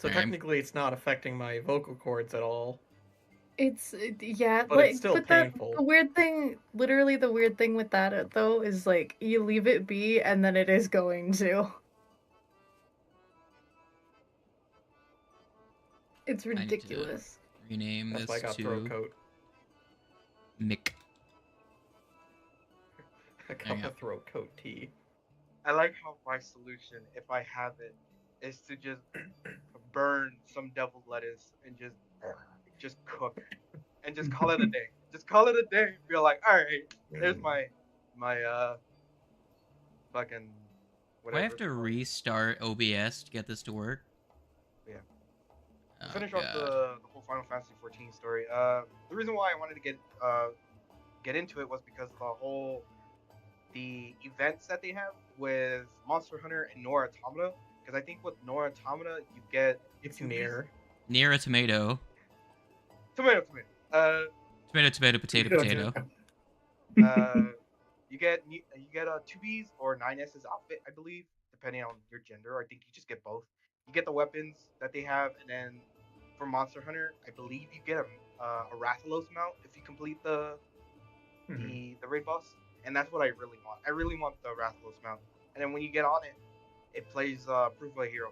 So technically, it's not affecting my vocal cords at all. Yeah, but it's still painful. The weird thing, literally the weird thing with that though is like you leave it be and then it is going to. It's ridiculous. Rename That's this why I got to throat coat. Nick. I got the throat coat tea. I like how my solution, if I have it, is to just burn some deviled lettuce and just cook and just call it a day. Just call it a day. Feel like, all right, there's my fucking whatever. Do I have to restart OBS to get this to work? Yeah. Oh, finish off the whole Final Fantasy 14 story. The reason why I wanted to get into it was because of the events that they have with Monster Hunter and Nor Automata. Because I think with Nor Automata you get near a tomato. Tomato. Potato. You get 2Bs or 9S's outfit, I believe, depending on your gender. I think you just get both. You get the weapons that they have, and then for Monster Hunter, I believe you get a Rathalos mount if you complete the raid boss, and that's what I really want. I really want the Rathalos mount, and then when you get on it, it plays Proof of a Hero.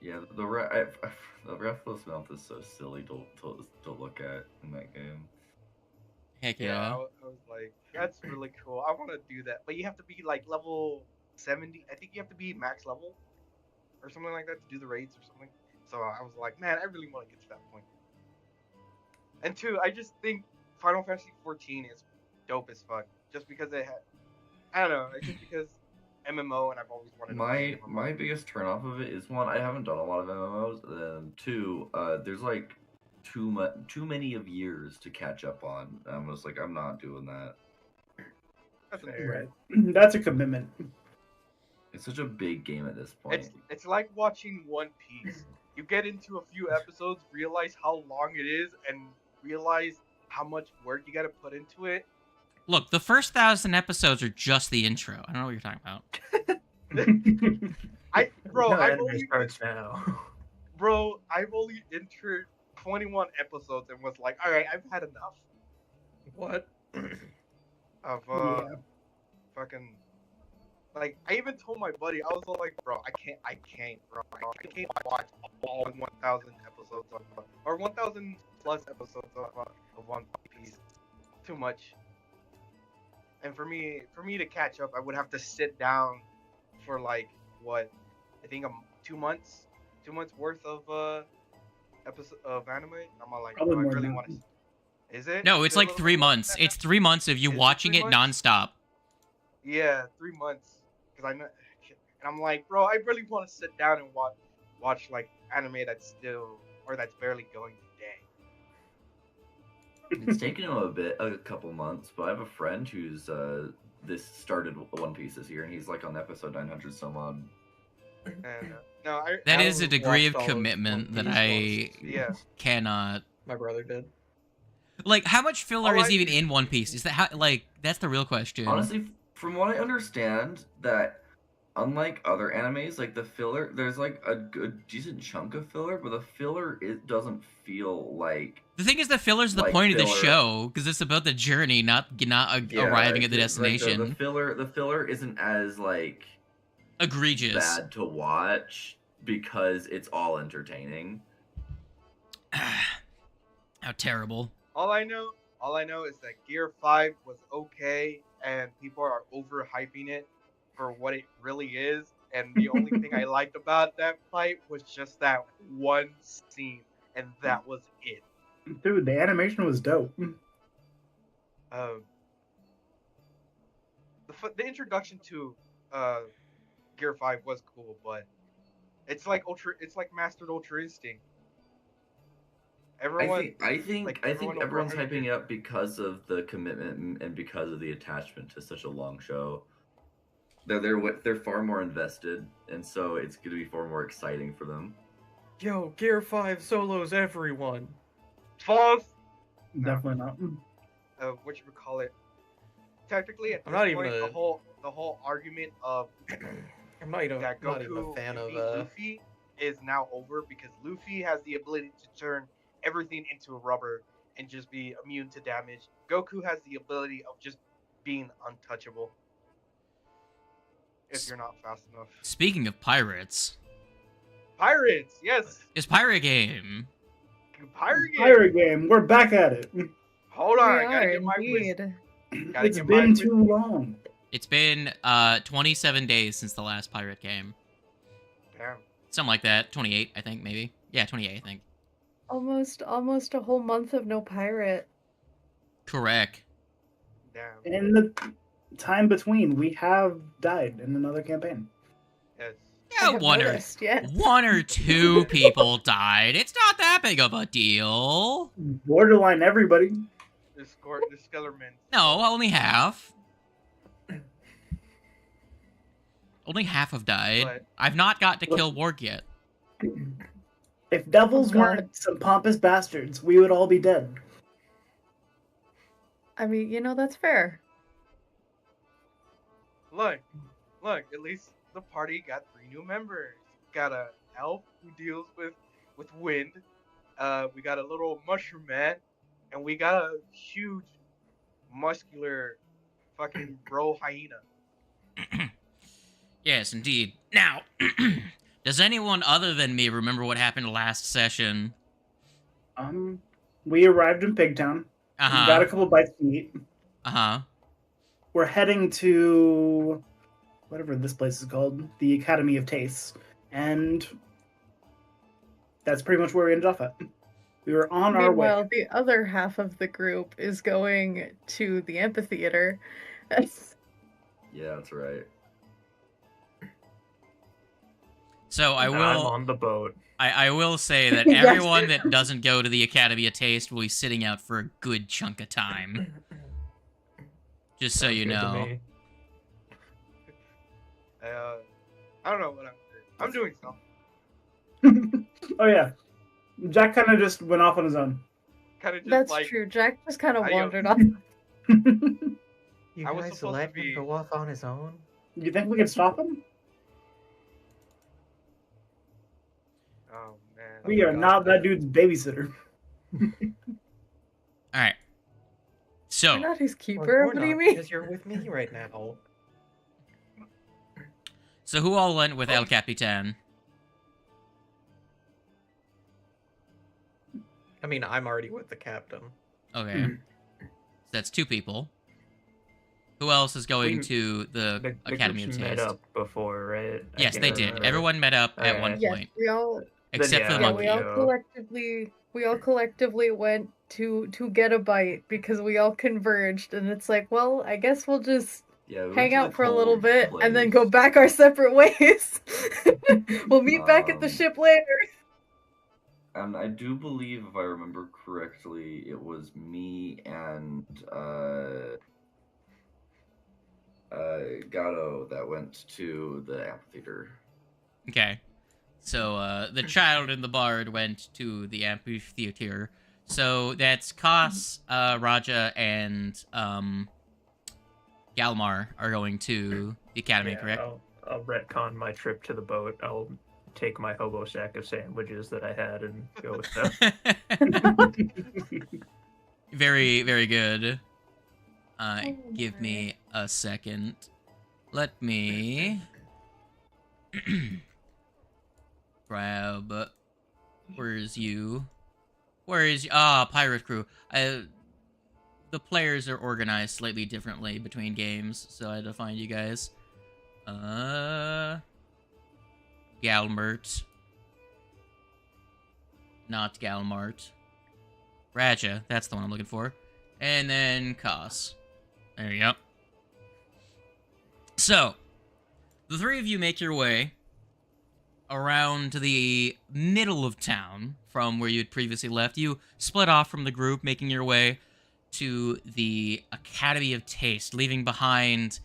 Yeah, the Rathalos mount is so silly to look at in that game. Heck yeah. I was like, that's really cool. I want to do that, but you have to be like level 70. I think you have to be max level or something like that to do the raids or something. So I was like, man, I really want to get to that point. And two, I just think Final Fantasy 14 is dope as fuck. Just because it had, I don't know, it's just because MMO, and I've always wanted to play my biggest turn off of it is, one, I haven't done a lot of MMOs. Two, there's like too many of years to catch up on. I'm just like, I'm not doing that. That's right. That's a commitment. It's such a big game at this point. It's like watching One Piece. You get into a few episodes, realize how long it is, and realize how much work you got to put into it. Look, the first 1,000 episodes are just the intro. I don't know what you're talking about. I've only entered 21 episodes and was like, all right, I've had enough. What? Of fucking. Like, I even told my buddy, I was like, bro, I can't watch all 1,000 episodes or 1,000 plus episodes of One Piece. Too much. And for me to catch up, I would have to sit down for like what, I think 2 months worth of episode of anime. I'm like, oh, I really want to. Is it? No, it's like 3 months. It's 3 months of you watching it nonstop. Yeah, 3 months. Because I know, and I'm like, bro, I really want to sit down and watch like anime that's barely going today. It's taken him a couple months, but I have a friend who's this started One Piece this year, and he's like on episode 900 some odd. And that is a degree of commitment that I cannot. My brother did. Like, how much filler is even in One Piece? Is that how? Like, that's the real question. Honestly, from what I understand, that unlike other animes, like the filler, there's like a good decent chunk of filler, but the filler doesn't feel like. The thing is, the filler's the point of the show, because it's about the journey, not arriving at the destination. Like the filler isn't as like egregious, bad to watch because it's all entertaining. How terrible! All I know is that Gear 5 was okay, and people are overhyping it for what it really is. And the only thing I liked about that fight was just that one scene, and that was it. Dude, the animation was dope. The introduction to Gear 5 was cool, but it's like Mastered Ultra Instinct. I think everyone's hyping it up because of the commitment and because of the attachment to such a long show. They're far more invested, and so it's going to be far more exciting for them. Yo, Gear 5 solos everyone. False. Definitely not. What you would call it? Technically, at this point, the whole argument of I'm not even a fan of Luffy is now over because Luffy has the ability to turn everything into rubber and just be immune to damage. Goku has the ability of just being untouchable if you're not fast enough. Speaking of pirates, Pirates, yes, it's Pirate Game. pirate game. Pirate game. We're back at it. Hold We on, I gotta are get my indeed. gotta It's get been my too long. It's been 27 days since the last pirate game. Damn. Something like that. 28, I think, maybe. Yeah, 28, I think. Almost a whole month of no pirate. Correct. Damn. In the time between, we have died in another campaign. Yes. I Yeah, have one noticed, yes. or two people died. It's not that big of a deal. Borderline everybody. The Skellerman. No, only half. Only half have died. But- I've not got to kill Warg yet. If devils Oh, God. weren't some pompous bastards, we would all be dead. I mean, you know, that's fair. Look, at least the party got 3 new members. Got a elf who deals with wind. We got a little mushroom man, and we got a huge, muscular, fucking bro hyena. Yes, indeed. Now, does anyone other than me remember what happened last session? We arrived in Pigtown. Uh-huh. We got a couple bites to eat. Uh-huh. We're heading to whatever this place is called, the Academy of Tastes, and that's pretty much where we ended up at. We were on our way. Meanwhile, the other half of the group is going to the amphitheater. Yeah, that's right. So I I'm will on the boat. I will say that Yes. everyone that doesn't go to the Academy of Taste will be sitting out for a good chunk of time. Just so Sounds you good to know. me. I don't know what I'm doing something. Oh yeah, Jack kind of just went off on his own. Kind of just That's like true. Jack just kind of Adios. wandered off. You I was guys supposed to let him be- go off on his own? You think we can stop him? oh man. We are God. not that dude's babysitter. Alright. So You're not his Well, keeper. you're What do you not, mean? because you're with me right now. so who all went with El Capitan? I mean, I'm already with the captain. Okay. So that's 2 people. Who else is going We- to the The Academy of groups Taste? met up before, right? I Yes, can't they did. remember. Everyone met up at Okay. one Yes, point, we all except for the yeah, yeah, monkey. we all collectively went to get a bite because we all converged, and it's like, well, I guess we'll just Yeah, we went hang to out the for a little cold bit and then place. go back our separate ways. We'll meet back at the ship later. And I do believe, if I remember correctly, it was me and Gato that went to the amphitheater. Okay. So, the child and the bard went to the amphitheater. So, that's Kos, Raja, and, Galmar are going to the academy, Yeah, correct? I'll retcon my trip to the boat. I'll take my hobo sack of sandwiches that I had and go with them. Very, very good. Oh Give my. me a second. Let me grab. Where is you? Where is pirate crew? The players are organized slightly differently between games, so I had to find you guys. Galmert. Not Galmart. Raja, that's the one I'm looking for. And then Kos. There you go. So, the 3 of you make your way around the middle of town from where you'd previously left. You split off from the group, making your way to the Academy of Taste, leaving behind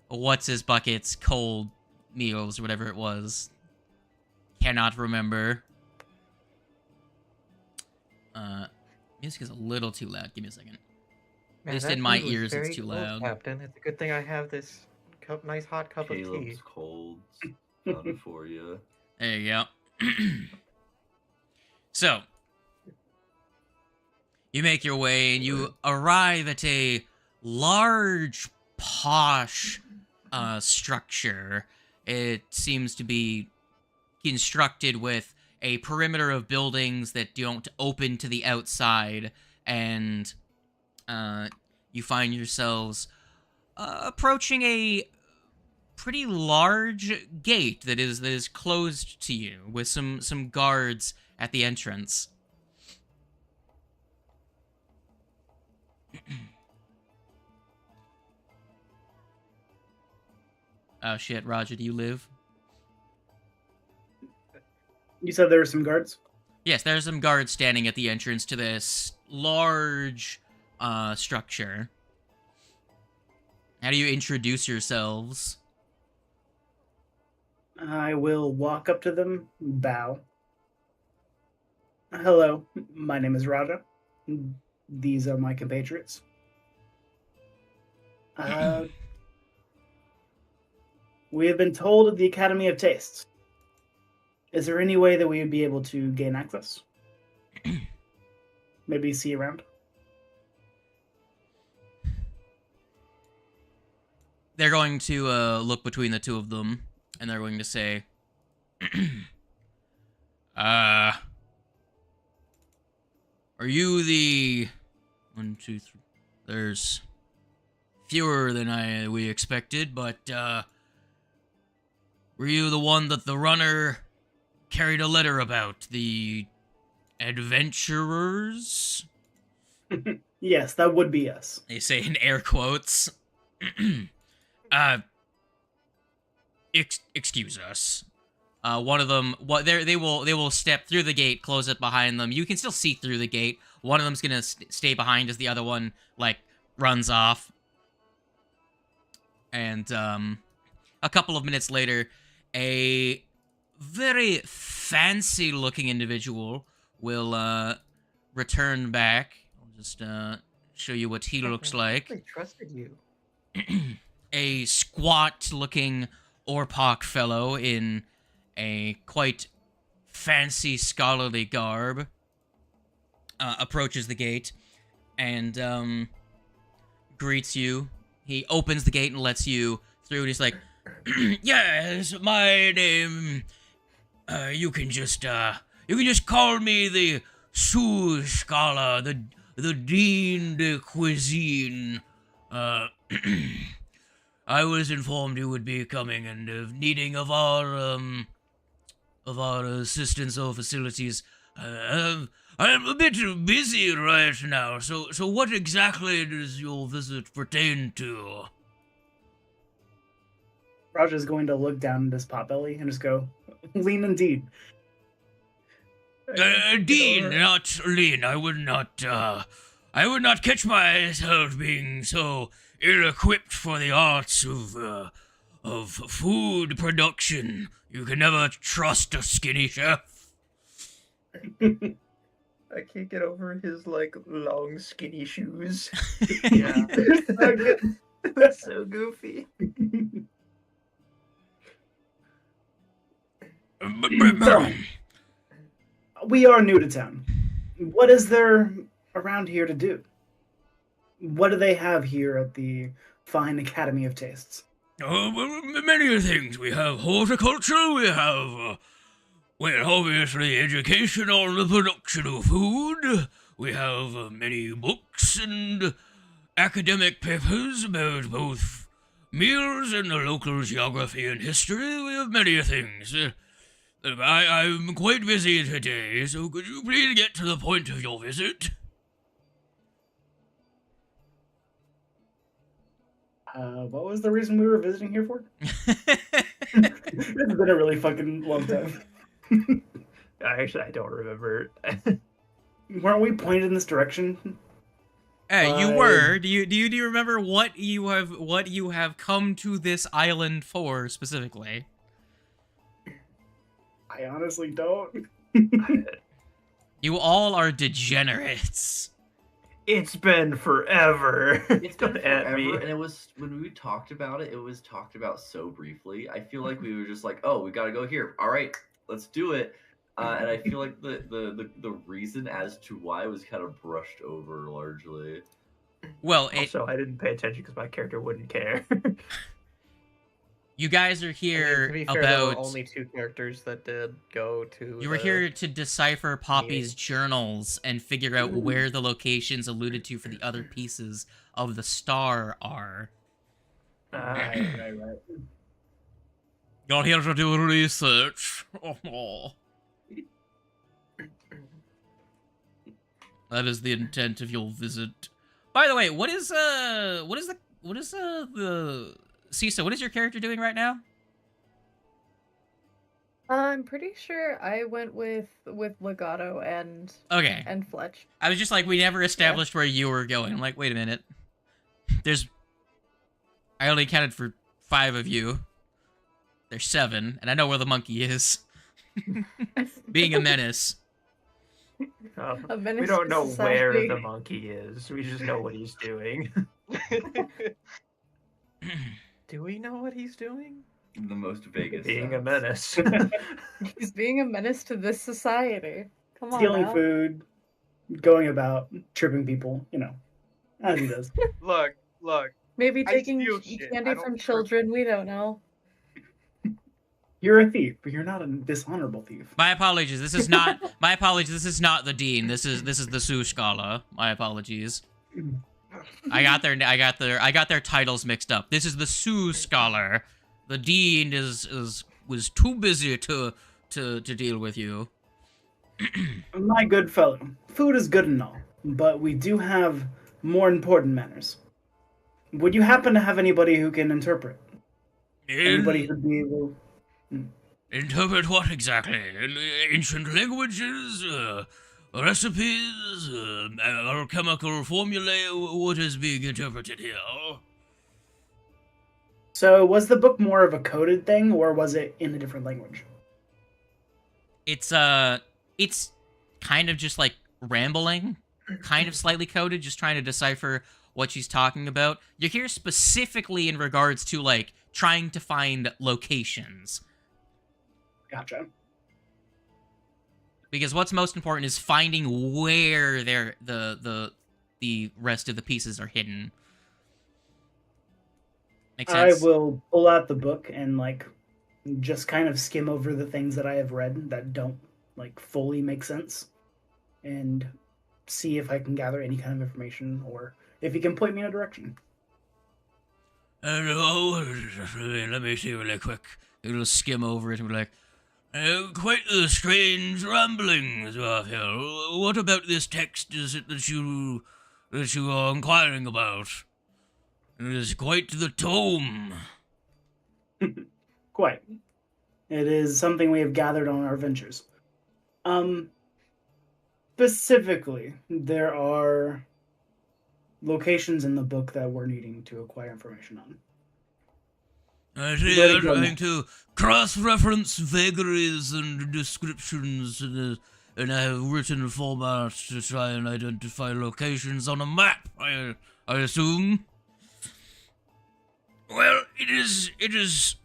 what's-his-bucket's cold meals or whatever it was. Cannot remember. Music is a little too loud. Give me a second. At least that in my food was ears, it's very too cold, loud. Captain, it's a good thing I have this nice hot cup of tea. Caleb's colds done for you. There you go. So, you make your way and you arrive at a large, posh structure. It seems to be constructed with a perimeter of buildings that don't open to the outside, and you find yourselves approaching a pretty large gate that is closed to you with some guards at the entrance. Oh shit, Roger, do you live? You said there were some guards? Yes, there's some guards standing at the entrance to this large structure. How do you introduce yourselves? I will walk up to them, bow. Hello, my name is Raja. These are my compatriots. We have been told of the Academy of Tastes. Is there any way that we would be able to gain access? Maybe see around? They're going to look between the two of them, and they're going to say, are you the... 1, 2, 3... There's fewer than we expected, but, were you the one that the runner carried a letter about? The adventurers? Yes, that would be us. They say in air quotes. Excuse us. One of them, they will step through the gate, close it behind them. You can still see through the gate. One of them's gonna stay behind as the other one runs off. And a couple of minutes later, a very fancy-looking individual will return back. I'll just show you what he looks like. I trusted you. A squat-looking Orpak fellow in a quite fancy scholarly garb approaches the gate and greets you. He opens the gate and lets you through, and he's like, yes, my name, you can just call me the sous scholar, the dean de cuisine. I was informed you would be coming and needing of our assistance or facilities. I'm a bit busy right now, so what exactly does your visit pertain to? Raja's going to look down at his potbelly and just go, lean indeed. Dean, not lean. I would not catch myself being so ill-equipped for the arts of food production. You can never trust a skinny chef. I can't get over his long skinny shoes. Yeah. That's so goofy. We are new to town. What is there around here to do? What do they have here at the fine Academy of Tastes? Oh, well, many things. We have horticulture, we have, obviously education on the production of food. We have many books and academic papers about both meals and the local geography and history. We have many things. I'm quite busy today, so could you please get to the point of your visit? What was the reason we were visiting here for? It's been a really fucking long time. I don't remember. Weren't we pointed in this direction? You were. Do you remember what you have come to this island for specifically? I honestly don't. You all are degenerates. It's been forever. It's been Don't at forever, me. and it was when we talked about it. It was talked about so briefly. I feel like we were just like, "Oh, we gotta go here. All right, let's do it." And I feel like the reason as to why was kind of brushed over largely. Well, Also, I didn't pay attention because my character wouldn't care. you guys are I mean, here to be fair, there were about. only 2 characters that did go to. You were here to decipher Poppy's journals and figure out where the locations alluded to for the other pieces of the star are. Right. You're here to do research. Oh. That is the intent of your visit. By the way, what is the Cisa, what is your character doing right now? I'm pretty sure I went with Legato and Fletch. I was just like, we never established where you were going. I'm like, wait a minute. I only counted for 5 of you. There's 7, and I know where the monkey is. Being a menace. A menace We don't to know where society. the monkey is. We just know what he's doing. Do we know what he's doing? The most Vegas. Being a menace. He's being a menace to this society. Come on Stealing now. food, going about, tripping people, as he does. Look. Maybe I taking steal shit. candy I don't from trip. children. We don't know. You're a thief, but you're not a dishonorable thief. My apologies. This is not This is not the dean. This is the Sue Scala. My apologies. I got their titles mixed up. This is the Sue Scholar. The dean was too busy to deal with you. My good fellow, food is good and all, but we do have more important manners. Would you happen to have anybody who can interpret? Anybody who'd be able... Interpret what exactly? Ancient languages, recipes, alchemical formulae. What is being interpreted here? So, was the book more of a coded thing, or was it in a different language? It's kind of just like rambling, kind of slightly coded, just trying to decipher what she's talking about. You're here specifically in regards to like trying to find locations. Gotcha. Because what's most important is finding where the rest of the pieces are hidden. Makes sense? I will pull out the book and just kind of skim over the things that I have read that don't fully make sense, and see if I can gather any kind of information or if he can point me in a direction. Let me see really quick. It'll skim over it and be like, quite the strange ramblings you have here. What about this text is it that you are inquiring about? It is quite the tome. Quite. It is something we have gathered on our ventures. Specifically, there are locations in the book that we're needing to acquire information on. I see you're trying to cross-reference vagaries and descriptions in a written format to try and identify locations on a map, I assume? Well, it is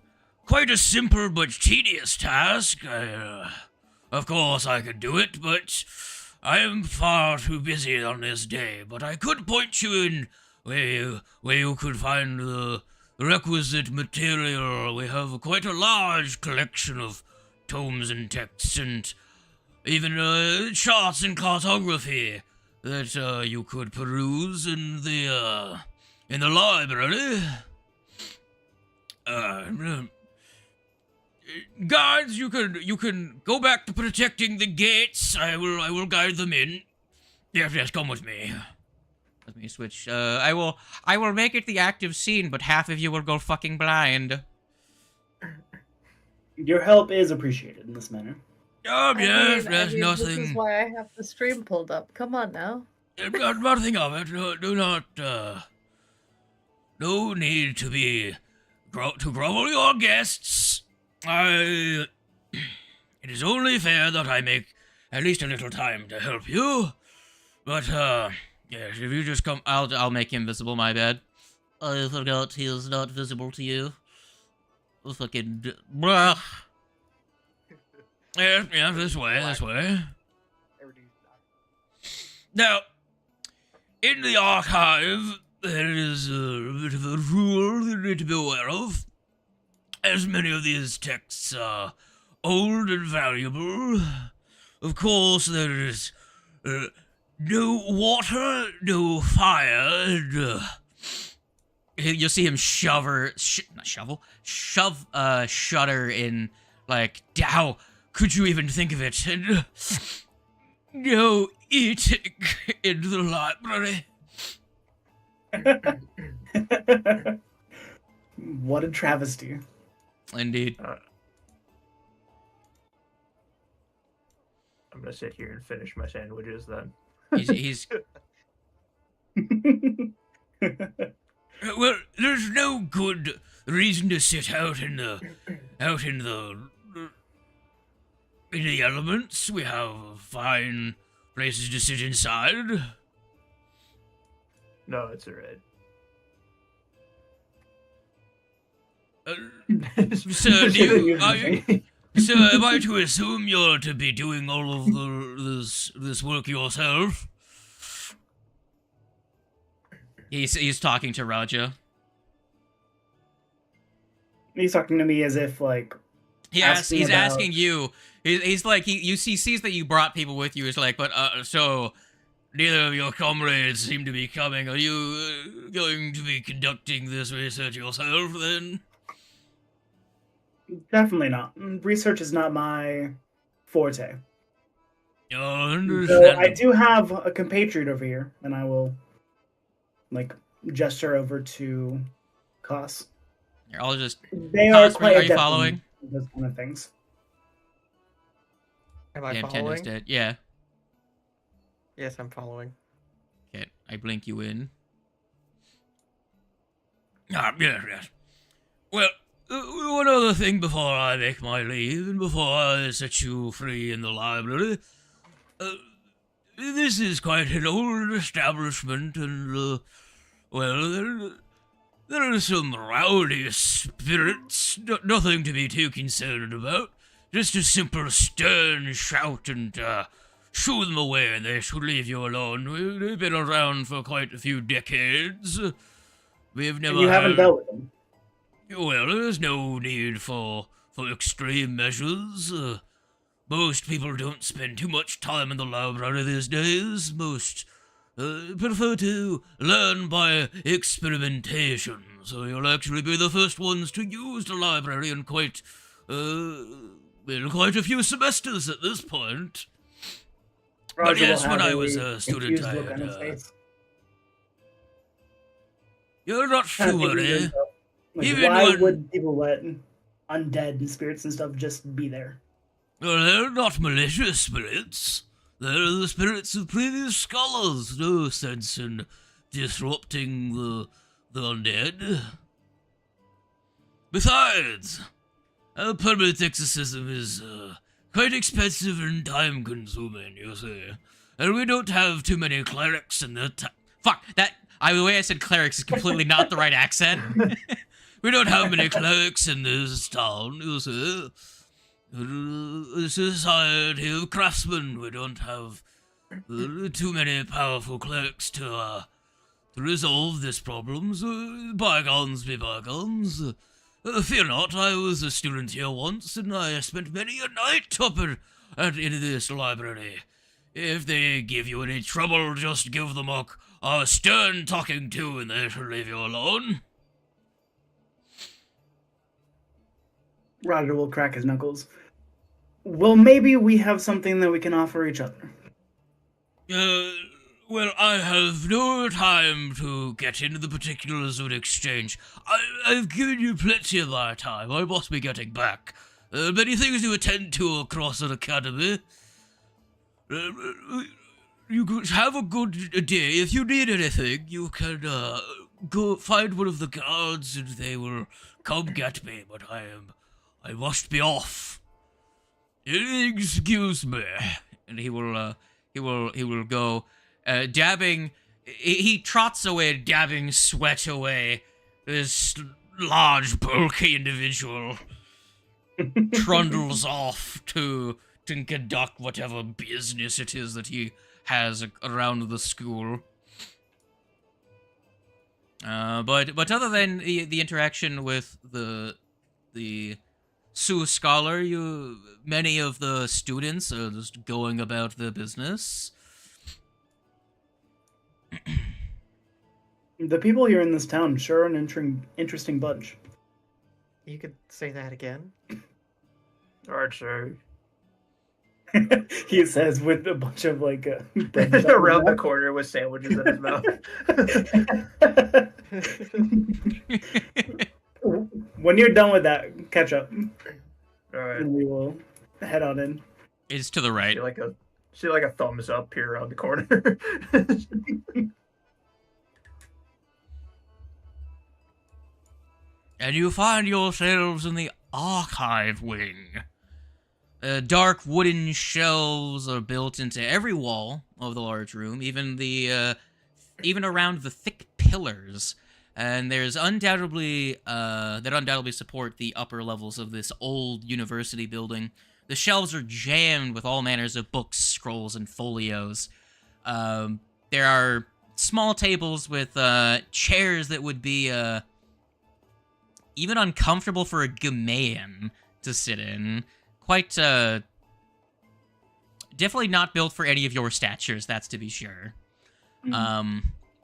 quite a simple but tedious task. Of course I could do it, but I am far too busy on this day. But I could point you in where you could find the requisite material. We have quite a large collection of tomes and texts, and even charts and cartography that you could peruse in the library. Guards, you can go back to protecting the gates. I will guide them in. Yes, come with me. Let me switch. I will make it the active scene, but half of you will go fucking blind. Your help is appreciated in this manner. Yes, there's nothing. This is why I have the stream pulled up. Come on now. Nothing of it. Do not. No need to grovel your guests. It is only fair that I make at least a little time to help you. But yes, if you just come, I'll make him visible. My bad. I forgot he is not visible to you. Fucking. Blah. Yeah, this way. Everything's black. Now, in the archive, there is a bit of a rule you need to be aware of. As many of these texts are old and valuable, of course there is no water, no fire, and you'll see him shove Shudder in, like, how could you even think of it? And no eating in the library. What a travesty. Indeed. I'm gonna sit here and finish my sandwiches then. He's well, there's no good reason to sit out in the elements. We have fine places to sit inside. No, it's alright. Sir, sir, am I to assume you're to be doing all of this work yourself? He's talking to Raja. He's talking to me as if, like, He's asking you. He's like, he sees that you brought people with you. He's like, but so neither of your comrades seem to be coming. Are you going to be conducting this research yourself then? Definitely not. Research is not my forte. Understandable. So I do have a compatriot over here, and I will, like, gesture over to Koss. Here, I'll just. They are Koss, quite are you adept following? in those kind of things. Am I Yeah, Tendo's following? dead. Yeah. Yes, I'm following. Okay, I blink you in. Yes. Well, one other thing before I make my leave and before I set you free in the library. This is quite an old establishment, and, well, there are some rowdy spirits, nothing to be too concerned about. Just a simple stern shout and, shoo them away and they should leave you alone. They've been around for quite a few decades. We've never And you haven't dealt with them. Well, there's no need for extreme measures. Most people don't spend too much time in the library these days. Most prefer to learn by experimentation. So you'll actually be the first ones to use the library in quite a few semesters at this point. But Roger yes, will when have I was a a student, confused I look on had, his face. You're not Kinda too thinking to worried. himself, like, Even why when- would people let undead and spirits and stuff just be there? Well, they're not malicious spirits. They're the spirits of previous scholars. No sense in disrupting the undead. Besides, permanent exorcism is quite expensive and time-consuming, you see. And we don't have too many clerics in the Fuck, the way I said clerics is completely not the right accent. We don't have many clerics in this town, you see. A society of craftsmen. We don't have too many powerful clerics to resolve this problem. So bygones be bygones. Fear not, I was a student here once, and I spent many a night up in this library. If they give you any trouble, just give them a stern talking to, and they shall leave you alone. Roger will crack his knuckles. Well, maybe we have something that we can offer each other. Well, I have no time to get into the particulars of an exchange. I've given you plenty of my time. I must be getting back. Many things to attend to across an academy. You could have a good day. If you need anything, you can go find one of the guards and they will come get me. But I must be off. Excuse me. And he will go, dabbing. He trots away, dabbing sweat away. This large, bulky individual. trundles off to conduct whatever business it is that he has around the school. But other than the interaction with the Sioux scholar, many of the students are just going about their business. The people here in this town sure are an interesting bunch. You could say that again. Archer. He says with a bunch of like Around the corner with sandwiches in his mouth. When you're done with that, catch up. All right. And we will head on in. It's to the right. See like a thumbs up here around the corner. And you find yourselves in the archive wing. Dark wooden shelves are built into every wall of the large room, even around the thick pillars. And there's undoubtedly that undoubtedly support the upper levels of this old university building. The shelves are jammed with all manners of books, scrolls, and folios. There are small tables with chairs that would be even uncomfortable for a Gamaean to sit in. Quite, definitely not built for any of your statures, that's to be sure. But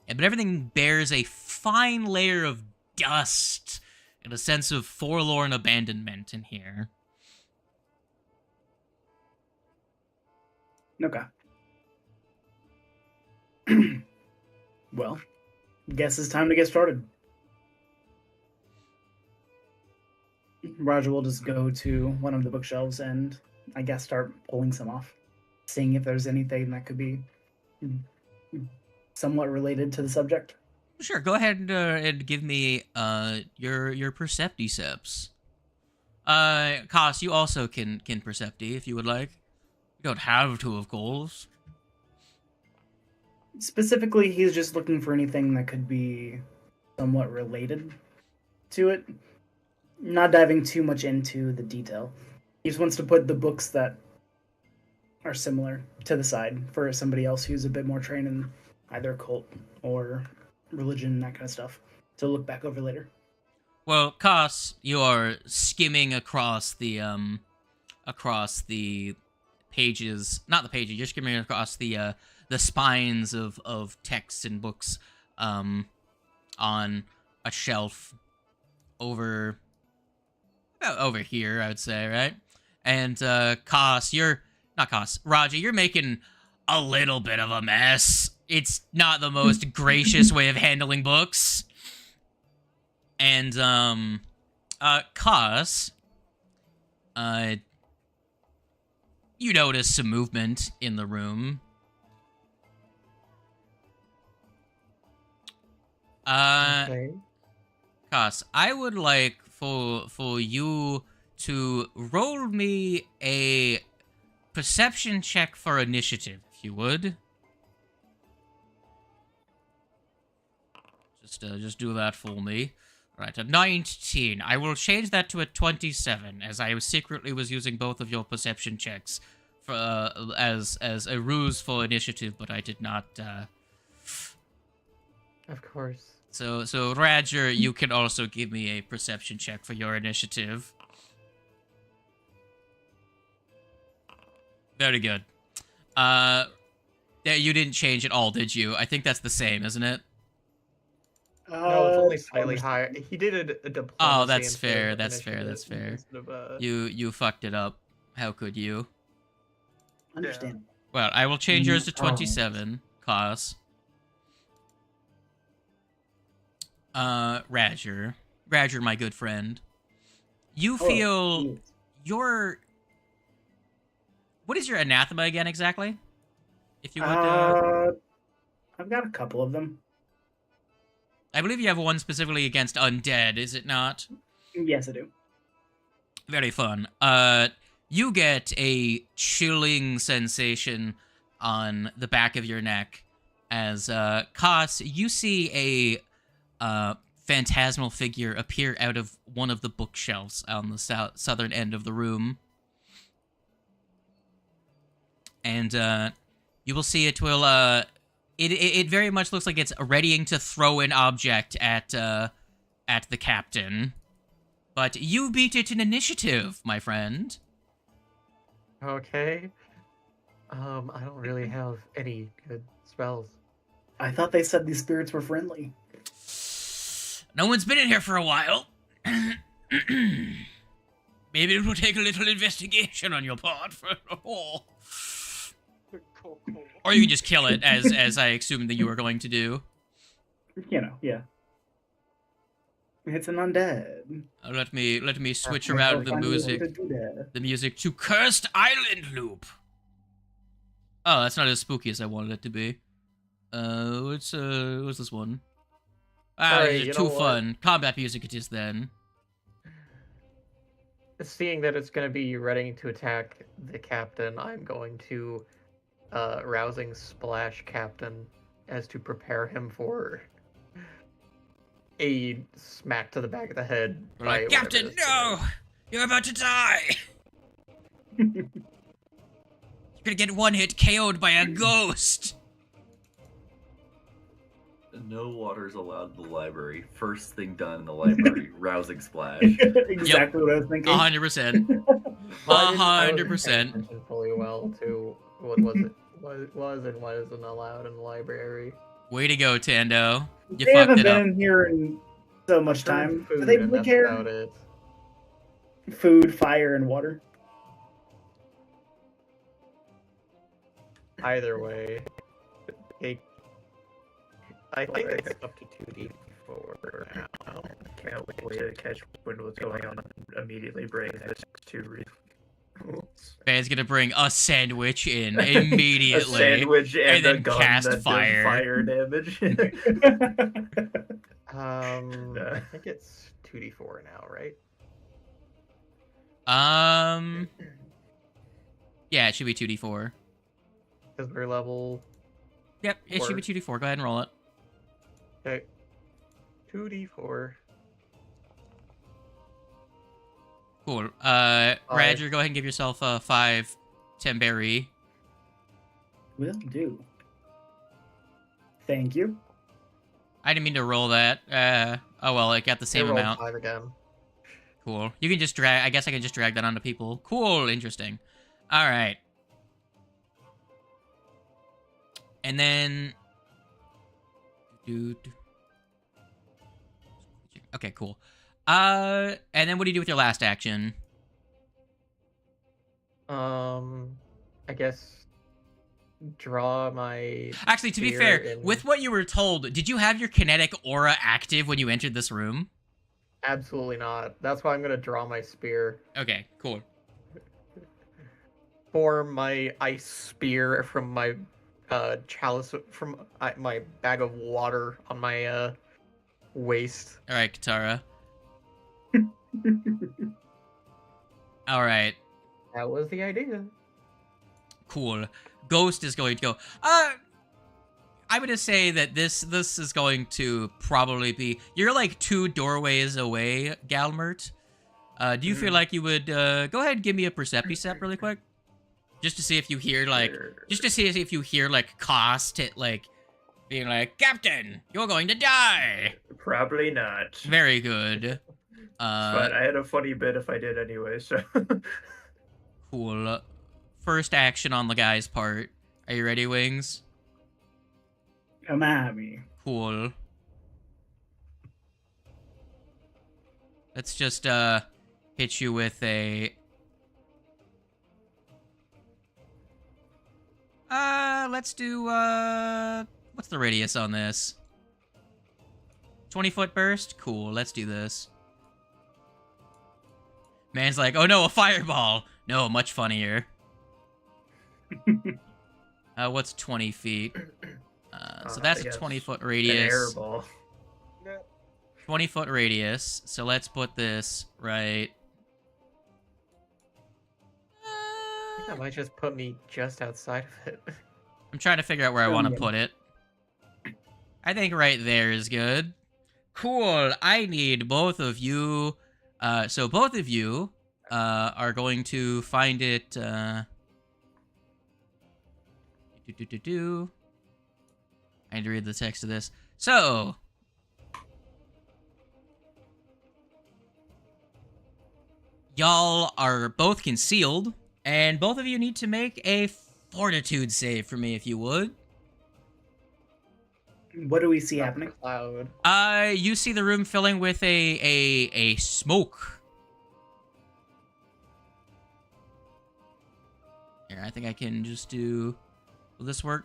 everything bears a fine layer of dust and a sense of forlorn abandonment in here. Okay. Well, guess it's time to get started. Roger will just go to one of the bookshelves and I guess start pulling some off, seeing if there's anything that could be somewhat related to the subject. Sure, go ahead and give me your Percepticeps. Kos, you also can Percepti if you would like. You don't have to, of course. Specifically, he's just looking for anything that could be somewhat related to it. Not diving too much into the detail. He just wants to put the books that are similar to the side for somebody else who's a bit more trained in either cult or religion, that kind of stuff, to look back over later. Well, Kos, you are skimming across the pages, not the pages, you're skimming across the spines of texts and books on a shelf over here, I would say, right? And Roger, you're making a little bit of a mess. It's not the most gracious way of handling books. And Kos, you notice some movement in the room. Okay. Kos, I would like for you to roll me a perception check for initiative, if you would. Just do that for me. Right, a 19. I will change that to a 27, as I secretly was using both of your perception checks for as a ruse for initiative, but I did not. Of course. So Roger, you can also give me a perception check for your initiative. Very good. Yeah, you didn't change at all, did you? I think that's the same, isn't it? No, it's only slightly higher. He did a diplomacy. Oh, that's instead fair. of That's fair. initiative That's fair. instead of, You fucked it up. How could you? Understand. Well, I will change yours to 27, Kos. Roger, my good friend. You feel your... What is your anathema again, exactly? If you would... I've got a couple of them. I believe you have one specifically against undead, is it not? Yes, I do. Very fun. You get a chilling sensation on the back of your neck as, Kos, you see a phantasmal figure appear out of one of the bookshelves on the southern end of the room. And you will see it will it very much looks like it's readying to throw an object at the captain. But you beat it in initiative, my friend. Okay. I don't really have any good spells. I thought they said these spirits were friendly. No one's been in here for a while. Maybe it will take a little investigation on your part. Or you can just kill it, as I assumed that you were going to do. You know, yeah. It's an undead. Let me switch around the music to Cursed Island Loop. Oh, that's not as spooky as I wanted it to be. What's this one? Alright, too fun. Combat music it is then. Seeing that it's going to be ready to attack the captain, I'm going to rousing splash captain as to prepare him for a smack to the back of the head. Like, Captain, no! You're about to die! You're gonna get one hit KO'd by a ghost! No water's allowed in the library. First thing done in the library, rousing splash. Exactly what I was thinking. 100%. 100%. Fully well to what was it? What was and what isn't allowed in the library. Way to go, Tando. You They fucked haven't it up. been here in so much time. Food, Do they and really that's care? about it. Food, fire, and water. Either way, I think it's up to 2d4 now. Can't wait to catch wind what's going on and immediately bring this to Man's gonna bring a sandwich in immediately. a sandwich and then a gun cast that fire. does fire damage. I think it's 2d4 now, right? Yeah, it should be 2d4. Because we're level... Yep, it should be 2d4. Go ahead and roll it. Okay. 2d4. Cool. Roger, go ahead and give yourself a 5 Temberry. Will do. Thank you. I didn't mean to roll that. Oh well, it got the same I rolled amount. 5 again. Cool. You can just drag... I guess I can just drag that onto people. Cool, interesting. Alright. And then... Okay, cool. And then what do you do with your last action? I guess draw my... Actually, to be spear fair, in- with what you were told, did you have your kinetic aura active when you entered this room? Absolutely not. That's why I'm gonna draw my spear. Okay, cool. Form my ice spear from my chalice, from my bag of water on my waist. Alright, Katara. Alright. That was the idea. Cool. Ghost is going to go. I'm gonna say that this is going to probably be... You're like 2 doorways away, Galmert. Do you feel like you would... go ahead and give me a Percepti really quick? Just to see if you hear, like... Just to see if you hear, like, Cost it, like... Being like, Captain, you're going to die! Probably not. Very good. But I had a funny bit if I did anyway, so... Cool. First action on the guy's part. Are you ready, Wings? Come at me. Cool. Let's just hit you with a... let's do what's the radius on this? 20-foot burst? Cool, let's do this. Man's like, oh no, a fireball! No, much funnier. What's 20 feet? So that's a 20-foot radius. An airball. 20-foot radius. So let's put this right... I think that might just put me just outside of it. I'm trying to figure out where I want to put it. I think right there is good. Cool. I need both of you. So both of you are going to find it. I need to read the text of this. So, y'all are both concealed, and both of you need to make a fortitude save for me, if you would. What do we see happening? Cloud. You see the room filling with a smoke. Here, I think I can just do... Will this work?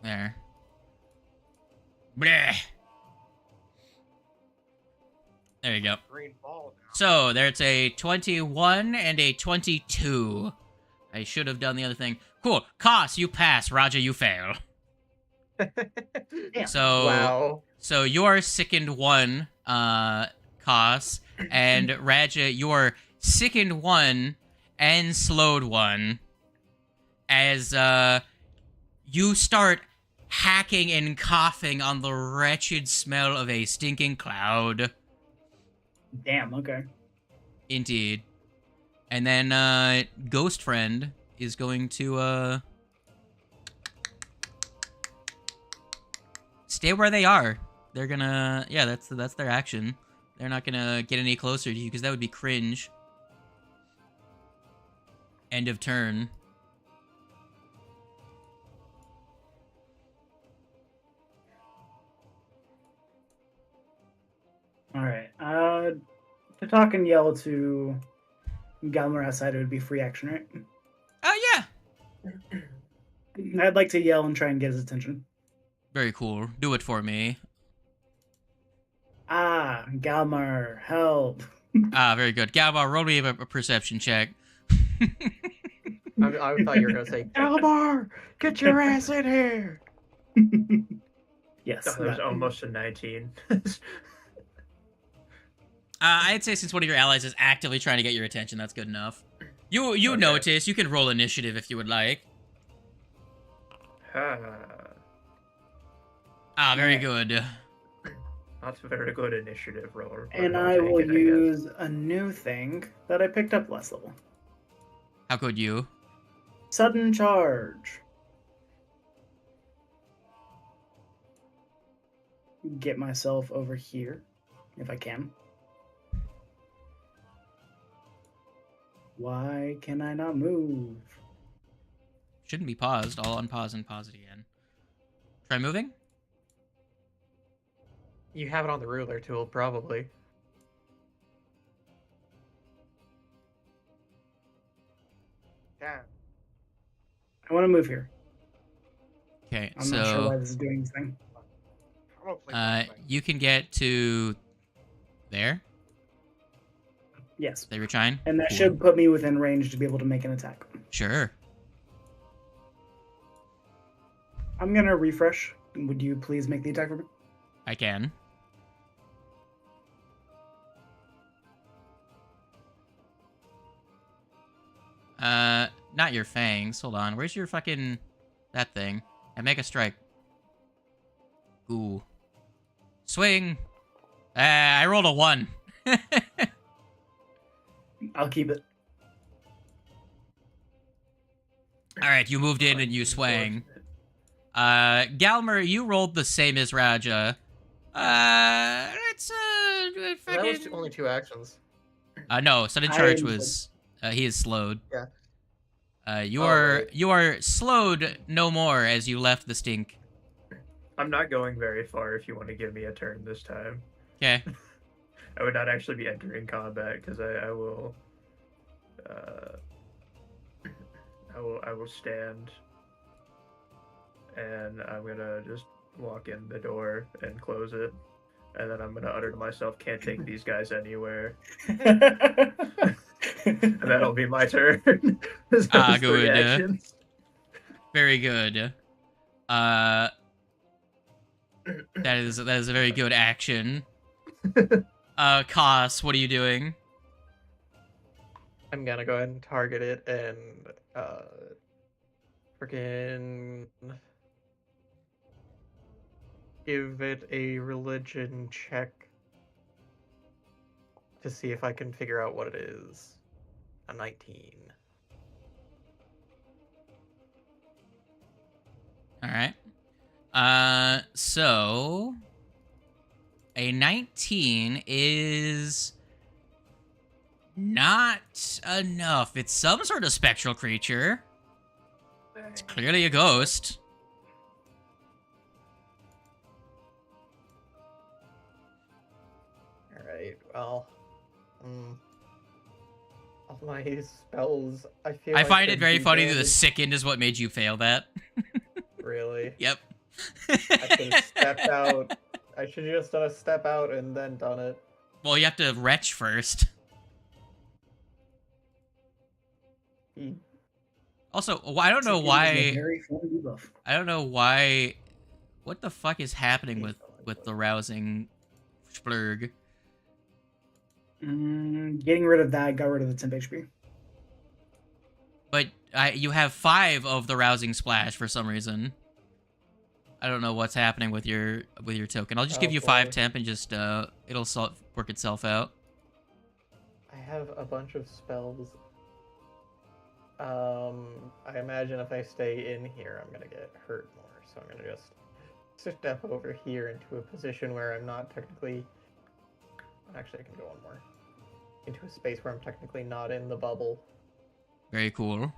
There. Bleh. There you go. Green ball now. So, there's a 21 and a 22. I should have done the other thing. Cool. Koss, you pass. Raja, you fail. Yeah. So, Wow. so you're sickened 1, Koss, and Raja, you're sickened 1 and slowed 1. As, you start hacking and coughing on the wretched smell of a stinking cloud. Damn, okay. Indeed. And then, Ghost Friend is going to, stay where they are. They're gonna... Yeah, that's their action. They're not gonna get any closer to you, because that would be cringe. End of turn. Alright. To talk and yell to Galmer outside, it would be free action, right? Oh, yeah! I'd like to yell and try and get his attention. Very cool. Do it for me. Ah, Galmer, help. Very good. Galbar, roll me a perception check. I thought you were gonna say, Albar, get your ass in here. Yes. That was that. almost a 19. I'd say since one of your allies is actively trying to get your attention, that's good enough. You Okay. notice. You can roll initiative if you would like. Very good. That's a very good initiative roller. but And I'll I take will it, guess. use a new thing that I picked up last level. How could you? Sudden charge. Get myself over here, if I can. Why can I not move? Shouldn't be paused. I'll unpause and pause it again. Try moving? You have it on the ruler tool, probably. Damn. I want to move here. Okay, I'm not sure why so this is doing this thing. I'm gonna play my thing. you can get to there. Yes. There, you're trying. And that Cool. should put me within range to be able to make an attack. Sure. I'm going to refresh. Would you please make the attack for me? I can. Not your fangs. Hold on. Where's your fucking... that thing? And make a strike. Ooh. Swing! I rolled a 1. I'll keep it. Alright, you moved in and you swang. Galmer, you rolled the same as Raja. It's, That was fucking... only 2 actions. No, sudden I charge am- was... he is slowed. Yeah. You Oh, are right. you are slowed no more as you left the stink. I'm not going very far if you want to give me a turn this time. Okay. I would not actually be entering combat because I will I will stand and I'm gonna just walk in the door and close it, and then I'm gonna utter to myself, "Can't take these guys anywhere," and that'll be my turn. Those three good. actions. Very good. That is a very good action. Koss, what are you doing? I'm gonna go ahead and target it and freaking give it a religion check to see if I can figure out what it is. A 19. All right. So a 19 is not enough. It's some sort of spectral creature. It's clearly a ghost. Alright, well... all my spells, I feel I like find it could very do funny that the damage. sickened is what made you fail that. Really? Yep. I should have stepped out. I should have just done a step out and then done it. Well, you have to retch first. He- Also, I don't know It's a why. very fun debuff. I don't know why. What the fuck is happening with the rousing splurg? Getting rid of that got rid of the temp HP. But you have 5 of the rousing splash for some reason. I don't know what's happening with your token. I'll just give you 5 boy. temp and just it'll work itself out. I have a bunch of spells. I imagine if I stay in here, I'm gonna get hurt more. So I'm gonna just step over here into a position where I'm not technically... Actually, I can go one more. Into a space where I'm technically not in the bubble. Very cool.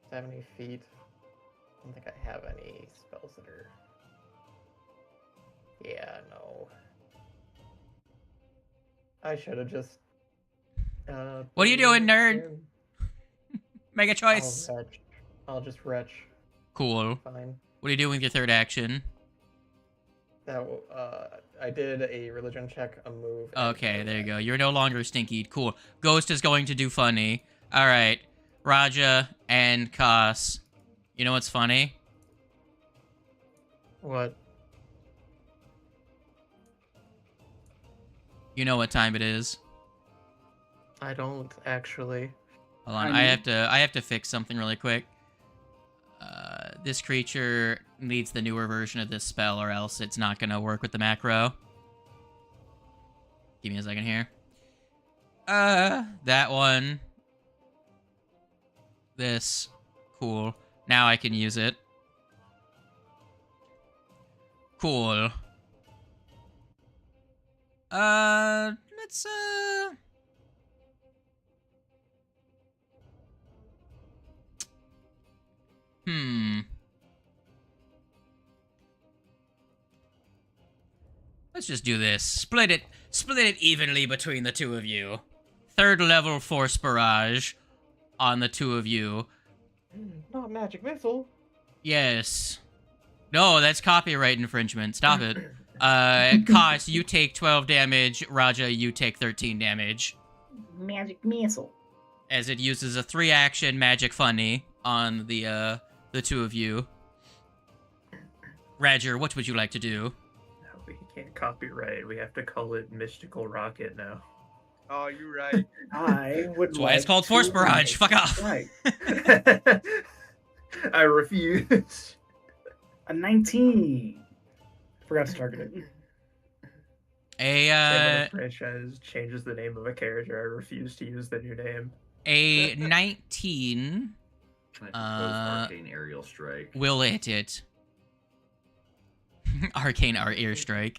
70 feet. I don't think I have any spells that are... Yeah, no. I should have just... What are you doing, nerd? Make a I'll choice. retch. I'll just retch. Cool. Fine. What are you doing with your third action? That I did a religion check, a move. and Okay, a there you retch. go. You're no longer stinky. Cool. Ghost is going to do funny. All right, Raja and Kos. You know what's funny? What? You know what time it is. I don't actually. Hold on, I I have to fix something really quick. This creature needs the newer version of this spell, or else it's not gonna work with the macro. Give me a second here. That one. This. Cool. Now I can use it. Cool. Let's, Let's just do this. Split it evenly between the two of you. 3rd level force barrage on the two of you. Not magic missile. Yes. No, that's copyright infringement. Stop it. Kos, you take 12 damage. Raja, you take 13 damage. Magic missile. As it uses a 3-action magic funny on the two of you. Roger, what would you like to do? No, we can't copyright. We have to call it Mystical Rocket now. Oh, you're right. I would. That's why it's called Force Barrage. Fuck off. Right. I refuse. A 19. Forgot to target it. A franchise changes the name of a character. I refuse to use the new name. a 19 Can I propose Arcane Aerial Strike? will hit it. Arcane airstrike.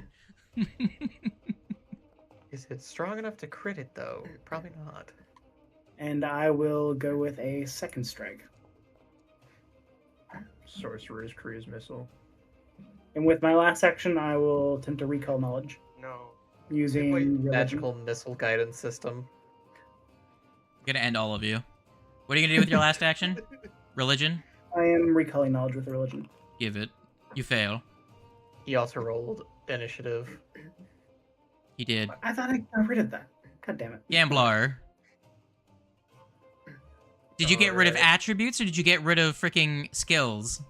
Is it strong enough to crit it though? Probably not. And I will go with a second strike. Sorcerer's Cruise Missile. And with my last action, I will attempt to recall knowledge No. using Wait, religion. Magical missile guidance system. I'm gonna end all of you. What are you gonna do with your last action? Religion? I am recalling knowledge with religion. Give it. You fail. He also rolled initiative. He did. I thought I got rid of that. God damn it. Gambler. Did you get rid of Alright. attributes or did you get rid of freaking skills?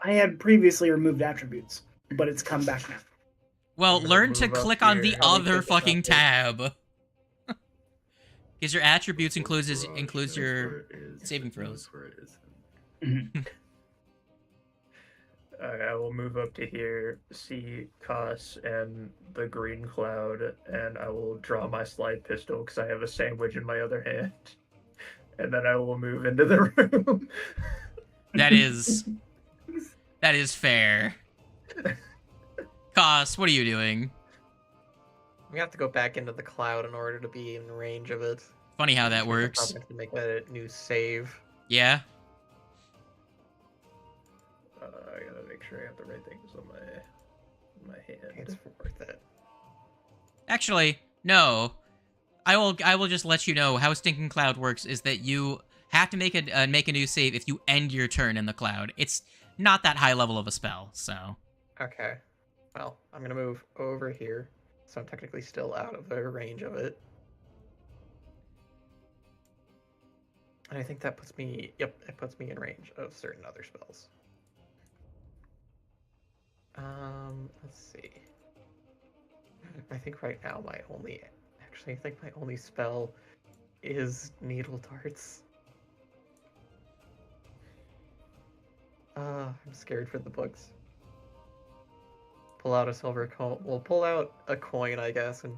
I had previously removed attributes, but it's come back now. Well, I'm gonna learn to move up click on the here. How do we other take this fucking up? tab. Because your attributes includes Barrage, your that's where it is. saving That's throws. where it is. I will move up to here, see Koss and the green cloud, and I will draw my slide pistol because I have a sandwich in my other hand. And then I will move into the room. That is fair. Koss, what are you doing? We have to go back into the cloud in order to be in range of it. Funny how that Which means I'll works. probably have to make a new save. Yeah? I gotta make sure I have the right things on my hand. It's worth it. Actually, no. I will just let you know how Stinking Cloud works is that you have to make a new save if you end your turn in the cloud. It's not that high level of a spell, so. Okay. Well, I'm gonna move over here, so I'm technically still out of the range of it. And I think that puts me, yep, it puts me in range of certain other spells. Let's see. I think right now my only, actually I think my only spell is Needle Darts. I'm scared for the books. Pull out a silver coin. We'll pull out a coin, I guess, and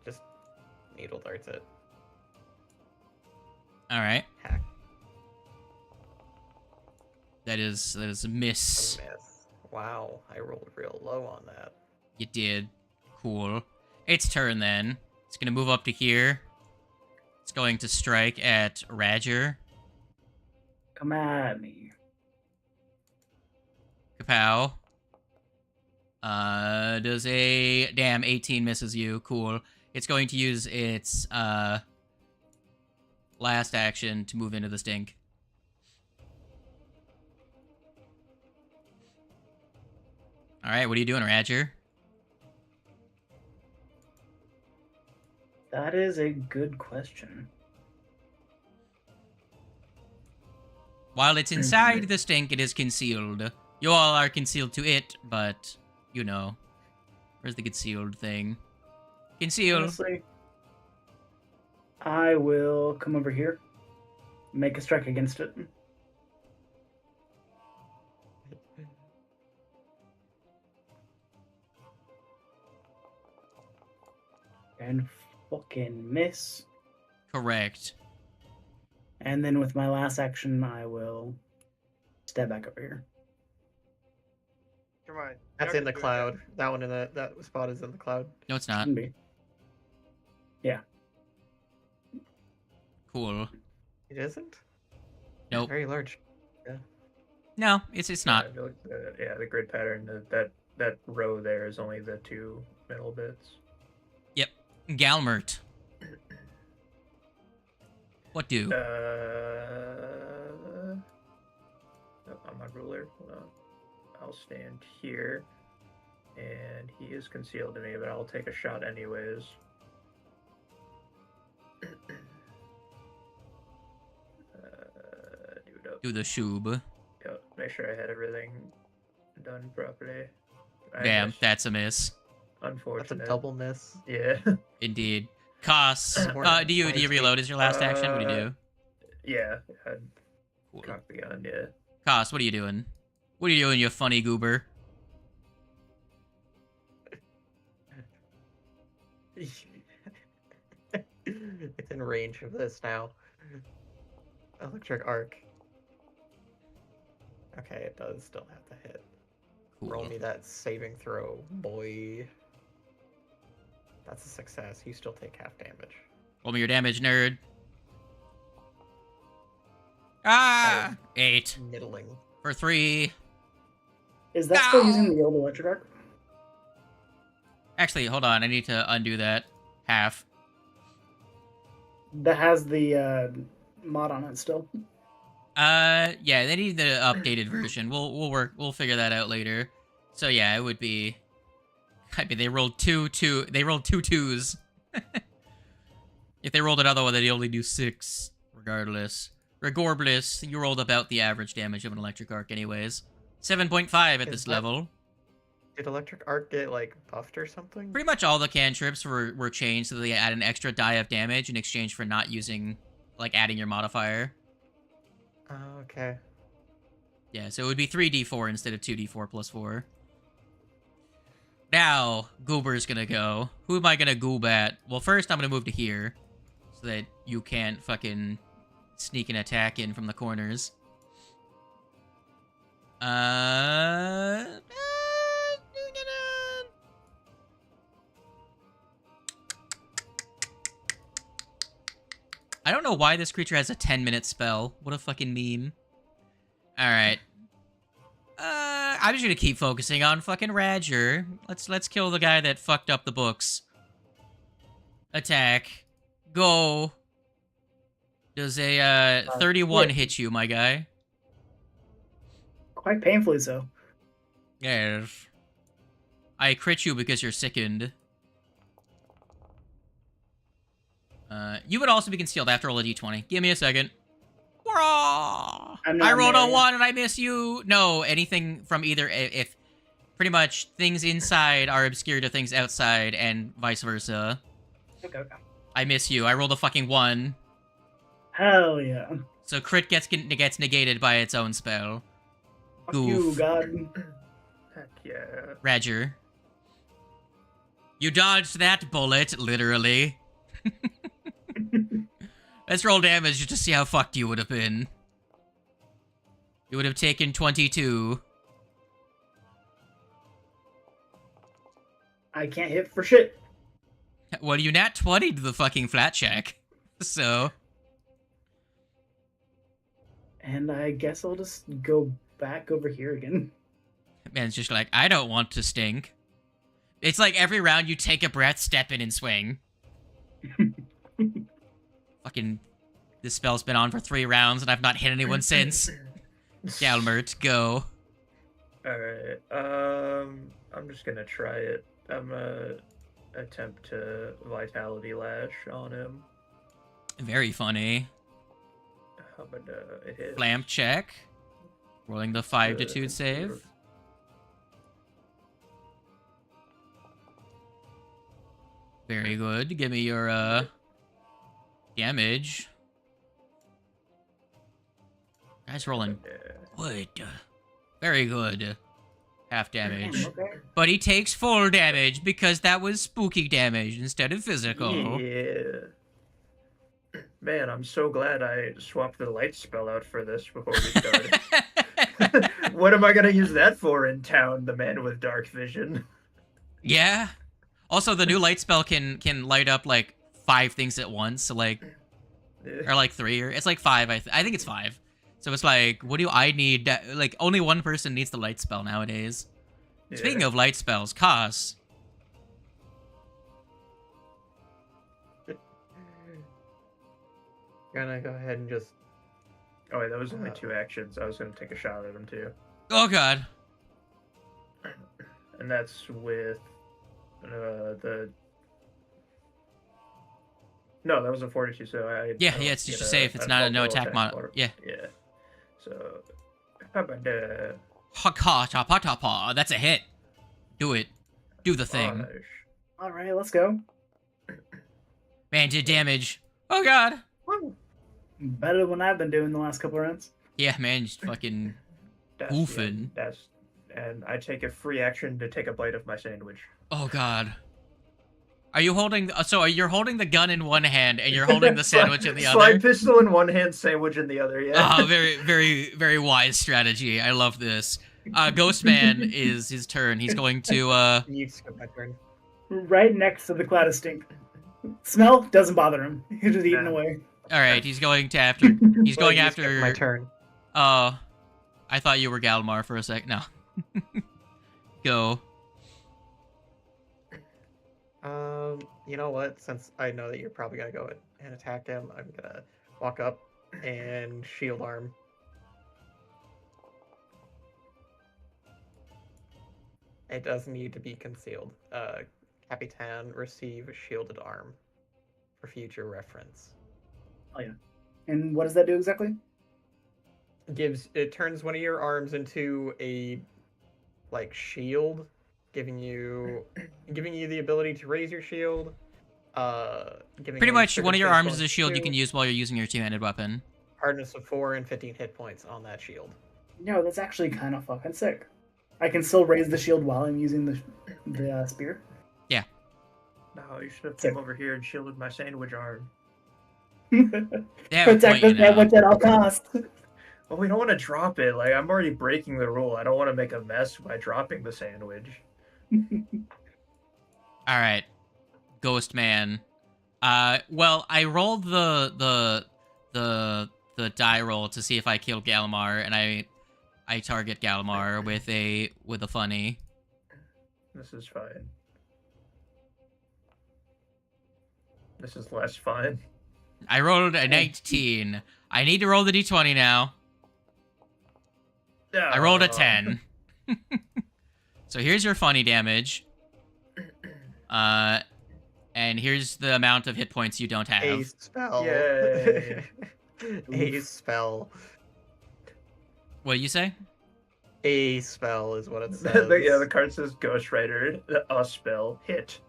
just Needle Darts it. All right. Hack. That is a A miss. miss. Wow, I rolled real low on that. You did. Cool. Its turn then. It's gonna move up to here. It's going to strike at Radger. Come at me. Kapow. Does a damn 18 misses you. Cool. It's going to use its last action to move into the stink. All right, what are you doing, Radger? That is a good question. While it's inside the stink, it is concealed. You all are concealed to it, but you know, where's the concealed thing? Concealed. Honestly, I will come over here, make a strike against it. And fucking miss. Correct. And then with my last action, I will step back over here. Come on. That's you in the can do it. cloud. That one in that spot is in the cloud. No, it's not. Shouldn't be. Yeah. Cool. It isn't? Nope. Very large. No, it's not. Yeah, if you look at the grid pattern, that row there is only the two middle bits. Galmert. What do? Oh, on my ruler. Hold on. I'll stand here, and he is concealed to me, but I'll take a shot anyways. Do it up. Do the shoob. Yep, make sure I had everything done properly. Damn, missed. that's a miss. That's a Unfortunate. double miss. Yeah. Indeed. Koss. Do you reload as your last action? What do you do? Yeah. I'd Cool. cock the gun, yeah. Koss, what are you doing? What are you doing, you funny goober? It's in range of this now. Electric arc. Okay, it does still have to hit. Roll Cool. me that saving throw, boy. That's a success. You still take half damage. Roll me your damage, nerd. Ah! 8. Middling. For 3. Is that still Ow! using the old electric arc? Actually, hold on. I need to undo that. Half. That has the mod on it still. Yeah, they need the updated version. We'll figure that out later. So yeah, it would be. I mean, they rolled two twos. If they rolled another one, they'd only do 6. Regardless, you rolled about the average damage of an electric arc, anyways. 7.5 at Is this that- level. Did electric arc get like buffed or something? Pretty much all the cantrips were changed so that they add an extra die of damage in exchange for not using, like, adding your modifier. Oh, okay. Yeah, so it would be 3d4 instead of 2d4 plus 4. Now, Goober's gonna go. Who am I gonna goob at? Well, first I'm gonna move to here, so that you can't fucking sneak an attack in from the corners. I don't know why this creature has a 10-minute spell. What a fucking meme. Alright. I'm just gonna keep focusing on fucking Radger. Let's kill the guy that fucked up the books. Attack. Go. Does a 31 hit you, my guy? Quite painfully so. Yes. I crit you because you're sickened. You would also be concealed after roll a d20. Give me a second. I rolled a 1 and I miss you. No, anything from either, if pretty much things inside are obscured to things outside and vice versa. Okay. I miss you. I rolled a fucking 1. Hell yeah. So crit gets negated by its own spell. Fuck Goof. you, God. Heck yeah. Radger. You dodged that bullet, literally. Let's roll damage just to see how fucked you would have been. You would have taken 22. I can't hit for shit. Well, you nat 20 to the fucking flat check. So. And I guess I'll just go back over here again. Man's just like, I don't want to stink. It's like every round you take a breath, step in and swing. Fucking, this spell's been on for 3 rounds and I've not hit anyone since. Galmert, go. Alright, I'm just gonna try it. I'm gonna attempt to Vitality Lash on him. Very funny. How about it hits? Flamp check. Rolling the 5-2 save. Very good. Give me your, damage. Guy's rolling good. Very good. Half damage. Okay. But he takes full damage because that was spooky damage instead of physical. Yeah. Man, I'm so glad I swapped the light spell out for this before we started. What am I gonna use that for in town, the man with dark vision? Yeah. Also, the new light spell can light up, like, 5 things at once, so, like, or, like, 3, or, it's, like, 5, I think it's 5. So it's like, what do I need? Like, only one person needs the light spell nowadays. Yeah. Speaking of light spells, Kos. Gonna go ahead and just... Oh wait, that was only 2 actions. I was gonna take a shot at him too. Oh, God. And that's with the... No, that was a 42, so I... Yeah, it's just a save. It's not a no attack mod. Yeah. Yeah. So, how about the... Ha-ka-ta-pa-ta-pa. That's a hit. Do it. Do the thing. Alright, let's go. Man, did damage. Oh, God. Better than I've been doing the last couple of rounds. Yeah, man, just fucking goofing. And I take a free action to take a bite of my sandwich. Oh, God. Are you holding... So you're holding the gun in one hand and you're holding the sandwich in the other? Slide pistol in one hand, sandwich in the other, yeah. Oh, very, very, very wise strategy. I love this. Ghostman is his turn. He's going to... You skip my turn. Right next to the cloud of stink. Smell doesn't bother him. He's just eating away. Alright, he's going to after... He's going You after... skipped my turn. I thought you were Galmar for a sec. No. Go. You know what? Since I know that you're probably gonna go and attack him, I'm gonna walk up and shield arm. It does need to be concealed. Capitan, receive shielded arm for future reference. Oh yeah. And what does that do exactly? It turns one of your arms into a like shield, giving you the ability to raise your shield. Pretty much, one of your arms is a shield you can use while you're using your two-handed weapon. hardness of 4 and 15 hit points on that shield. No, that's actually kind of fucking sick. I can still raise the shield while I'm using the spear. No, you should have come over here and shielded my sandwich arm. Protect the sandwich at all costs. Well, we don't want to drop it. Like, I'm already breaking the rule. I don't want to make a mess by dropping the sandwich. All right, Ghost Man. Well, I rolled the die roll to see if I kill Gallimar, and I target Gallimar with a funny. This is fine. This is less fun. I rolled a 19. I need to roll the d20 now. I rolled a 10. So here's your funny damage. And here's the amount of hit points you don't have. A spell. Yay. A spell. What do you say? A spell is what it says. The card says Ghost Rider, a spell, hit.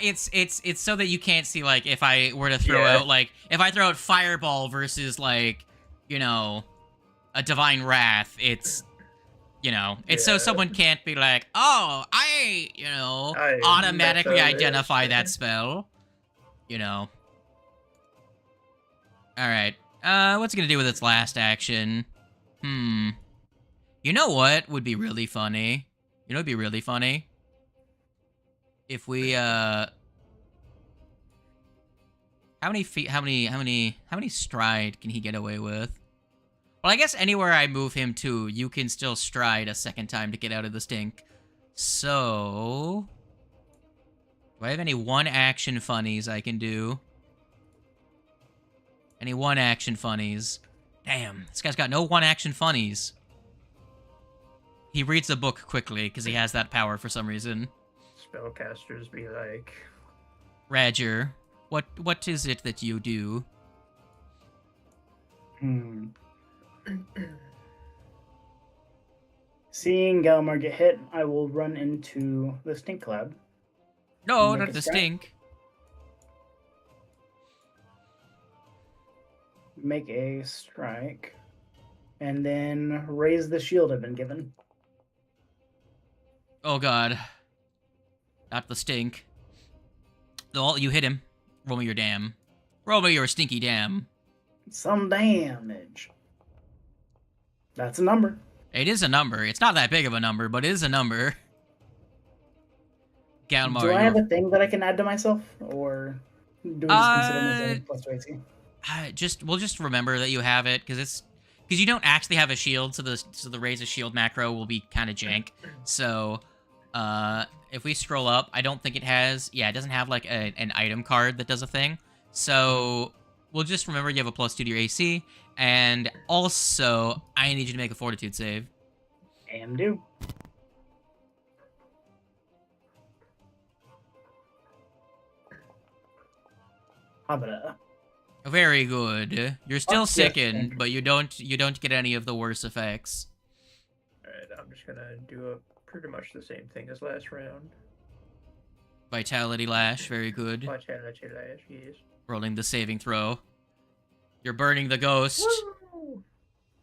It's so that you can't see, like, if I were to throw out, like, if I throw out Fireball versus, like, you know, a Divine Wrath, it's, you know, it's so someone can't be like, oh, I automatically identify that spell, you know. Alright, what's it gonna do with its last action? You know what would be really funny? You know what'd be really funny? If we, how many feet, how many stride can he get away with? Well, I guess anywhere I move him to, you can still stride a second time to get out of the stink. So, do I have any one-action funnies I can do? Any one-action funnies? Damn, this guy's got no one-action funnies. He reads the book quickly, because he has that power for some reason. Spellcasters be like... Roger, what is it that you do? Seeing Gallimar get hit, I will run into the stink cloud. No, Make not a the strike. stink. Make a strike. And then raise the shield I've been given. Oh god. Not the stink. Oh, you hit him. Roll me your damn. Roll me your stinky damn. Some damage. That's a number. It is a number. It's not that big of a number, but it is a number. Gallimar, Do I have a thing that I can add to myself? Or do I just consider myself plus 2 AC? we'll just remember that you have it, because you don't actually have a shield, so the raise a shield macro will be kind of jank. So, if we scroll up, I don't think it has... Yeah, it doesn't have, like, an item card that does a thing. So, we'll just remember you have a plus 2 to your AC, and also, I need you to make a Fortitude save. Am do. Habra. Very good. You're still yes, sickened, but you don't get any of the worse effects. Alright, I'm just gonna do pretty much the same thing as last round. Vitality Lash, very good. Vitality Lash, yes. Rolling the saving throw. You're burning the ghost. Woo!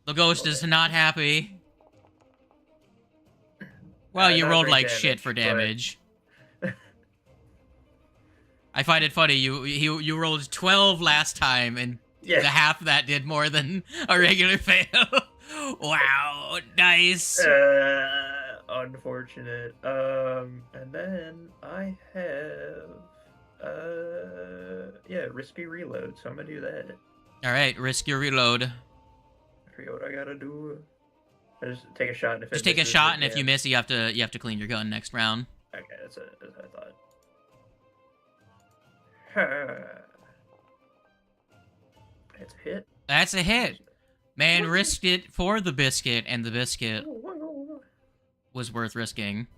The ghost is not happy. Well, you not rolled great like damage, shit for but- damage. I find it funny, you rolled 12 last time, and Yeah. the half of that did more than a regular fail. Wow, nice. Unfortunate. And then I have, risky reload, so I'm gonna do that. Alright, risk your reload. I forget what I gotta do. I just take a shot, and if Just it take a misses, shot, then and if you miss, you have to clean your gun next round. Okay, that's what I thought. It's a hit. That's a hit. Man risked it for the biscuit, and the biscuit was worth risking.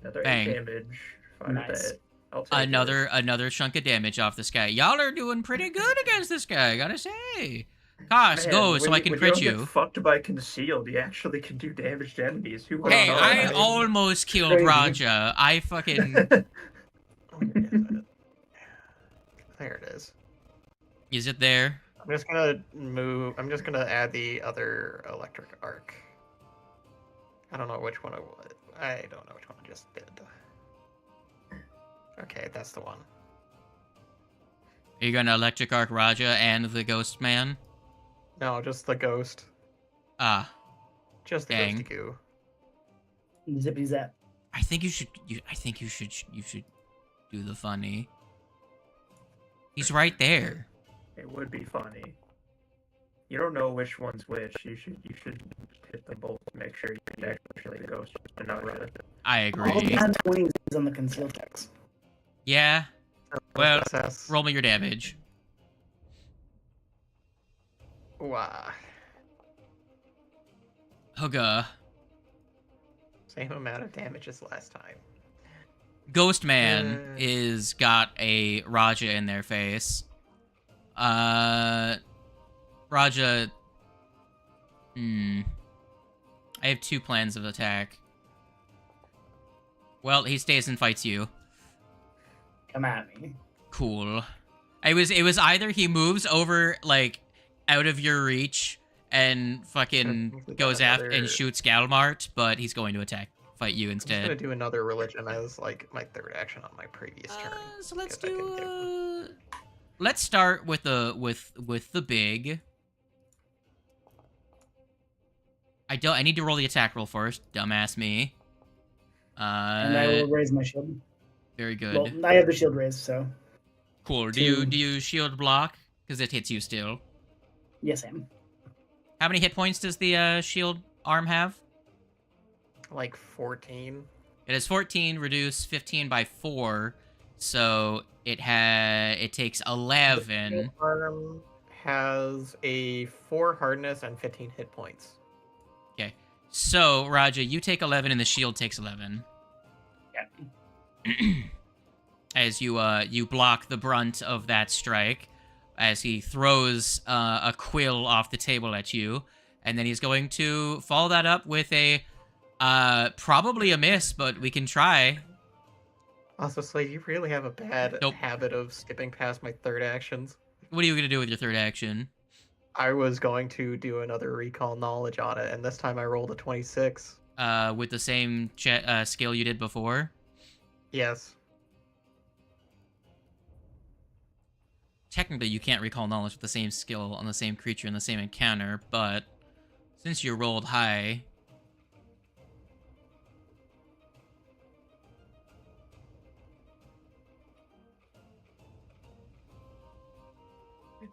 Another Bang. 8 damage. Fine with Nice. that. I'll take Another chunk of damage off this guy. Y'all are doing pretty good against this guy, I gotta say. Koss, Man, go so I can when crit you. Don't you. get fucked by concealed. You actually can do damage to enemies. Who Hey, would've I thought? almost killed Crazy. Raja. I fucking... Where is it? There it is. Is it there? I'm just gonna move. I'm just gonna add the other electric arc. I don't know which one it was. I don't know which one I just did. Okay, that's the one. Are you gonna electric arc Raja and the ghost man? No, just the ghost. Ah, Just the dang. ghosty goo. Zippy zap. I think you should. I think you should do the funny. He's right there. It would be funny. You don't know which one's which. You should hit them both to make sure you actually the ghost and not Raja. I All agree. 20s on the conceal checks. Yeah. Well, SS. roll me your damage. Wow. Hugga. Same amount of damage as last time. Ghost Man is got a Raja in their face. Raja. I have 2 plans of attack. Well, he stays and fights you. Come at me. Cool. It was either he moves over, like, out of your reach and fucking goes after and shoots Galmart, but he's going to fight you I'm just instead. gonna do another religion as like my third action on my previous turn. So let's because I can do. Let's start with the big. I need to roll the attack roll first. Dumbass me. And I will raise my shield. Very good. Well, I have the shield raised, so. Cool. Do you shield block? Because it hits you still. Yes, I am. How many hit points does the shield arm have? Like 14. It has 14, reduce 15 by 4, so it takes 11. The arm has a 4 hardness and 15 hit points. Okay. So, Raja, you take 11 and the shield takes 11. Yeah. As you block the brunt of that strike, as he throws a quill off the table at you, and then he's going to follow that up with a probably a miss, but we can try. Also, Slade, you really have a bad habit of skipping past my third actions. What are you gonna do with your third action? I was going to do another recall knowledge on it, and this time I rolled a 26. With the same skill you did before? Yes. Technically, you can't recall knowledge with the same skill on the same creature in the same encounter, but since you rolled high...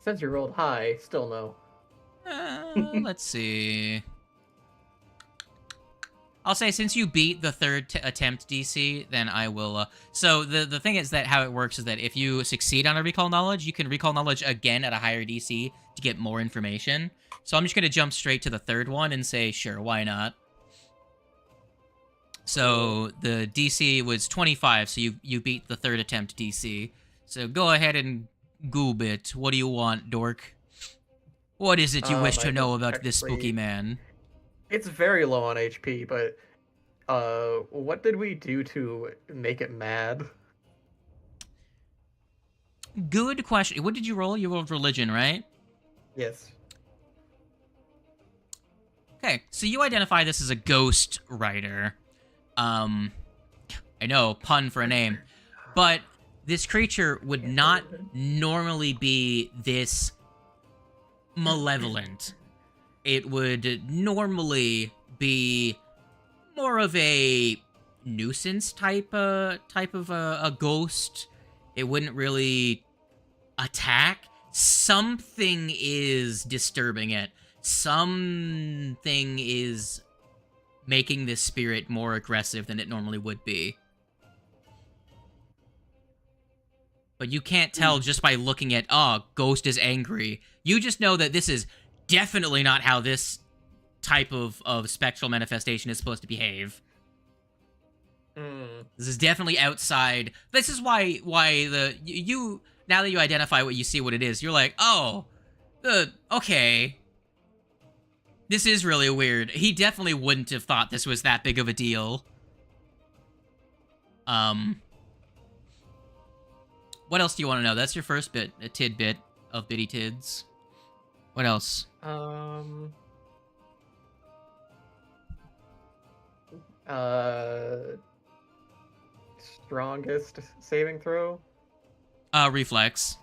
Since you rolled high, still no. Let's see. I'll say since you beat the third attempt DC, then I will... So the thing is that how it works is that if you succeed on a recall knowledge, you can recall knowledge again at a higher DC to get more information. So I'm just going to jump straight to the third one and say, sure, why not? So the DC was 25, so you beat the third attempt DC. So go ahead and goob it. What do you want, dork? What is it you wish to know about this spooky man? It's very low on HP, but what did we do to make it mad? Good question. What did you roll? You rolled religion, right? Yes. Okay, so you identify this as a ghost rider. I know, pun for a name. But this creature would not normally be this malevolent. It would normally be more of a nuisance type of a ghost. It wouldn't really attack. Something is disturbing it. Something is making this spirit more aggressive than it normally would be. But you can't tell just by looking at, oh, ghost is angry. You just know that this is definitely not how this type of spectral manifestation is supposed to behave. This is definitely outside. This is why you now that you identify what you see what it is, you're like, oh, okay. This is really weird. He definitely wouldn't have thought this was that big of a deal. What else do you want to know? That's your first tidbit of Bitty Tids. What else? Strongest saving throw? Reflex.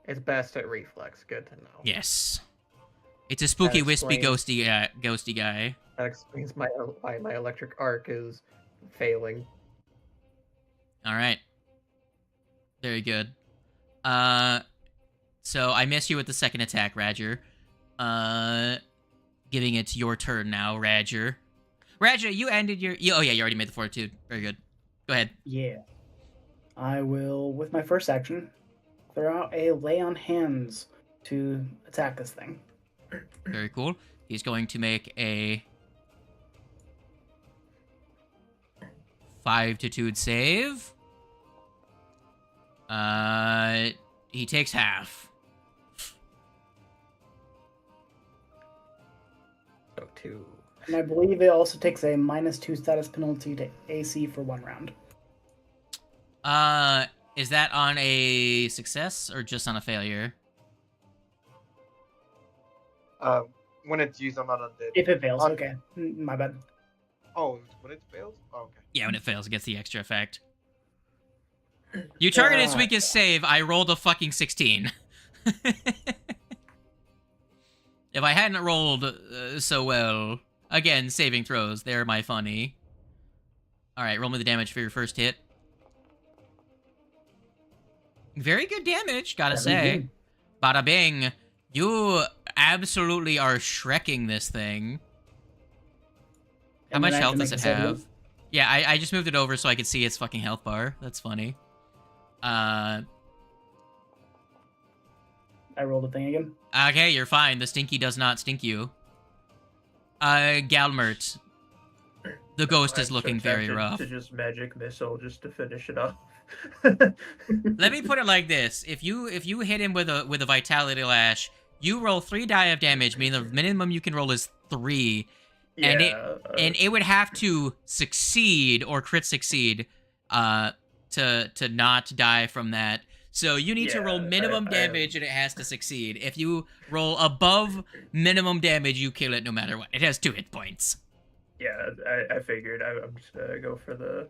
It's best at reflex. Good to know. Yes. It's a spooky, wispy, explains- ghosty guy. That explains why my electric arc is failing. All right. Very good. So I miss you with the second attack, Radger. Giving it your turn now, Radger. Radger, you ended your... oh, yeah, you already made the fortitude. Very good. Go ahead. Yeah. I will, with my first action, throw out a lay on hands to attack this thing. Very cool. He's going to make a 5-2 save. He takes half. So 2. And I believe it also takes a -2 status penalty to AC for 1 round. Is that on a success or just on a failure? When it's used, I'm not undead. If it fails, okay. My bad. Oh, when it fails? Oh, okay. Yeah, when it fails, it gets the extra effect. You target its weakest save. I rolled a fucking 16. If I hadn't rolled so well, again, saving throws. They're my funny. All right, roll me the damage for your first hit. Very good damage, gotta say. Bada bing. You absolutely are shrekking this thing. How much health does it have? Yeah, I just moved it over so I could see its fucking health bar. That's funny. I rolled the thing again. Okay, you're fine. The stinky does not stink you. Galmert. The ghost is looking very rough. To just magic missile just to finish it off. Let me put it like this: if you hit him with a vitality lash, you roll 3 die of damage, meaning the minimum you can roll is 3, and it would have to succeed or crit succeed, to not die from that. So you need to roll minimum damage, and it has to succeed. If you roll above minimum damage, you kill it no matter what. It has 2 hit points. Yeah, I figured. I'm just gonna go for the.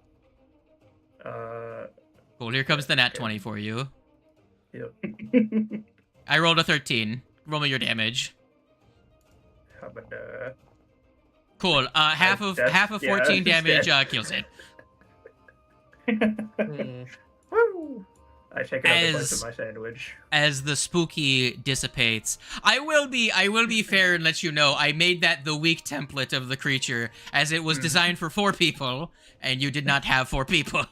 Cool. Here comes the nat 20 for you. Yep. I rolled a 13. Roll me your damage. How about Cool. Half of 14 damage kills it. Woo! I take another bite of my sandwich. As the spooky dissipates, I will be fair and let you know I made that the weak template of the creature, as it was designed for 4 people, and you did not have 4 people.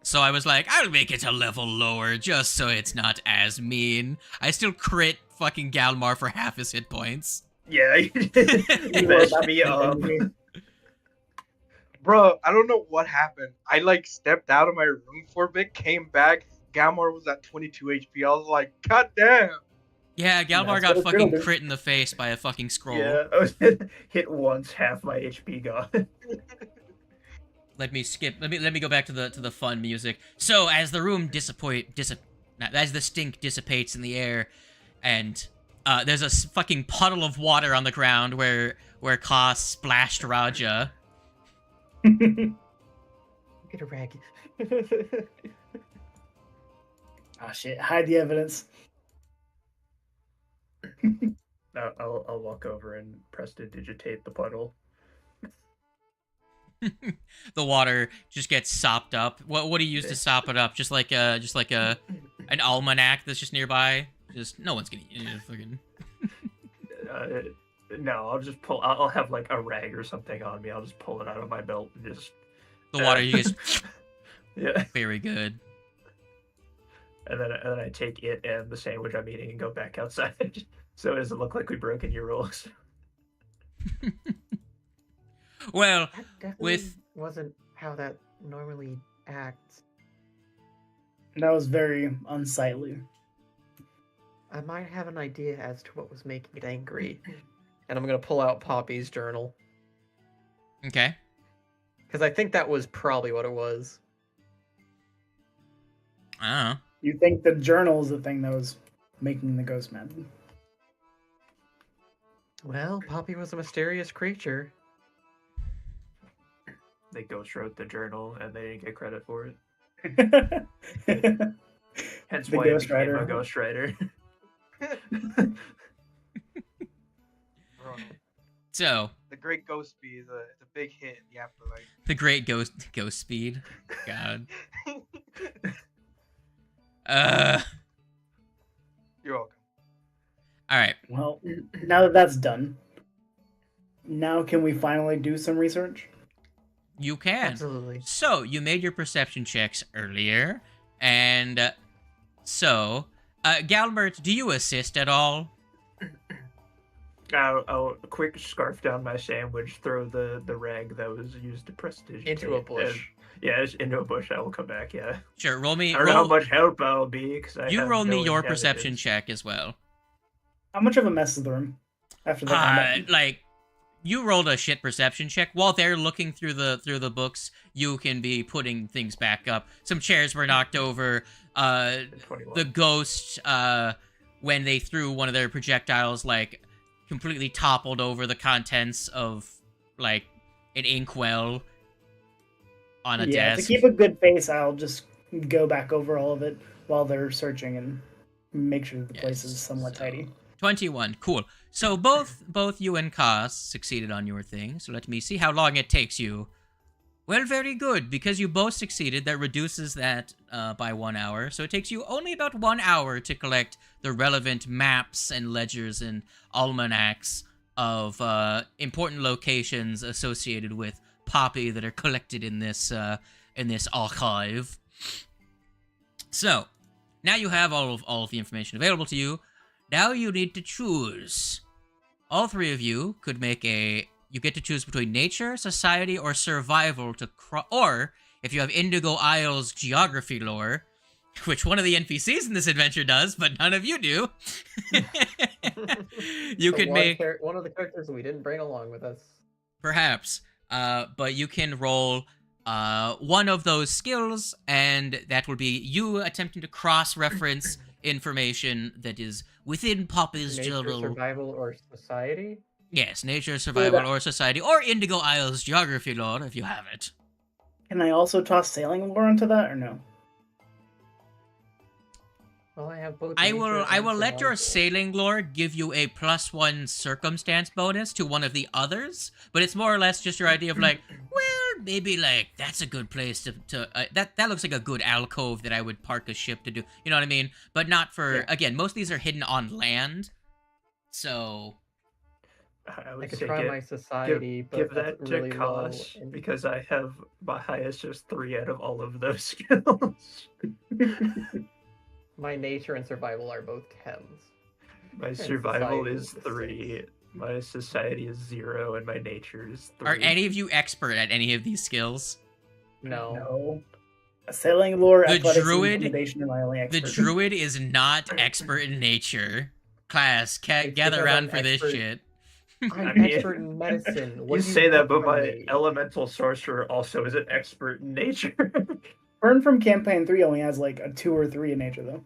So I was like, I'll make it a level lower just so it's not as mean. I still crit fucking Galmar for half his hit points. Yeah, you messed me up. Bro, I don't know what happened. I like stepped out of my room for a bit, came back. Galmar was at 22 HP. I was like, God damn. Yeah, Galmar got fucking crit in the face by a fucking scroll. Yeah, I was hit once, half my HP gone. Let me skip. Let me go back to the fun music. So as the room as the stink dissipates in the air, and there's a fucking puddle of water on the ground where Ka splashed Raja. Get a rag. Ah, shit. Hide the evidence. I'll walk over and prestidigitate the puddle. The water just gets sopped up. What do you use to sop it up? Just like an almanac that's just nearby. Just no one's gonna fucking. No, I'll just pull. I'll have like a rag or something on me. I'll just pull it out of my belt and just. The water you just. Yeah. Very good. And then I take it and the sandwich I'm eating and go back outside, so it doesn't look like we broke any rules. Well, That definitely wasn't how that normally acts. That was very unsightly. I might have an idea as to what was making it angry. And I'm gonna pull out Poppy's journal. Okay. Because I think that was probably what it was. I don't know. You think the journal is the thing that was making the ghost mad. Well, Poppy was a mysterious creature. They ghost wrote the journal and they didn't get credit for it. Hence The why it Ghost became Rider. a ghostwriter. Bro, So, the Great Ghost Bee is it's a big hit in the afterlife. the great ghost speed. God. You're welcome. All right. Well, now that that's done, now can we finally do some research? You can. Absolutely. So, you made your perception checks earlier, and so, Galbert, do you assist at all? I'll quick scarf down my sandwich, throw the rag that was used to prestidigitate. Into a bush. It's into a bush. I will come back, yeah. Sure, roll me. I don't know how much help I'll be, because I You have roll me no your perception intelligence. check as well. How much of a mess is the room after the combat? Like, you rolled a shit perception check. While they're looking through the books, you can be putting things back up. Some chairs were knocked over. 21. The ghost, when they threw one of their projectiles, like, completely toppled over the contents of, like, an inkwell on a Yeah, desk. to keep a good face, I'll just go back over all of it while they're searching and make sure the place is somewhat so- tidy. 21, cool. So both you and Kaz succeeded on your thing, so let me see how long it takes you. Well, very good, because you both succeeded, that reduces that by 1 hour, so it takes you only about 1 hour to collect the relevant maps and ledgers and almanacs of important locations associated with Poppy that are collected in this archive. So, now you have all of the information available to you. Now you need to choose. All three of you could make you get to choose between nature, society, or survival or if you have Indigo Isle's geography lore, which one of the NPCs in this adventure does, but none of you do. You So could make one of the characters we didn't bring along with us. perhaps, but you can roll one of those skills, and that will be you attempting to cross-reference information that is within Poppy's Nature, journal. survival, or society. Yes, nature, survival, or society, or Indigo Isle's geography lore, if you have it. Can I also toss sailing lore into that, or no? Well, I have both. I nature will and let your survival. sailing lore give you a +1 circumstance bonus to one of the others, but it's more or less just your idea of like, well, maybe like that's a good place to that looks like a good alcove that I would park a ship to do. You know what I mean? But not for again. Most of these are hidden on land, so I I would could say try my society, but give that's that really to low. Kos, because I have my highest is 3 out of all of those skills. My nature and survival are both 10s. My society survival is is the 3, my society is 0, and my nature is 3. are any of you expert at any of these skills? No. No. A sailing lore, The athletics, druid- and intimidation are my only The expert. druid is not expert in nature. Class, It's gather because around I'm for this expert- shit. I'm I mean, expert in medicine. What You do say that, want but from my me? elemental sorcerer also is an expert in nature. Burn from campaign 3 only has like a 2 or 3 in nature, though.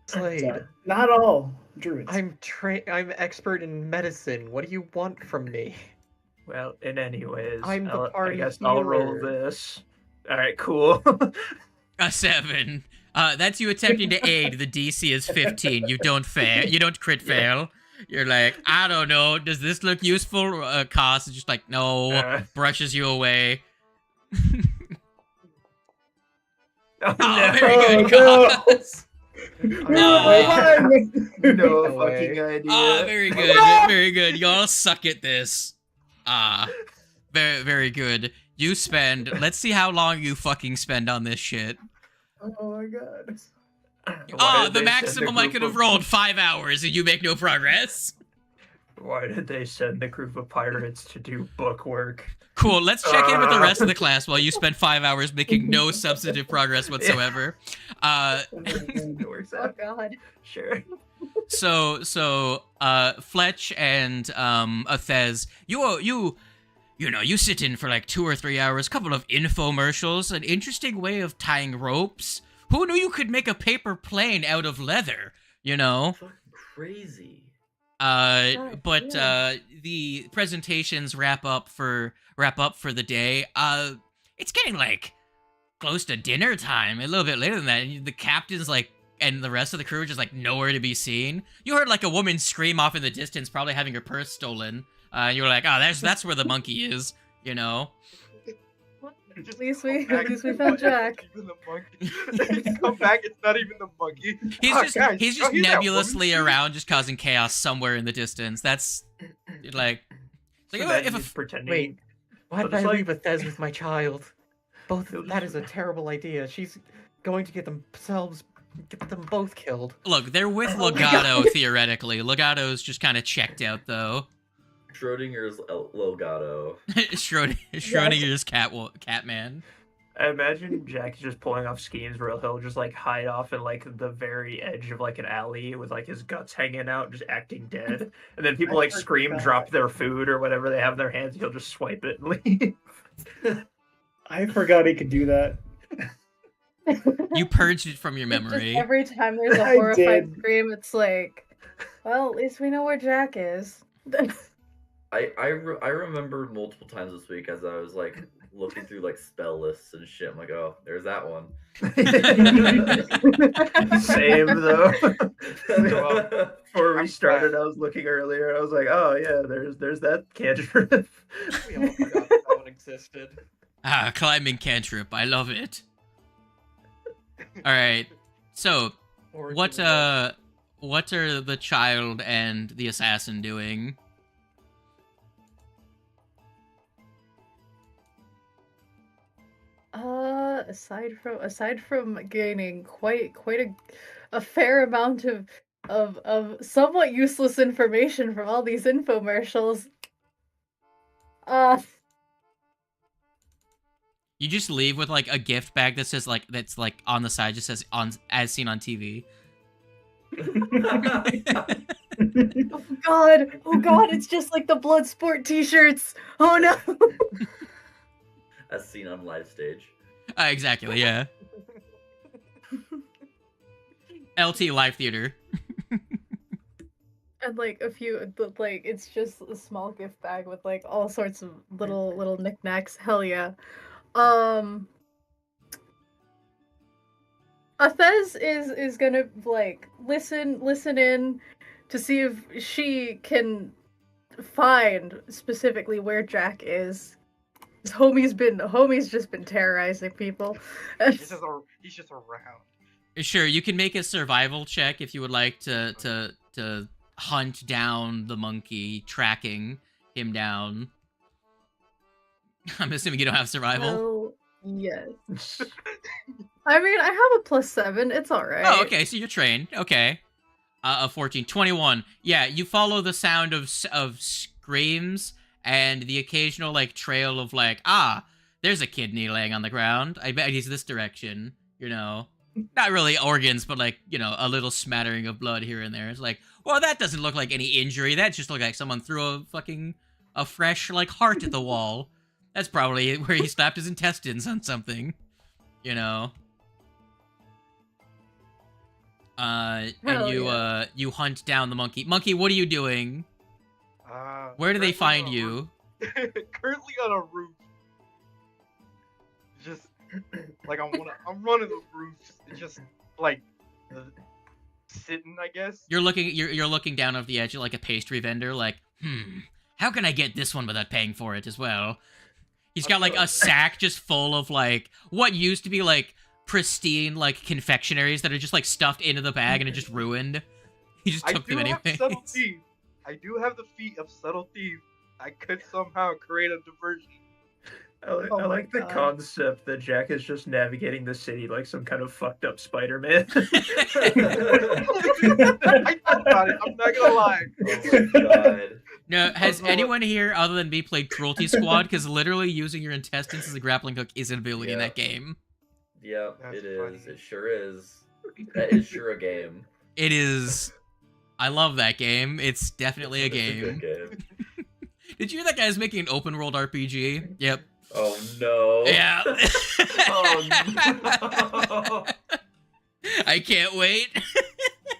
Slade, So, not all druids. I'm expert in medicine. What do you want from me? Well, in any ways, I'm the I party guess I'll roll healer. this. Alright, cool. A 7. That's you attempting to aid. The DC is 15. You don't fail. You don't crit fail. You're like, I don't know. Does this look useful? Cost is just like, no. Brushes you away. Oh, Oh, no. very good, no. Cost. No, No No fucking way. idea. Ah, very good. Very good. Y'all suck at this. Very, very good. You spend. Let's see how long you fucking spend on this shit. Oh my god. Why The did they send a maximum I group could have of- rolled 5 hours and you make no progress. Why did they send a group of pirates to do book work? Cool. Let's check in with the rest of the class while you spend 5 hours making no substantive progress whatsoever. It works Oh out. god. Sure. So, Fletch and Athez, you sit in for like 2 or 3 hours, couple of infomercials, an interesting way of tying ropes, Who knew you could make a paper plane out of leather? You know. Fucking crazy. But yeah. the presentations wrap up for the day. It's getting like close to dinner time. A little bit later than that, and the captain's like, and the rest of the crew are just like nowhere to be seen. You heard like a woman scream off in the distance, probably having her purse stolen. You were like, oh, that's where the monkey is. You know. At least we found Jack. He's come back. It's not even the monkey. He's Guys, just y'all hear that nebulously woman? around, just causing chaos somewhere in the distance. That's like, So like imagine if he's pretending. Wait, why So did I just like- leave Thez with my child? Both. He'll That just- is a terrible idea. She's going to get them both killed. look, they're with Oh my Legato God. theoretically. Legato's just kind of checked out though. Schrodinger's Logato. Schrodinger's Catman. I imagine Jack is just pulling off schemes where he'll just like hide off in like the very edge of like an alley with like his guts hanging out, just acting dead. And then people like scream, drop their food or whatever they have in their hands. He'll just swipe it and leave. I forgot he could do that. You purged it from your It's just memory. every time there's a I horrified did. scream, it's like, well, at least we know where Jack is. I remember multiple times this week as I was like looking through like spell lists and shit. I'm like, oh, there's that one. Same though. Before we I'm started, glad. I was looking earlier. I was like, oh yeah, there's that cantrip. We all forgot that one existed. Ah, climbing cantrip. I love it. All right. So, what are the child and the assassin doing? Aside from gaining quite a fair amount of somewhat useless information from all these infomercials, You just leave with like a gift bag that says like that's like on the side just says on as seen on TV. oh god, it's just like the Bloodsport t-shirts. Oh no. As seen on live stage. Exactly. Yeah. LT Live Theater. And like a few, like it's just a small gift bag with like all sorts of little knickknacks. Hell yeah. Athez is gonna like listen in to see if she can find specifically where Jack is. His homie's just been terrorizing people. He's just around. Sure, you can make a survival check if you would like to hunt down the monkey, tracking him down. I'm assuming you don't have survival. Oh yes. I mean, I have a +7. It's all right. Oh, okay, so you're trained. Okay. A 14. 21. Yeah, you follow the sound of screams and the occasional, like, trail of, like, there's a kidney laying on the ground. I bet he's this direction, you know. Not really organs, but, like, you know, a little smattering of blood here and there. It's like, well, that doesn't look like any injury. That just looked like someone threw a fresh, like, heart at the wall. That's probably where he slapped his intestines on something, you know. And Hell you yeah. you hunt down the monkey. Monkey, what are you doing? Where do they find you? Currently on a roof. Just like I'm one of the roofs. Just like sitting, I guess. You're looking down off the edge like a pastry vendor, like, how can I get this one without paying for it as well? He's got like a sack just full of like what used to be like pristine like confectionaries that are just like stuffed into the bag and are just ruined. He just took them anyway. I do have the feat of subtle thief. I could somehow create a diversion. I Oh my like the God. concept that Jack is just navigating the city like some kind of fucked up Spider-Man. I thought about it. I'm not gonna lie. Oh my god. No, has anyone here other than me played Cruelty Squad? Because literally using your intestines as a grappling hook is an ability in Yeah. that game. Yep, That's it is. funny. It sure is. That is sure a game. It is. I love that game. It's definitely a It's game. good game. Did you hear that guy's making an open world RPG? Yep. Oh no. Yeah. Oh, I can't wait.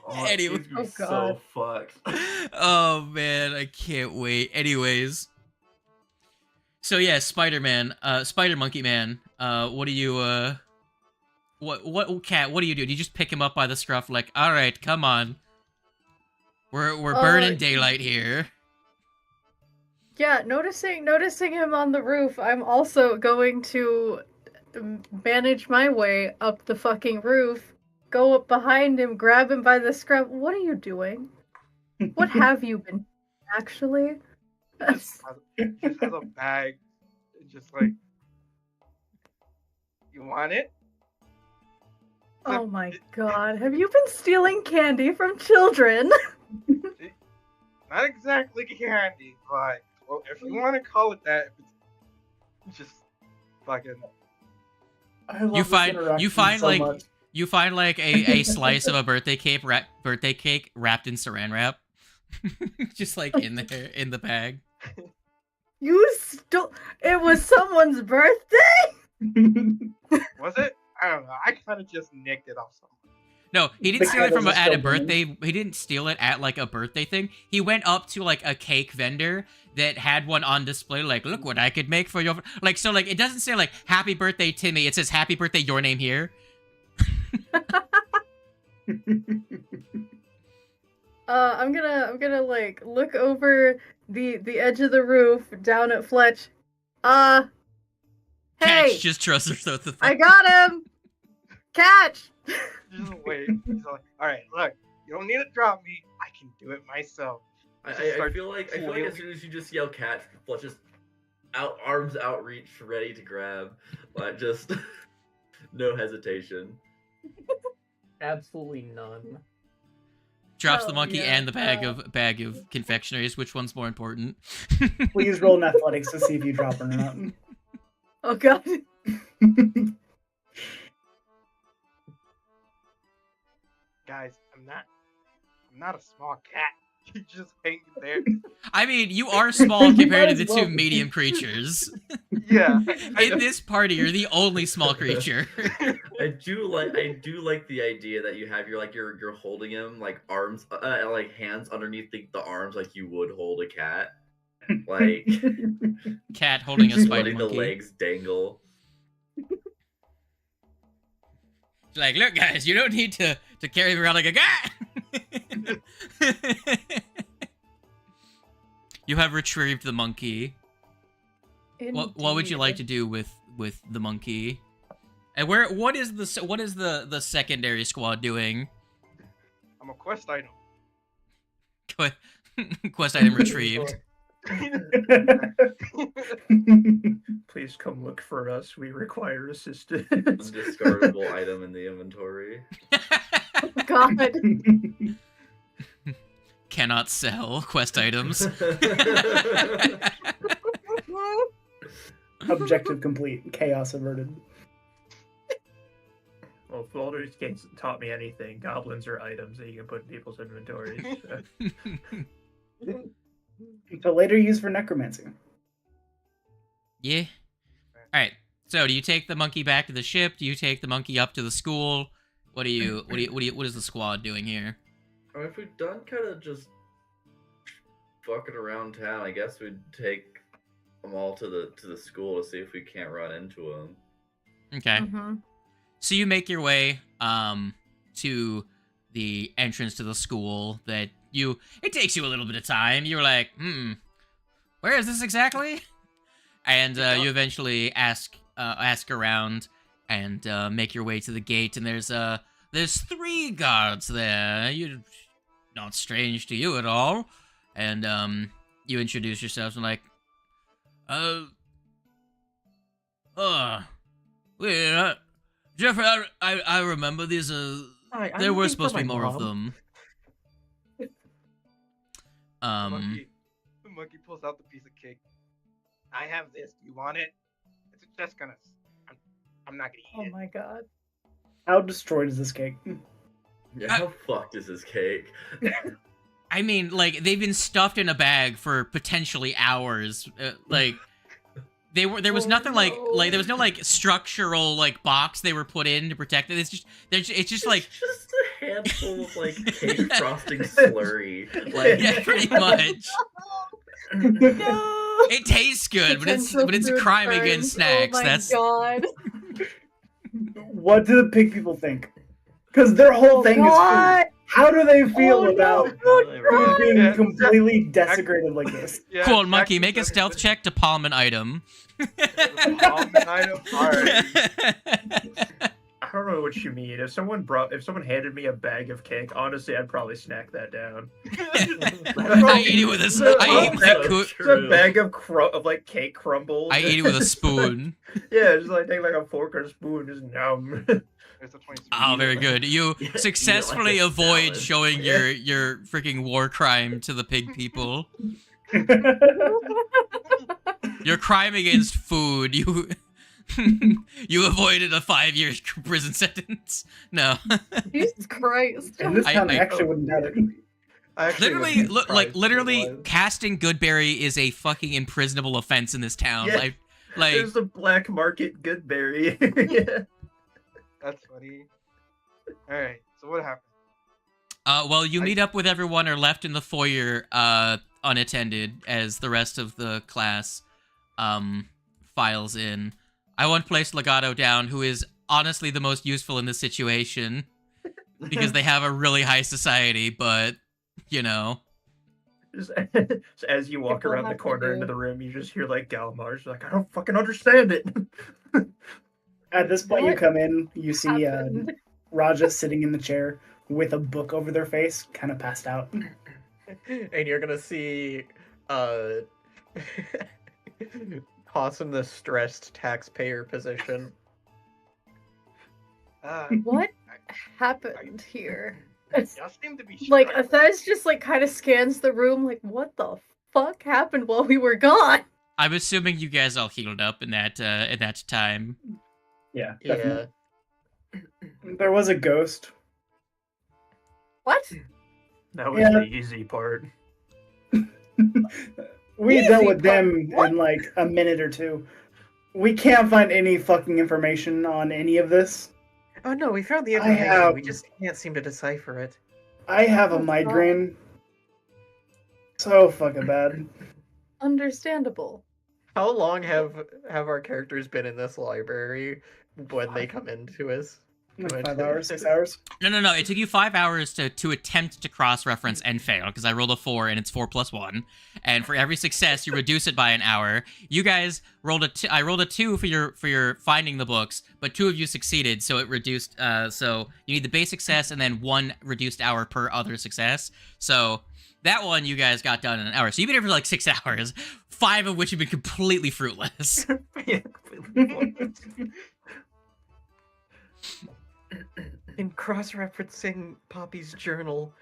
Oh, Anyway. it's Oh, so God. fucked. Oh man, I can't wait. Anyways. So yeah, Spider-Man, Spider Monkey Man, what do you, Cat, what do? Do you just pick him up by the scruff like, alright, come on. We're burning daylight here. Yeah, noticing him on the roof, I'm also going to manage my way up the fucking roof, go up behind him, grab him by the scruff. What are you doing? What have you been actually? Just has a bag. And just like, you want it? Oh my god, have you been stealing candy from children? Not exactly candy, but well, if you want to call it that, it's just fucking. I love You this find interaction so like much. you find like a slice of a birthday cake wrapped in saran wrap. Just like in the bag. You stole. It was someone's birthday? Was it? I don't know. I kind of just nicked it off someone. No, he didn't The steal it from candles are at a still burning. birthday. He didn't steal it at like a birthday thing. He went up to like a cake vendor that had one on display. Like, look what I could make for your like. So like, it doesn't say like "Happy Birthday, Timmy." It says "Happy Birthday, your name here." I'm gonna like look over the edge of the roof down at Fletch. Hey, Catch just trusts her throat the I got him. Catch. Just wait. He's like, all right, look, you don't need to drop me. I can do it myself. I Start feel like flailing. as soon as you just yell catch, Fletch just arms outreach, ready to grab. Like just no hesitation. Absolutely none. Drops the Oh, monkey yeah. and the bag of confectionaries. Which one's more important? Please roll in athletics to see if you drop it or not. Oh god. Guys, I'm not a small cat. You just hang there. I mean, you are small compared to Might the as well two be. medium creatures. Yeah. In this party, you're the only small creature. I do like the idea that you have you're holding him like arms like hands underneath the arms like you would hold a cat. Like Cat holding a just spider letting the monkey. legs dangle. Like, look, guys, you don't need to carry me around like a cat. You have retrieved the monkey. What would you like to do with the monkey? And what is the secondary squad doing? I'm a quest item. Quest item retrieved. Please come look for us. We require assistance. Undiscardable item in the inventory. Oh god. Cannot sell quest items. Objective complete. Chaos averted. Well, if Baldur's Gate taught me anything, goblins are items that you can put in people's inventories. Until later used for necromancy. Yeah. All right. So, do you take the monkey back to the ship? Do you take the monkey up to the school? What is the squad doing here? I mean, if we're done kind of just fucking around town, I guess we'd take them all to the school to see if we can't run into them. Okay. Mm-hmm. So you make your way to the entrance to the school it takes you a little bit of time. You're like, where is this exactly? And you eventually ask around and make your way to the gate, and there's 3 guards there. You're not strange to you at all. And you introduce yourselves and like, Jeffrey, I remember these. There were supposed to be more of them. The monkey pulls out the piece of cake. I have this. You want it? It's just gonna. I'm not gonna eat Oh my god. How destroyed is this cake? Yeah, how fucked is this cake? I mean, like, they've been stuffed in a bag for potentially hours. There was nothing like there was no like structural like box they were put in to protect it. It's just like just a handful of like cake frosting slurry. Like yeah, pretty much. No. It tastes good, but it's a Potential crime food against crimes. snacks. Oh my god. What do the pig people think? Because their whole thing is food. How do they feel Oh, about no. food being Yeah, completely desecrated like this? Yeah, Cool, Jack monkey, is make a like- stealth check to palm an item. Palm an item? Alright. I don't know what you mean. If someone handed me a bag of cake, honestly, I'd probably snack that down. I eat it with It's a bag of like cake crumbles. I eat it with a spoon. Yeah, just like take like a fork or a spoon, just nom. There's a 20 Oh, very good. You Yeah, eat it successfully like a avoid salad. showing your freaking war crime to the pig people. Your crime against food. You you avoided a 5-year prison sentence. No. Jesus Christ. And this time I I- actually wouldn't doubt it. I actually Literally, wouldn't be look, like surprised if it literally, was. casting Goodberry is a fucking imprisonable offense in this town. Yeah. Like, There's a black market Goodberry. Yeah. That's funny. Alright, so what happened? well, you meet up with everyone or left in the foyer, unattended as the rest of the class, files in. I won't place Legato down, who is honestly the most useful in this situation, because they have a really high society, but, you know. Just as you walk People around the have to corner do. into the room, you just hear like Galmar's like, I don't fucking understand it. At this point, you What come in, you see happened? Raja sitting in the chair with a book over their face, kind of passed out. And you're gonna see Haas in the stressed taxpayer position. What happened here? Y'all seem to be Like, struggling. Athez just, like, kind of scans the room, like, what the fuck happened while we were gone? I'm assuming you guys all healed up in that time. Yeah, Yeah. definitely. There was a ghost. What? That was Yeah. the easy part. We Easy dealt with part. them What? in like a minute or two. We can't find any fucking information on any of this. Oh no, we found the I information. have- We just can't seem to decipher it. I have a Oh, God. migraine. So fucking bad. Understandable. How long have our characters been in this library when they come into us? Like 5 hours, 6 hours. No. It took you 5 hours to attempt to cross-reference and fail, because I rolled a 4 and it's 4 plus 1. And for every success, you reduce it by an hour. You guys rolled I rolled a 2 for your finding the books, but 2 of you succeeded, so it reduced. So you need the base success and then 1 reduced hour per other success. So that one you guys got done in an hour. So you've been here for like 6 hours, 5 of which have been completely fruitless. In cross-referencing Poppy's journal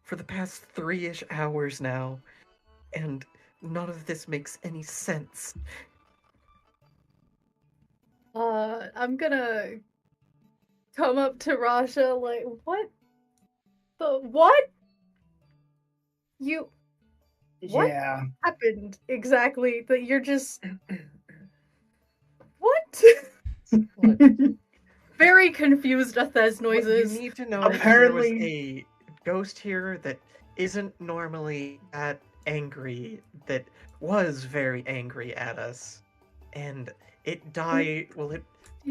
for the past 3-ish hours now, and none of this makes any sense. I'm gonna come up to Raja, like, what? What? What? Yeah. Happened exactly? That you're just... What? Very confused at those What noises. you need to know Apparently- is there was a ghost here that isn't normally that angry, that was very angry at us, and it died. Well, it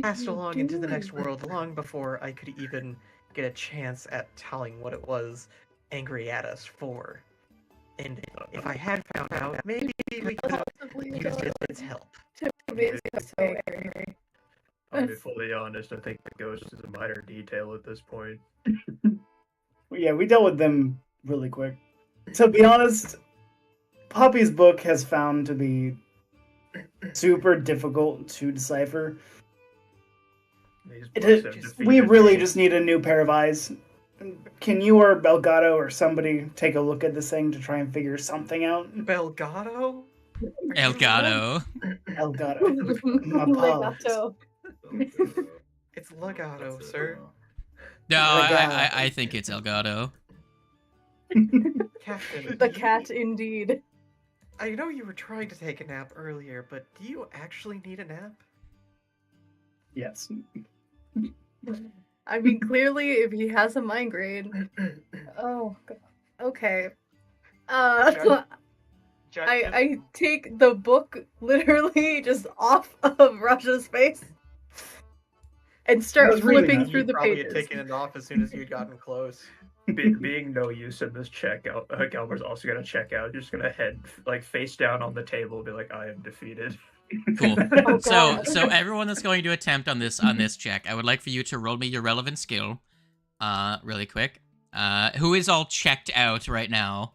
passed along into the next world long before I could even get a chance at telling what it was angry at us for. And if I had found out, maybe we could have Possibly used its help. I'll be fully honest, I think the ghost is a minor detail at this point. Yeah, we dealt with them really quick. To be honest, Poppy's book has found to be super difficult to decipher. These It books is, have we defeated really me. just need a new pair of eyes. Can you or Belgato or somebody take a look at this thing to try and figure something out? Belgato? Elgato. Elgato. My apologies. Legato. It's Legato, sir. No, Elgato. I think it's Elgato. Captain. The cat, indeed. I know you were trying to take a nap earlier, but do you actually need a nap? Yes. I mean, clearly, if he has a migraine. Oh, God. Okay. Jack, I take the book literally just off of Raja's face and start was reading flipping that. through You the probably had pages. taken it off as soon as you'd gotten close. Being no use in this checkout, Galmer's also gonna check out. You're just gonna head like face down on the table, be like, "I am defeated." Cool. Oh, So God. so everyone that's going to attempt on this check, I would like for you to roll me your relevant skill, really quick. Who is all checked out right now?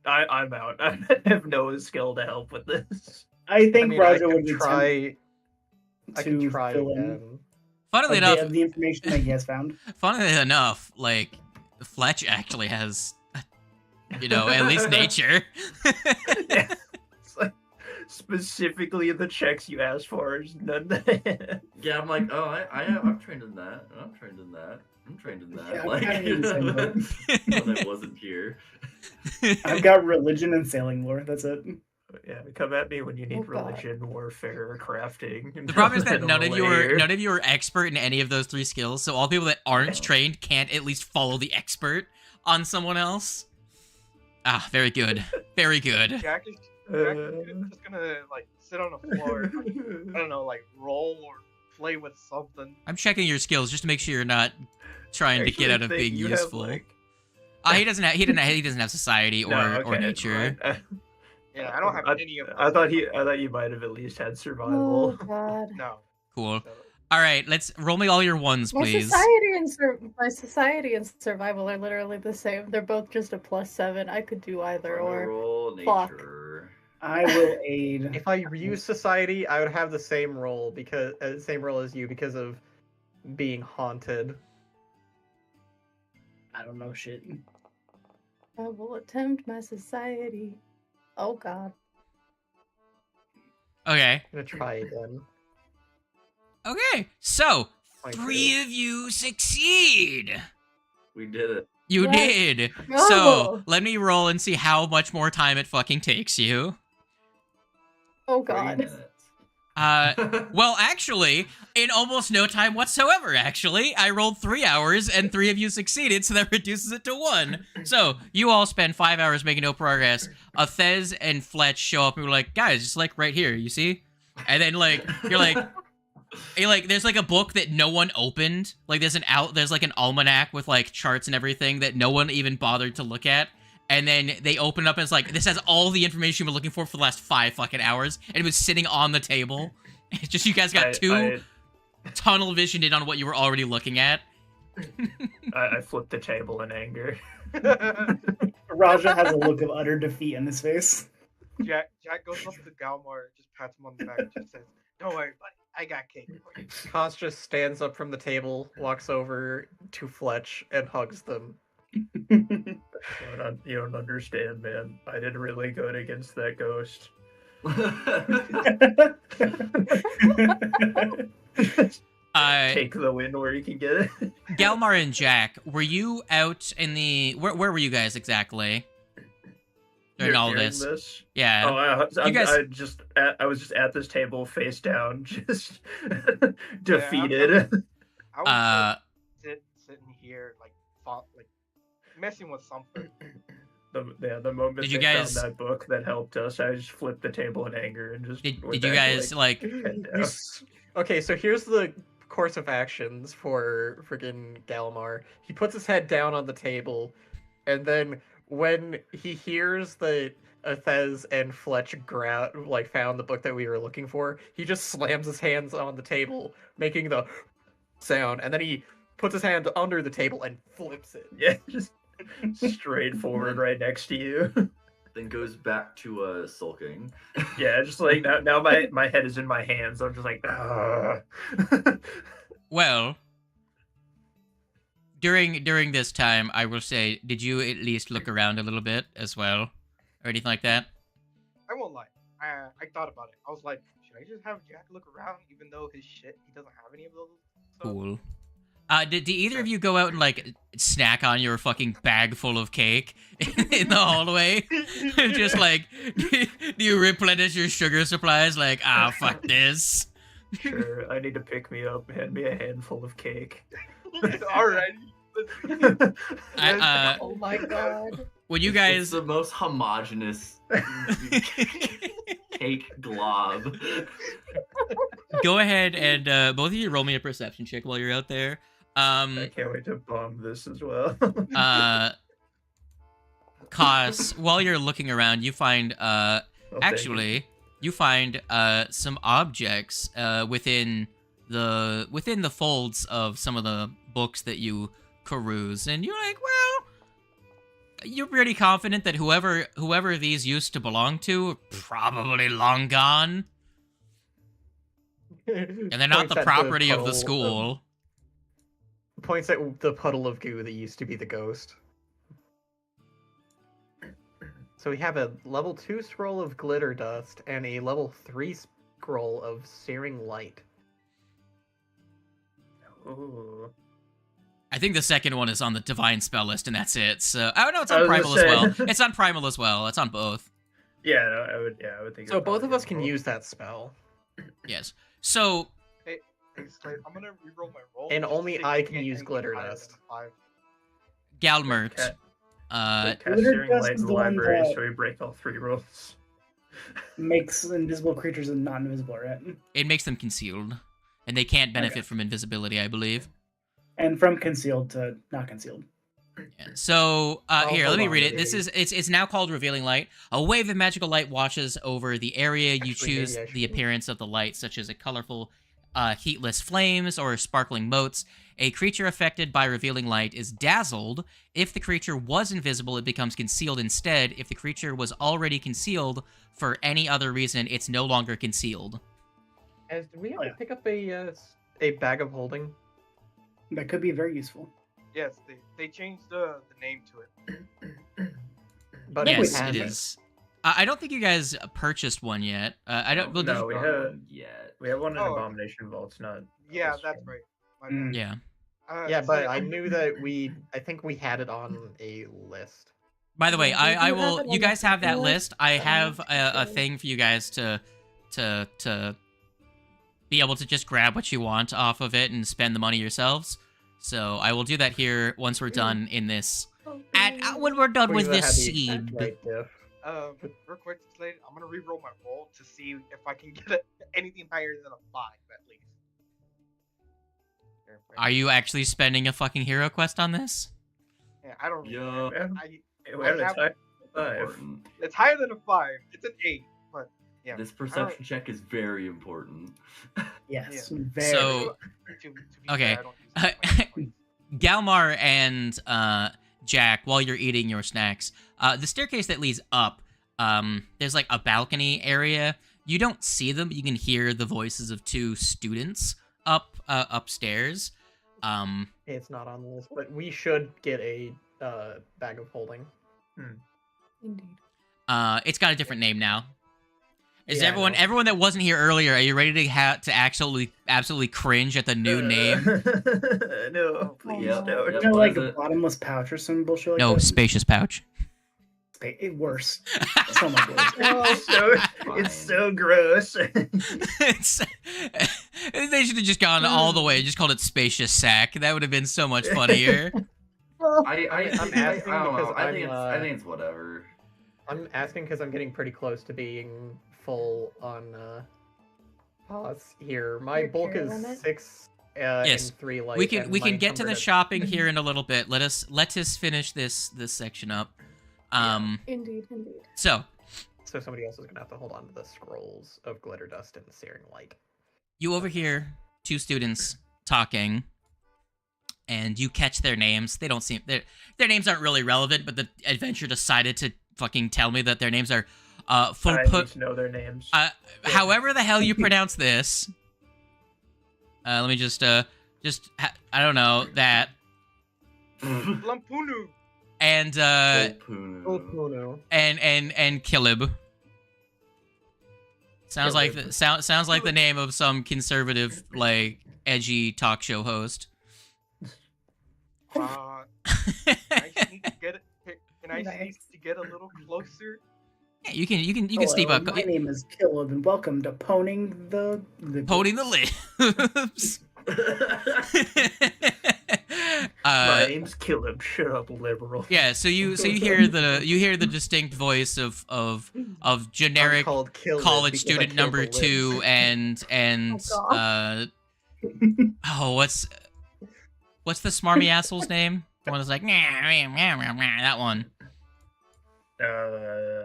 I'm out. I have no skill to help with this. I think I mean, Raja I would can attempt try. I can to try fill in again. Funnily of enough, the information that he has found. funnily enough, like Fletch actually has, at least nature. Yeah. It's like specifically the checks you asked for is none that. Yeah, I'm like, oh, I'm trained in that. I'm trained in that. I'm trained in that. Yeah, I'm like, kinda in the same boat. when I wasn't here. I've got religion and sailing lore. That's it. Yeah, come at me when you need Oh, God. religion, warfare, or crafting. The problem is that And none of you layer. are expert in any of those three skills, so all people that aren't trained can't at least follow the expert on someone else. Ah, very good. Very good. Jack is just gonna like sit on the floor, like, I don't know, like roll or play with something. I'm checking your skills just to make sure you're not trying to get Actually, out of think being you have, useful. like- He doesn't have society or No, okay, nature. fine. Yeah, I don't have any of. I thought you might have at least had survival. Oh, God. No. Cool. So, All right, let's roll me all your ones, My please. society and survival are literally the same. They're both just a +7. I could do either or. Roll fuck. nature. I will aid. If I use society, I would have the same roll as you because of being haunted. I don't know shit. I will attempt my society. Oh, God. Okay. I'm gonna try again. Okay. So, Like 3 of you succeed. We did it. You Yes. did. Bravo. So, let me roll and see how much more time it fucking takes you. Oh, 3 God. minutes. Well, actually, in almost no time whatsoever, actually. I rolled 3 hours and 3 of you succeeded, so that reduces it to 1. So, you all spend 5 hours making no progress. Thez and Fletch show up and we're like, guys, just like right here, you see? And then, like, you're like, there's like a book that no one opened. Like, there's like an almanac with like charts and everything that no one even bothered to look at. And then they open it up and it's like, this has all the information you've been looking for the last 5 fucking hours. And it was sitting on the table. It's just you guys got tunnel visioned in on what you were already looking at. I flipped the table in anger. Raja has a look of utter defeat in his face. Jack goes up to Galmar, just pats him on the back, and just says, "Don't worry, buddy. I got cake for you." Koss just stands up from the table, walks over to Fletch, and hugs them. You don't understand, man. I did really good against that ghost. Take the win where you can get it. Galmar and Jack, were you out in the... Where were you guys exactly? During all During this? Yeah. Oh, You guys- I was just at this table, face down, just defeated. I was sitting here, like messing with something. The moment Did you they guys- found that book that helped us, I just flipped the table in anger and just. Did went you back to, guys, like... head down. Okay, so here's the course of actions for friggin' Galmar. He puts his head down on the table, and then when he hears that Thez and Fletch found the book that we were looking for, he just slams his hands on the table, making the sound, and then he puts his hand under the table and flips it. Yeah, just straight forward right next to you. Then goes back to sulking. Yeah, just like now my head is in my hands. I'm just like, ah. Well, during this time, I will say, did you at least look around a little bit as well? Or anything like that? I won't lie. I thought about it. I was like, should I just have Jack look around, even though his shit he doesn't have any of those stuff? Cool. Did either of you go out and, like, snack on your fucking bag full of cake in the hallway. Just like, do you replenish your sugar supplies? Like, fuck this. Sure, I need to pick me up. Hand me a handful of cake. Alright. Oh my god. When you It's guys, the most homogenous cake glob. go ahead and both of you roll me a perception check while you're out there. I can't wait to bomb this as well. Cos, while you're looking around, you find Well, thank you. actually you find some objects within the folds of some of the books that you peruse, and you're like, well, you're pretty confident that whoever these used to belong to are probably long gone, and they're not Points the at property of the puddle school. Points at the puddle of goo that used to be the ghost. So we have a level 2 scroll of glitter dust and a level 3 scroll of searing light. Ooh. I think the second one is on the divine spell list, and that's it. So, oh no, it's I on was primal gonna as well. say. It's on primal as well. It's on both. Yeah, no, I would think. So it'd both of probably us be can more. use that spell. Yes. So, Hey, Slade, I'm gonna reroll my roll. And just to only see if I we can get use anything glitter higher dust. than 5. Galmert, Cat- Cast Glitter Searing dust Light is in the the one library, that- so we break all 3 rolls. Makes invisible creatures not invisible, right? it makes them concealed, and they can't benefit Okay. from invisibility, I believe. And from concealed to not concealed. Yeah. So, Oh, here, let hold me on, read it. maybe. This is it's now called Revealing Light. A wave of magical light washes over the area. You Actually, choose maybe I the should- appearance of the light, such as a colorful, heatless flames or sparkling motes. A creature affected by Revealing Light is dazzled. If the creature was invisible, it becomes concealed instead. If the creature was already concealed for any other reason, it's no longer concealed. As did we Oh, yeah. ever pick up a bag of holding? That could be very useful. Yes, they changed the name to it. But think we Yes, have it it. is. I don't think you guys purchased one yet. I don't. Well, No, we Not have- one yet. We have one in Oh. Abomination Vaults, not. Yeah, that's right. My bad. Mm. yeah. Yeah, but Slade, I I'm- knew that I think we had it on a list. By the way, Yeah, we I do will. have it You on the guys have that list. list. I have a Sure. thing for you guys to be able to just grab what you want off of it and spend the money yourselves. So I will do that here once we're done in this. When we're done with Please, I this had the exact seed. right diff. Real quick, Slade, I'm gonna reroll my roll to see if I can get anything higher than a 5 at least. Here, wait. Are you actually spending a fucking hero quest on this? Yeah, I don't. Yeah. Yeah. I, We have I a have- tie. 5. Important. it's higher than a 5. It's an 8. But yeah. This perception check is very important. Yes. Yeah. Very. So- To be Okay. fair, I don't use my points. Galmar and Jack, while you're eating your snacks, the staircase that leads up, there's like a balcony area. You don't see them, but you can hear the voices of 2 students upstairs. It's not on the list, but we should get a bag of holding. Indeed. It's got a different name now. Is Yeah, I know. everyone that wasn't here earlier? Are you ready to absolutely cringe at the new name? No, please Yep, don't. yep. You know, What like is a it? bottomless pouch or some bullshit like No, that? spacious pouch. Worse. So much worse. It's so, it's so gross. It's, they should have just gone all the way and just called it spacious sack. That would have been so much funnier. I'm asking I don't because know. I think I'm, I think it's whatever. I'm asking because I'm getting pretty close to being full on pause here. My Your bulk care is limit? 6 Yes. and 3 light. we can and we my can get to the encumbered- shopping here in a little bit. Let us finish this section up. Indeed, indeed. So So somebody else is gonna have to hold on to the scrolls of glitter dust and searing light. you overhear 2 students talking, and you catch their names. They don't seem their names aren't really relevant, but the adventure decided to fucking tell me that their names are I Fulput. need to know their names. However the hell you pronounce this. Let me just I don't know that. Lampunu. And Punu. Punu. and Kilib. Sounds like sounds like the name of some conservative, like, edgy talk show host. Can I sneak to get it? Can I Nice. sneak to get a little closer? Yeah, you can Hello, sneak up. my name is Caleb, and welcome to Poning the Pony the lips. My name's Caleb. Shut up, liberal. Yeah, so you hear the distinct voice of I'm generic called Kill It college because I student killed number the lips. 2 and what's the smarmy asshole's name? The one that's like that one.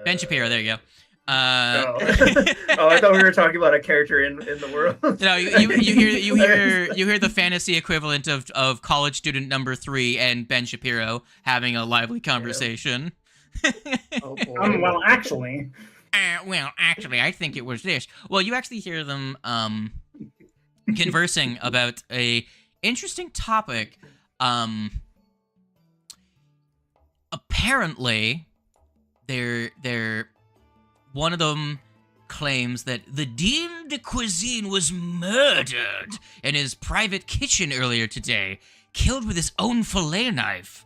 Ben Shapiro. There you go. Oh. I thought we were talking about a character in the world. No, you hear the fantasy equivalent of college student number 3 and Ben Shapiro having a lively conversation. Oh, boy. well, actually, I think it was this. Well, you actually hear them conversing about a interesting topic. Apparently, they're one of them claims that the Dean de Cuisine was murdered in his private kitchen earlier today, killed with his own fillet knife.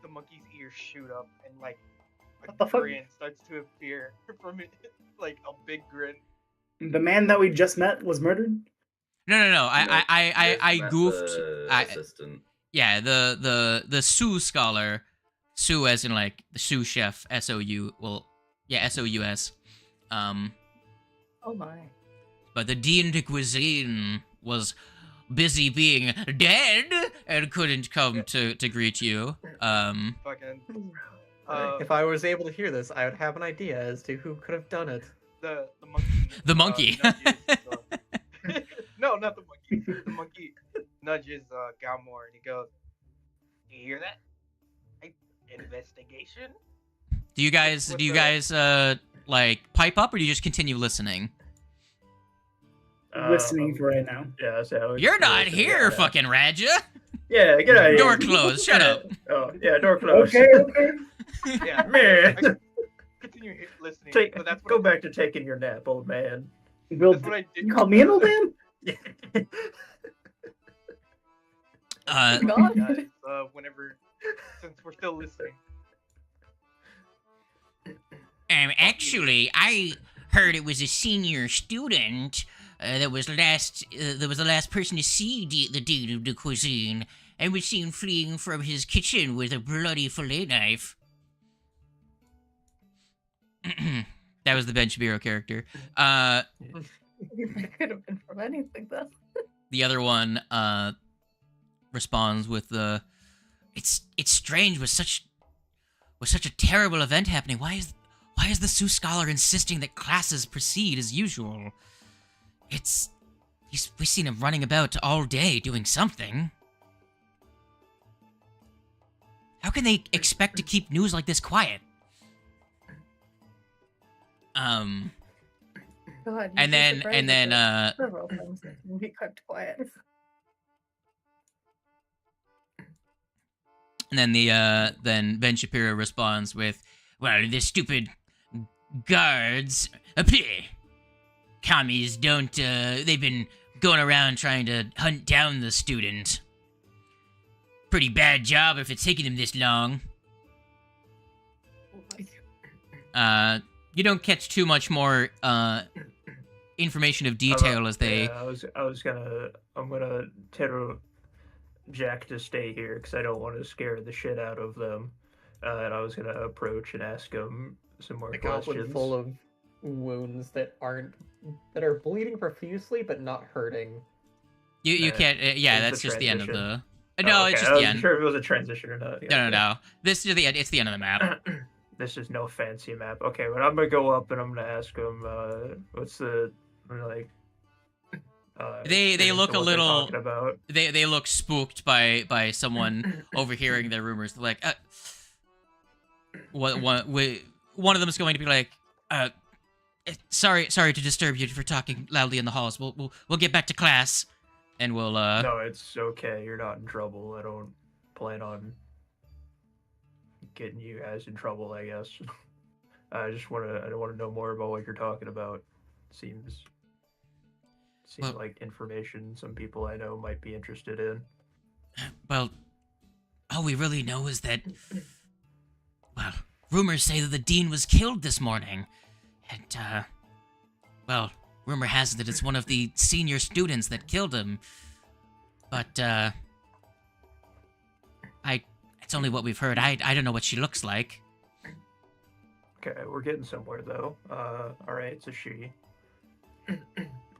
The monkey's ears shoot up and like the a fuck? grin starts to appear from it, like a big grin. the man that we just met was murdered. No. I That's goofed. the assistant. Yeah, the sous scholar, sous as in like the sous chef, S-O-U. Well, yeah, S-O-U-S. Oh my. But the Dean de Cuisine was busy being dead and couldn't come to greet you. Fucking If I was able to hear this, I would have an idea as to who could have done it. the monkey. The monkey. Nudges, no, not the monkey. The monkey nudges Galmore and he goes, "You hear that? Investigation." Do you guys like pipe up, or do you just continue listening? Listening for right now. Yeah, so You're not here, fucking Raja. Yeah, get out of here. Door closed. Shut up. Oh, yeah, door closed. Okay. Yeah, Man. continue listening. Take, but that's what go back to taking your nap, old man. Bill, That's what I did. you called me an old man? God. Guys, whenever, since we're still listening. Actually, I heard it was a senior student that was the last person to see the Dean of the Cuisine, and was seen fleeing from his kitchen with a bloody fillet knife. That was the Ben Shapiro character. It could have been from anything though. The other one responds with the, "It's strange with such a terrible event happening. Why is the Sioux scholar insisting that classes proceed as usual? We've seen him running about all day doing something. How can they expect to keep news like this quiet?" God, And then several things that can be kept quiet. And then then Ben Shapiro responds with, "Well, the stupid guards, commies don't, they've been going around trying to hunt down the student. Pretty bad job if it's taking them this long." You don't catch too much more, information of detail as they... Yeah, I'm gonna tell Jack to stay here because I don't want to scare the shit out of them. And I was gonna approach and ask him some more A questions. goblin full of wounds that are bleeding profusely but not hurting. You can't... yeah, is that's the just the end of the... transition. No, okay. it's I just the wasn't end. sure if it was a transition or not. No. This is the end. It's the end of the map. This is no fancy map. Okay, but I'm gonna go up and I'm gonna ask him, what's the like? They experience look of a what they're little- talking about. They look spooked by someone overhearing their rumors. They're like, one of them is going to be like, sorry to disturb you for talking loudly in the halls. We'll get back to class, and we'll No, it's okay. You're not in trouble. I don't plan on getting you guys in trouble, I guess. I want to know more about what you're talking about. Seems Well- like information some people I know might be interested in. Well, all we really know is that, well, rumors say that the dean was killed this morning. And, well, rumor has it that it's one of the senior students that killed him. But, it's only what we've heard. I don't know what she looks like. Okay, we're getting somewhere though. Alright, it's a she.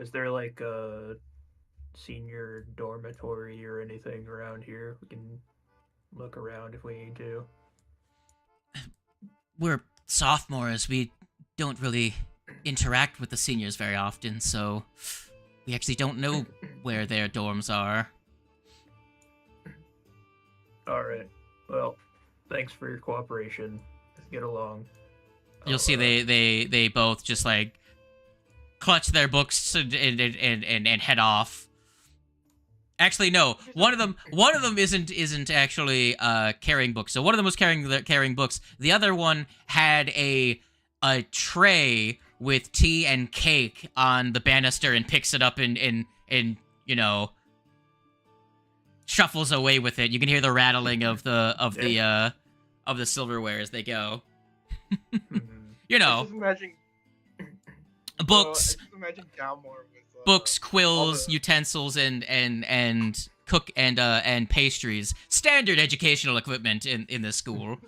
Is there like a senior dormitory or anything around here? We can look around if we need to. We're sophomores. We don't really interact with the seniors very often, so we actually don't know where their dorms are. Alright. Well, thanks for your cooperation. Let's get along. You'll see they both just like clutch their books and head off. Actually, no. One of them isn't actually carrying books. So one of them was carrying books. The other one had a tray with tea and cake on the banister and picks it up and you know, shuffles away with it. You can hear the rattling of the silverware as they go. You know, Just imagine, books, just imagine Galmore with books, quills, the- utensils, and cook and pastries. Standard educational equipment in this school.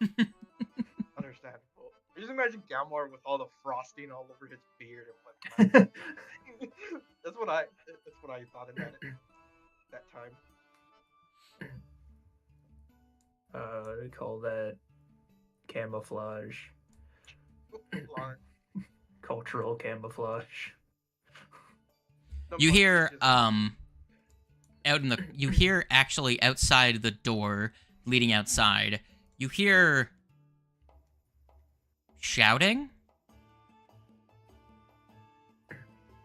Understandable. Just imagine Galmore with all the frosting all over his beard and whatnot. That's what I thought in that time. We call that camouflage. Lauren, Cultural camouflage. the You monkey hear just- you hear actually outside the door leading outside. You hear shouting.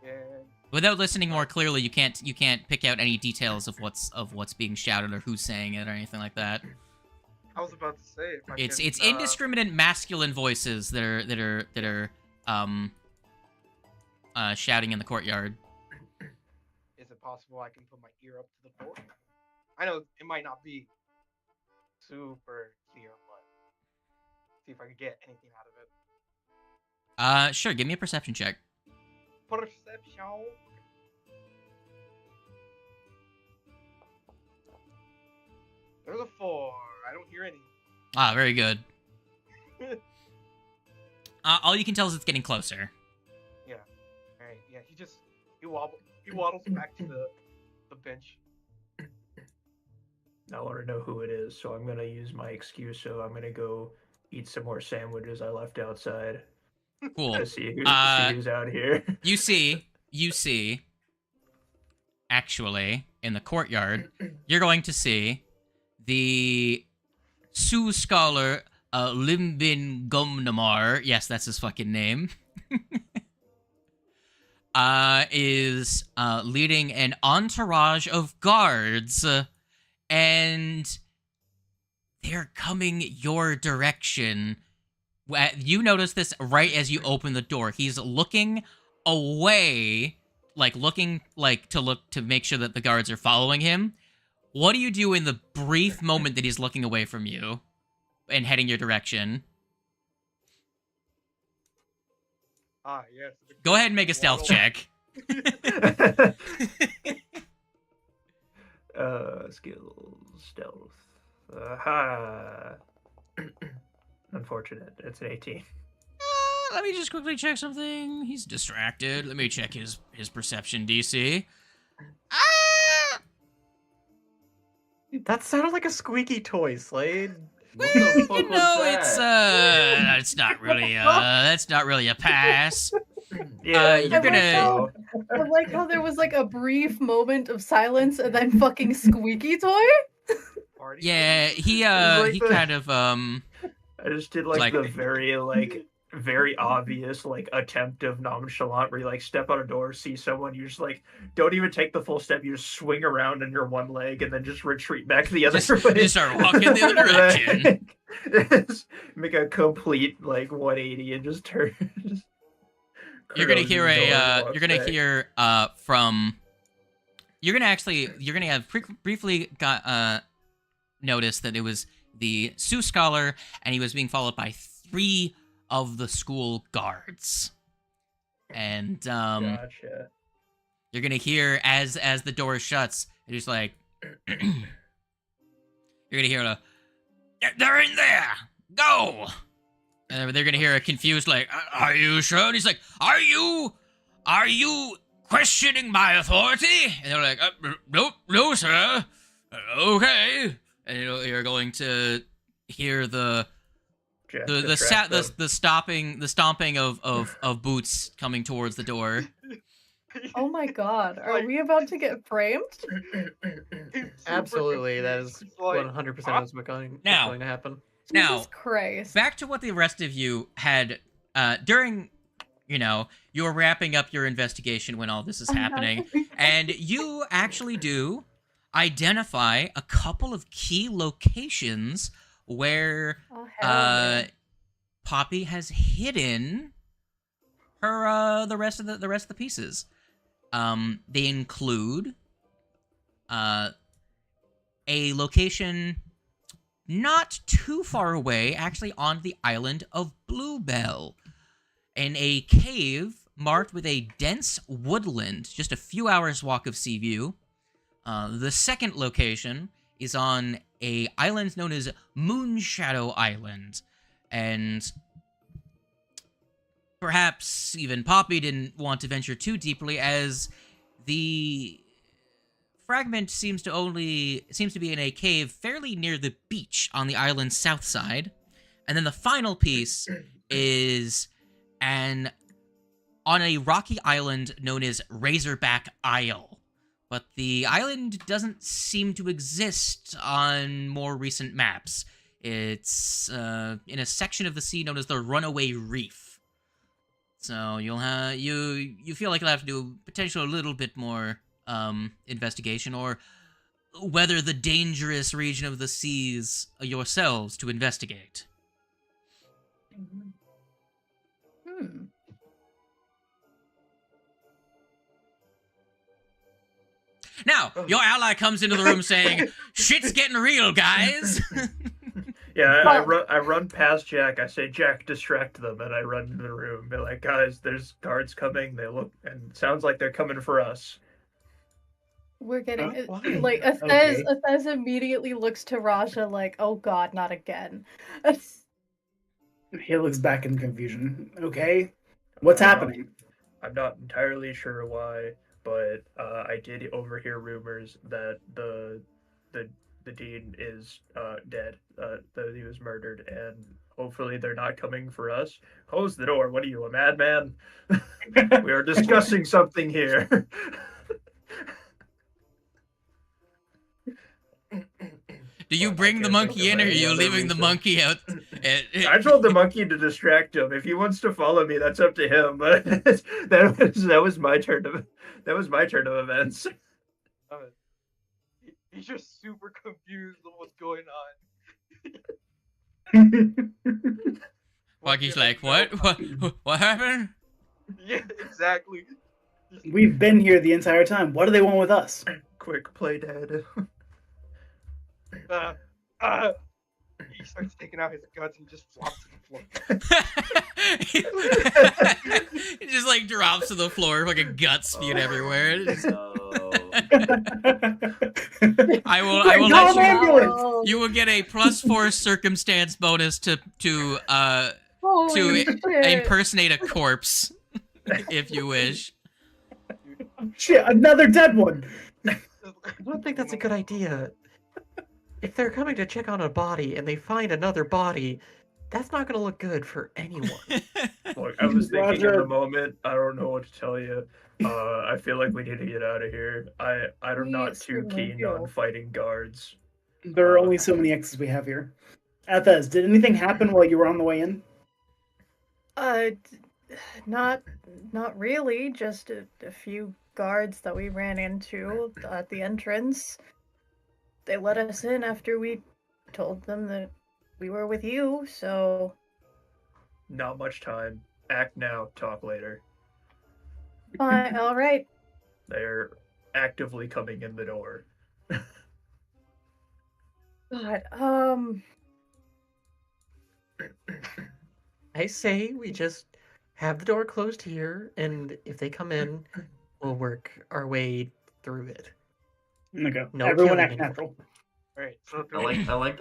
Yeah. Without listening more clearly, you can't pick out any details of what's being shouted or who's saying it or anything like that. I was about to say if I It's can, indiscriminate masculine voices that are shouting in the courtyard. Is it possible I can put my ear up to the door? I know it might not be super clear, but see if I can get anything out of it. Sure. Give me a perception check. Perception. There's a 4. I don't hear any. Ah, very good. All you can tell is it's getting closer. Yeah. Alright, yeah, he waddles back to the bench. I want to know who it is, so I'm gonna use my excuse. So I'm gonna go eat some more sandwiches I left outside Cool. to see who's out here. You see, actually, in the courtyard, you're going to see the Sioux scholar, Limbin Gumnamar, yes, that's his fucking name, is leading an entourage of guards, and they're coming your direction. You notice this right as you open the door. He's looking away, looking to make sure that the guards are following him. What do you do in the brief moment that he's looking away from you and heading your direction? Ah, yes. Go ahead and make a stealth check. Skills, stealth. Aha. Unfortunate. It's an 18. Let me just quickly check something. He's distracted. Let me check his perception DC. That sounded like a squeaky toy, Slade. What the fuck You was know, that? it's not really that's not really a pass. Yeah, you're gonna. I like how there was like a brief moment of silence and then fucking squeaky toy. Party. Yeah, he like he the- kind of I just did Like- the very obvious attempt of nonchalant where you step out a door, see someone, you just don't even take the full step, you just swing around on your one leg and then just retreat back the other way. just start walking the other direction. Just make a complete 180 and just turn. You're gonna close hear the door and a walk you're gonna back. hear you're gonna have briefly got noticed that it was the Sioux Scholar, and he was being followed by 3 of the school guards. And Gotcha. you're gonna hear as the door shuts, and he's like, you're gonna hear a, they're in there, go. And they're gonna hear a confused like, are you sure? And he's like, are you questioning my authority? And they're like, no, sir. Okay. And you're going to hear the stomping of boots coming towards the door. Oh my god, are we about to get framed? Absolutely, that is 100% what's going to happen. Now, Jesus Christ. back to what the rest of you had during, you were wrapping up your investigation when all this is happening, and you actually do identify a couple of key locations where Poppy has hidden her the rest of the pieces. They include a location not too far away, actually on the island of Bluebell, in a cave marked with a dense woodland, just a few hours walk of sea view. The second location is on a island known as Moonshadow Island, and perhaps even Poppy didn't want to venture too deeply, as the fragment seems to be in a cave fairly near the beach on the island's south side. And then the final piece is on a rocky island known as Razorback Isle. But the island doesn't seem to exist on more recent maps. It's in a section of the sea known as the Runaway Reef. So you feel like you'll have to do potentially a little bit more investigation, or weather the dangerous region of the seas yourselves to investigate. Now, your ally comes into the room saying, shit's getting real, guys! Yeah, I run past Jack. I say, Jack, distract them, and I run into the room. Be like, guys, there's guards coming. They look, and it sounds like they're coming for us. We're getting Why? like Athez immediately looks to Raja like, oh god, not again. He looks back in confusion. Okay, what's happening? I'm not entirely sure why, but I did overhear rumors that the dean is dead, that he was murdered, and hopefully they're not coming for us. Close the door. What are you, a madman? We are discussing something here. Do you bring the monkey in, or are you leaving the monkey out? I told the monkey to distract him. If he wants to follow me, that's up to him. But that was my turn of events. He's just super confused on what's going on. Monkey's like, what happened? Yeah, exactly. We've been here the entire time. What do they want with us? Quick, play dead. He starts taking out his guts and just flops to the floor. He just like drops to the floor, fucking guts spewed everywhere. I will let you. You will get a +4 circumstance bonus to impersonate a corpse, if you wish. Shit, another dead one. I don't think that's a good idea. If they're coming to check on a body and they find another body, that's not going to look good for anyone. Look, I was thinking in the moment, I don't know what to tell you. I feel like we need to get out of here. I'm not too keen on fighting guards. There are only so many exits we have here. Athez, did anything happen while you were on the way in? Not really. Just a few guards that we ran into at the entrance. They let us in after we told them that we were with you, so... Not much time. Act now, talk later. Fine, alright. They're actively coming in the door. God, I say we just have the door closed here, and if they come in, we'll work our way through it. Okay. No Everyone killing act anyone. natural. Alright, so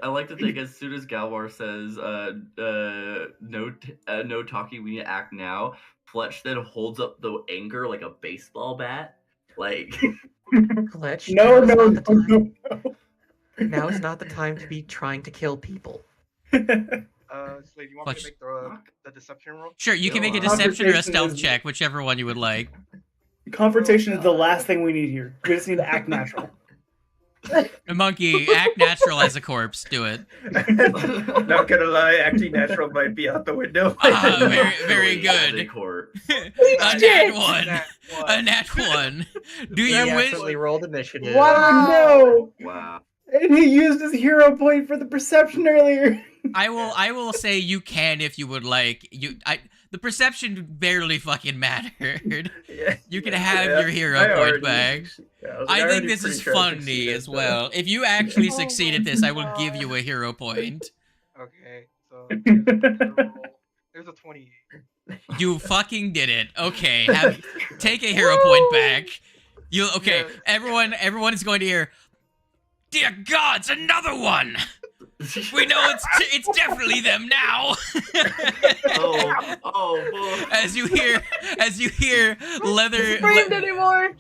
I like to think as soon as Galwar says no talking, we need to act now. Fletch then holds up the anger like a baseball bat. Like Fletch, No, now is no, not the no, time. no, Now is not the time to be trying to kill people. no. Slade, you want me to make the deception roll? Sure, you can make a Go on. deception or a Conversation stealth is- check, whichever one you would like. Confrontation is the last thing we need here. We just need to act natural. A monkey, act natural as a corpse. Do it. Not gonna lie, acting natural might be out the window. Ah, very As a good. corpse. A nat one. Nat A nat one. Do He you wish? actually rolled initiative. Wow! No! Wow. And he used his hero point for the perception earlier. I will say you can if you would like. The perception barely fucking mattered. Yeah. You can have Yeah, your hero I point already- back. yeah, was I think already this pretty is sure I funny succeeded, as so- well. If you actually Oh succeed my at this, I will give God. you a hero point. Okay, so there's a 28. You fucking did it. Okay, take a hero point back. You okay? Yeah. Everyone is going to hear. Dear gods, another one. We know it's definitely them now. Oh boy. As you hear leather. Framed anymore.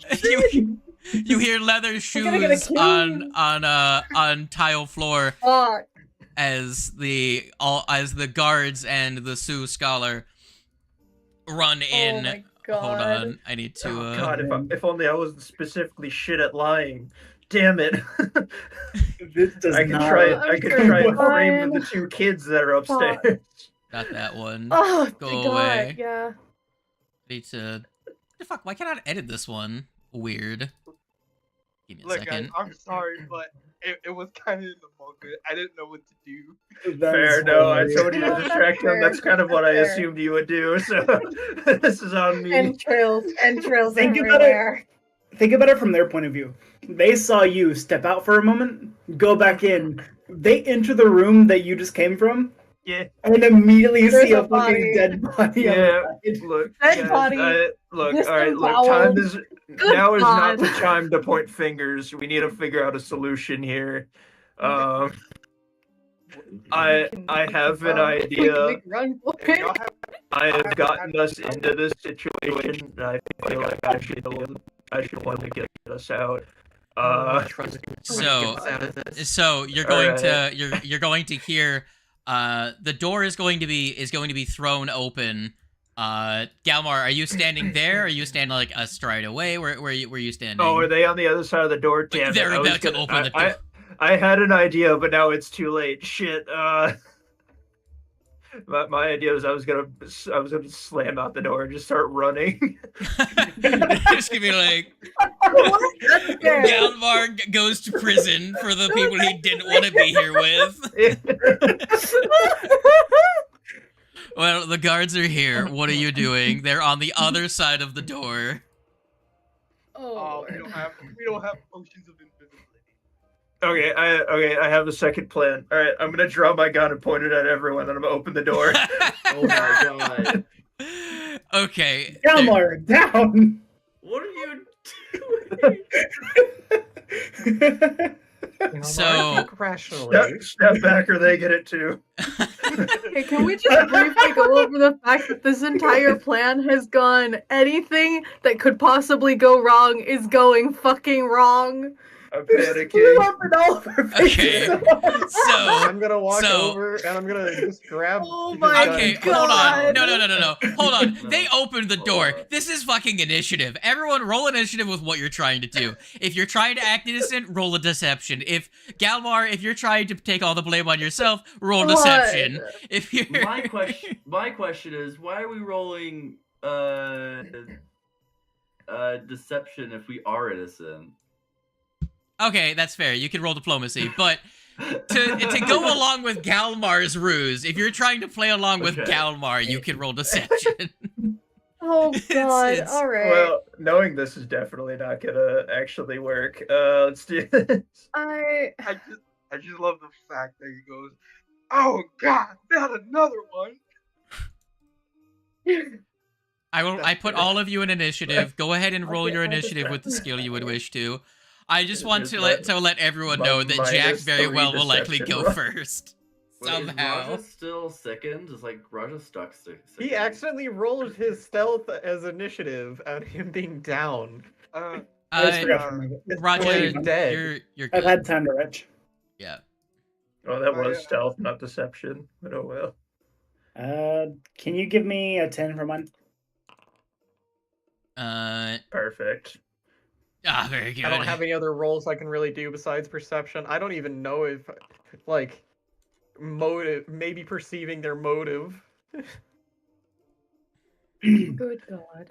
You hear leather gonna get a shoes kill. on tile floor Fuck. as the guards and the Sioux scholar run in. Oh my God. Hold on, I need to. Oh God, if only I wasn't specifically shit at lying. Damn it! This does I could not. try. I'm I could sure try it's and frame fine. the two kids that are upstairs. Got that one. Oh, Go thank away. God. Yeah. Need to. What the fuck? Why can't I edit this one? Weird. Give me a Look, guys, second. I'm sorry, but it was kind of in the moment. I didn't know what to do. That Fair, is no, I hilarious. told you to distract them. That's kind of what I Fair. assumed you would do. So this is on me. Entrails Think about it. everywhere. Think about it from their point of view. They saw you step out for a moment, go back in. They enter the room that you just came from, Yeah, and immediately There's see a a body. fucking dead body. yeah. on the side. Look, Dead guys, body, look. distant All right, look. bowel. Time is Good now is not God. the time to point fingers. We need to figure out a solution here. I have an idea. Quick, run for If y'all it. have, I have gotten us into this situation, and I feel like I should want to get us out. So you're going Alright. to you're going to hear the door is going to be thrown open. Galmar, are you standing there? Are you standing like a stride away? Where were you standing? Oh, are they on the other side of the door? Damn They're it! I was about to gonna- open the door. I had an idea, but now it's too late. Shit. My idea was I was gonna slam out the door and just start running. Just gonna be like Galmar goes to prison for the people he didn't want to be here with. Well, the guards are here. What are you doing? They're on the other side of the door. Oh, we Lord. don't have potions of invisibility. Okay, I have a second plan. All right, I'm gonna draw my gun and point it at everyone, and I'm gonna open the door. Oh my god. Okay. Galmar, down! What are you doing? So- think rationally. Step back, or they get it too. Hey, can we just briefly go over the fact that this entire plan has gone, anything that could possibly go wrong is going fucking wrong? I'm Blew panicking. up in all of our faces. Okay. So I'm gonna walk so- over and I'm gonna just grab. Oh his my gun. Okay, God. hold on. No. Hold on. They opened the door. This is fucking initiative. Everyone roll initiative with what you're trying to do. If you're trying to act innocent, roll a deception. If Galmar, if you're trying to take all the blame on yourself, roll What? deception. If you're My question is, why are we rolling deception if we are innocent? Okay, that's fair. You can roll diplomacy, but to go along with Galmar's ruse, if you're trying to play along with Okay. Galmar, you can roll deception. Oh God! it's- All right. Well, knowing this is definitely not gonna actually work. Let's do this. I I just I just love the fact that he goes, "Oh God, not another one." I put all of you in initiative. Go ahead and roll your I'll get initiative with the skill you would wish to. I just want Just to let everyone know that Jack minus very 3 well will likely deception go roll. first. Wait, is Somehow. Raja still second? Is like Raja stuck second? He accidentally rolled his stealth as initiative out of him being down. I just forgot to remove it. Roger, He's dead. you're I've good. had time to retch. Yeah. Oh, that Oh, was yeah. stealth, not deception. But oh well. Can you give me a 10 for mine? Perfect. Very good. I don't have any other rolls I can really do besides perception. I don't even know if, like, motive, maybe perceiving their motive. Good God.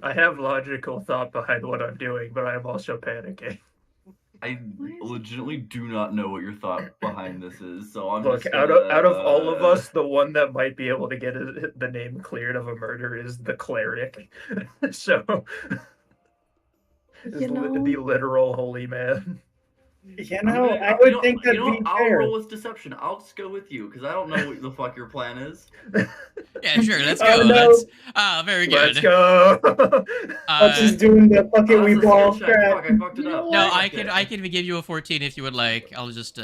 I have logical thought behind what I'm doing, but I am also panicking. I Why is it- legitimately do not know what your thought behind this is, so I'm Look, just out of all of us, uh, the one that might be able to get the name cleared of a murder is the cleric. So, You is know, the literal holy man. You I'm know, gonna- I you would know- think that'd you know be what? I'll fair. roll with deception. I'll just go with you because I don't know what the fuck your plan is. Yeah, sure. Let's Oh, go. no. Let's. Very good. Let's go. Let's just doing the fuck it, Oh, we that's a ball skill check. crap. Fuck, I fucked it up. No, What? I can give you a 14 if you would like. I'll just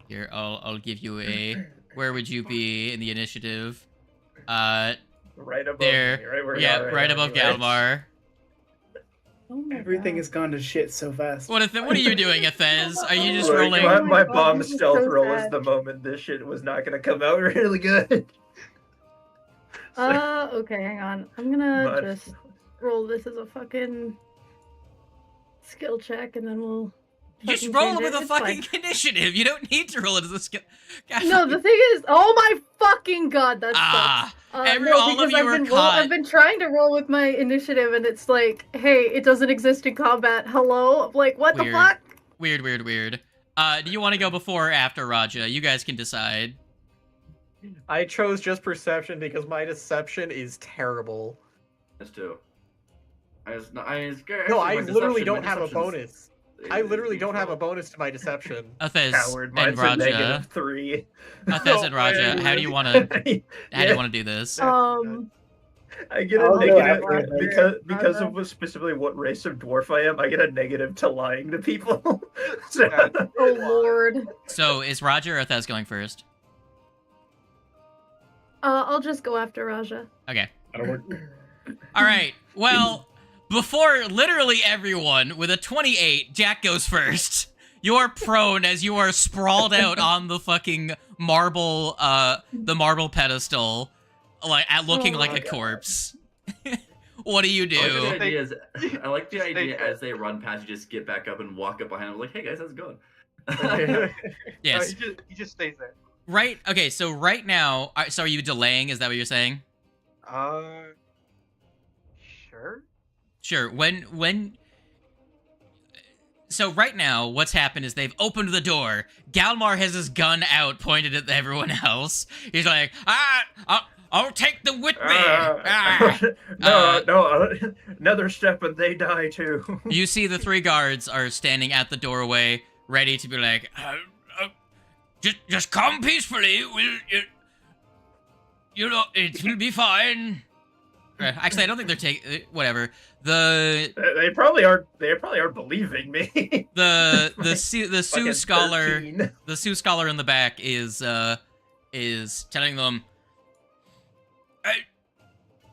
here I'll give you a. Where would you be in the initiative? Right above There. me, right where you Yeah, are right now above anyways. Galmar. oh my Everything God. has gone to shit so fast. What are you doing, Athez? Are you just Look, rolling? Oh my my God, bomb this is stealth so roll is sad. the moment this shit was not gonna come out really good. Okay, hang on. I'm gonna But- just roll this as a fucking skill check, and then we'll. Just fucking roll change it with it. a It's fucking fine. initiative. You don't need to roll it as a skill. God, No, the thing is, oh my fucking God, that Ah, sucks. all of because you are caught. I've been trying to roll with my initiative, and it's like, hey, it doesn't exist in combat. Hello, I'm like, what Weird. the fuck? Weird. Do you want to go before or after Raja? You guys can decide. I chose just perception because my deception is terrible. That's two. No, actually, I my literally deception- don't my have a deception's- bonus. I literally don't have a neutral. bonus to my deception. Athez Coward, and mine's a Raja. -3. Athez and Raja. How do you want to? How do you want to do this? I get I'll a go negative after it. because Raja. of specifically what race of dwarf I am. I get a negative to lying to people. So, Yeah. Oh lord. So is Roger or Athez going first? I'll just go after Raja. Okay. That'll work. All right. Well, before literally everyone with a 28, Jack goes first. You are prone as you are sprawled out on the fucking marble, the marble pedestal, looking Oh like my a God. corpse. What do you I like the do? idea as they run past, you just get back up and walk up behind them like, hey guys, how's it going? Yes. He just stays there. Right. Okay. So right now, so are you delaying? Is that what you're saying? Sure. Sure. When. So right now, what's happened is they've opened the door. Galmar has his gun out, pointed at everyone else. He's like, I'll take them with me. Another step and they die too. You see the three guards are standing at the doorway, ready to be like, just come peacefully. You know, it will be fine. Actually, I don't think they're taking. Whatever. They probably aren't believing me. The Sioux Fucking scholar 13. the Sioux scholar in the back is telling them,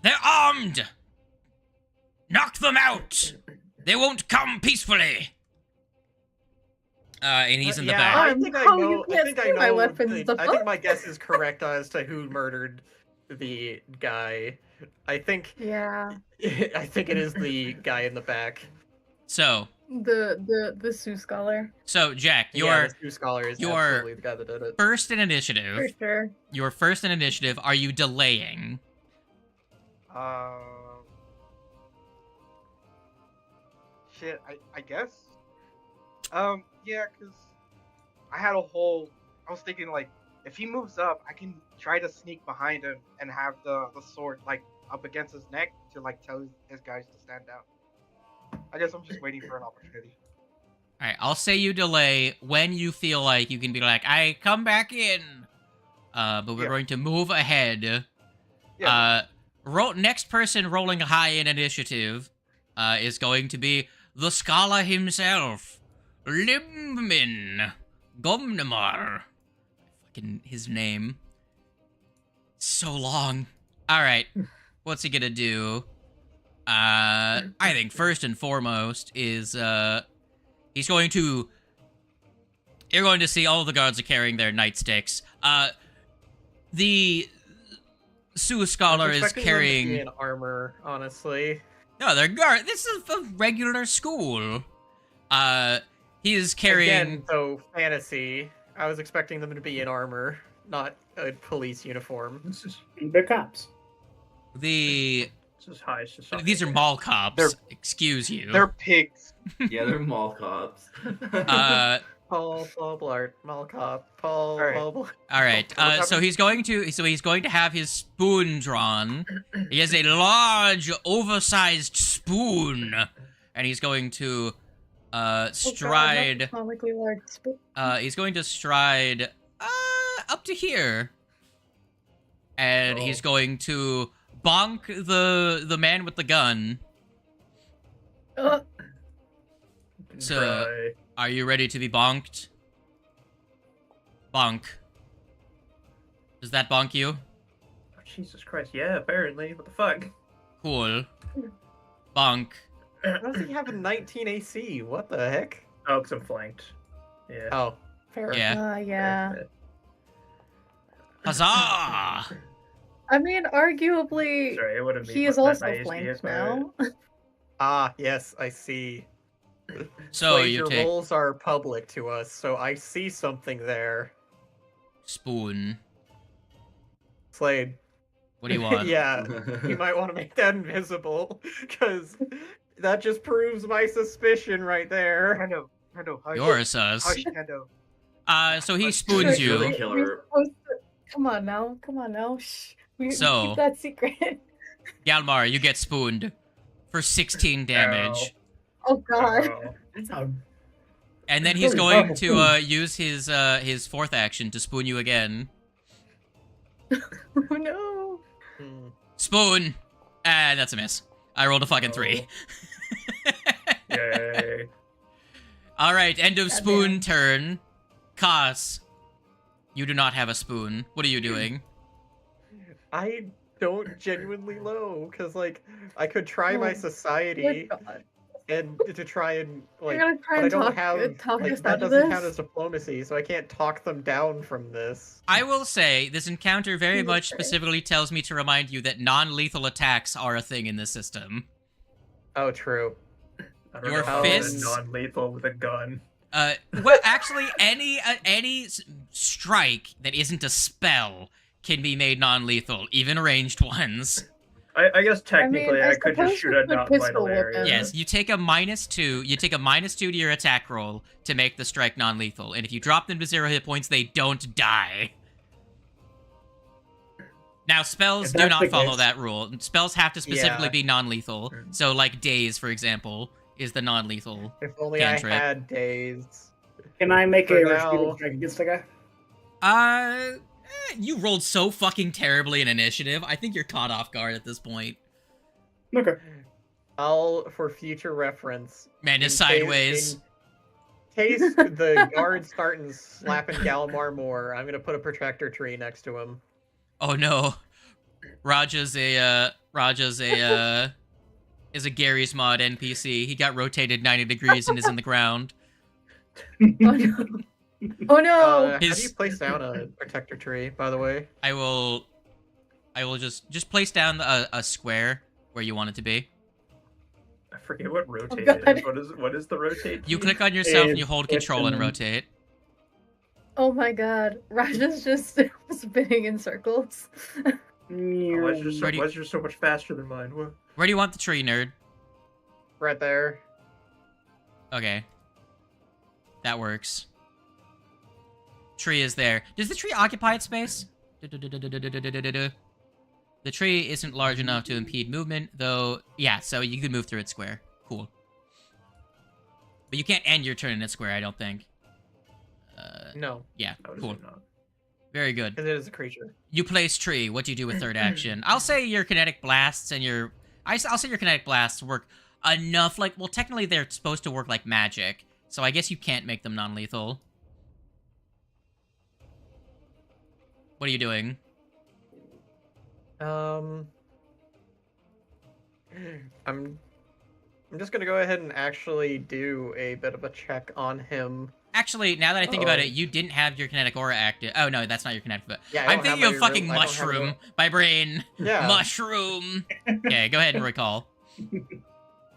they're armed. Knock them out. They won't come peacefully. And he's in the back. I think I Oh, know. you I can't think I see my know. weapons, the I think fuck? my guess is correct as to who murdered the guy. I think Yeah. it is the guy in the back. So The Sioux scholar. Jack, Yeah, the Sioux scholar is you're absolutely the guy that did it. first in For initiative. sure. You're first in initiative. Are you delaying? Shit. I guess. Yeah, cause I was thinking like, if he moves up, I can try to sneak behind him and have the sword like up against his neck to like tell his guys to stand down. I guess I'm just waiting for an opportunity. Alright, I'll say you delay when you feel like you can be like, I come back in. But we're going to move ahead. Yeah. Next person rolling high in initiative is going to be the scholar himself, Limmin Gomnamar. Fucking his name. So long. Alright, what's he gonna do? I think first and foremost is, he's going to... You're going to see all the guards are carrying their nightsticks. The Sioux scholar is carrying... Them to be in armor, honestly. No, they're guard. This is a regular school. He is carrying... Again, though, fantasy. I was expecting them to be in armor, not a police uniform. They're cops. The... This is high society. These are mall cops. Excuse you. They're pigs. Yeah, they're mall cops. Paul Blart, mall cop, Paul Blart. All right. So he's going to have his spoon drawn. He has a large, oversized spoon, and he's going to stride. Comically large spoon. He's going to stride up to here, and he's going to bonk the man with the gun. So, are you ready to be bonked? Bonk. Does that bonk you? Oh, Jesus Christ, yeah, apparently. What the fuck? Cool. Bonk. Why does he have a 19 AC? What the heck? Oh, because I'm flanked. Yeah. Oh, fair. Yeah. Yeah. Huzzah! I mean, arguably, Sorry, it wouldn't be he is that also nice flanked if I- now. Ah, yes, I see. So Slade, you your take roles are public to us, so I see something there. spoon. Slade. What do you want? Yeah, you might want to make that invisible, because that just proves my suspicion right there. I know. Hush. You're sus. Hush, Hendo. So he spoons you. Really killer. Come on now. Shh. We So- keep that secret. Galmar, you get spooned for 16 damage. Oh God. Oh. That's how. And then he's Really going powerful. to use his fourth action to spoon you again. Oh no. Hmm. Spoon! Ah, that's a miss. I rolled a fucking 3. Yay. Alright, end of Goddamn. spoon turn. Kos, you do not have a spoon. What are you doing? I don't genuinely know, because, like, I could try my Oh, society Good God. and to try and, like, You're gonna try but I and don't talk, have, talk like, us that out of doesn't count this. as diplomacy, so I can't talk them down from this. I will say, this encounter very much Okay. specifically tells me to remind you that non-lethal attacks are a thing in this system. Oh, true. I don't Your know how fists- non-lethal with a gun. Well, actually, any strike that isn't a spell can be made non-lethal, even ranged ones. I guess technically I I could suppose just shoot you a could non-vital pistol whip area. him. Yes, you take a -2. You take a -2 to your attack roll to make the strike non-lethal, and if you drop them to 0 hit points, they don't die. Now, spells If do that's not the follow case- that rule. Spells have to specifically Yeah. be non-lethal. So, like Daze, for example, is the non-lethal. If only Cantrip. I had days. Can I make For a now- retrieving strike against a guy? You rolled so fucking terribly in initiative. I think you're caught off guard at this point. Okay. I'll, for future reference, Man is in case- sideways. in case the guards start slapping Galmar more, I'm gonna put a protector tree next to him. Oh no, Raja's a is a Gary's Mod NPC. He got rotated 90 degrees and is in the ground. Oh no. Oh no. How do His- you place down a protector tree, by the way? I will just place down a square where you want it to be. I forget what rotate God. is. What is the rotate? You key? click on yourself and you It's- hold it's control and in- rotate. Oh my God. Raja's just spinning in circles. Oh, why is Ready- yours so much faster than mine? What? Where do you want the tree, nerd? Right there. Okay. That works. Tree is there. Does the tree occupy its space? The tree isn't large enough to impede movement, though. Yeah, so you can move through its square. Cool. But you can't end your turn in a square, I don't think. No, Yeah, I would cool. assume not. Very good. because it is a creature. You place tree. What do you do with third action? I'll say your kinetic blasts and your... I'll say your kinetic blasts work enough. Like, well, technically they're supposed to work like magic. So I guess you can't make them non-lethal. What are you doing? I'm just gonna go ahead and actually do a bit of a check on him. Actually, now that I think about Oh. it, you didn't have your kinetic aura active. Oh, no, that's not your kinetic. But Yeah, I I'm don't thinking have of my fucking I don't have mushroom. it. My brain. Yeah. Mushroom. Okay, go ahead and recall.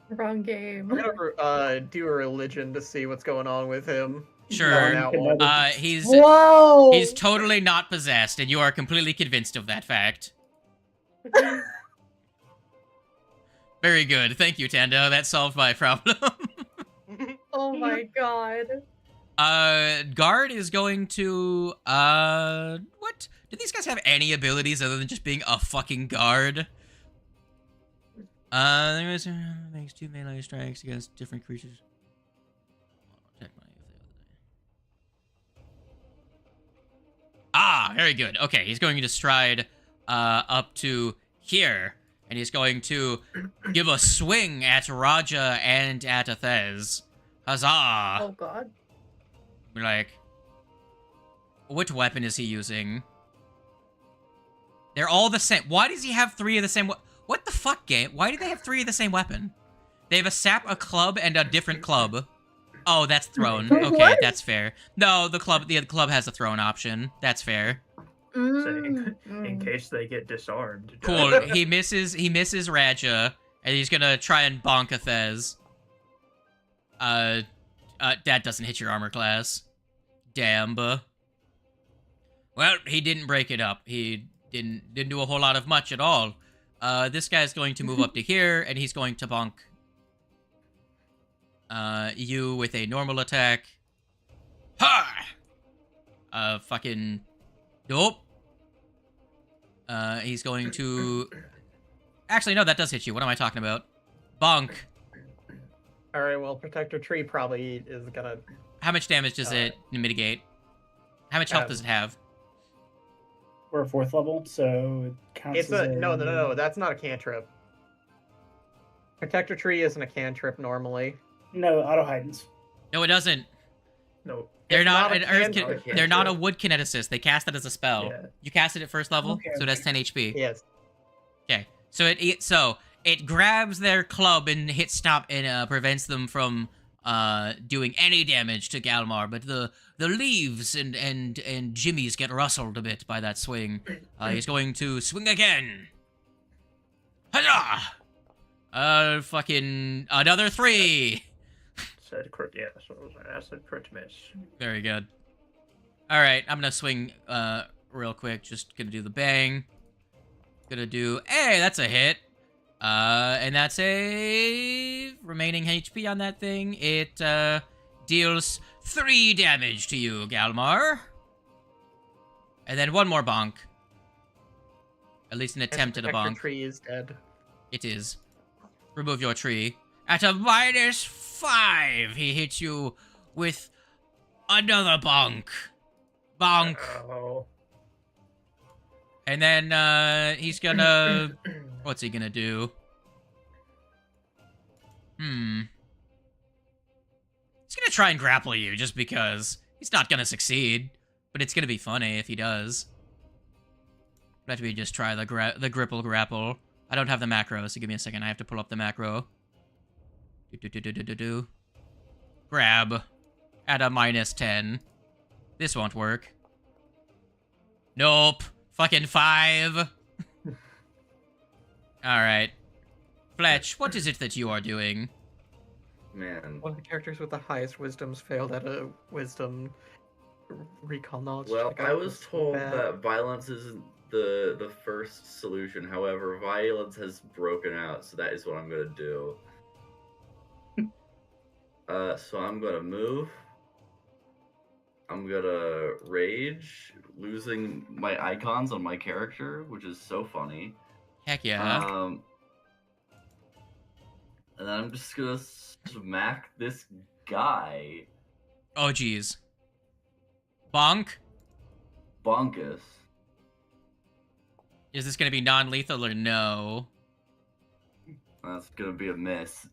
Wrong game. I'm gonna do a religion to see what's going on with him. Sure. That one. He's Whoa! totally not possessed, and you are completely convinced of that fact. Very good. Thank you, Tando. That solved my problem. Oh my god. Guard is going to, what? Do these guys have any abilities other than just being a fucking guard? Makes 2 melee strikes against different creatures. Ah, very good. Okay, he's going to stride, up to here. And he's going to give a swing at Raja and at Athez. Huzzah! Oh god. We're like, what weapon is he using? They're all the same. Why does he have 3 of the same? What the fuck, game? Why do they have 3 of the same weapon? They have a sap, a club, and a different club. Oh, that's thrown. Okay, What? that's fair. No, the club has a thrown option. That's fair. Saying, in case they get disarmed. Cool. He misses Raja, and he's gonna try and bonk Athez. That doesn't hit your armor class. Damn. Well, he didn't break it up. He didn't do a whole lot of much at all. This guy's going to move up to here, and he's going to bonk you with a normal attack. Ha! Fucking dope. He's going to... Actually, no, that does hit you. What am I talking about? Bonk. Alright, well, Protector Tree probably is gonna... How much damage does it mitigate? How much health does it have? We're a 4th level, so it counts It's as a... No, that's not a cantrip. Protector Tree isn't a cantrip normally. No, auto heightens. No, it doesn't. No. They're It's not not an a earth. cantrip. They're not a wood kineticist. They cast it as a spell. Yeah. You cast it at first level, Okay, so it has 10 HP. Yes. Okay, so it grabs their club and hits stop and prevents them from doing any damage to Galmar. But the leaves and jimmies get rustled a bit by that swing. He's going to swing again. Huzzah! Fucking another 3. Said crit, yeah, so I said crit miss. Very good. All right, I'm gonna swing real quick. Just gonna do the bang. Gonna do, hey, that's a hit. And that's a remaining HP on that thing. It deals 3 damage to you, Galmar. And then 1 more bonk. At least an attempt at a Protector bonk. Tree is dead. It is. Remove your tree. At a -5, he hits you with another bonk. Bonk. Oh. And then he's gonna... What's he gonna do? He's gonna try and grapple you just because. He's not gonna succeed, but it's gonna be funny if he does. Let me just try the gripple grapple. I don't have the macro, so give me a second. I have to pull up the macro. Grab. At a -10. This won't work. Nope. Fucking 5. Alright. Fletch, what is it that you are doing? Man. One of the characters with the highest wisdoms failed at a wisdom recall knowledge. Well, check. I was told bad. that violence isn't the first solution. However, violence has broken out, so that is what I'm gonna do. So I'm gonna move. I'm gonna rage, losing my icons on my character, which is so funny. Heck yeah. And then I'm just gonna smack this guy. Oh, geez. Bonk? Bonkus. Is this going to be non-lethal or no? That's gonna be a miss.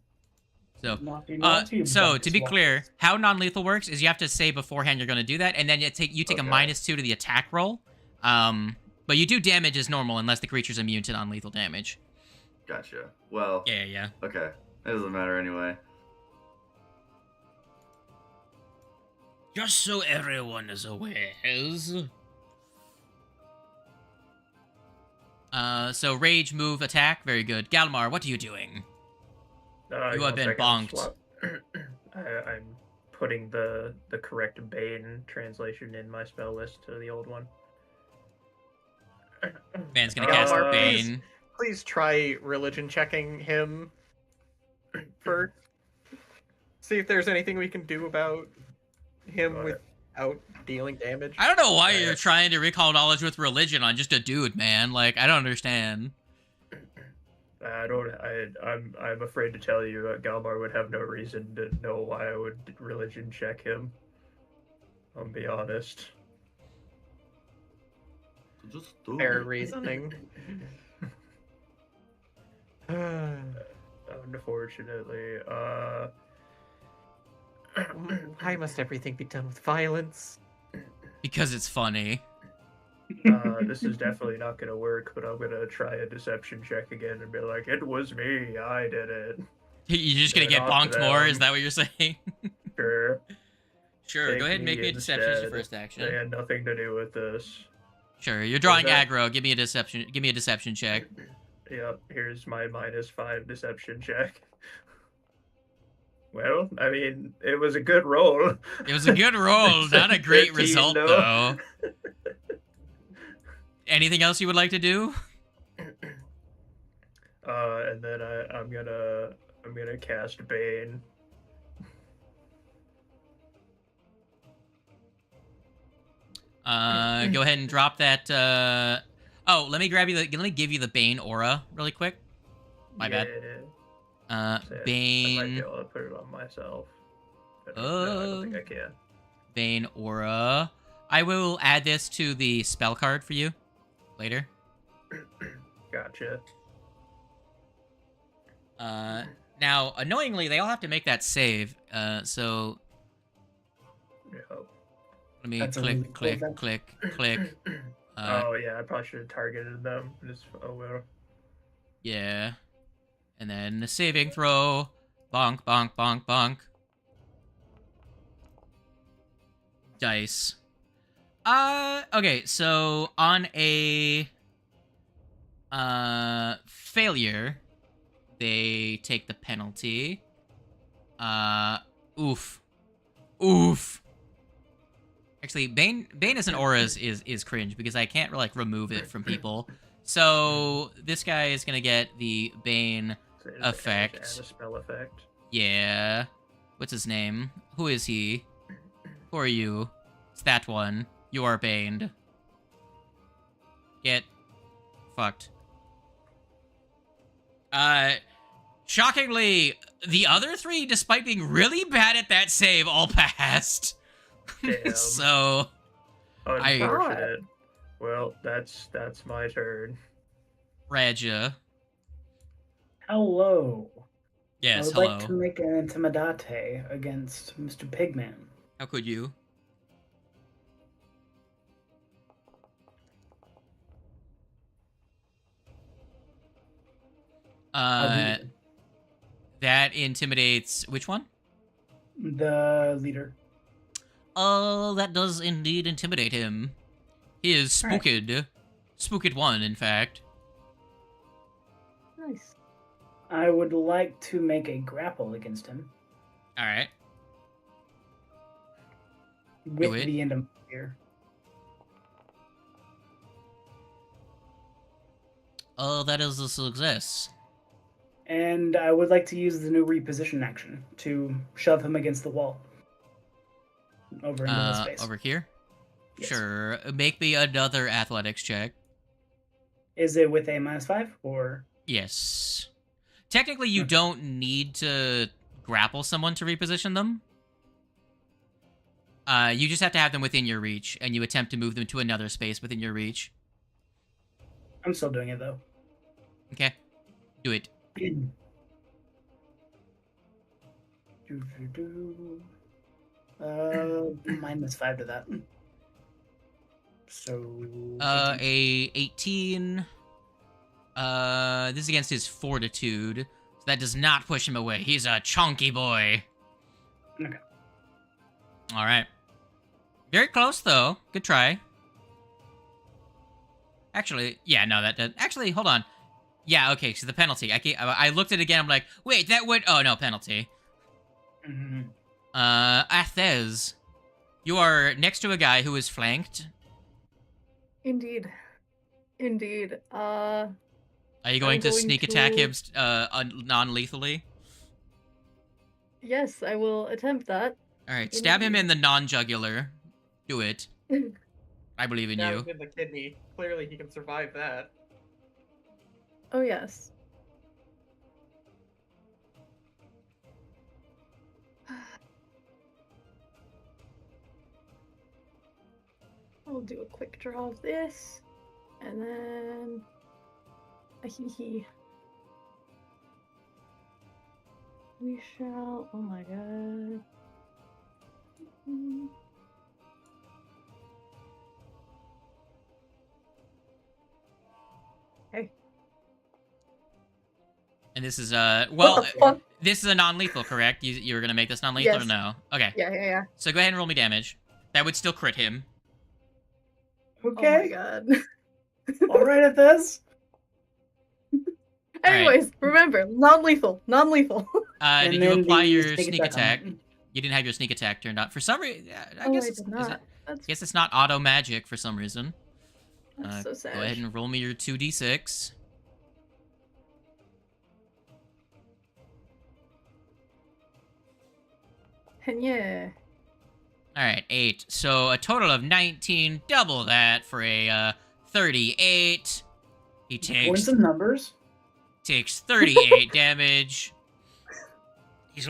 So, Naughty, naughty, so to be bonkus. clear, how non-lethal works is you have to say beforehand you're going to do that, and then you take a Okay. -2 to the attack roll. But you do damage as normal unless the creature's immune to non-lethal damage. Gotcha. Well, Yeah. okay. It doesn't matter anyway. Just so everyone is aware. So rage, move, attack. Very good. Galmar, what are you doing? You have been bonked. I'm putting the correct Bane translation in my spell list to the old one. Man's gonna cast Galmar, Bane. Please try religion checking him first. See if there's anything we can do about him Alright. without dealing damage. I don't know why Yeah. you're trying to recall knowledge with religion on just a dude, man. Like, I don't understand. I'm afraid to tell you Galmar would have no reason to know why I would religion check him. I'll be honest. So just do Fair it. reasoning. Unfortunately, Why must everything be done with violence? Because it's funny. this is definitely not gonna work, but I'm gonna try a deception check again and be like, it was me, I did it. You're just gonna Turn get off bonked more? them. Is that what you're saying? Sure, Sure, Take go ahead and make me a deception as your instead. first they action. had nothing to do with this. Sure, you're drawing that? aggro. Give me a deception check. Yep, here's my -5 deception check. Well, I mean, it was a good roll. It was a good roll, not a great 13, result though. though. Anything else you would like to do? And then I'm gonna cast Bane. Go ahead and drop that. Oh, let me give you the Bane aura really quick. My bad. Sad. I might be Bane, able to put it on myself. But no, I don't think I can. Bane aura. I will add this to the spell card for you later. Gotcha. Now, annoyingly, they all have to make that save. So Yep. let me That's a click, really cool click, event. click, click. Oh yeah, I probably should have targeted them. Just oh well. Yeah. And then the saving throw. Bonk, bonk, bonk, bonk. Dice. Okay, so on a failure, they take the penalty. Oof. Actually, Bane as an aura is cringe because I can't like remove it from people. So this guy is gonna get the Bane. So just Effect. add a spell effect. Yeah. What's his name? Who is he? Who are you? It's that one. You are baned. Get fucked. Shockingly, the other three, despite being really bad at that save, all passed. Damn. So, Unfortunate. Well, that's my turn. Raja. Hello. Yes, I would hello. like to make an intimidate against Mr. Pigman. How could you? That intimidates which one? The leader. Oh, that does indeed intimidate him. He is Right. spooked. Spooked one, in fact. Nice. I would like to make a grapple against him Alright. with it. the end of my spear. Oh, that is a success. And I would like to use the new reposition action to shove him against the wall. Over into the space. Over here? Yes. Sure. Make me another athletics check. Is it with a -5 or? Yes. Technically, you don't need to grapple someone to reposition them. You just have to have them within your reach, and you attempt to move them to another space within your reach. I'm still doing it though. Okay, do it. -5 to that. So. A 18. This is against his fortitude, so that does not push him away. He's a chunky boy. Okay. All right. Very close though. Good try. Actually, yeah, no, that actually, hold on. Yeah, okay, so the penalty. I looked at it again. I'm like, wait, that would. Oh no, penalty. Mm-hmm. Athez, you are next to a guy who is flanked. Indeed. Are you going to sneak attack him non-lethally? Yes, I will attempt that. All right, stab him in the non-jugular. Do it. I believe in you. Stab him in the kidney. Clearly, he can survive that. Oh yes. I'll do a quick draw of this, and then a hee. We shall. Oh my god. Hey. And this is What the fuck? this is a non-lethal, correct? You were gonna make this non-lethal Yes. or no? Okay. Yeah. So go ahead and roll me damage. That would still crit him. Okay. Oh my god. All right at this. Anyways, remember, non-lethal. And Did you then apply the your sneak on attack? it. You didn't have your sneak attack turned on. For some reason, I Oh, guess I it's, did is not. it, That's, guess it's not auto magic for some reason. that's so sad. Go ahead and roll me your 2d6. And yeah. All right, 8. So a total of 19. Double that for a 38. He Going takes some numbers. 38 damage. He's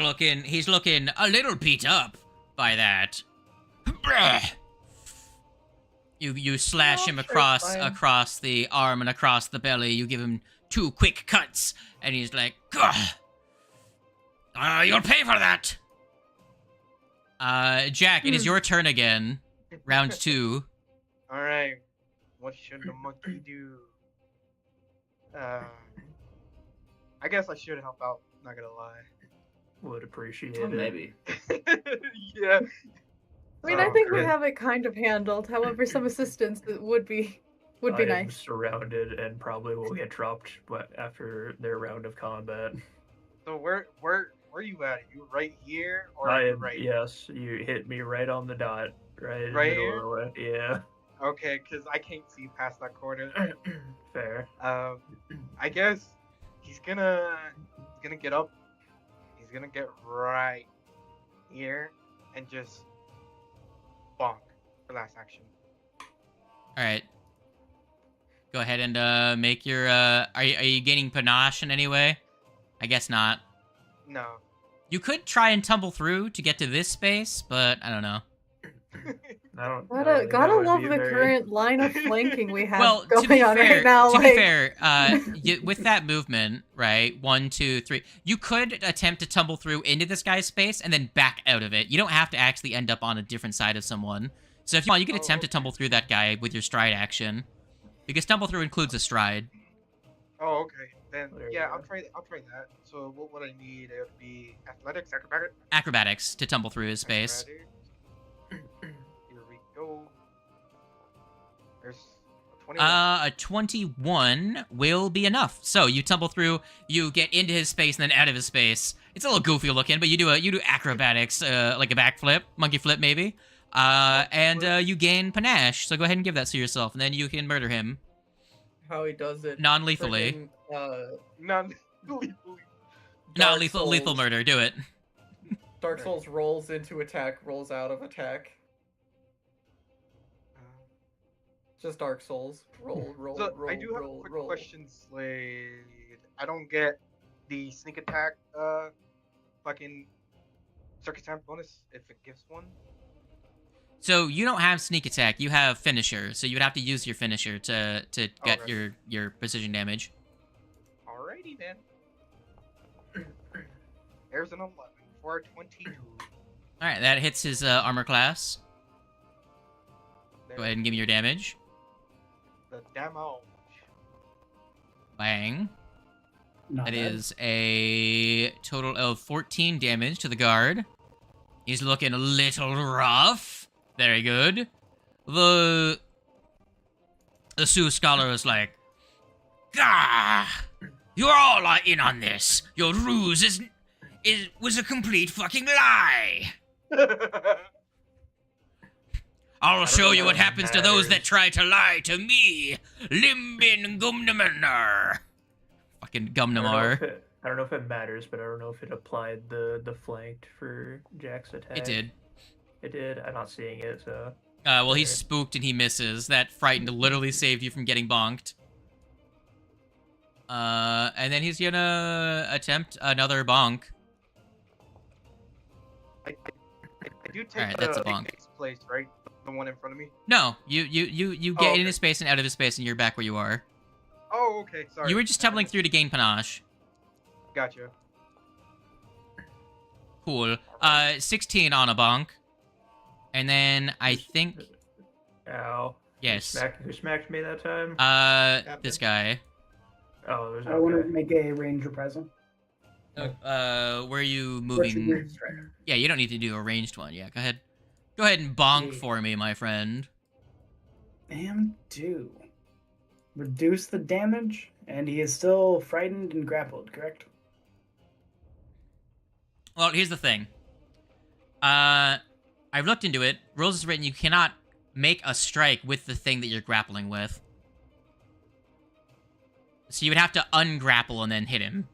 looking a little beat up by that. You slash him sure, fine. across the arm and across the belly. You give him 2 quick cuts, and he's like, you'll pay for that. Jack, it is your turn again. Round 2. All right. What should the monkey do? I guess I should help out. Not gonna lie. Would appreciate Oh, it. maybe. Yeah. I mean, I think we good. have it kind of handled. However, some assistance would be I am nice. surrounded and probably will get dropped, but after their round of combat. So where you at? Are you right here or I are you am. right? Yes, you hit me right on the dot. Right. Right middle here? of the way. Yeah. Okay, because I can't see past that corner. Fair. I guess he's gonna get up. He's gonna get right here and just bonk for last action. All right. Go ahead and make your. Are you gaining panache in any way? I guess not. No. You could try and tumble through to get to this space, but I don't know. I don't. Gotta love the current line of flanking we have Well, going to be on fair, right now. to be fair, with that movement, right? 1, 2, 3. You could attempt to tumble through into this guy's space and then back out of it. You don't have to actually end up on a different side of someone. So if you want, you could attempt to tumble through that guy with your stride action, because tumble through includes a stride. Oh, okay. Then There yeah, you I'll go. try that. So what would I need? It would be athletics, Acrobatics to tumble through his space. Acrobatics. Here we go. There's a 21. A 21 will be enough. So you tumble through, you get into his space and then out of his space. It's a little goofy looking, but you do acrobatics, like a backflip, monkey flip maybe. And you gain panache. So go ahead and give that to yourself, and then you can murder him How he does it. non-lethally. friggin', Non-lethal, Dark lethal Souls. murder. Do it. Dark Souls rolls into attack, rolls out of attack. Just Dark Souls. Roll. So I do have a quick question, Slade. I don't get the sneak attack, fucking circus time bonus if it gives one. So you don't have sneak attack. You have finisher. So you would have to use your finisher to get Okay. your precision damage. Alrighty then. There's an 11 for a 22. All right, that hits his armor class. There, Go ahead and give me your damage. the demo. Bang. Not That bad. is a total of 14 damage to the guard. He's looking a little rough. Very good. The Sioux scholar is like, Gah! You're all in on this. Your ruse was a complete fucking lie. I'll show you what happens to those that try to lie to me. Limbin Gumnamanar. Fucking Gumnamar. I don't know if it matters, but I don't know if it applied the flanked for Jack's attack. It did. It did. I'm not seeing it, so. Well, he's spooked and he misses. That frightened literally saved you from getting bonked. And then he's gonna attempt another bonk. I do take Alright, the that's a bonk. next place, right? The one in front of me. No, you get Oh, in okay. his space and out of his space, and you're back where you are. Oh, okay. Sorry. You were just tumbling through to gain panache. Gotcha. Cool. 16 on a bonk. And then I think Ow. yes. Who smacked me that time? This guy. Oh, there's I want to okay. make a range reprisal. Where are you What's your moving? range strike? Yeah, you don't need to do a ranged one. Yeah, go ahead. Go ahead and bonk Yeah. for me, my friend. And do. Reduce the damage, and he is still frightened and grappled, correct? Well, here's the thing. I've looked into it. Rules is written you cannot make a strike with the thing that you're grappling with. So you would have to ungrapple and then hit him.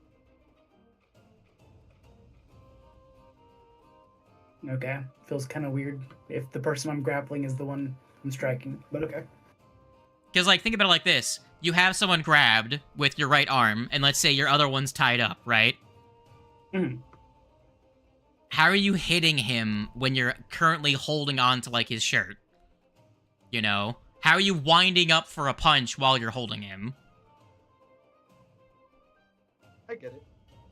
Okay. Feels kind of weird if the person I'm grappling is the one I'm striking, but okay. Because, like, think about it like this. You have someone grabbed with your right arm, and let's say your other one's tied up, right? Mhm. How are you hitting him when you're currently holding on to, like, his shirt? You know? How are you winding up for a punch while you're holding him? I get it.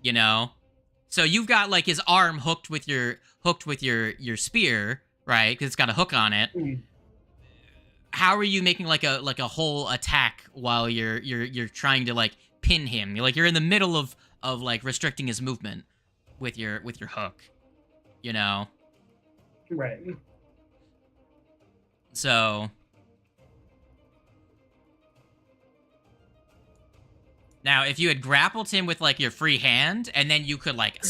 You know? So you've got, like, his arm hooked with your spear, right? Because it's got a hook on it. Mhm. How are you making like a whole attack while you're trying to like pin him? You're in the middle of like restricting his movement with your hook, you know. Right. So now, if you had grappled him with like your free hand, and then you could like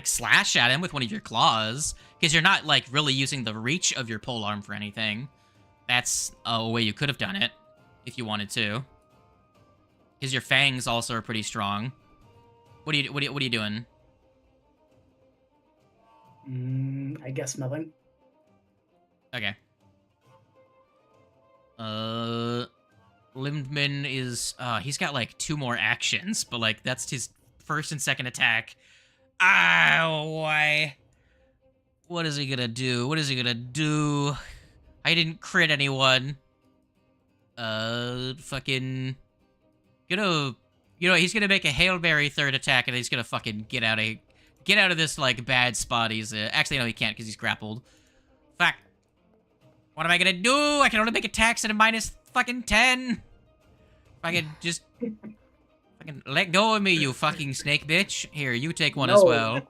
slash at him with one of your claws, because you're not like really using the reach of your pole arm for anything. That's a way you could have done it, if you wanted to. Because your fangs also are pretty strong. What are you doing? I guess nothing. Okay. Limbman is he's got like 2 more actions, but like that's his first and second attack. Why? What is he gonna do? I didn't crit anyone. Fucking he's gonna make a Hail Mary third attack, and he's gonna fucking get out of this like bad spot. He's actually no, he can't because he's grappled. Fuck. What am I gonna do? I can only make attacks at a minus fucking 10. If I could just fucking let go of me, you fucking snake bitch. Here, you take one as No. well.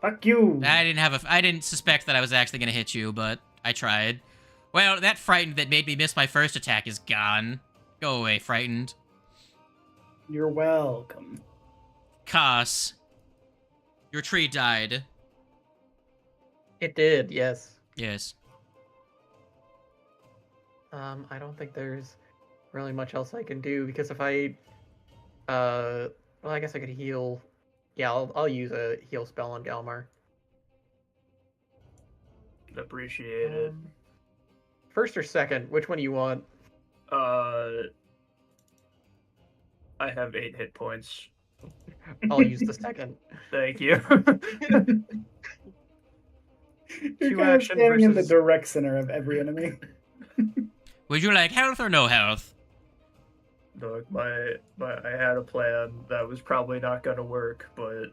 Fuck you. I didn't suspect that I was actually gonna hit you, but I tried. Well, that frightened that made me miss my first attack is gone. Go away, frightened. You're welcome. Koss, your tree died. It did, yes. Yes. I don't think there's really much else I can do because if I, well, I guess I could heal. Yeah, I'll use a heal spell on Galmar. Appreciate it. First or second, which one do you want? I have 8 hit points. I'll use the second. Thank you. You're Two kind of action standing in the versus- direct center of every enemy. Would you like health or no health? Look, I had a plan that was probably not gonna work, but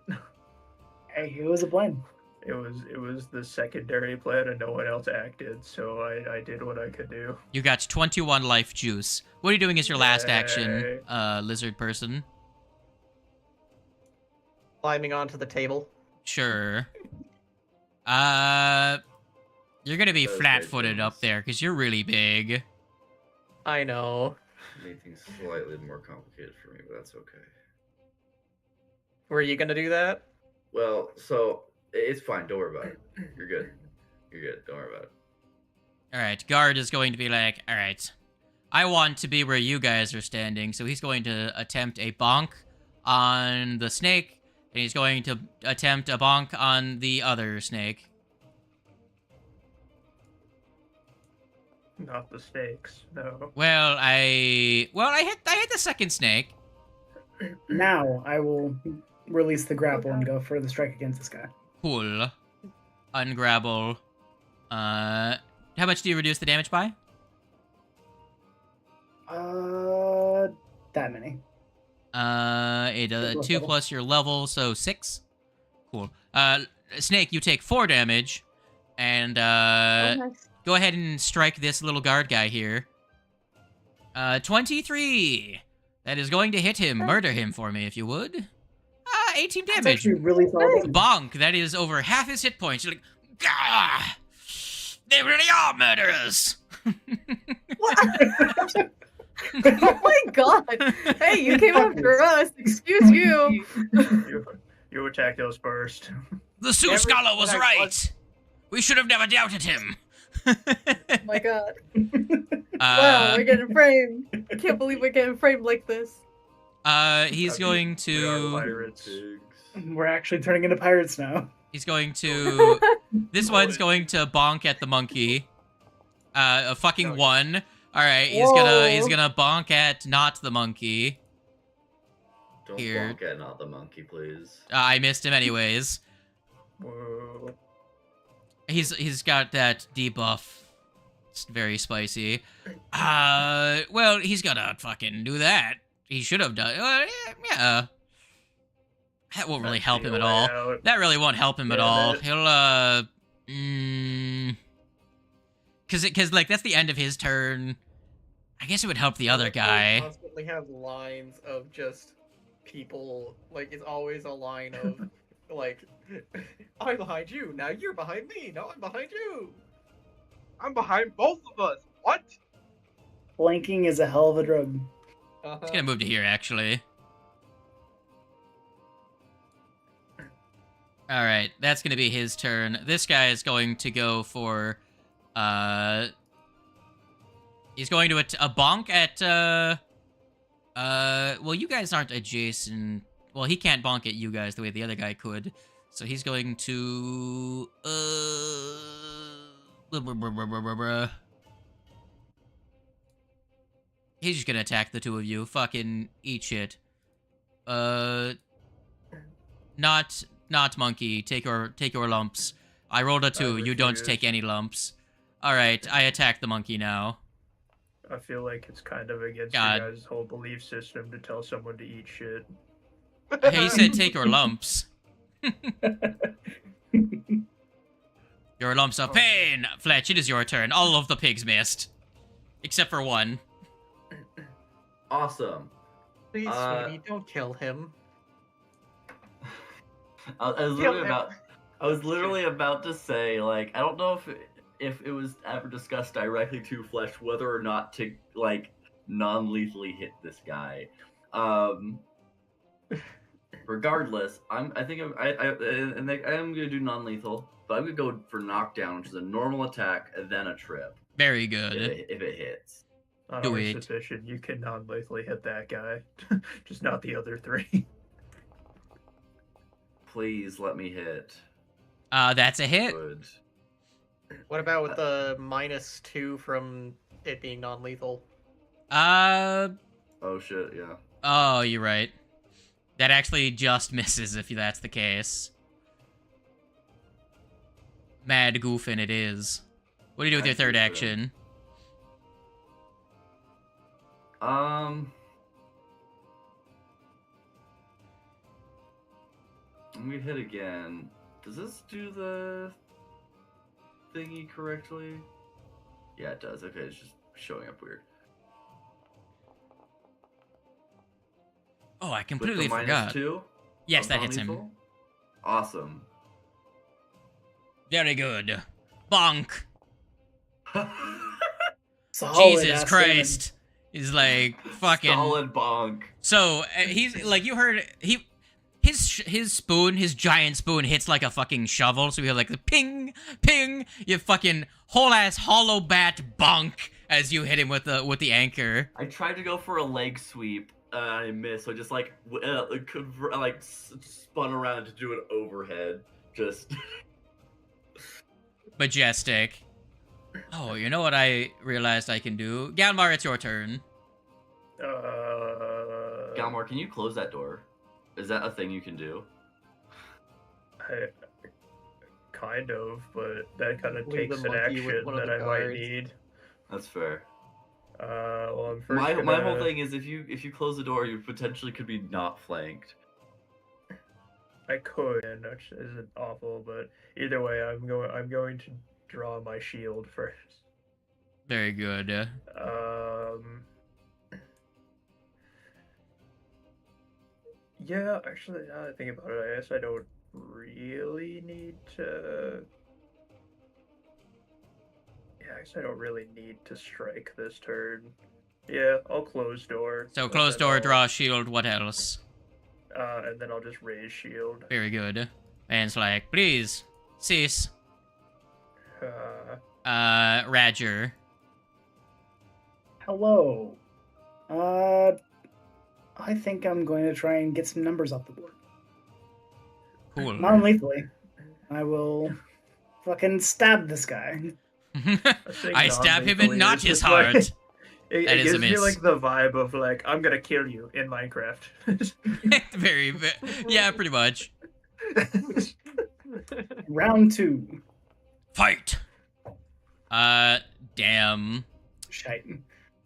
Hey, it was a plan. it was the secondary plan and no one else acted, so I did what I could do. You got 21 life juice. What are you doing as your last action, Yay. lizard person? Climbing onto the table. Sure. You're gonna be Those flat-footed big up things. there, because you're really big. I know. Made things slightly more complicated for me, but that's okay. Were you gonna do that? Well, so it's fine. Don't worry about it. You're good. You're good. Don't worry about it. Alright, guard is going to be like, alright, I want to be where you guys are standing, so he's going to attempt a bonk on the snake, and he's going to attempt a bonk on the other snake. Not the stakes, no. Well, I hit the second snake. Now I will release the grapple and go for the strike against this guy. Cool. Ungrabble. How much do you reduce the damage by? That many. It 2 plus your level, so 6. Cool. Snake, you take 4 damage, and Nice. go ahead and strike this little guard guy here. 23. That is going to hit him. Murder him for me, if you would. 18 That's damage. actually really solid. Bonk. That is over half his hit points. You're like, Gah! They really are murderers. Oh my god! Hey, you came after us. Excuse you. You attack those first. The Sioux Every- Scholar was I- right. We should have never doubted him. Oh my god. Wow, uh, we're getting framed. I can't believe we're getting framed like this. he's I mean, going we are to. pirates. Pigs. We're actually turning into pirates now. He's going to. This one's going to bonk at the monkey. A fucking Okay. 1. All right, he's Whoa. gonna bonk at not the monkey. Don't Here. bonk at not the monkey, please. I missed him anyways. Whoa. He's got that debuff. It's very spicy. Well, he's gonna fucking do that. He should have done. Yeah. That won't really help him at all. Out. That really won't help him at Yeah, all. that- He'll cause like that's the end of his turn. I guess it would help the other guy. Constantly have lines of just people. Like it's always a line of like, I'm behind you. Now you're behind me. Now I'm behind you. I'm behind both of us. What? Flanking is a hell of a drug. He's gonna move to here actually. All right, that's gonna be his turn. This guy is going to go for, he's going to a bonk at, well, you guys aren't adjacent. Well, he can't bonk at you guys the way the other guy could. So he's going to, he's just gonna attack the two of you. Fucking eat shit. Not monkey. Take your lumps. I rolled a 2. You don't refuse. take any lumps. All right, I attack the monkey now. I feel like it's kind of against God. your guys' whole belief system to tell someone to eat shit. He said take your lumps. Your lumps of pain. Fletch, it is your turn. All of the pigs missed, except for one. Awesome. Please, sweetie, don't kill him. I was literally about to say, like, I don't know if it was ever discussed directly to Flesh whether or not to like non-lethally hit this guy. Regardless, I'm gonna do non-lethal, but I'm gonna go for knockdown, which is a normal attack and then a trip Very good. if it hits. On Do our it. suspicion, you can non-lethally hit that guy, just not the other 3. Please let me hit. That's a hit. Good. What about with the -2 from it being non-lethal? Oh shit, yeah. Oh, you're right. That actually just misses if that's the case. mad goofing it is. What do you do with your third action? Let me hit again. Does this do the thingy correctly? Yeah, it does. Okay, it's just showing up weird. Oh, I With completely the forgot. -2? Yes, of that hits him. non-lethal? Awesome. Very good. Bonk. Solid Jesus ass Christ. He's like fucking. Solid bonk. So he's like, you heard his spoon, his giant spoon hits like a fucking shovel. So we have like the ping, ping. You fucking whole ass hollow bat bonk as you hit him with the anchor. I tried to go for a leg sweep. I missed. So I just like spun around to do an overhead. Just. Majestic. Oh, you know what I realized I can do? Galmar, it's your turn. Galmar, can you close that door? Is that a thing you can do? Kind of, but that kind of Leave takes the an monkey with action one of that the I might guards. need. That's fair. Well, I'm first My gonna... whole thing is if you close the door, you potentially could be not flanked. I could, which isn't awful, but either way, I'm going to draw my shield first. Very good. Yeah, actually, now that I think about it, I guess I don't really need to. Yeah, I guess I don't really need to strike this turn. Yeah, I'll close door. So and close then door, I'll- draw shield, what else? and then I'll just raise shield. Very good. And it's like, please, cease. Radger. Hello. I think I'm going to try and get some numbers off the board. Cool. Non-lethally. I will fucking stab this guy. I stab him non-lethally and not is his just like- heart. It That is a gives me miss. like the vibe of like I'm gonna kill you in Minecraft. Yeah, pretty much. Round 2. Fight. Damn. Shite.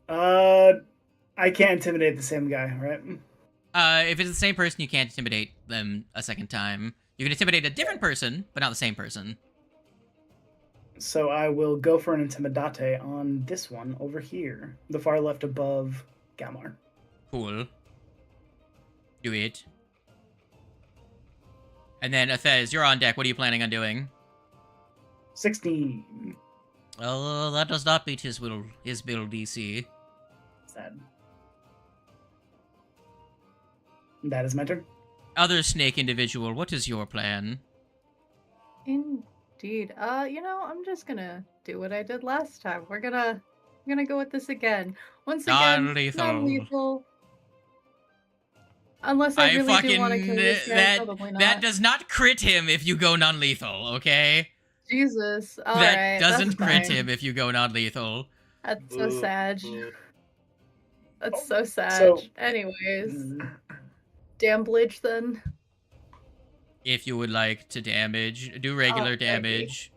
I can't intimidate the same guy, right? If it's the same person, you can't intimidate them a second time. You can intimidate a different person, but not the same person. So I will go for an intimidate on this one over here, the far left above Galmar. Cool. Do it. And then, Athez, you're on deck. What are you planning on doing? 16. Well, that does not beat his build DC. Sad. That is my turn. Other snake individual, what is your plan? Indeed. I'm just gonna do what I did last time. I'm gonna go with this again. Once again, Non-lethal. non-lethal. Unless I really do want to kill this guy, probably not. that does not crit him if you go non-lethal, okay? Jesus. That Alright, doesn't that's crit fine. him if you go non-lethal. That's so sad. That's so sad. So- Anyways, damblage then. If you would like to damage, do regular thank you. damage.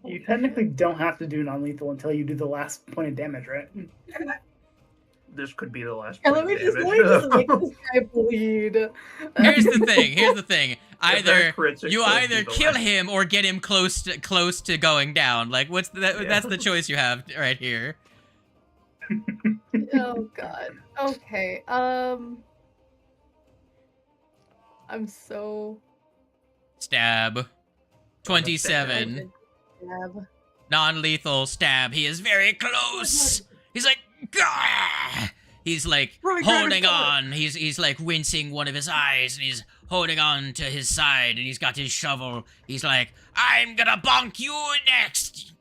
You technically don't have to do non-lethal until you do the last point of damage, right? This could be the last. And point let me of just damage. make this guy bleed. Here's the thing. If that crits, it You could either be the kill last. him or get him close to going down. Like what's that? Yeah. That's the choice you have right here. Oh god. Okay. I'm so Stab. 27. stab. Non-lethal stab. He is very close. He's like, Gah! He's like Right, holding right, on. He's like wincing one of his eyes, and he's holding on to his side, and he's got his shovel. He's like, I'm gonna bonk you next,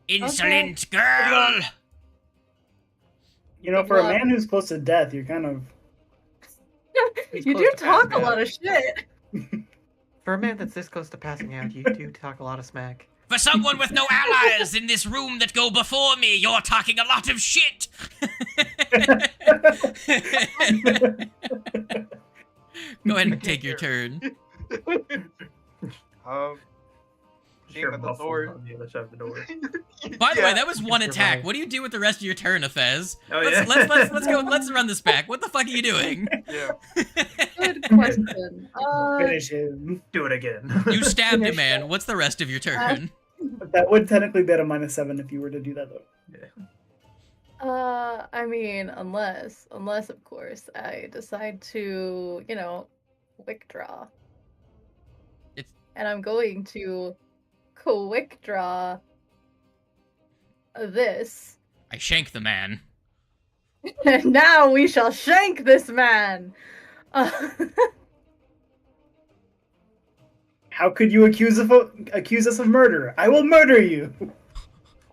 insolent girl. You know, Good for a luck. man who's close to death, you're kind of... He's You close do to talk a passing lot out. of shit. For a man that's this close to passing out, you do talk a lot of smack. For someone with no allies in this room that go before me, you're talking a lot of shit. Go ahead and take your turn. Being You're at the muffled door. on the other side of the door. By the Yeah. way, that was one You're attack. right. What do you do with the rest of your turn, Fez? Oh, let's, yeah. let's go. Let's run this back. What the fuck are you doing? Yeah. Good question. Finish him. Do it again. You stabbed a Finish man. it. What's the rest of your turn? That would technically be at a -7 if you were to do that, though. I mean, unless of course I decide to, quick draw. It's- And I'm going to quick draw this. I shank the man. And now we shall shank this man. How could you accuse us of murder? I will murder you.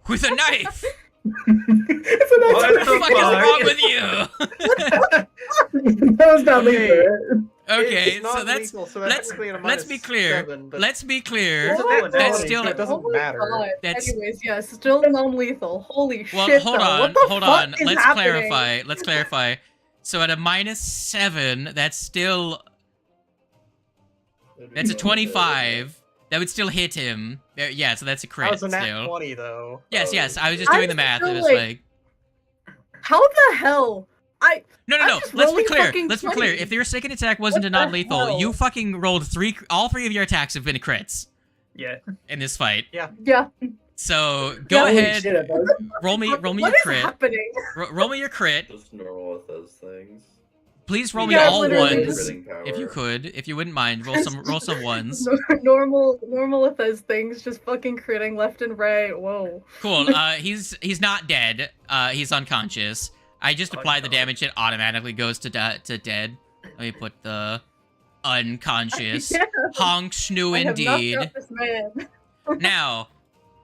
With a knife. It's a What nice the fuck is wrong with you? That was not Okay. lethal. Okay, It's not so that's lethal, so let's technically at a let's be clear. -7, but Let's be clear. It's a What? net That's 20, still so it doesn't Oh my matter. God. That's- Anyways, yeah, still non-lethal. Holy Well, shit! hold though. on, What the hold fuck on. is Let's happening? clarify. Let's clarify. So at a -7, that's still that's a 25. That would still hit him. Yeah, so that's a That crit was a nat still. 20 though. Yes, yes. I was just doing the math. It still, was like- like How the hell? no. I'm just Let's be rolling clear. fucking Let's be clear. 20s. If your second attack wasn't What a the non-lethal, hell? you fucking rolled all three of your attacks have been crits Yeah. in this fight. Yeah. So go Holy ahead, shit, I thought- roll me What your is crit. happening? Roll me your crit. Just normal with those things. Please roll me Yeah, all literally ones, just- Critting power. if you could. If you wouldn't mind, roll some ones. normal with those things, just fucking critting left and right. Whoa. Cool. He's not dead. He's unconscious. I just applied the damage. It automatically goes to dead. Let me put the unconscious. Yeah, Honk snoo I have knocked indeed. out this man. Now,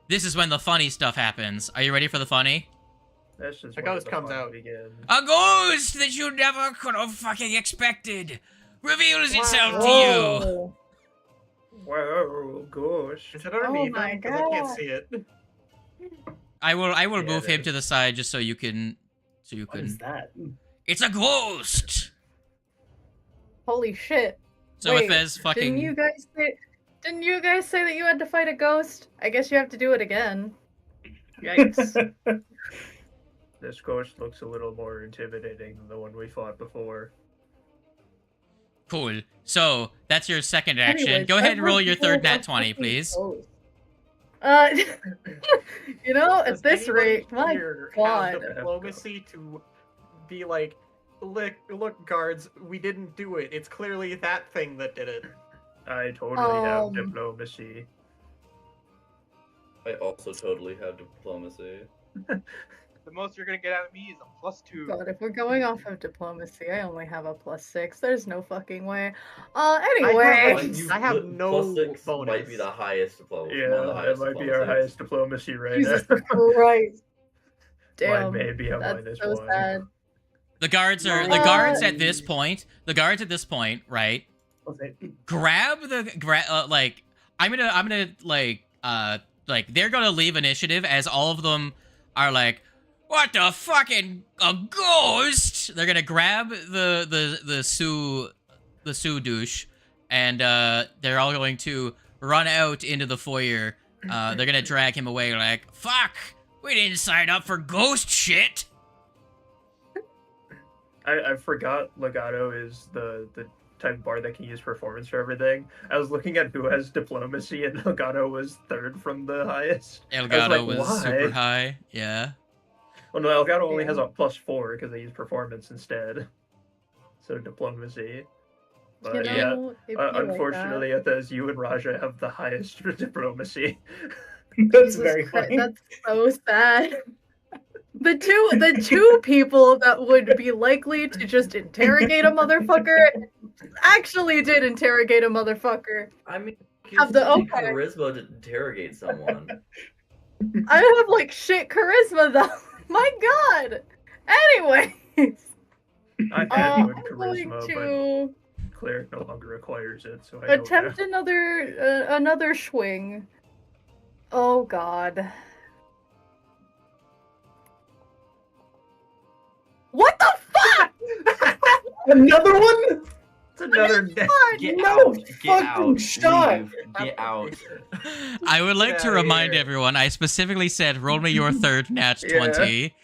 this is when the funny stuff happens. Are you ready for the funny? That's just A where ghost the comes fun out. begins. A ghost that you never could have fucking expected reveals itself to you. Whoa. Whoa, ghost. Is it underneath my him? 'Cause I can't God. see it. I will Yeah, move it him to the side just so you can. What is that? It's a ghost. Holy shit. So Wait, if Fez fucking. Didn't you guys say that you had to fight a ghost? I guess you have to do it again. Yikes. This ghost looks a little more intimidating than the one we fought before. Cool. So that's your second action. Anyways, Go ahead and roll your third everyone nat 20, fucking please. ghost. At Does this anybody rate, my here God. have diplomacy to be like, look, guards, we didn't do it. It's clearly that thing that did it. I totally have Um, diplomacy. I also totally have diplomacy. The most you're gonna get out of me is a +2. God, if we're going off of diplomacy, I only have a +6. There's no fucking way. I Anyway. have no +6 bonus. might be the highest diplomacy. Yeah, one of the that highest might be our diplomacies. highest diplomacy right Jesus now. Christ. Mine Damn. may be a That's so -1. sad. The guards are the Uh, guards at this point. The guards at this point, right? Okay. Grab the like. I'm gonna like they're gonna leave initiative as all of them are like, what the fucking a ghost? They're gonna grab the Sue douche, and they're all going to run out into the foyer. They're gonna drag him away like, fuck, we didn't sign up for ghost shit. I forgot Legato is the type of bard that can use performance for everything. I was looking at who has diplomacy, and Legato was third from the highest. Elgato was why? super high. Yeah. Well, no, Elgato only Yeah. has a +4 because they use performance instead. So diplomacy. But You yeah, know, it'd be like that. unfortunately, it says you and Raja have the highest diplomacy. That's Jesus very Christ, funny. That's so sad. The two people that would be likely to just interrogate a motherfucker actually did interrogate a motherfucker. I mean, Have the- using okay. charisma to interrogate someone. I have like shit charisma though. My God. Anyways, I had you in I'm charisma, going but to cleric no longer requires it, so I don't attempt another swing. Oh God. What the fuck? Another one? It's another Come Get No out! Get fucking out! shot! Leave. Get out! I would like Get to outta remind here. everyone, I specifically said roll me your third nat Yeah. 20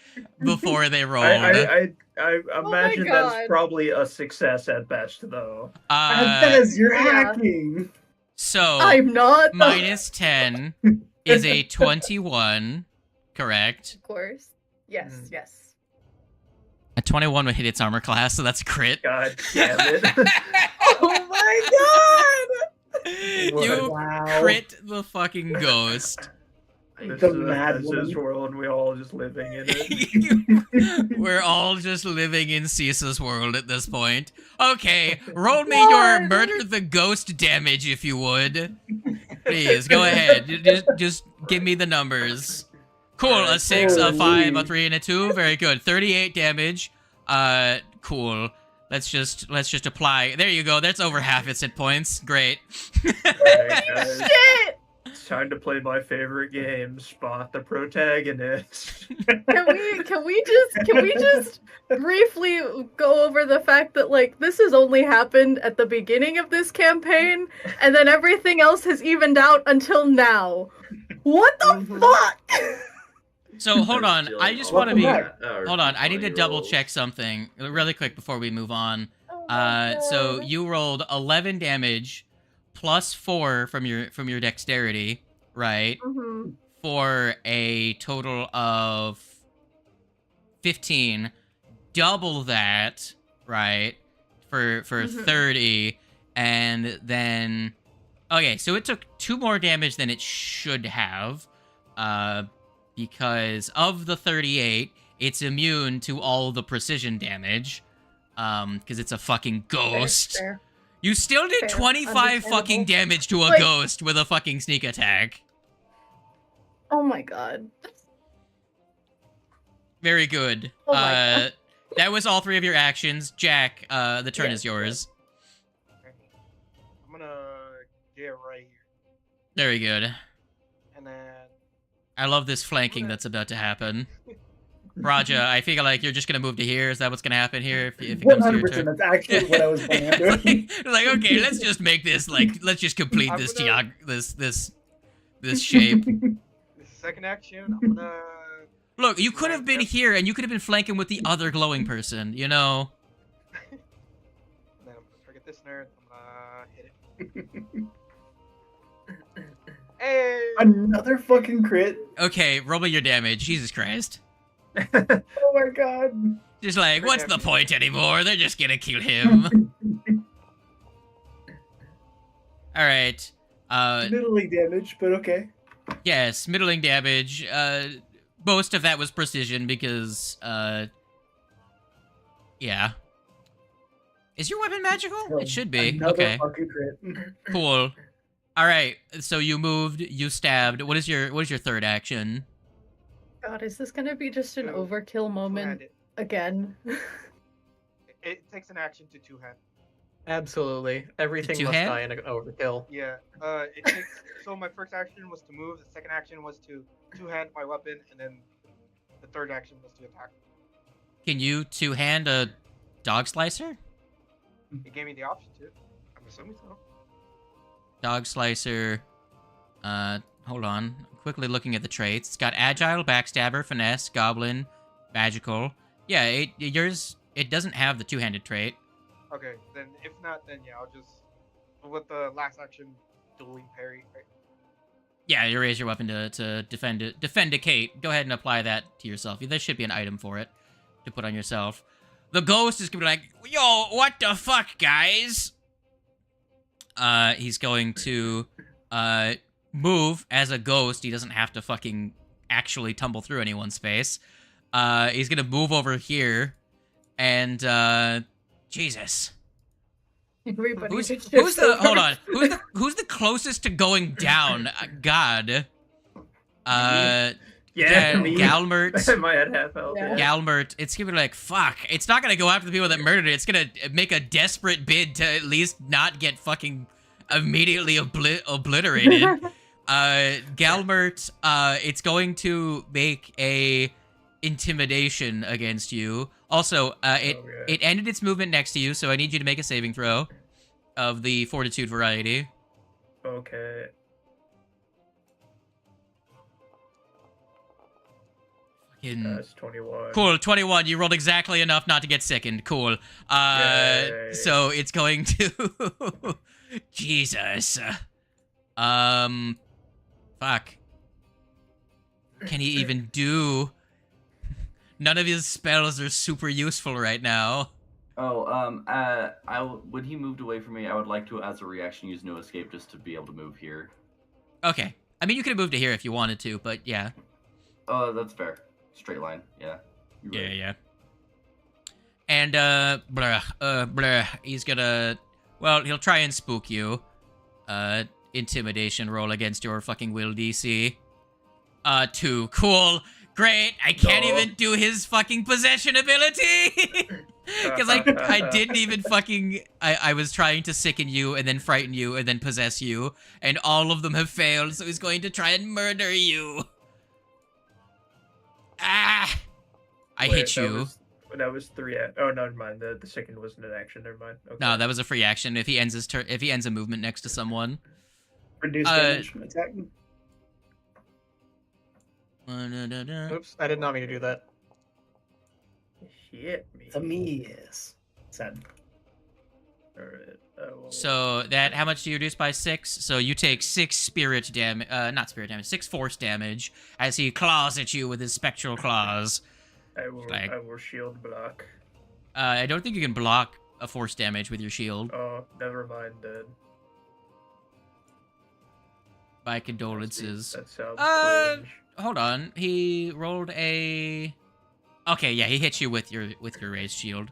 before they rolled. I imagine God. that's probably a success at best, though. As you're Yeah. hacking. So, I'm not. minus 10 is a 21, correct? Of course. Yes, Mm. yes. A 21 would hit its armor class, so that's a crit. God damn it. Oh my god! You Wow. crit the fucking ghost. This The is mad this woman. world, we all just living in it. We're all just living in Cisa's world at this point. Okay, roll me your God. murder the ghost damage if you would. Please, go ahead. Just give me the numbers. Cool, a 6, a 5, a 3, and a 2. Very good. 38 damage. Cool. Let's just apply. There you go. That's over half its hit points. Great. Alright, guys. Shit! It's time to play my favorite game, Spot the Protagonist. Can we just briefly go over the fact that like this has only happened at the beginning of this campaign, and then everything else has evened out until now. What the fuck? So hold on. I just want to Welcome be. back. Hold on. I need to double check something really quick before we move on. So you rolled 11 damage plus 4 from your dexterity, right? Mhm. For a total of 15. Double that, right? For Mhm. 30, and then okay, so it took 2 more damage than it should have, because of the 38, it's immune to all the precision damage, because it's a fucking ghost. Fair. You still did Fair. 25 fucking Understandable. damage to a Like- ghost with a fucking sneak attack. Oh my god. Very good. Oh my God. That was all 3 of your actions. Jack, the turn Yes, is yours. Okay. I'm gonna get right here, Very good. and then I love this flanking that's about to happen. Raja, I feel like you're just gonna move to here. Is that what's gonna happen here if it comes to your 100%. turn? That's actually what I was planning on doing. like, okay, let's just make this let's just complete I'm this gonna- this shape. the second action, I'm gonna. Look, you could have been here and you could have been flanking with the other glowing person. You know. Then I'm gonna target this nerd. I'm gonna hit it. Hey! Another fucking crit. Okay, roll me your damage. Jesus Christ. Oh my god. Just like, Crit what's the damage. point anymore? They're just gonna kill him. All right. Middling damage, but okay. Yes, middling damage. Most of that was precision because, yeah. Is your weapon magical? It should be. Another Okay, fucking crit. cool. All right, so you moved, you stabbed. What is your third action? God, is this gonna be just an So, overkill moment Two-handed. again? It takes an action to two-hand. Absolutely. Everything must two-hand? die in an overkill. Yeah. It takes. So my first action was to move. The second action was to two-hand my weapon, and then the third action was to attack. Can you two-hand a dog slicer? It gave me the option to. I'm assuming so. Dog slicer. Hold on. I'm quickly looking at the traits. It's got agile, backstabber, finesse, goblin, magical. Yeah, it doesn't have the two-handed trait. Okay. Then if not, then yeah, I'll just with the last action, dueling parry. Right? Yeah, you raise your weapon to defend a Kate. Go ahead and apply that to yourself. There should be an item for it to put on yourself. The ghost is gonna be like, yo, what the fuck, guys? He's going to move as a ghost. He doesn't have to fucking actually tumble through anyone's space. He's gonna move over here, and Jesus. Everybody Who's just the shifts over. hold on? Who's the closest to going down? God. Yeah, me. Galmert. My head half health. Yeah. Galmert, it's gonna be like, fuck. It's not gonna go after the people that murdered it. It's gonna make a desperate bid to at least not get fucking immediately obliterated. Galmert, it's going to make a intimidation against you. Also, it ended its movement next to you, so I need you to make a saving throw. of the fortitude variety. Okay. That's 21. Cool, 21. You rolled exactly enough not to get sickened. Cool. Yay. So it's going to... Jesus. Fuck. Can he even do... None of his spells are super useful right now. Oh, when he moved away from me, I would like to, as a reaction, use no escape just to be able to move here. Okay. I mean, you could have moved to here if you wanted to, but yeah. Oh, that's fair. Straight line, yeah. You're right. Yeah. And, he's gonna... Well, he'll try and spook you. Intimidation roll against your fucking will DC. 2. Cool. Great. I can't even do his fucking possession ability. Because I didn't even fucking... I was trying to sicken you and then frighten you and then possess you. And all of them have failed, so he's going to try and murder you. Ah! I hit you. That was 3. Oh, no, never mind. The second wasn't an action. Never mind. Okay. No, that was a free action. If he ends his if he ends a movement next to someone. Reduce damage from attack. Oops, I did not mean to do that. Hit me. It's a miss. Sad. Alright. So that, how much do you reduce by 6? So you take 6 spirit damage, not spirit damage, 6 force damage as he claws at you with his spectral claws. I will shield block. I don't think you can block a force damage with your shield. Oh, never mind then. My condolences. That sounds cringe. Hold on. He rolled a... Okay, yeah, he hit you with your raised shield.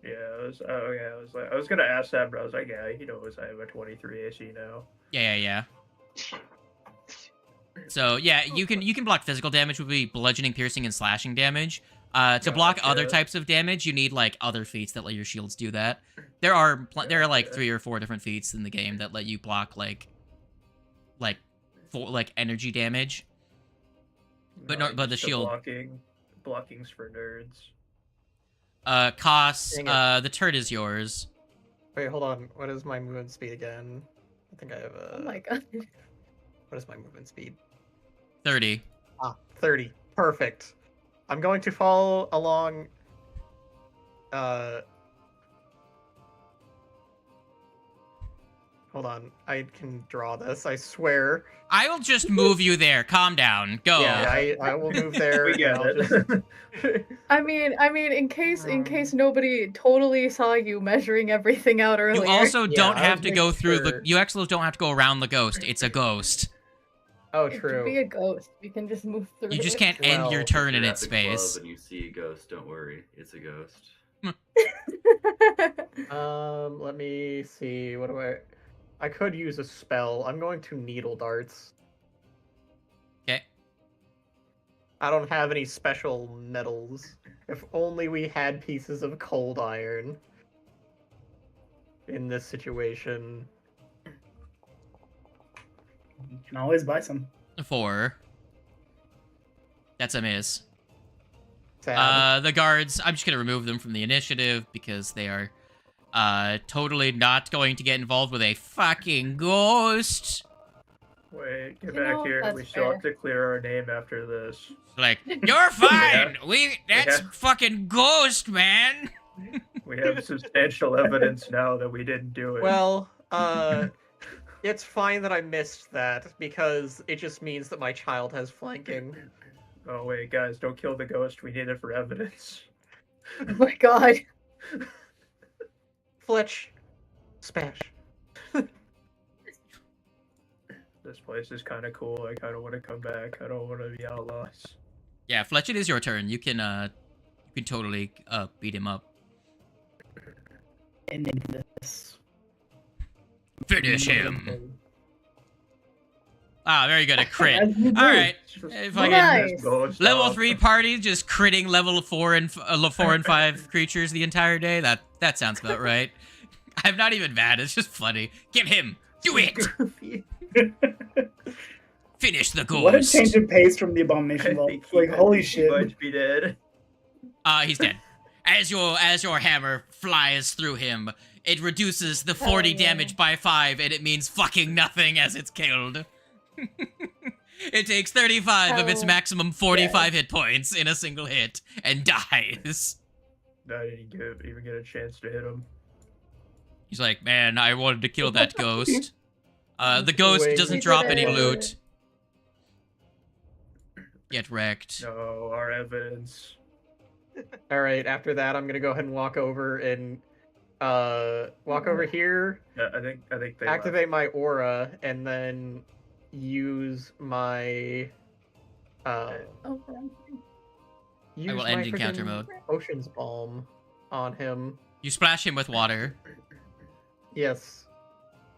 Yeah, I was gonna ask that, but I was like, yeah, he knows I have a 23 AC now. Yeah. So yeah, you can block physical damage, would be bludgeoning, piercing, and slashing damage. To block other types of damage, you need like other feats that let your shields do that. There are like 3 or 4 different feats in the game that let you block like energy damage. But the shield blocking's for nerds. Costs, the turd is yours. Wait, hold on. What is my movement speed again? I think I have a... Oh my god. What is my movement speed? 30. 30. Perfect. I'm going to follow along... Hold on. I can draw this, I swear. I will just move you there. Calm down. Go. Yeah, I will move there. We get it. I mean, in case nobody totally saw you measuring everything out earlier. You also don't I have was to go making through sure. you actually don't have to go around the ghost. It's a ghost. Oh, It true. could be a ghost. We can just move through. You just it. can't end your Well, turn in You're its at the club space. and you see a ghost, don't worry. It's a ghost. Let me see. What do I could use a spell. I'm going to needle darts. Okay. I don't have any special metals. If only we had pieces of cold iron in this situation. You can always buy some. 4. That's a miss. Sad. The guards, I'm just gonna remove them from the initiative because they are totally not going to get involved with a fucking ghost. Wait, get You back know, here. that's We still have fair. to clear our name after this. Like, you're fine. That's Yeah. fucking ghost, man. We have substantial evidence now that we didn't do it. Well, it's fine that I missed that because it just means that my child has flanking. Oh wait, guys, don't kill the ghost. We need it for evidence. Oh my god. Fletch. Smash. This place is kind of cool. I kind of want to come back. I don't want to be outlaws. Yeah, Fletch, it is your turn. You can totally beat him up. And then this. Finish him. Ah, very good. A crit. As you do. All right. Just Fucking Nice. ghost level off. 3 party just critting level 4 and 5 creatures the entire day. That sounds about right. I'm not even mad. It's just funny. Get him. Do it. Finish the ghost. What a change of pace from the Abomination I Vault. think he Like, holy he shit. might be dead. He's dead. As your hammer flies through him, it reduces the 40 yeah. damage by 5, and it means fucking nothing as it's killed. It takes 35 of its Oh, maximum 45 hit points in a single hit, and dies. I didn't even get a chance to hit him. He's like, man, I wanted to kill that ghost. The ghost Wait. doesn't You drop did any it. loot. Get wrecked. No, our evidence. All right. After that, I'm gonna go ahead and walk over here, Yeah, I think they activate my aura, and then use my Okay. use will my end encounter freaking mode. Ocean's Balm on him. You splash him with water. Yes.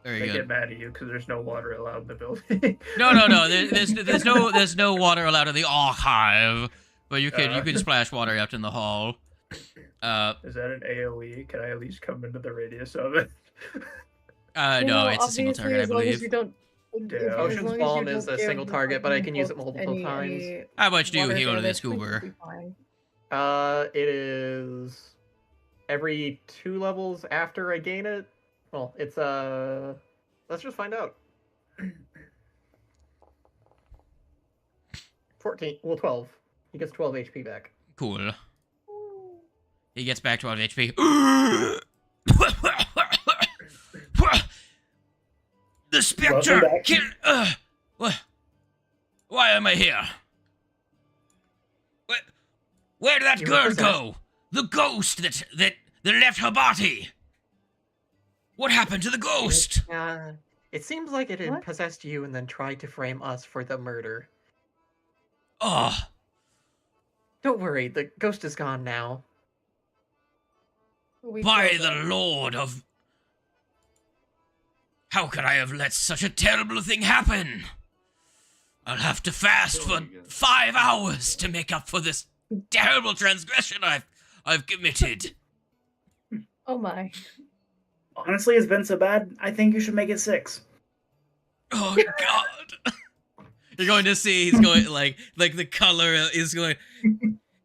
Very They good. get mad at you because there's no water allowed in the building. No. There's no water allowed in the archive, but you can splash water out in the hall. Is that an AOE? Can I at least come into the radius of it? No, it's a single obviously, target, I as long as believe. you don't. Yeah. Ocean's Balm is a single target, but I can use it multiple times. How much do you heal to this goober? It is every 2 levels after I gain it. Well, it's let's just find out. 14. Well, 12. He gets 12 HP back. Cool. He gets back 12 HP. The spectre! back. Kill. Why am I here? Where did that You were girl possessed. go? The ghost that left her body. What happened to the ghost? It seems like it had What? possessed you and then tried to frame us for the murder. Oh, Don't worry, the ghost is gone now. by the Lord of... How could I have let such a terrible thing happen? I'll have to fast for 5 hours to make up for this terrible transgression I've committed. Oh my. Honestly, it's been so bad, I think you should make it 6. Oh God! You're going to see he's going like the color is going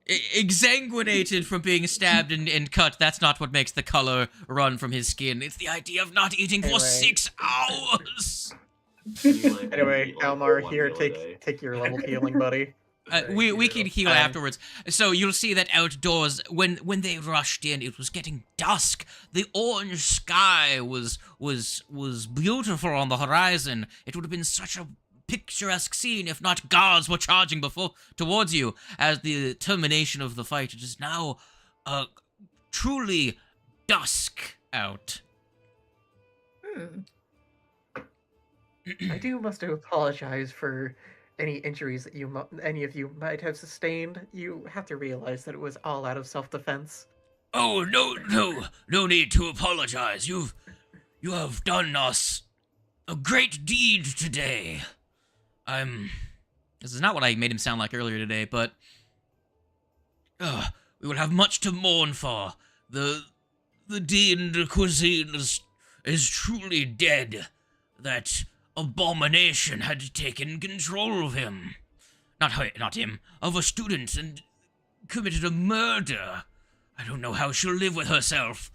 exsanguinated from being stabbed and cut. That's not what makes the color run from his skin. It's the idea of not eating for Anyway. 6 hours. Anyway, Almar, here, take your level healing, buddy. We can heal afterwards. So you'll see that outdoors, when they rushed in, it was getting dusk. The orange sky was beautiful on the horizon. It would have been such a picturesque scene if not guards were charging towards you. As the termination of the fight, it is now truly dusk out. I must apologize for any injuries that any of you might have sustained. You have to realize that it was all out of self-defense. Oh, no need to apologize. You have done us a great deed today. This is not what I made him sound like earlier today, but we will have much to mourn for. The Dean de Cuisine is truly dead. That abomination had taken control of him. Not him, of a student, and committed a murder. I don't know how she'll live with herself,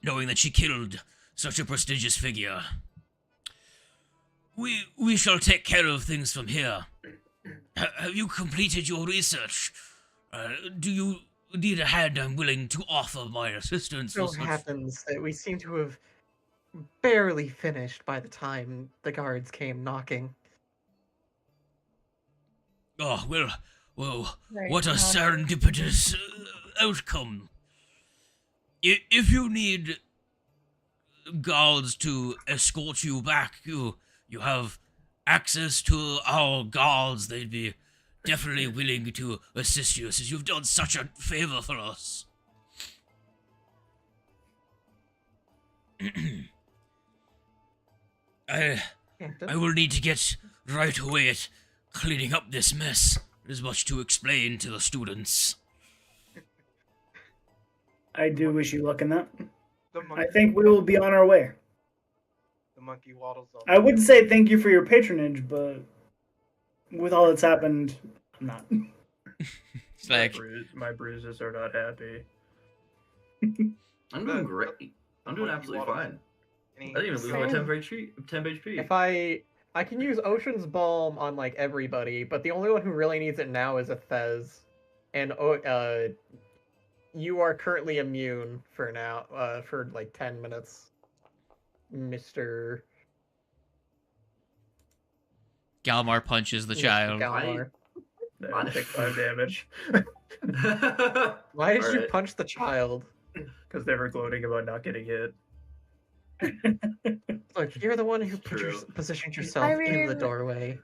knowing that she killed such a prestigious figure. We shall take care of things from here. Have you completed your research? Do you need a hand? I'm willing to offer my assistance. It so happens that we seem to have barely finished by the time the guards came knocking. Oh, well, Right, what a now- serendipitous outcome. If you need guards to escort you back, you have access to our guards. They'd be definitely willing to assist you, since you've done such a favor for us. I will need to get right away at cleaning up this mess. There's much to explain to the students. I do wish you luck in that. The I monkey, think we will be on our way. the monkey waddles up. I would say thank you for your patronage, but with all that's happened, I'm not. It's like, My bruises are not happy. I'm doing great. I'm doing absolutely fine. I didn't even lose my temp HP. If I can use Ocean's Balm on like everybody, but the only one who really needs it now is a Thez, and you are currently immune for now, for like 10 minutes, Mr. Galmar punches the child. Galmar. I take 5 damage. Why did you Alright. punch the child? Because they were gloating about not getting hit. Look, you're the one who True. positioned yourself I in the mean- doorway.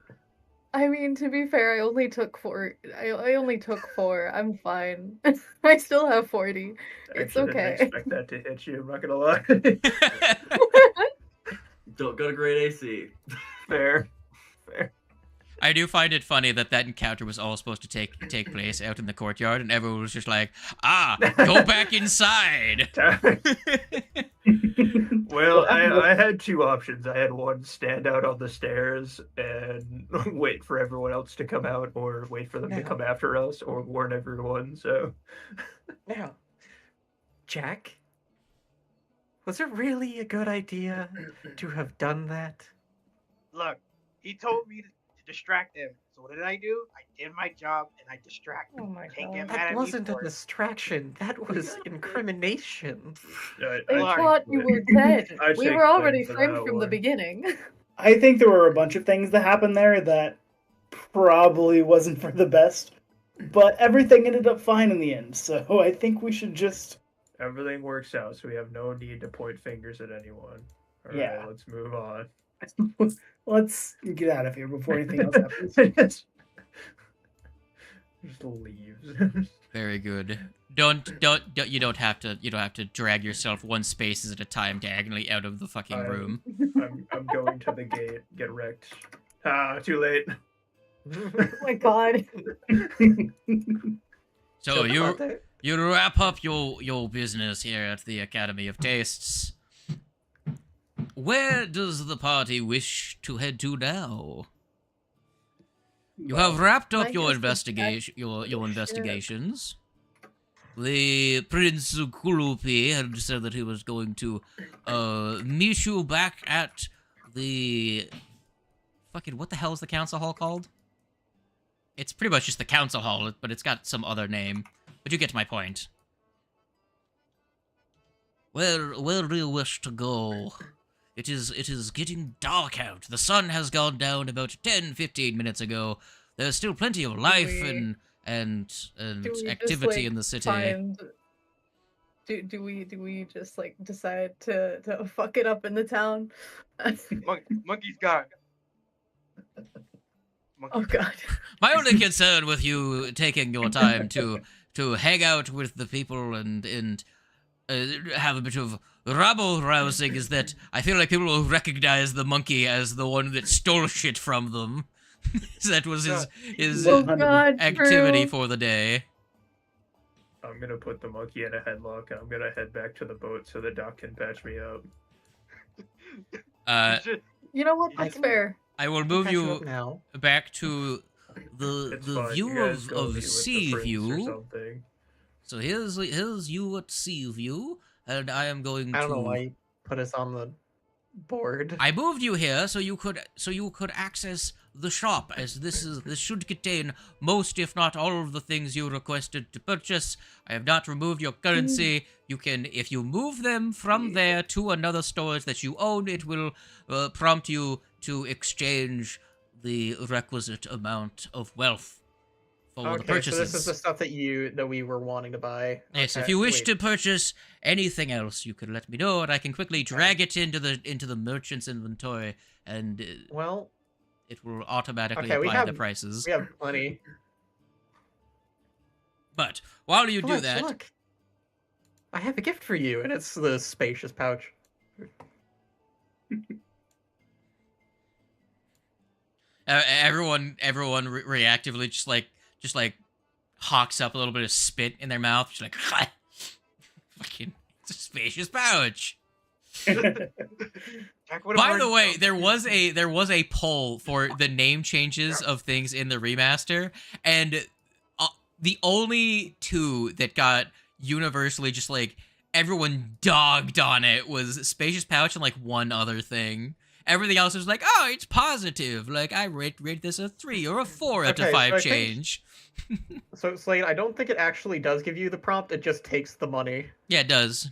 I mean, to be fair, I only took 4. I only took 4. I'm fine. I still have 40. It's Actually, okay. didn't expect that to hit you. I'm not gonna lie. Don't go to grade AC. Fair. I do find it funny that encounter was all supposed to take place out in the courtyard, and everyone was just like, go back inside. Well, I had 2 options. I had one, stand out on the stairs and wait for everyone else to come out, or wait for them to No. come after us, or warn everyone. So Now, Jack, was it really a good idea to have done that? Look, he told me to distract him. So what did I do? I did my job and I distracted Oh him. my Can't get god. mad at That me wasn't a for it. distraction. That was incrimination. They Look, thought you were dead. I We take were already blame for framed that from the one. beginning. I think there were a bunch of things that happened there that probably wasn't for the best, but everything ended up fine in the end. So I think we should just everything works out, so we have no need to point fingers at anyone. All right, Yeah. let's move on. let's get out of here before anything else happens. Just leaves. Very good. You don't have to drag yourself one spaces at a time diagonally out of the fucking room. I'm going to the gate. Get wrecked. Too late. Oh my god. So you wrap up your business here at the Academy of Tastes. Where does the party wish to head to now? You have wrapped up I your guess investigation, your ship. investigations. The Prince Kulupi had said that he was going to meet you back at the fucking what the hell is the council hall called? It's pretty much just the council hall, but it's got some other name. But you get my point. Where do you wish to go? It is getting dark out. The sun has gone down about 10-15 minutes ago. There's still plenty of life we- and Do we activity just, like, in the city. Do we just like decide to fuck it up in the town? Monkey's gone. Oh god. My only concern with you taking your time to hang out with the people and have a bit of rabble rousing is that I feel like people will recognize the monkey as the one that stole shit from them. That was his Oh god. activity true. for the day. I'm gonna put the monkey in a headlock, and I'm gonna head back to the boat so the doc can patch me up. You know what? That's fair. I will move Catch you up now. back to the It's fine. view You guys go of meet with the sea prince or view. something. So here's you at sea view, and I am going I to. don't know why you put us on the board. I moved you here so you could access the shop, as this should contain most, if not all, of the things you requested to purchase. I have not removed your currency. You can, if you move them from there to another storage that you own, it will prompt you to exchange the requisite amount of wealth for the Okay, purchases. so this is the stuff that we were wanting to buy. Yes, if Okay, you wish wait. to purchase anything else, you could let me know, and I can quickly drag it into the merchant's inventory, and Well, it will automatically Okay, we apply the have- prices. we have plenty. But while you do Look, that, look. I have a gift for you, and it's the spacious pouch. everyone reactively just like hawks up a little bit of spit in their mouth, just like fucking it's a spacious pouch. Jack would've By already the way, found there was a poll for the name changes of things in the remaster, and the only two that got universally just like everyone dogged on it was spacious pouch and like one other thing. Everything else was like, oh, it's positive. Like I rate this a 3 or a 4 out of Okay, 5 so I think- change. So, Slade, I don't think it actually does give you the prompt, it just takes the money. Yeah, it does.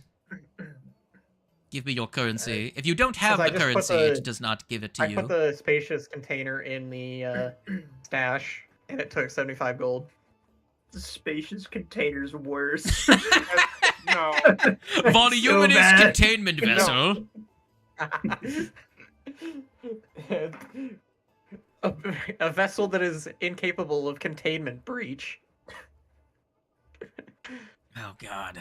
Give me your currency. If you don't have I the just put currency, the- it does not give it to I you. put the spacious container in the stash, and it took 75 gold. The spacious container's worse. No. Voluminous bad. containment vessel. A vessel that is incapable of containment breach. Oh, God.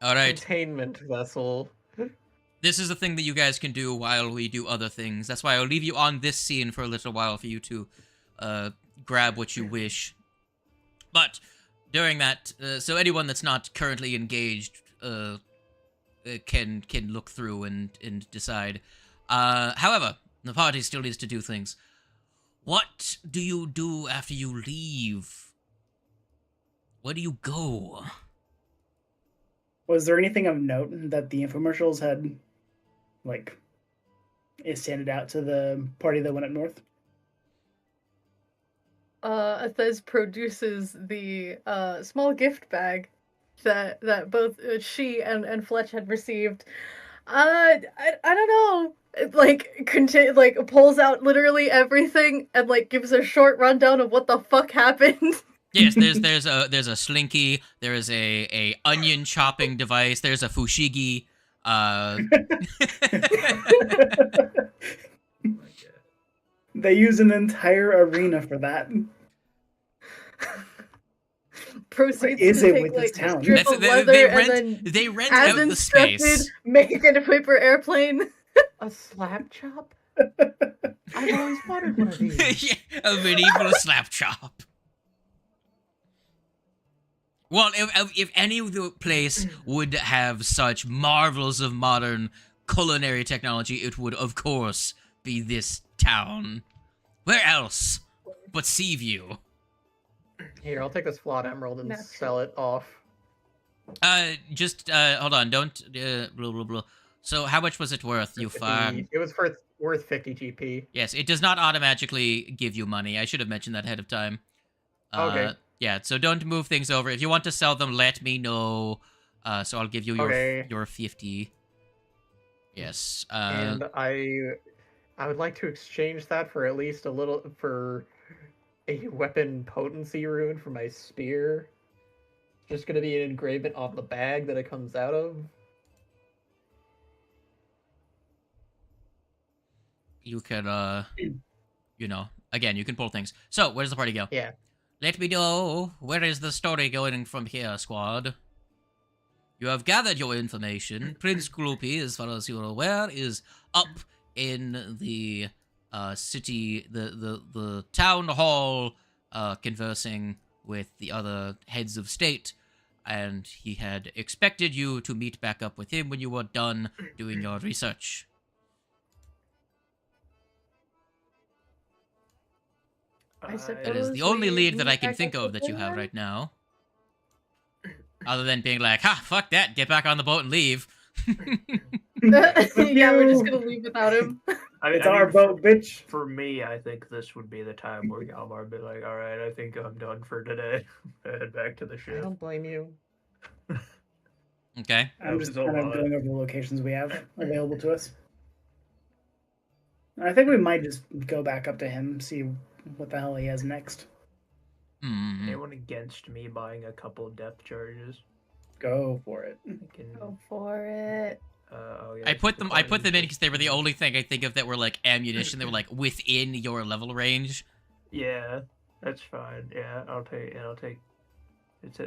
All right. Containment vessel. This is the thing that you guys can do while we do other things. That's why I'll leave you on this scene for a little while for you to grab what you wish. But during that, so anyone that's not currently engaged can look through and decide. However, the party still needs to do things. What do you do after you leave? Where do you go? Was there anything of note that the infomercials had, like, it standed out to the party that went up north? Athez produces the small gift bag that both she and Fletch had received. I don't know. It, like pulls out literally everything and like gives a short rundown of what the fuck happened. Yes, there's a slinky, there is a onion chopping device, there's a fushigi. They use an entire arena for that. Proceeds is to it take with like this town? a strip of leather they and then, rent as out the instructed, space. make it a paper airplane. A slap chop? I've always wanted one of these. Yeah, a medieval slap chop. Well, if any of the place would have such marvels of modern culinary technology, it would, of course, be this town. Where else but Seaview? Here, I'll take this flawed emerald and Natural. sell it off. Hold on, don't, blah, blah, blah. So, how much was it worth, you 50 fag? It was worth 50 GP. Yes, it does not automatically give you money. I should have mentioned that ahead of time. Okay. Yeah, so don't move things over. If you want to sell them, let me know. So I'll give you your 50. Yes. And I would like to exchange that for at least a little for a weapon potency rune for my spear. It's just gonna be an engravement on the bag that it comes out of. You can, you know, again, you can pull things. So, where does the party go? Yeah. Let me know, where is the story going from here, squad? You have gathered your information. Prince Gloopy, as far as you are aware, is up in the city, the town hall, conversing with the other heads of state, and he had expected you to meet back up with him when you were done doing your research. I That suppose is the only we lead that I meet can back think up of that you with have him? right now. Other than being like, ha, fuck that, get back on the boat and leave. Yeah, we're just gonna leave without him. It's our boat, bitch. For me, I think this would be the time where Galmar would be like, all right, I think I'm done for today. Head back to the I ship. don't blame you. Okay. I'm just That was kind a of lot. going over the locations we have available to us. I think we might just go back up to him, see what the hell he has next. Hmm. Anyone against me buying a couple depth charges? Go for it. I can. Go for it. Oh, yeah, I put them in decline because they were the only thing I think of that were like ammunition. They were like within your level range. Yeah, that's fine. Yeah, I'll take.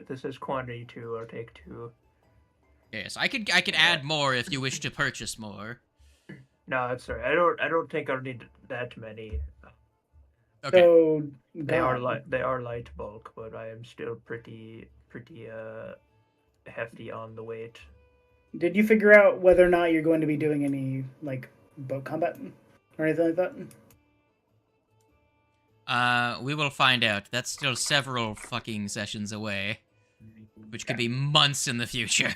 This is quantity 2. I'll take 2. Yes, I could add more if you wish to purchase more. No, that's alright. I don't think I'll need that many. Okay. So, They are God, light. They are light bulk, but I am still pretty hefty on the weight. did you figure out whether or not you're going to be doing any like boat combat or anything like that? We will find out. That's still several fucking sessions away, which could be months in the future.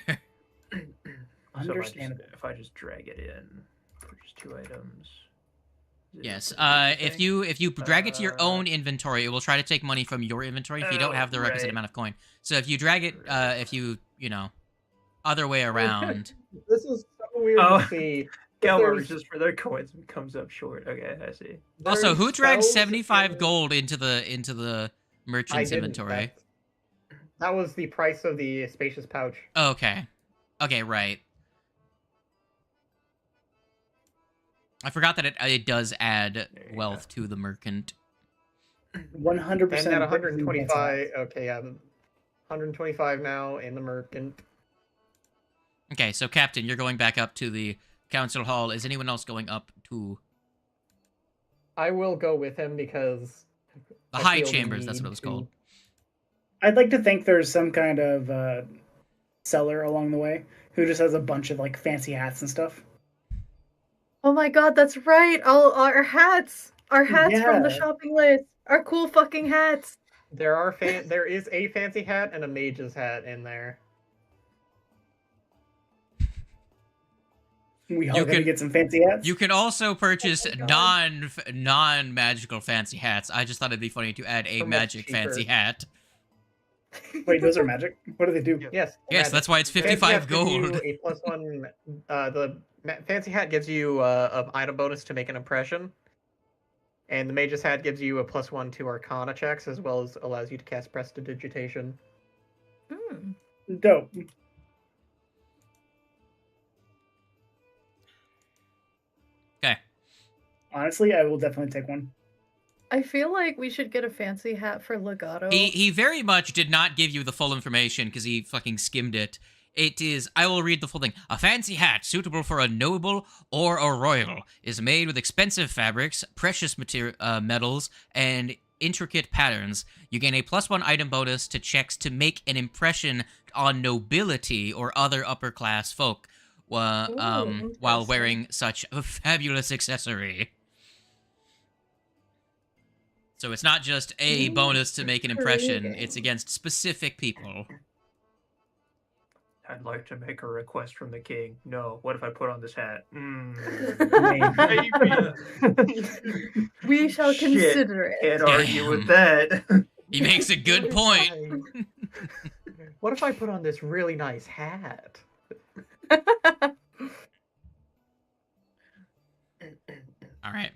Understandable. So if I just drag it in, purchase 2 items. Yes. If you drag it to your own inventory, it will try to take money from your inventory if you don't have the requisite amount of coin. So if you drag it, if you other way around. This is so weird to see. Galmar reaches for their coins and comes up short. Okay, I see. Also, who dragged spells 75 in- gold into the I merchant's didn't. inventory? That was the price of the spacious pouch. Okay. Okay, right. I forgot that it does add wealth to the merchant. 100%. And at 125, okay, yeah, 125 now in the merchant. Okay, so Captain, you're going back up to the council hall. Is anyone else going up to I will go with him because the I high feel the chambers? That's need what it was to- called. I'd like to think there's some kind of seller along the way who just has a bunch of like fancy hats and stuff. Oh my god, that's right. All our hats. Our hats from the Yeah. shopping list. Our cool fucking hats. There is a fancy hat and a mage's hat in there. We all You gonna can- get some fancy hats. You can also purchase Oh my God. non-magical fancy hats. I just thought it'd be funny to add a They're much magic fancy cheaper. hat. Wait, those are magic? What do they do? Yes. Yes, magic. that's why it's Fancy 55 hat gives you gold. a +1. The fancy hat gives you an item bonus to make an impression, and the mage's hat gives you a +1 to Arcana checks, as well as allows you to cast Prestidigitation. Hmm. Dope. Okay. Honestly, I will definitely take one. I feel like we should get a fancy hat for Legato. He very much did not give you the full information because he fucking skimmed it. It is, I will read the full thing. A fancy hat suitable for a noble or a royal is made with expensive fabrics, precious metals, and intricate patterns. You gain a +1 item bonus to checks to make an impression on nobility or other upper class folk while interesting. wearing such a fabulous accessory. So it's not just a bonus to make an impression, Intriguing. it's against specific people. I'd like to make a request from the king. No, what if I put on this hat? We shall Shit. consider it. Can't argue with Damn. that. He makes a good point. What if I put on this really nice hat? All right.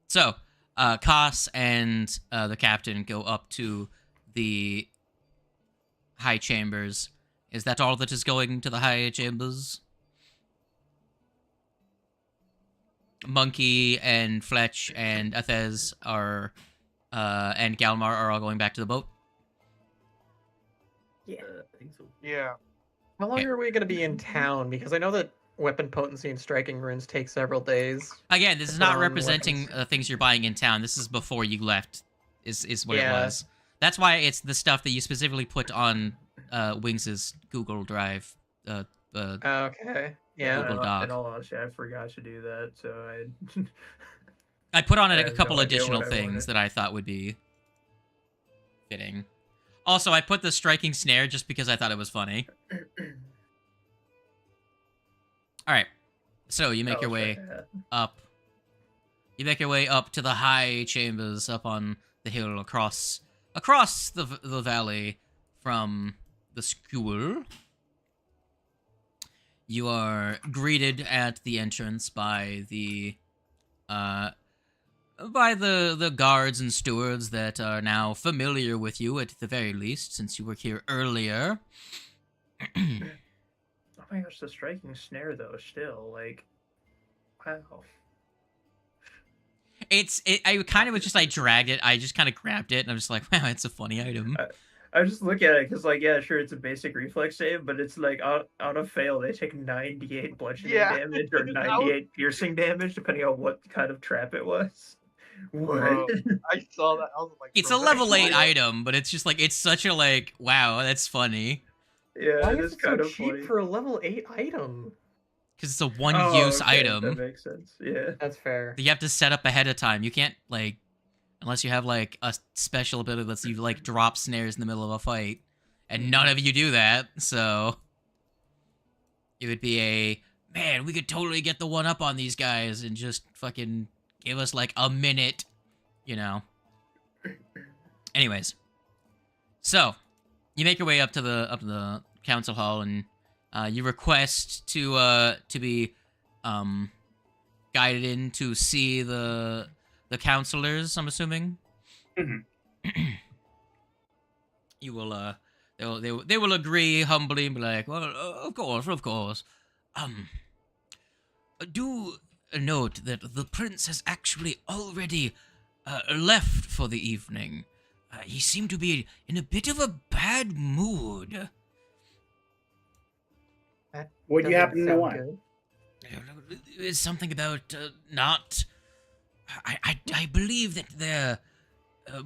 So, Koss and the captain go up to the high chambers. Is that all that is going to the high chambers? Monkey and Fletch and Athez are, and Galmar are all going back to the boat. Yeah. I think so. Yeah. How long Okay. are we going to be in town? Because I know that weapon potency and striking runes take several days. Again, this is not on representing weapons. things you're buying in town. This is before you left, is what it Yeah. was. That's why it's the stuff that you specifically put on Wings' Google Drive. Okay. Yeah. Google Doc. In all honesty, I forgot to do that, so I. I put on I it a have couple no idea additional what I things wanted. that I thought would be fitting. Also, I put the striking snare just because I thought it was funny. All right, so you make your way up. You make your way up to the high chambers up on the hill across the valley from the school. You are greeted at the entrance by the guards and stewards that are now familiar with you at the very least, since you were here earlier. Oh my gosh, the striking snare though, still like, wow. I kind of was just, I dragged it, I just kind of grabbed it, and I'm just like, wow, it's a funny item. I just look at it because, like, yeah, sure, it's a basic reflex save, but it's like on a fail, they take 98 bludgeoning Yeah. damage or 98 piercing damage, depending on what kind of trap it was. Bro, What? I saw that. I was like, It's bro, a level that's 8 wild. item, but it's just like, it's such a like, wow, that's funny. Yeah, Why it is is it so kind of cheap funny. for a level 8 item? Because it's a Oh, one-use okay, item That makes sense. Yeah. That's fair. that you have to set up ahead of time. You can't, like, unless you have like a special ability that lets you like drop snares in the middle of a fight, and none of you do that, so it would be a man. We could totally get the one up on these guys and just fucking give us like a minute, you know. Anyways, so you make your way up to the council hall, and you request to be guided in to see the counselors, I'm assuming. Mm-hmm. You will they will agree humbly and be like, well, of course. Do note that the prince has actually already left for the evening. He seemed to be in a bit of a bad mood. Would you happen to know why? It's something about not. I believe that their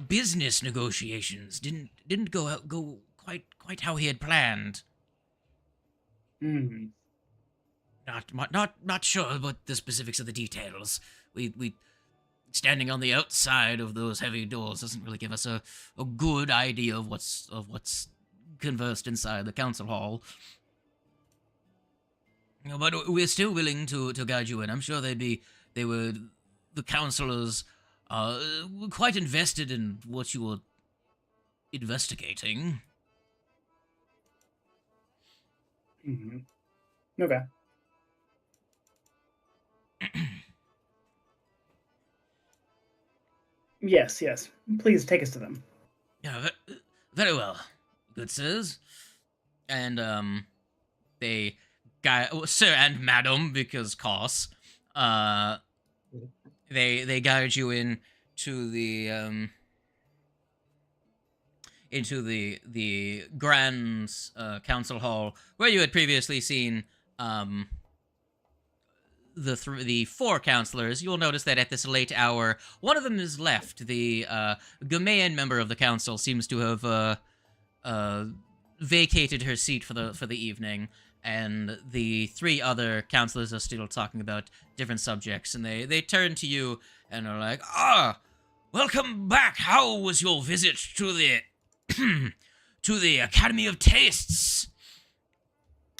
business negotiations didn't go quite how he had planned. Hmm. Not sure about the specifics of the details. We standing on the outside of those heavy doors doesn't really give us a good idea of what's conversed inside the council hall. But we're still willing to guide you in. I'm sure the counselors were quite invested in what you were investigating. Mm-hmm. Okay. Yes. Please take us to them. Yeah, very well, good sirs. And they sir and madam, because costs. They guide you in to the into the grand council hall where you had previously seen the four counselors. You'll notice that at this late hour, one of them is left. The Gamaean member of the council seems to have vacated her seat for the evening, and the three other counselors are still talking about different subjects. And they turn to you and are like, welcome back. How was your visit to the to the Academy of Tastes?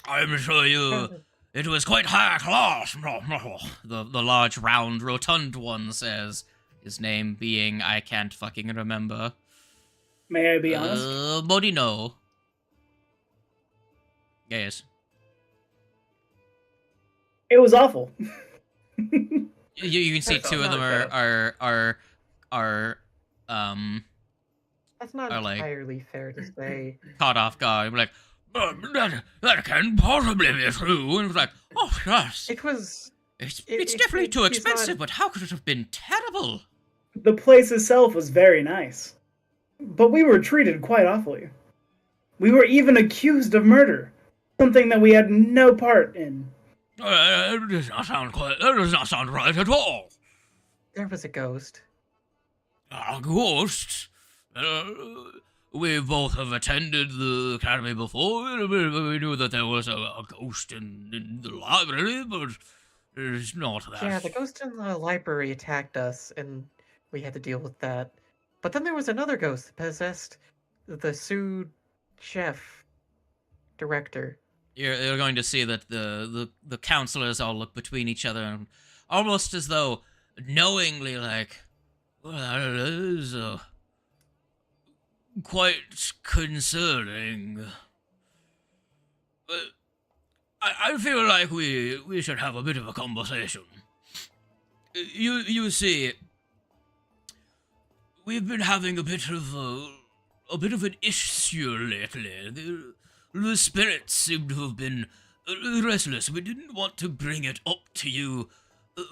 I'm sure it was quite high class. The large, round, rotund one says, his name being I can't fucking remember. May I be honest? Bodino. Yes. It was awful. You can see two of them are That's not entirely fair to say. caught off guard. Like, that can't possibly be true. And it was like, oh yes, it's definitely too expensive. But how could it have been terrible? The place itself was very nice, but we were treated quite awfully. We were even accused of murder, something that we had no part in. That does not sound right at all. There was a ghost. A ghost? We both have attended the academy before. We knew that there was a ghost in the library, but it's not that. Yeah, the ghost in the library attacked us, and we had to deal with that. But then there was another ghost that possessed the sous chef director. You're going to see that the counselors all look between each other, and almost as though knowingly, like, well, that is quite concerning. But I feel like we should have a bit of a conversation. You see, we've been having a bit of an issue lately. The spirits seem to have been restless. We didn't want to bring it up to you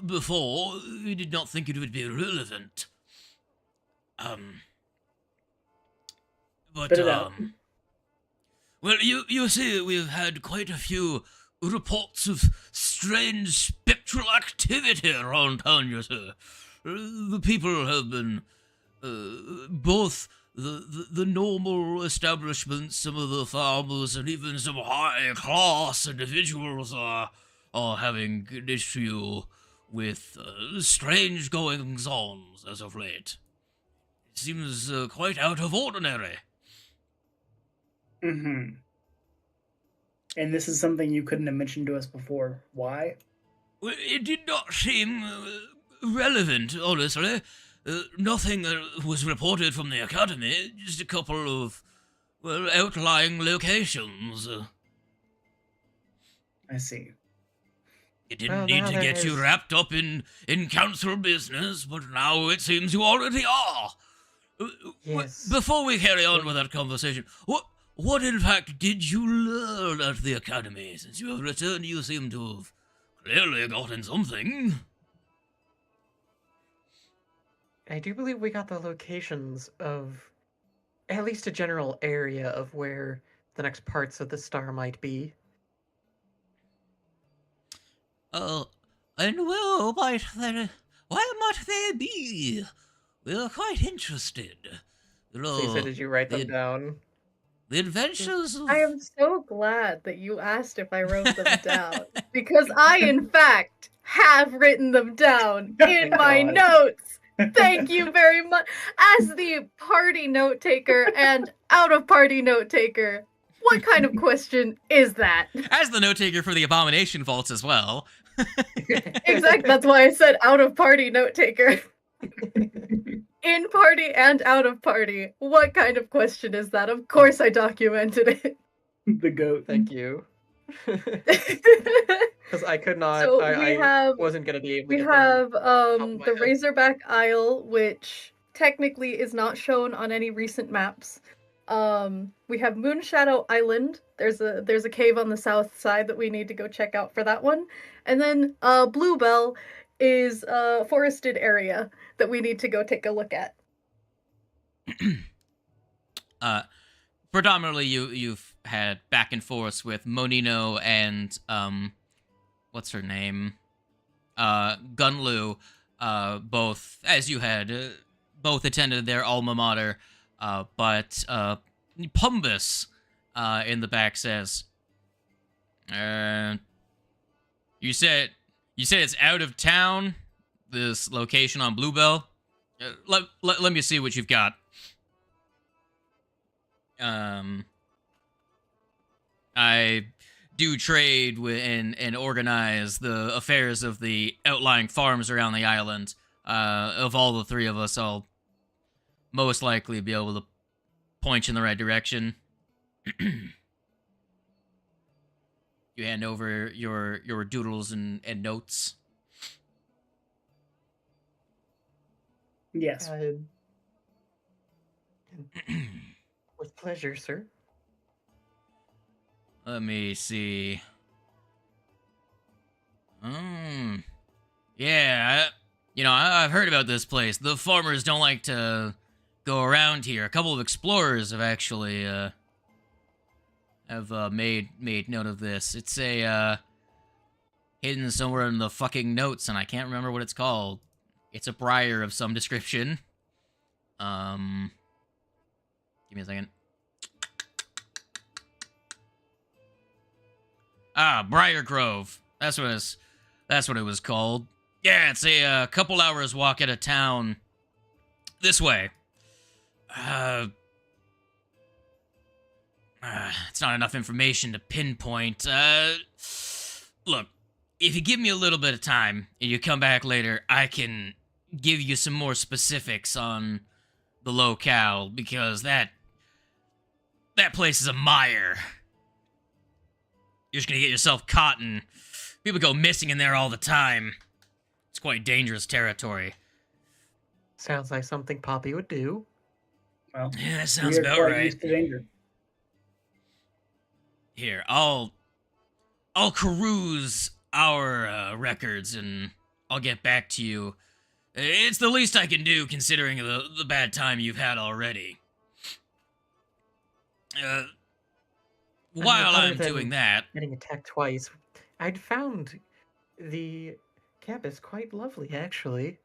before. We did not think it would be relevant. Well, you see, we've had quite a few reports of strange spectral activity around town, you see. The people have been both the normal establishments, some of the farmers, and even some high-class individuals are having an issue with strange goings-on as of late. seems quite out of ordinary. Mm-hmm. And this is something you couldn't have mentioned to us before. Why? Well, it did not seem relevant, honestly. Nothing was reported from the academy, just a couple of, well, outlying locations. I see. It didn't need to get you wrapped up in council business, but now it seems you already are. Yes. Before we carry on with that conversation, what in fact did you learn at the academy? Since you have returned, you seem to have clearly gotten something. I do believe we got the locations of at least a general area of where the next parts of the star might be. And where might they be? We're quite interested. Lisa, did you write them down? The adventures of... I am so glad that you asked if I wrote them down, because I, in fact, have written them down in my notes. Thank you very much. As the party note taker and out of party note taker, what kind of question is that? As the note taker for the Abomination Vaults as well. Exactly. That's why I said out of party note taker. In party and out of party. What kind of question is that? Of course I documented it. The goat. Thank you. Because I could not. So I wasn't gonna be able to. We have the Razorback Isle, which technically is not shown on any recent maps. We have Moonshadow Island. There's a cave on the south side that we need to go check out for that one. And then Bluebell is a forested area that we need to go take a look at. Predominantly you've had back and forth with Monino and what's her name? Gunlu, both, as you had, both attended their alma mater, but Pumbus in the back says, you said it's out of town, this location on Bluebell? Let me see what you've got. I do trade and organize the affairs of the outlying farms around the island. Of all the three of us, I'll most likely be able to point you in the right direction. You hand over your doodles and notes. Yes. With pleasure, sir. Let me see. Yeah, I've heard about this place. The farmers don't like to go around here. A couple of explorers have actually made note of this. It's hidden somewhere in the fucking notes, and I can't remember what it's called. It's a briar of some description. Give me a second. Briar Grove. That's what it was called. Yeah, it's a couple hours walk out of town. This way. It's not enough information to pinpoint. Look, if you give me a little bit of time and you come back later, I can give you some more specifics on the locale, because that place is a mire. You're just gonna get yourself caught, and people go missing in there all the time. It's quite dangerous territory. Sounds like something Poppy would do. Well, yeah, that sounds about right. Used to danger. Here, I'll peruse our records, and I'll get back to you. It's the least I can do, considering the bad time you've had already. While I'm doing that... Getting attacked twice, I'd found the campus quite lovely, actually.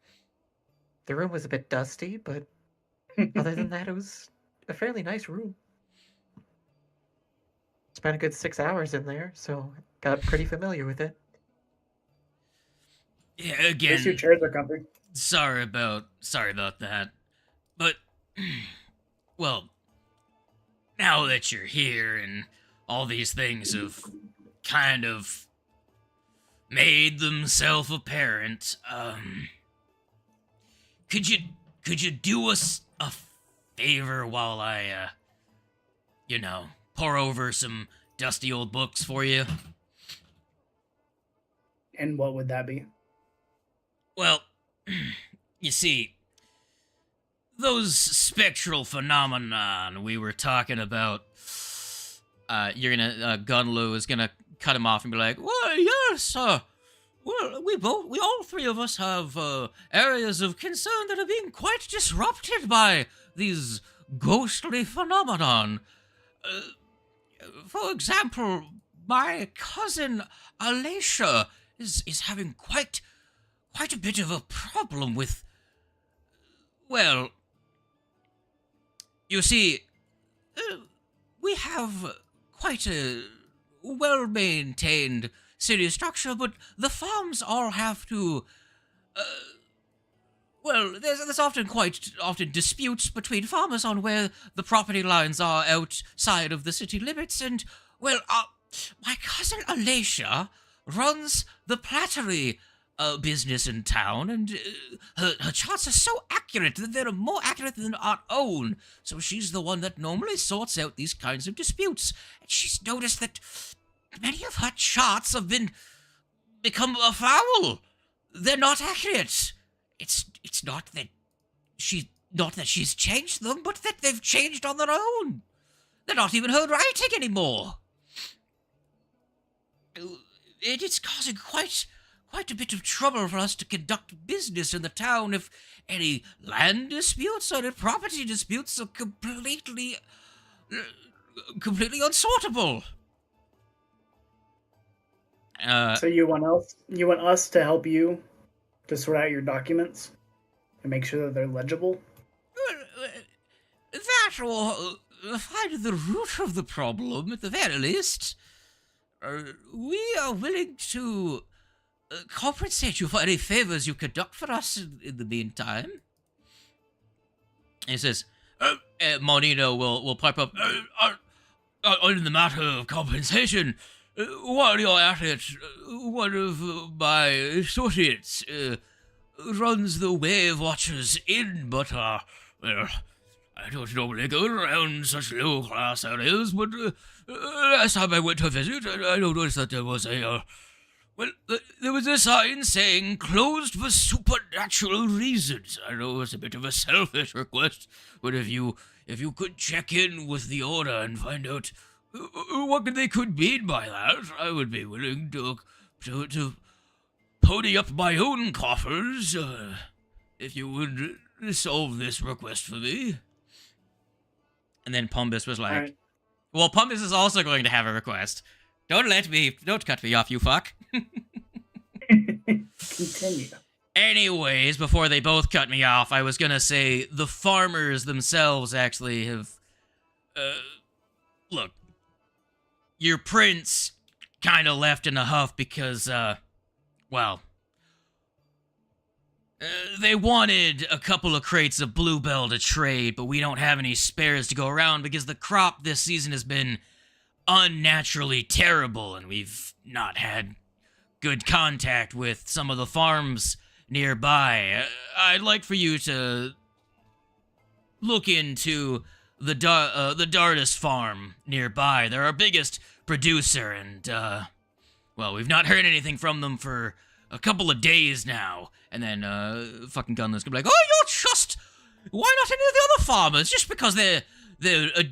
The room was a bit dusty, but other than that, it was a fairly nice room. Spent a good 6 hours in there, so got pretty familiar with it. Yeah, again... Your chairs are comfy. Sorry about that. But well, now that you're here and all these things have kind of made themselves apparent, could you do us a favor while I, pour over some dusty old books for you? And what would that be? Well, you see, those spectral phenomenon we were talking about, Gunlu is gonna cut him off and be like, well, yes, well, we all three of us have, areas of concern that are being quite disrupted by these ghostly phenomenon. For example, my cousin Alicia is having quite a bit of a problem with, well, you see, we have quite a well-maintained city structure, but the farms all have to, there's often disputes between farmers on where the property lines are outside of the city limits, and, my cousin Alicia runs the plattery business in town, and her charts are so accurate that they're more accurate than our own. So she's the one that normally sorts out these kinds of disputes. And she's noticed that many of her charts have become afoul. They're not accurate. It's not that she's changed them, but that they've changed on their own. They're not even her writing anymore. It's causing quite a bit of trouble for us to conduct business in the town if any land disputes or any property disputes are completely unsortable. So you want us to help you to sort out your documents and make sure that they're legible? That will find the root of the problem at the very least. We are willing to compensate you for any favors you conduct for us in the meantime. He says, Monino will pipe up, on the matter of compensation, while you're at it, one of my associates runs the Wave Watchers Inn, but, I don't normally go around such low-class areas, but last time I went to visit, I noticed that there was there was a sign saying closed for supernatural reasons. I know it's a bit of a selfish request, but if you could check in with the order and find out what they could mean by that, I would be willing to pony up my own coffers, if you would solve this request for me. And then Pumbus was like, Right. well, Pumbus is also going to have a request. Don't cut me off, you fuck. Continue. Anyways, before they both cut me off, I was gonna say the farmers themselves actually have, look, your prince kind of left in a huff because, they wanted a couple of crates of Bluebell to trade, but we don't have any spares to go around because the crop this season has been unnaturally terrible, and we've not had good contact with some of the farms nearby. I'd like for you to look into the Dardis farm nearby. They're our biggest producer, and, we've not heard anything from them for a couple of days now. And then, fucking Gunler's gonna be like, oh, you're just... Why not any of the other farmers? Just because they're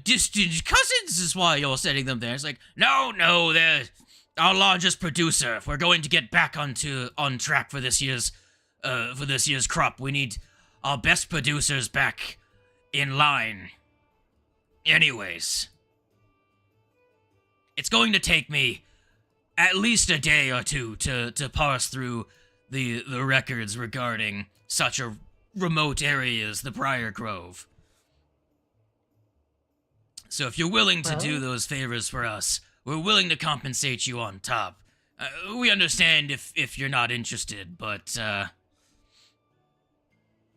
distant cousins is why you're sending them there. It's like, no, they're our largest producer. If we're going to get back on track for this year's crop, we need our best producers back in line. Anyways, it's going to take me at least a day or two to parse through the records regarding such a remote area as the Briar Grove. So if you're willing to do those favors for us, we're willing to compensate you on top. We understand if you're not interested, but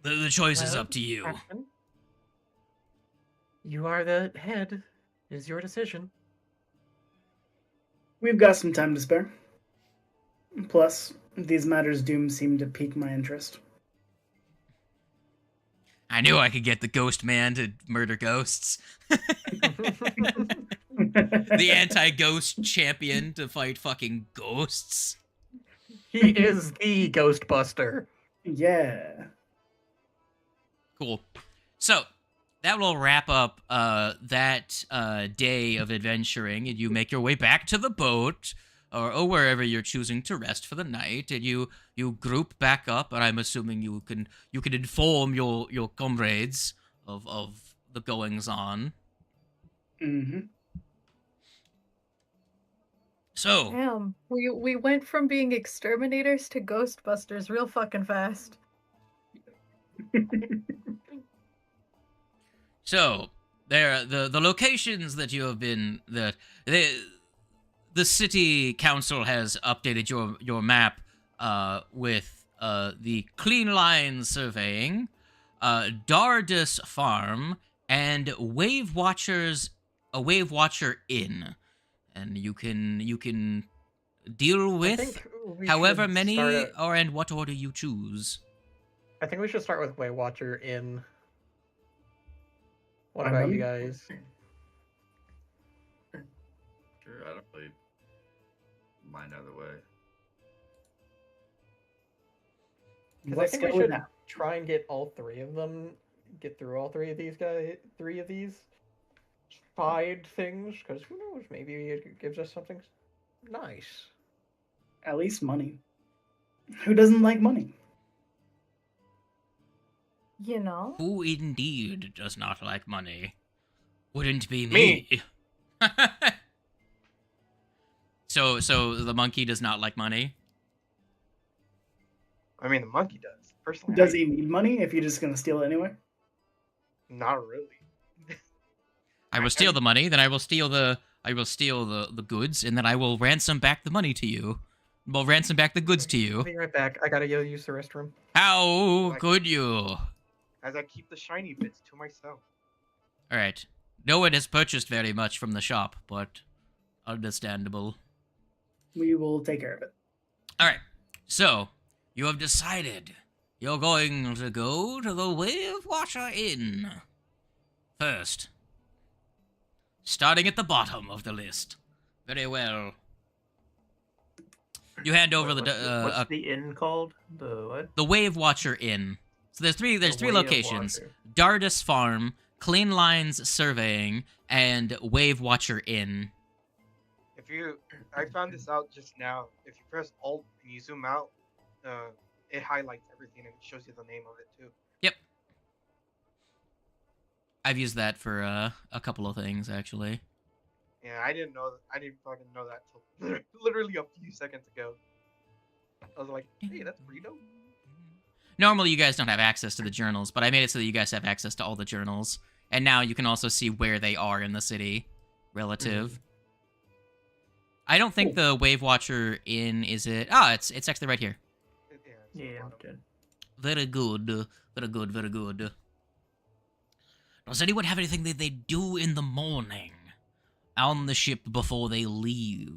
the choice is up to you. You are the head. It is your decision. We've got some time to spare. Plus, these matters do seem to pique my interest. I knew I could get the ghost man to murder ghosts. The anti-ghost champion to fight fucking ghosts. He is the Ghostbuster. Yeah. Cool. So, that will wrap up that day of adventuring, and you make your way back to the boat, or wherever you're choosing to rest for the night, and you group back up, and I'm assuming you can inform your comrades of the goings on. Mm-hmm. So, Damn, we went from being exterminators to Ghostbusters real fucking fast. So, there the locations that you have been the city council has updated your map with the Clean Line Surveying, Dardus Farm, and a Wave Watcher Inn, and you can deal I with think we however should many start at- or and what order you choose. I think we should start with Way Watcher in. What I'm about done. you guys? Sure, I don't really mind either way. Because I Let's think go we with should that. try and get all three of them, get through all three of these side things, because who knows, maybe it gives us something nice. At least money. Who doesn't like money? You know? Who indeed does not like money? Wouldn't be me. So the monkey does not like money? I mean, the monkey does. Personally, Does he need money if you're just gonna steal it anyway? Not really. I will steal the money, then I will steal the goods, and then I will ransom back the money to you. Well, ransom back the goods to I'll you. be right back. I gotta go use the restroom. How could you? As I keep the shiny bits to myself. Alright. No one has purchased very much from the shop, but understandable. We will take care of it. Alright. So, you have decided you're going to go to the Wave Watcher Inn. First. Starting at the bottom of the list. Very well. You hand over What's the inn called? The what? the Wave Watcher Inn. So there's three The Way of locations. Water. Dardus Farm, Clean Lines Surveying, and Wave Watcher Inn. I found this out just now. If you press Alt and you zoom out, it highlights everything and it shows you the name of it too. Yep. I've used that for a couple of things, actually. Yeah, I didn't fucking know that till literally a few seconds ago. I was like, hey, that's pretty dope. Normally, you guys don't have access to the journals, but I made it so that you guys have access to all the journals. And now you can also see where they are in the city, relative. I don't think the Wave Watcher Inn is it. Ah, it's actually right here. Yeah, Yeah, it's okay. Very good. Very good, very good. Does anyone have anything that they do in the morning? On the ship before they leave?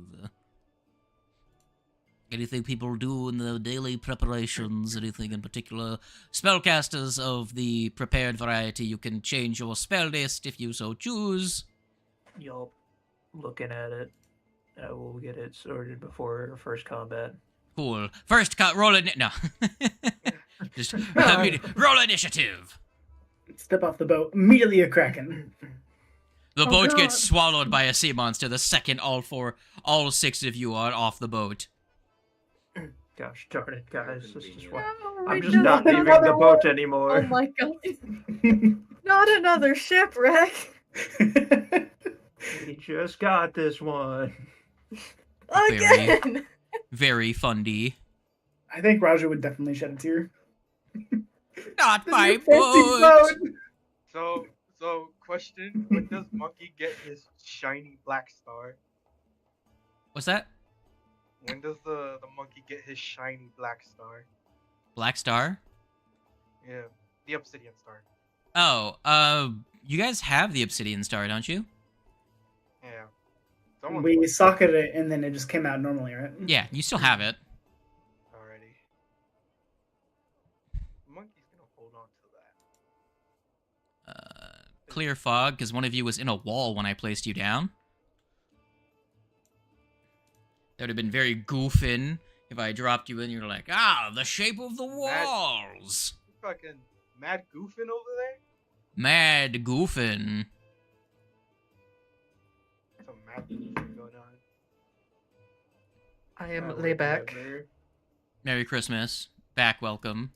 Anything people do in the daily preparations? Anything in particular? Spellcasters of the prepared variety, you can change your spell list if you so choose. Yup. Looking at it. I will get it sorted before first combat. Cool. First cut, roll it. No. Just roll initiative. Step off the boat. Immediately a kraken. The Oh, boat God. gets swallowed by a sea monster the second all six of you are off the boat. Gosh darn it, guys. This is why No, I'm we just don't not have leaving another the boat one. anymore. Oh my god. Not another shipwreck. We just got this one. Again. Very fundy. I think Raja would definitely shed a tear. Not my Fancy boat. boat. So question: when does Monkey get his shiny black star? What's that? When does the monkey get his shiny black star? Black Star? Yeah, the obsidian star. Oh, You guys have the obsidian star, don't you? Yeah. We socketed it and then it just came out normally, right? Yeah, you still have it. Already. Monkey's gonna hold on to that. Clear fog, because one of you was in a wall when I placed you down. That would have been very goofing if I dropped you in. You're like, the shape of the walls. Fucking mad goofing over there. Mad goofing. Some mad goofing going on. I am layback. Merry Christmas. Back welcome.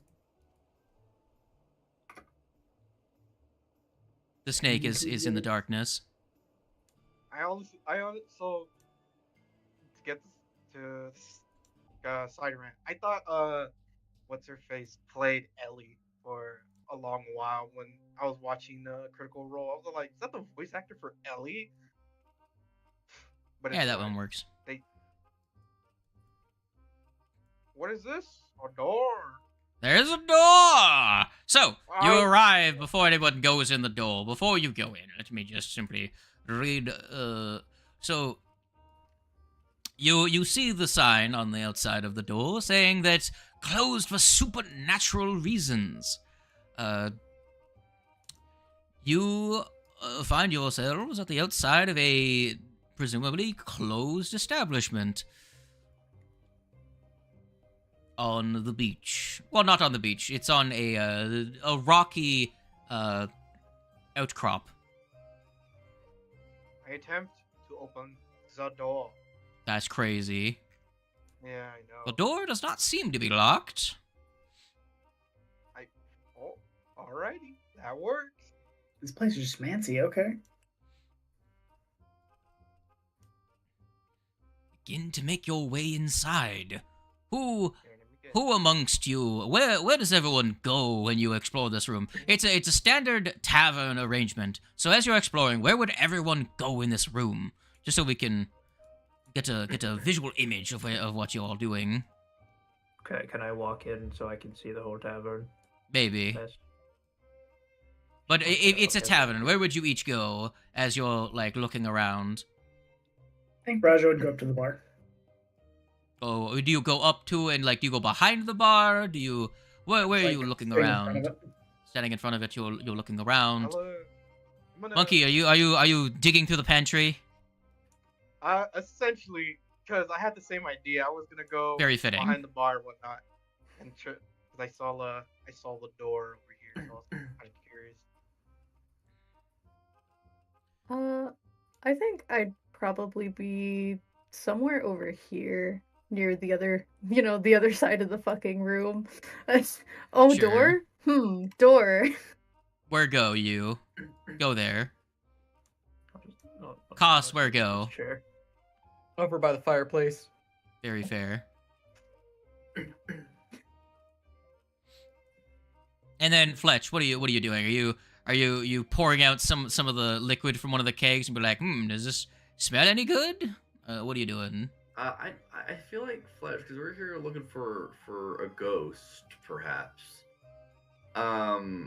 The snake is in the darkness. So to get this side rant, I thought what's her face played Ellie for a long while when I was watching Critical Role. I was like, is that the voice actor for Ellie? But Yeah, that one works. What is this? A door. There's a door! So, you arrive before anyone goes in the door. Before you go in, let me just simply read, so, you see the sign on the outside of the door saying that closed for supernatural reasons. You find yourselves at the outside of a presumably closed establishment. On the beach. Well, not on the beach. It's on a rocky outcrop. I attempt to open the door. That's crazy. Yeah, I know. The door does not seem to be locked. Alrighty, that works. This place is just fancy, okay. Begin to make your way inside. Who amongst you? Where does everyone go when you explore this room? It's a standard tavern arrangement. So as you're exploring, where would everyone go in this room? Just so we can get a visual image of what you're all doing. Okay, can I walk in so I can see the whole tavern? Maybe. Yes. But it's a tavern. Where would you each go as you're like looking around? I think Raja would go up to the bar. Oh, do you go up to and like do you go behind the bar? Do you where are you looking around? Standing in front of it, you're looking around. Monkey, are you digging through the pantry? Essentially, because I had the same idea. I was gonna go Very fitting. behind the bar and whatnot, and because I saw the door over here, so I was kind of curious. I think I'd probably be somewhere over here near the other side of the fucking room. Oh, Sure. door? Door. Where go you? Go there. Koss, where go? Sure. Over by the fireplace. Very fair. And then Fletch, what are you doing? Are you pouring out some of the liquid from one of the kegs and be like, does this smell any good? What are you doing? I feel like Fletch, because we're here looking for a ghost, perhaps. I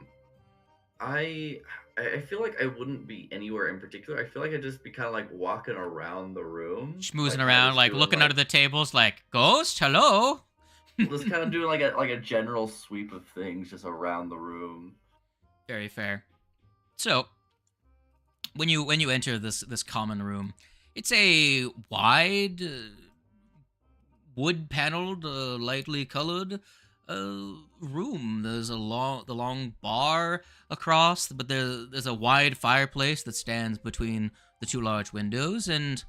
feel like I wouldn't be anywhere in particular. I feel like I'd just be kind of like walking around the room, Schmoozing like, around, like looking under the tables, like ghost, hello. Just kind of doing like a general sweep of things just around the room. Very fair. So, when you enter this common room, it's a wide, wood-paneled, lightly colored room. There's the long bar across, but there's a wide fireplace that stands between the two large windows. And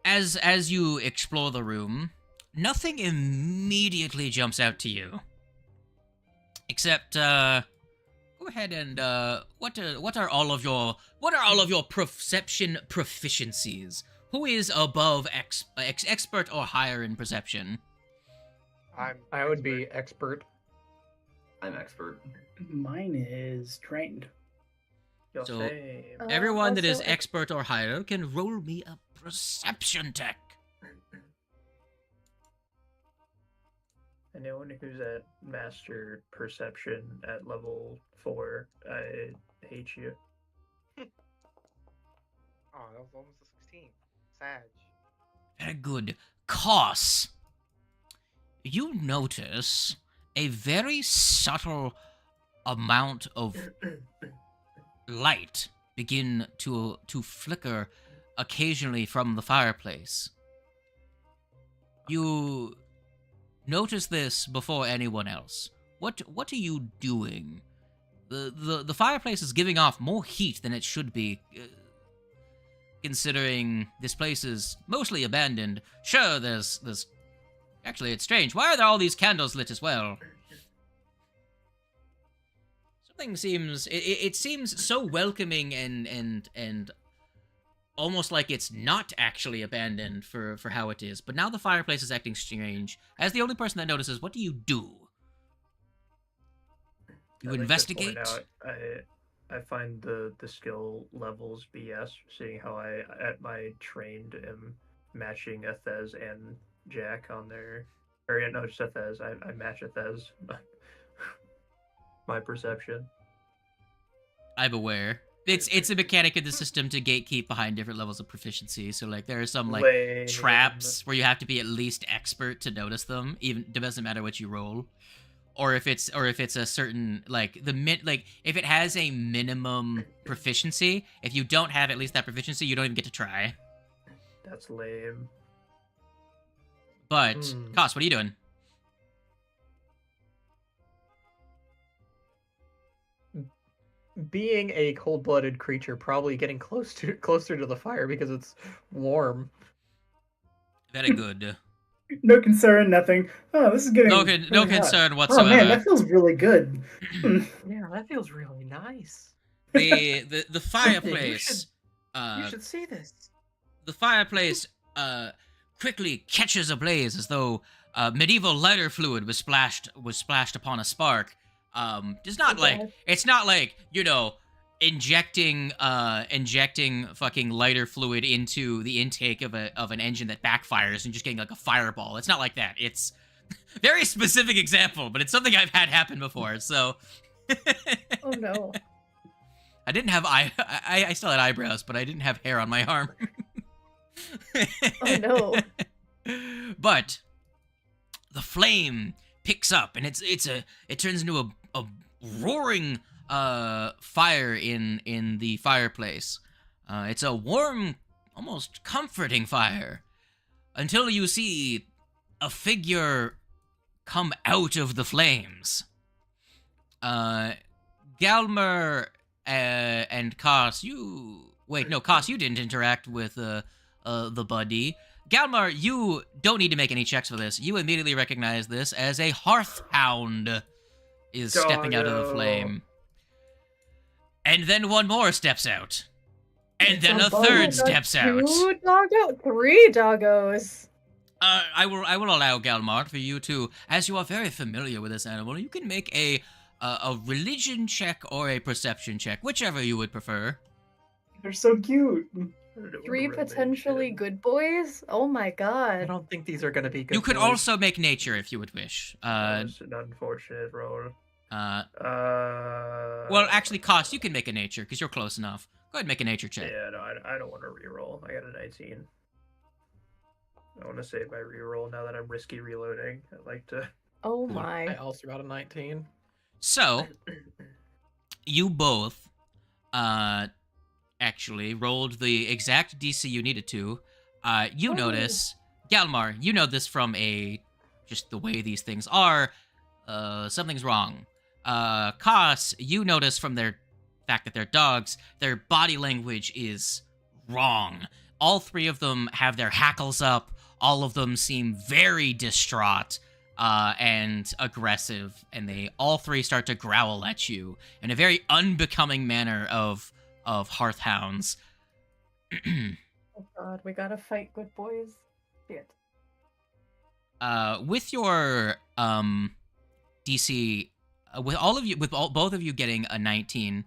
as you explore the room, nothing immediately jumps out to you, except go ahead and what are all of your perception proficiencies? Who is above expert or higher in perception? I would be expert. I'm expert. Mine is trained. So Same. everyone that is also expert or higher can roll me a perception check. Anyone who's at master perception at level 4, I hate you. Oh, that was almost a 16. Sag. Very good. Cos, you notice a very subtle amount of light begin to flicker occasionally from the fireplace. You notice this before anyone else. What are you doing? The fireplace is giving off more heat than it should be, considering this place is mostly abandoned. Sure, there's actually, it's strange. Why are there all these candles lit as well? Something seems it seems so welcoming and almost like it's not actually abandoned for how it is. But now the fireplace is acting strange. As the only person that notices, what do? You I'd like to investigate? point out, I find the skill levels BS, seeing how I, at my trained, am matching Ethez and Jack on their... Or, yeah, no, just Ethez. I match Ethez. My perception. I'm aware. It's a mechanic of the system to gatekeep behind different levels of proficiency. So, like, there are some, like, Lame. traps where you have to be at least expert to notice them. Even it doesn't matter what you roll. Or if it's a certain, like, if it has a minimum proficiency, if you don't have at least that proficiency, you don't even get to try. That's lame. But, Koss, what are you doing? Being a cold-blooded creature, probably getting closer to the fire because it's warm. Very good. No concern, nothing. Oh, this is getting No really concern hot. whatsoever. Oh man, that feels really good. Yeah, that feels really nice. The fireplace. You should see this. The fireplace quickly catches ablaze as though medieval lighter fluid was splashed upon a spark. It's not like, you know, injecting fucking lighter fluid into the intake of an engine that backfires and just getting like a fireball. It's not like that. It's very specific example, but it's something I've had happen before. So Oh no. I didn't have I still had eyebrows, but I didn't have hair on my arm. Oh no. But the flame picks up and it turns into a roaring fire in the fireplace. It's a warm, almost comforting fire until you see a figure come out of the flames. Galmer and Koss, Koss, you didn't interact with the buddy. Galmar, you don't need to make any checks for this. You immediately recognize this as a hearthhound is stepping out of the flame. And then one more steps out. And then a third steps out. 2 doggo, 3 doggos. I will allow Galmar for you to, as you are very familiar with this animal, you can make a religion check or a perception check, whichever you would prefer. They're so cute. 3 potentially good boys? Oh my I god. don't think these are going to be good. You could boys. also make nature if you would wish. That's an unfortunate roll. Well, actually, Koss, you can make a nature because you're close enough. Go ahead and make a nature check. Yeah, no, I don't want to reroll. I got a 19. I want to save my reroll now that I'm risky reloading. I'd like to. Oh I my. also got a 19. So, you both, actually rolled the exact DC you needed to. You notice, Galmar, you know this from just the way these things are. Something's wrong. Koss, you notice from their fact that they're dogs, their body language is wrong. All 3 of them have their hackles up. All of them seem very distraught and aggressive, and they all 3 start to growl at you in a very unbecoming manner of hearthhounds. Oh god, we gotta fight good boys. Shit. With your DC, both of you getting a 19,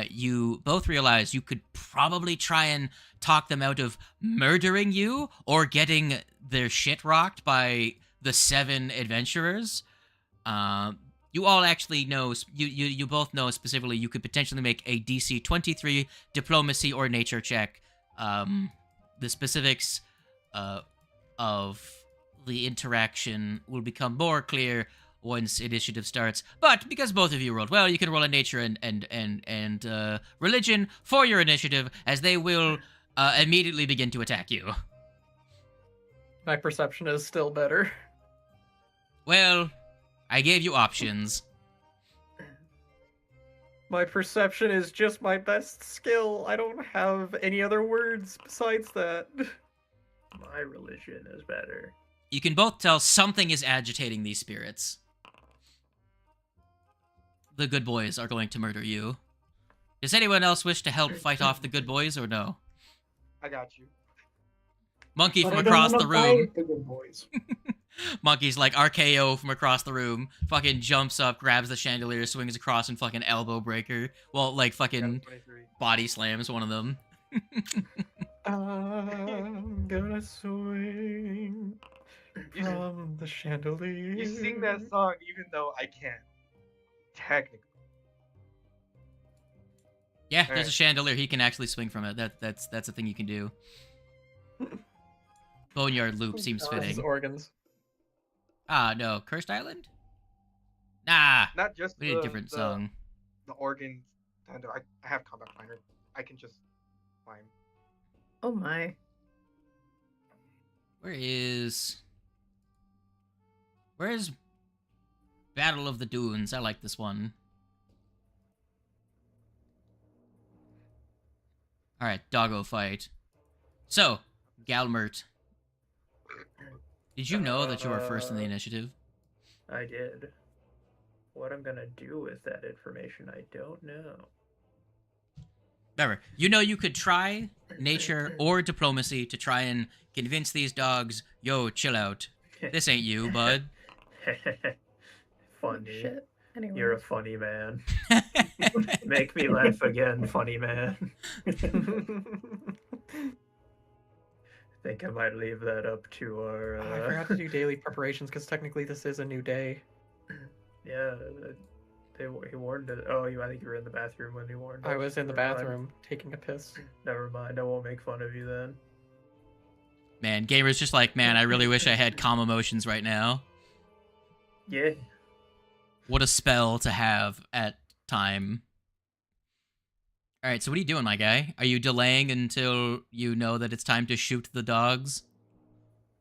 you both realize you could probably try and talk them out of murdering you or getting their shit rocked by the 7 adventurers. you all actually know, you both know specifically you could potentially make a DC 23 diplomacy or nature check. The specifics of the interaction will become more clear once initiative starts. But because both of you rolled well, you can roll a nature and religion for your initiative, as they will immediately begin to attack you. My perception is still better. Well, I gave you options. My perception is just my best skill. I don't have any other words besides that. My religion is better. You can both tell something is agitating these spirits. The good boys are going to murder you. Does anyone else wish to help fight off the good boys, or no? I got you. Monkey But from I don't across wanna the room. fight the good boys. Monkey's like RKO from across the room. Fucking jumps up, grabs the chandelier, swings across, and fucking elbow breaker. Well, like fucking 23. body slams one of them. I'm gonna swing from the chandelier. You sing that song even though I can't. Technically. Yeah, there's a Alright. chandelier. He can actually swing from it. That's a thing you can do. Boneyard loop seems This is fitting. organs. Ah, no. Cursed Island? Nah. Not just We need a different song. The organ. And I have combat finder. I can just climb. Oh my. Where's Battle of the Dunes? I like this one. Alright, doggo fight. So, Galmert. Did you know that you were first in the initiative? I did. What I'm gonna do with that information, I don't know. Remember, you know you could try nature or diplomacy to try and convince these dogs, yo, chill out. This ain't you, bud. Funny. Shit. Anyway. You're a funny man. Make me laugh again, funny man. Think I might leave that up to our. I forgot to do daily preparations because technically this is a new day. Yeah, he warned it. Oh, I think you were in the bathroom when he warned. I us. was in the Never mind. bathroom taking a piss. Never mind. I won't make fun of you then. Man, Gamer's just like, man, I really wish I had calm emotions right now. Yeah. What a spell to have at time. Alright, so what are you doing, my guy? Are you delaying until you know that it's time to shoot the dogs?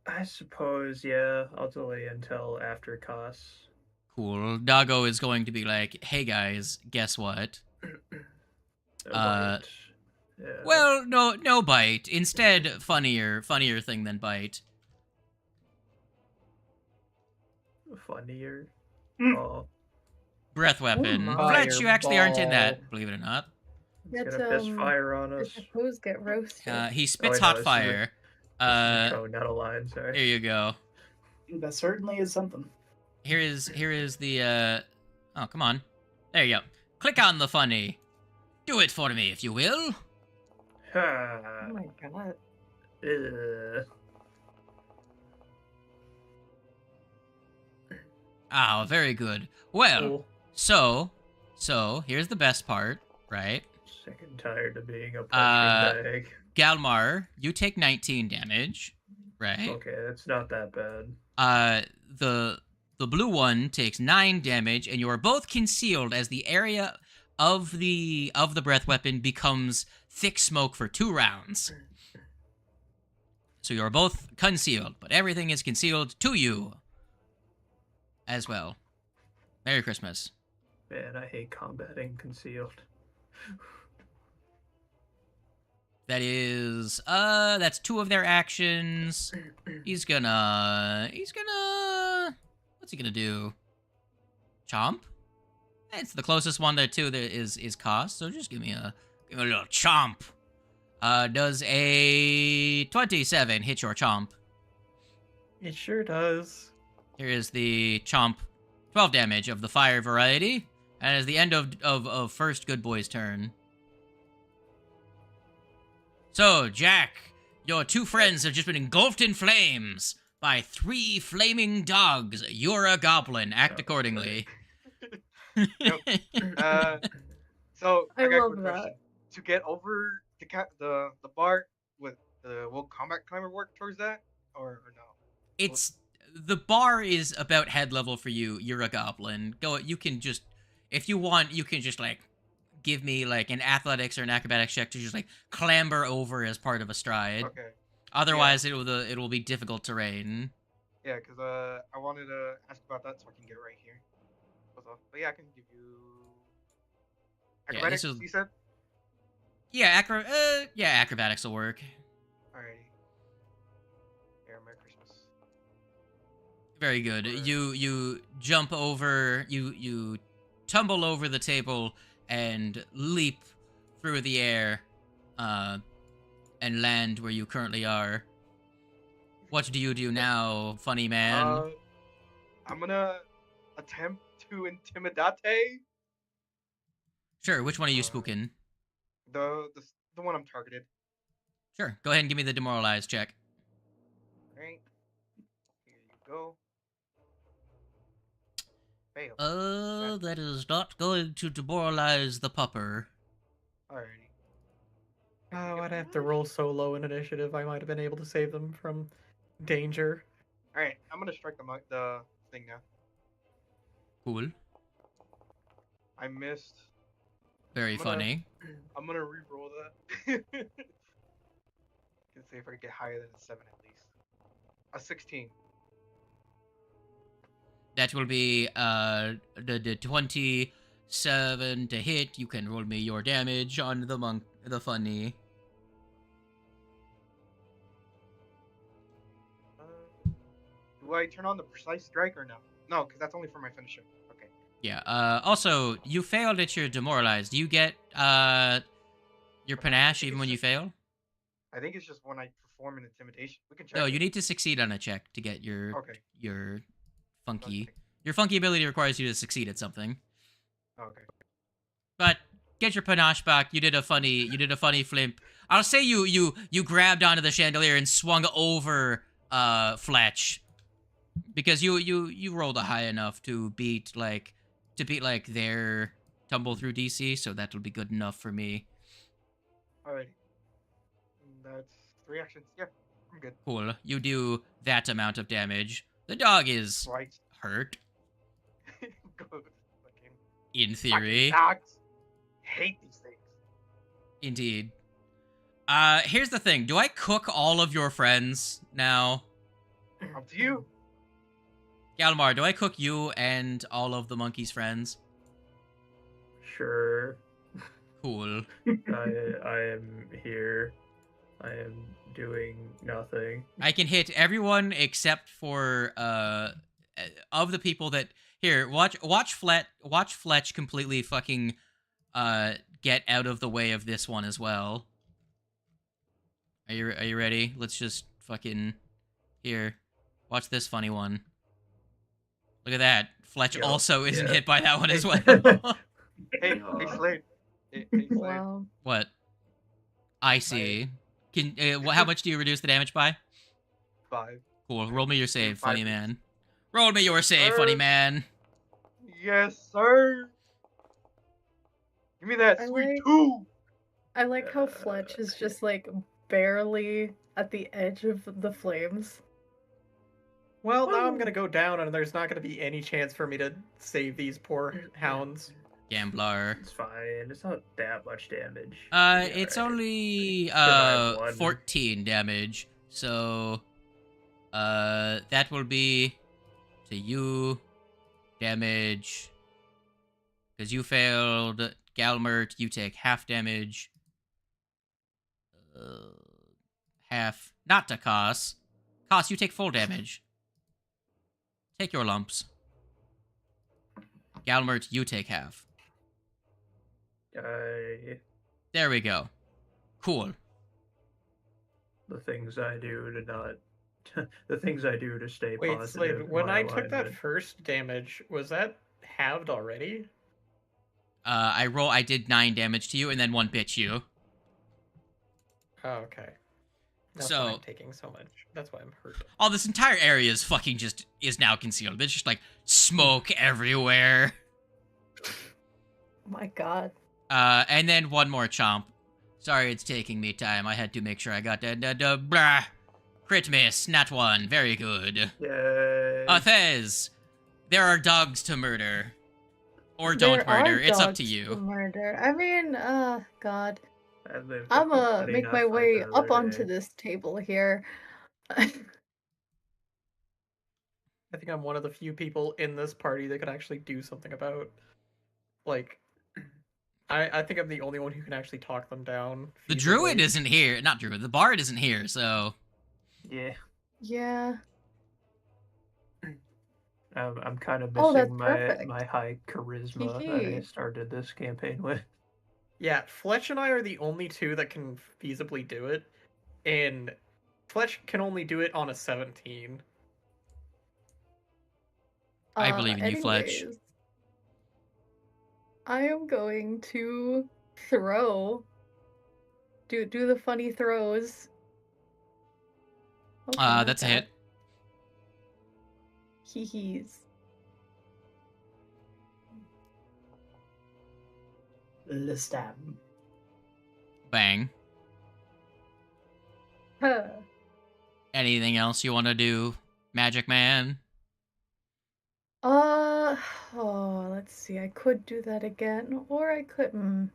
I suppose, yeah. I'll delay until after COS. Cool. Doggo is going to be like, hey guys, guess what? But, yeah. Well, no bite. Instead, funnier thing than bite. Funnier. Mm. Oh, Breath weapon. my. Fletch, you actually aren't in that, Fireball. believe it or not. it's That's, gonna piss fire on I us. suppose get roasted. He spits wait, no, hot this is fire. Oh, not a line, sorry. Here you go. That certainly is something. Here is the oh, come on. There you go. Click on the funny. Do it for me, if you will. Oh my god. Ah, very good. Well, Cool. so here's the best part, right? Sick and tired of being a Uh, punching bag. Galmar, you take 19 damage, right? Okay, that's not that bad. The blue one takes 9 damage, and you are both concealed as the area of the breath weapon becomes thick smoke for 2 rounds. So you are both concealed, but everything is concealed to you as well. Merry Christmas. Man, I hate combating concealed. That is, that's 2 of their actions. He's gonna, what's he gonna do? Chomp? It's the closest one there too that is cost, so just give me a little chomp. Does a 27 hit your chomp? It sure does. Here is the chomp, 12 damage of the fire variety, and is the end of first good boy's turn. So, Jack, your 2 friends have just been engulfed in flames by 3 flaming dogs. You're a goblin. Act accordingly. So I got a love quick that. question. To get over the bar, will combat climber work towards that, or no? It's the bar is about head level for you. You're a goblin. Go. You can just, if you want, you can just like give me like an athletics or an acrobatics check to just like clamber over as part of a stride. Okay. Otherwise, it will be difficult terrain. Yeah, because I wanted to ask about that so I can get it right here. But yeah, I can give you acrobatics. Yeah, You said. Yeah, acrobatics will work. Alrighty. Yeah, Merry Christmas. Very good. You jump over, you tumble over the table and leap through the air, and land where you currently are. What do you do now, funny man? I'm gonna attempt to intimidate Sure. Which one are you spooking? the one I'm targeted. Sure. Go ahead and give me the demoralize check. Alright. Here you go. Fail. That is not going to demoralize the pupper. Alrighty. Oh, I'd have to roll so low in initiative. I might have been able to save them from danger. Alright, I'm gonna strike the thing now. Cool. I missed. Very funny. I'm gonna re-roll that. Can see if I can get higher than a 7 at least. A 16. That will be the 27 to hit. You can roll me your damage on the funny. Do I turn on the precise strike or no? No, because that's only for my finisher. Okay. Yeah. Also, you failed at your demoralized. Do you get your panache even when you fail? I think it's just when I perform an intimidation. We can check. No, you need to succeed on a check to get your funky. Okay. Your funky ability requires you to succeed at something. Okay. But get your panache back. You did a funny flimp. I'll say you grabbed onto the chandelier and swung over Fletch, because you rolled a high enough to beat their tumble through DC, so that'll be good enough for me. Alrighty. That's 3 actions. Yeah, I'm good. Cool. You do that amount of damage. The dog is Right. hurt, Good. Fucking in theory. dogs. Hate these things. Indeed. Here's the thing. Do I cook all of your friends now? Up to you. Galmar, do I cook you and all of the monkey's friends? Sure. Cool. I am here. I am doing nothing. I can hit everyone except for of the people that here. Watch Fletch completely fucking get out of the way of this one as well. Are you ready? Let's just fucking here. Watch this funny one. Look at that. Fletch also isn't hit by that one as well. Hey, Slade. Hey, Slade. Wow. What? I see. Can how much do you reduce the damage by? 5. Cool. Roll me your save, 5. funny man. Roll me your save, funny man. Yes, sir. Give me that sweet 2. I like how Fletch is just like barely at the edge of the flames. Well, now I'm gonna go down, and there's not gonna be any chance for me to save these poor hounds. Gambler. It's fine. It's not that much damage. It's only Survive one. 14 damage. So that will be to you damage, because you failed. Galmert, you take half damage. Half. Not to Koss. Koss, you take full damage. Take your lumps. Galmert, you take half. There we go. Cool. The things I do to not... the things I do to stay Wait, positive. Slade, in when my I took that alignment. first damage, was that halved already? I did 9 damage to you and then 1 bit you. Oh, okay. That's So- why I'm taking so much. That's why I'm hurt. Oh, this entire area is fucking is now concealed. There's just like smoke everywhere. My God. And then one more chomp. Sorry, it's taking me time. I had to make sure I got that. Blah. Crit miss, nat 1. Very good. Yay. Thez, there are dogs to murder. Or don't There are murder. It's up to dogs you. Murder. I mean, God. I lived I'm with gonna Buddy make Not my Fight way the other up onto day. this table here. I think I'm one of the few people in this party that could actually do something about, like, I think I'm the only one who can actually talk them down. The druid feasibly. isn't here. Not druid. The bard isn't here, so... Yeah. Yeah. I'm kind of Oh, that's missing perfect. my high charisma that I Hee-hee. started this campaign with. Yeah, Fletch and I are the only two that can feasibly do it, and Fletch can only do it on a 17. I believe in you, Fletch. Anyways, I am going to throw. Do the funny throws. Okay, That's a hit. Hee-hees. Le stab. Bang. Huh. Anything else you want to do, Magic Man? Oh, let's see. I could do that again, or I couldn't.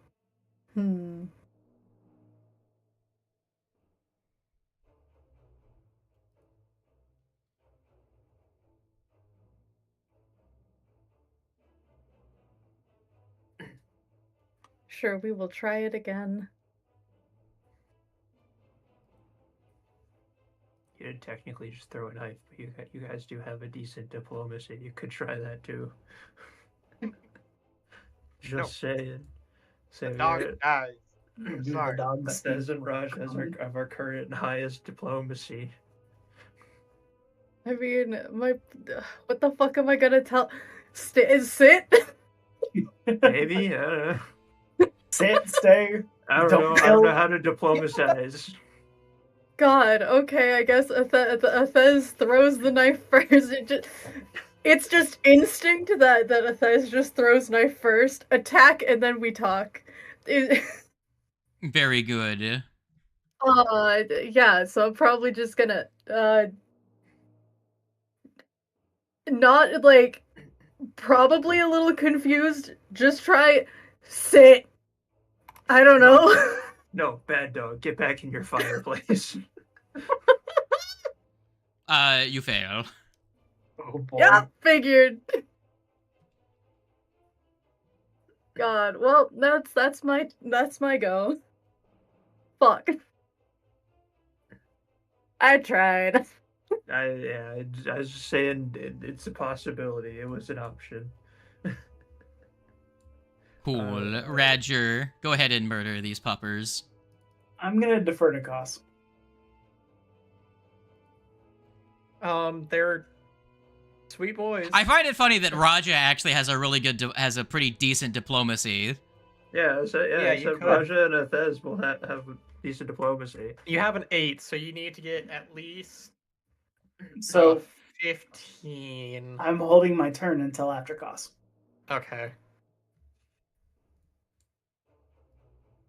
Sure, we will try it again. You did technically just throw a knife, but you guys do have a decent diplomacy. You could try that too. Just saying. So Dog dies. The Sorry. dogs. Thez and Raj have our current highest diplomacy. I mean, what the fuck am I gonna tell? Sit? Maybe, I don't know. Sit, stay. I don't Don't know. I kill. don't know how to diplomatize. God, okay, I guess Athez throws the knife first. It's just instinct that Athez just throws knife first, attack, and then we talk. Very good. Yeah, so I'm probably just gonna, not, like, probably a little confused, just try, sit. I don't know. No, bad dog. Get back in your fireplace. You fail. Oh boy. Yeah, figured. God, well, that's my go. Fuck. I tried. I was just saying it's a possibility. It was an option. Cool. Roger, go ahead and murder these puppers. I'm gonna defer to Koss. They're sweet boys. I find it funny that Raja actually has a pretty decent diplomacy. Yeah, Yeah, so you could. Raja and Athez will have decent diplomacy. You have an 8, so you need to get at least So 15. I'm holding my turn until after Koss. Okay.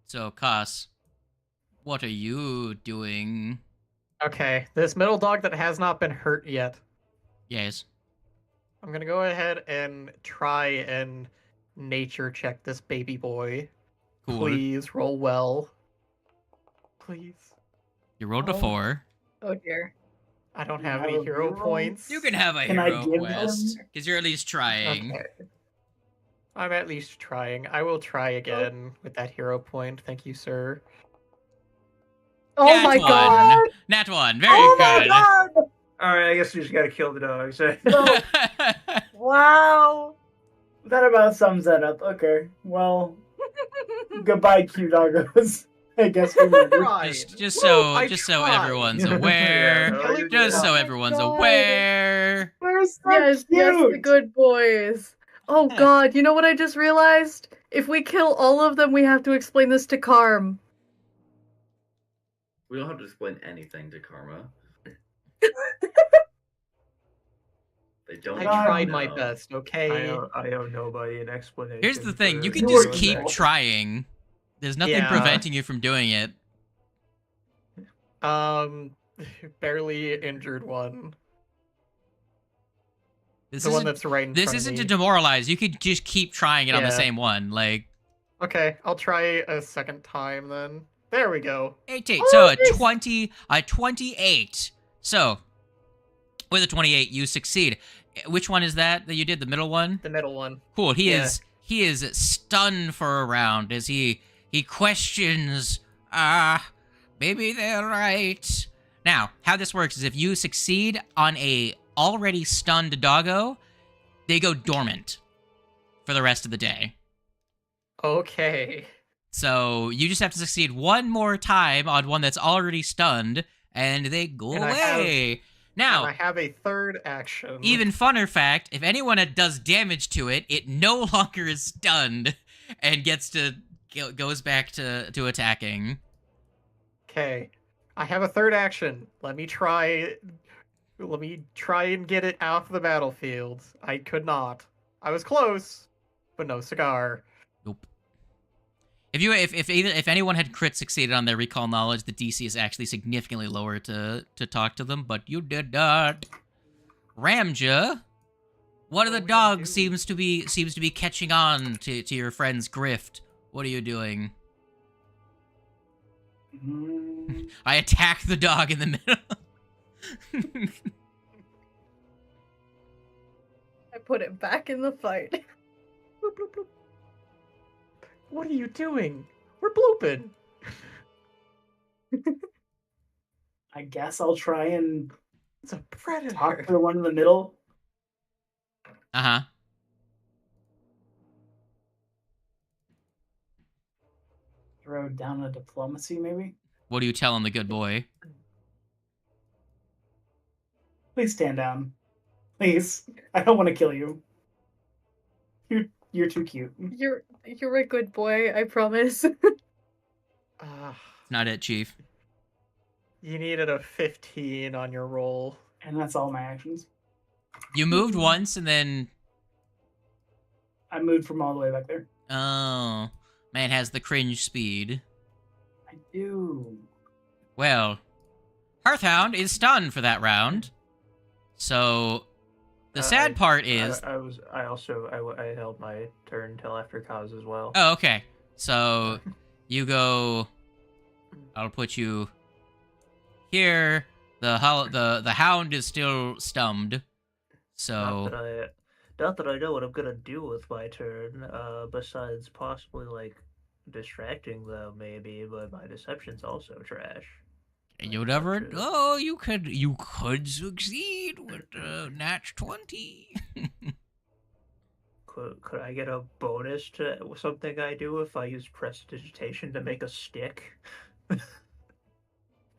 So, Kas, what are you doing? Okay, this middle dog that has not been hurt yet. Yes. I'm gonna go ahead and try and nature check this baby boy. Cool. Please roll well. Please. You rolled a Oh. 4. Oh dear. I don't You have have any a hero reroll? points. You can have a Can I hero give quest, them- because you're at least trying. Okay. I'm at least trying. I will try again with that hero point. Thank you, sir. Oh Nat my 1. god! Nat 1. Very Oh my good. god! Alright, I guess we just gotta kill the dogs. Wow! That about sums that up. Okay, well, goodbye, Q doggos. I guess we murdered. Tried. just Woo, so I just so tried. everyone's Yeah, aware. no, Just so Oh my everyone's God. aware. We're so Yes, cute! yes, the good boys. Oh god, you know what I just realized? If we kill all of them, we have to explain this to Karm. We don't have to explain anything to Karma. They don't. I God, tried my know. best, I okay? owe nobody an explanation. Here's the thing: you for can You just were keep evil. trying. There's nothing Yeah. preventing you from doing it. Barely injured one. This The one isn't. that's right in This front of isn't me. to demoralize. You could just keep trying it on the Yeah. same one. Like, Okay, I'll try a second time then. There we go. 18. Oh, So a nice. 28. So with a 28, you succeed. Which one is that you did? The middle one? The middle one. Cool. He Yeah. is stunned for a round as he questions. Maybe they're right. Now, how this works is if you succeed on a already stunned doggo, they go dormant for the rest of the day. Okay. So you just have to succeed one more time on one that's already stunned, and they go And I away. Now, And I have a third action. even funner fact, if anyone does damage to it, it no longer is stunned and goes back to attacking. Okay. I have a third action. Let me try and get it off the battlefield. I could not. I was close, but no cigar. Nope. If anyone had crit succeeded on their recall knowledge, the DC is actually significantly lower to talk to them, but you did not. Ramja, one of the What dogs did I seems to be catching on to your friend's grift. What are you doing? I attack the dog in the middle. I put it back in the fight. Bloop, bloop, bloop. What are you doing? We're blooping. I guess I'll try and It's a predator. talk to the one in the middle. Uh-huh. Throw down a diplomacy, maybe. What are you telling the good boy? Please stand down. Please. I don't want to kill you. You're too cute. You're a good boy, I promise. Not it, Chief. You needed a 15 on your roll. And that's all my actions. You moved once and then... I moved from all the way back there. Oh. Man has the cringe speed. I do. Well, Hearthhound is stunned for that round. So, the sad part is... I held my turn until after Kaz as well. Oh, okay. So, you go... I'll put you here. The hound is still stunned. So... Not that I know what I'm gonna do with my turn, besides possibly, like, distracting them, maybe, but my deception's also trash. You never know. You could succeed with Nat 20. Could I get a bonus to something I do if I use prestidigitation to make a stick?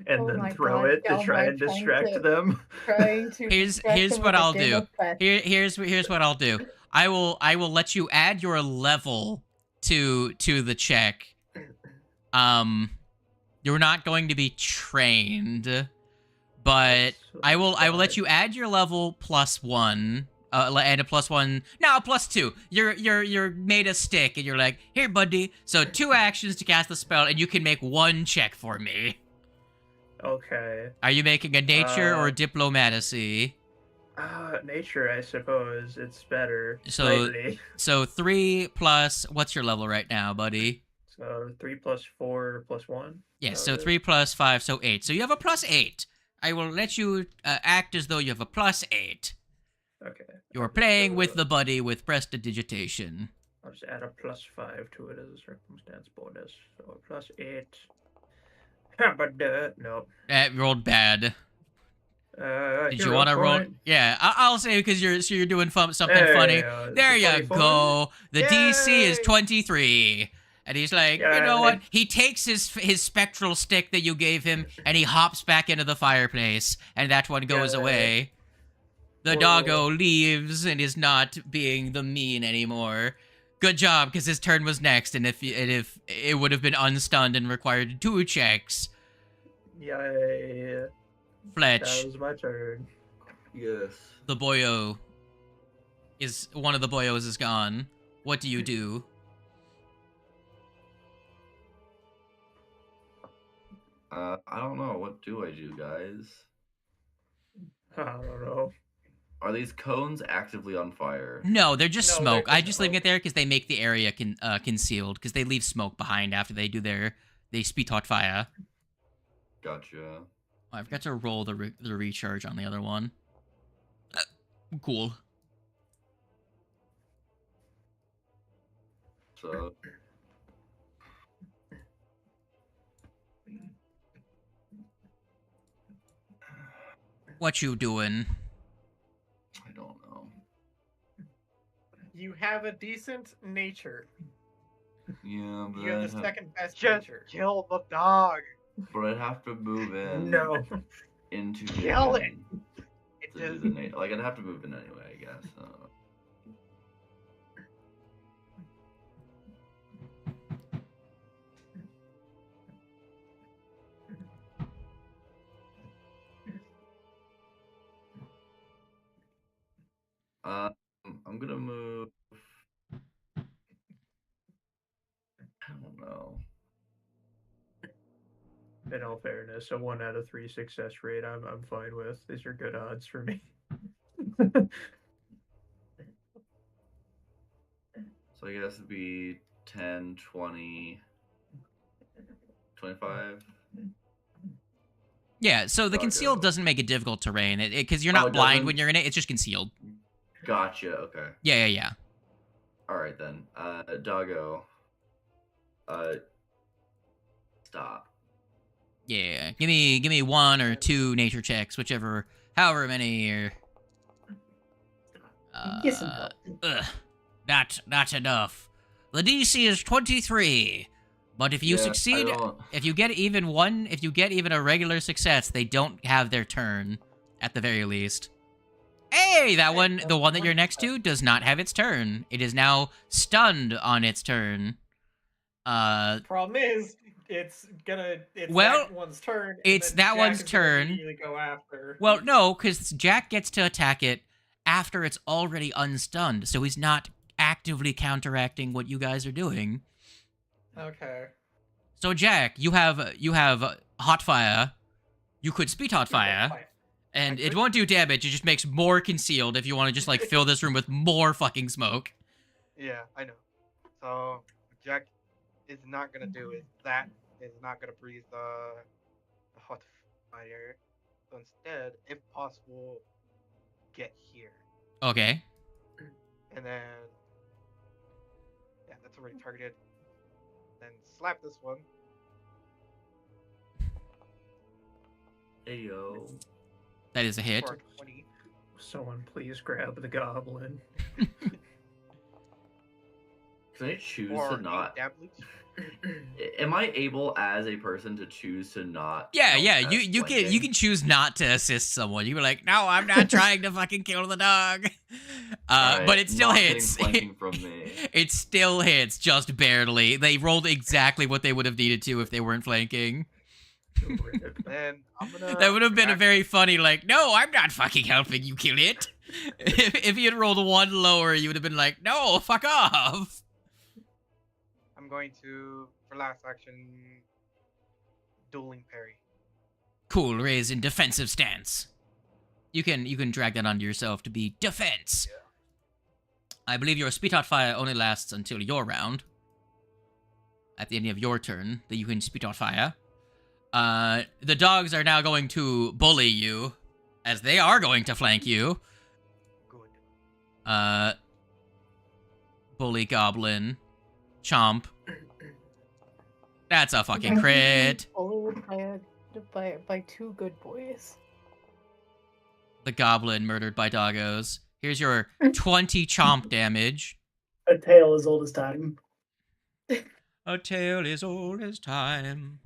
And Oh then my throw God, it to try and trying distract to- them? Trying to Here's distract them what with a I'll game do. of chess. Here's what I'll do. I will let you add your level to the check. You're not going to be trained, but I will let you add your level +1. And a +1. No, a +2. You're made a stick, and you're like, here, buddy. So 2 actions to cast the spell, and you can make 1 check for me. Okay. Are you making a nature or diplomacy? Nature, I suppose. It's better. So- Slightly. So 3 plus, what's your level right now, buddy? So 3 plus 4 plus 1? Yeah, Is so that 3 plus 5, so 8. So you have a +8. I will let you act as though you have a +8. it? Okay. You're playing with the buddy with prestidigitation. I'll just add a +5 to it as a circumstance bonus. So a +8. But nope. That rolled bad. Did you hero want to roll? point. Yeah, I'll say because you're doing something There funny. you go. There you 24? go. The DC is Yay! 23. And he's like, you know Yay. what? He takes his spectral stick that you gave him, and he hops back into the fireplace, and that one goes Yay. away. The Whoa. doggo leaves and is not being the mean anymore. Good job, because his turn was next, and if it would have been unstunned and required 2 checks. Yay. Fletch, That was my turn. Yes. the boyo, one of the boyos is gone. What do you do? I don't know. What do I do, guys? I don't know. Are these cones actively on fire? No, they're just No, they're smoke. just I just leave smoke. it there because they make the area concealed, because they leave smoke behind after they do they spit hot fire. Gotcha. Oh, I forgot to roll the recharge on the other one. Cool. So What you doing? I don't know. You have a decent nature. Yeah, but You have the second best Just nature. kill the dog. But I'd have to move in No. into the Kill it. It to do just the like I'd have to move in anyway, I guess. I'm gonna move. I don't know. In all fairness, a 1 out of 3 success rate, I'm fine with. These are good odds for me. So I guess it'd be 10, 20, 25. Yeah, so the Doggo. concealed doesn't make it difficult terrain, because you're Oh, not it blind doesn't? when you're in it. It's just concealed. Gotcha. Okay. Yeah. All right then. Doggo. Stop. Yeah, give me 1 or 2 nature checks, however many. Or, Get some help. not enough. The DC is 23, but if you Yeah, succeed, I don't- if you get even a regular success, they don't have their turn, at the very least. Hey, the one that you're next to does not have its turn. It is now stunned on its turn. Problem is, it's Well, that one's turn. and it's then that Jack one's is gonna turn. immediately go after. Well, no, because Jack gets to attack it after it's already unstunned, so he's not actively counteracting what you guys are doing. Okay. So Jack, you have hot fire. You could spit hot fire, Fine. and I it could. won't do damage. It just makes more concealed if you want to just like fill this room with more fucking smoke. Yeah, I know. So Jack is not gonna do is not gonna breathe the hot fire. So instead, if possible, get here. Okay. And then yeah, that's already targeted. Then slap this one. Hey yo. That is a hit. For 20. Someone please grab the goblin. Can I choose Or to not? damage. Am I able as a person to choose to not? Yeah, help yeah. at You flanking? can choose not to assist someone. You were like, no, I'm not trying to fucking kill the dog. Alright, But it still not getting hits. flanking from me. It still hits, just barely. They rolled exactly what they would have needed to if they weren't flanking. Then I'm gonna. That would have been a act- very funny, like, no, I'm not fucking helping you kill it. If you had rolled 1 lower, you would have been like, no, fuck off. I'm going to, for last action, dueling parry. Cool, raise in defensive stance. You can drag that onto yourself to be defense. I believe your spit out fire only lasts until your round. At the end of your turn, that you can spit out fire. The dogs are now going to bully you, as they are going to flank you. Good. Bully goblin, chomp. That's a fucking crit. Bullied by 2 good boys. The goblin murdered by doggos. Here's your 20 chomp damage. A tale as old as time. A tale as old as time.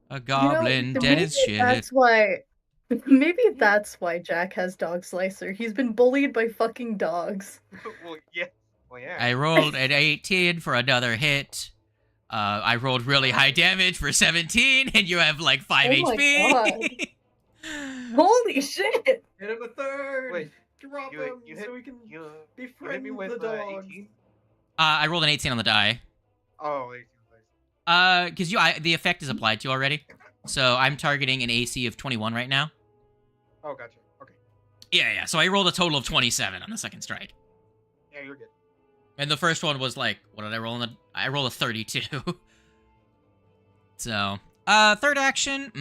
A goblin dead maybe as shit. Maybe that's why Jack has Dog Slicer. He's been bullied by fucking dogs. Well, yeah. Well, yeah. I rolled an 18 for another hit. I rolled really high damage for 17, and you have like 5 Oh my HP. Holy shit! Hit him a third. Wait, drop You- him you hit- so we can You befriend hit me with the dogs. 18. I rolled an 18 on the die. Oh, 18. Nice. Because the effect is applied to you already. So I'm targeting an AC of 21 right now. Oh, gotcha. Okay. Yeah. So I rolled a total of 27 on the second strike. Yeah, you're good. And the first one was like, what did I roll? I rolled a 32. So, third action.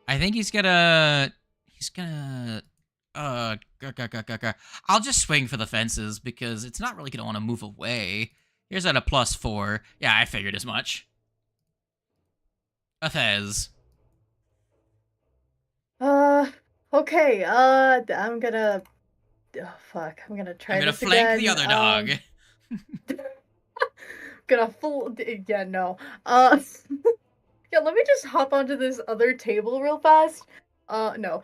I think he's gonna. I'll just swing for the fences because it's not really gonna want to move away. Here's at a +4. Yeah, I figured as much. A Fez. Okay, I'm gonna... Oh, fuck. I'm gonna try I'm gonna this flank again. the other dog. Gonna full... Yeah, no. Yeah, let me just hop onto this other table real fast. No.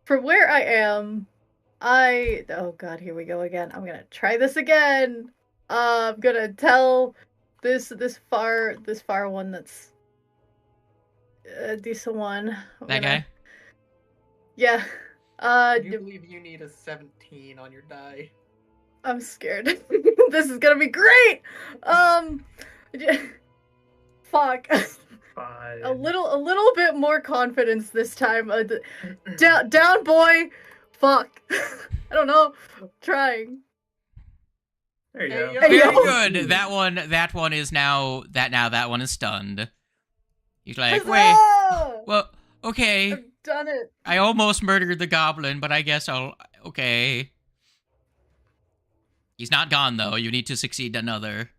From where I am, oh god, here we go again. I'm gonna try this again. I'm gonna tell this far one that's a decent one. That guy? Yeah. I do believe you need a 17 on your die. I'm scared. This is gonna be great. Fuck. Fine. A little bit more confidence this time. Down, boy. Fuck. I don't know. I'm trying. There you Hey, go. yo. Hey, Very yo. good. That one is now that one is stunned. He's like, Huzzah! wait, well, okay. I've done it. I almost murdered the goblin, but I guess okay. He's not gone though. You need to succeed another.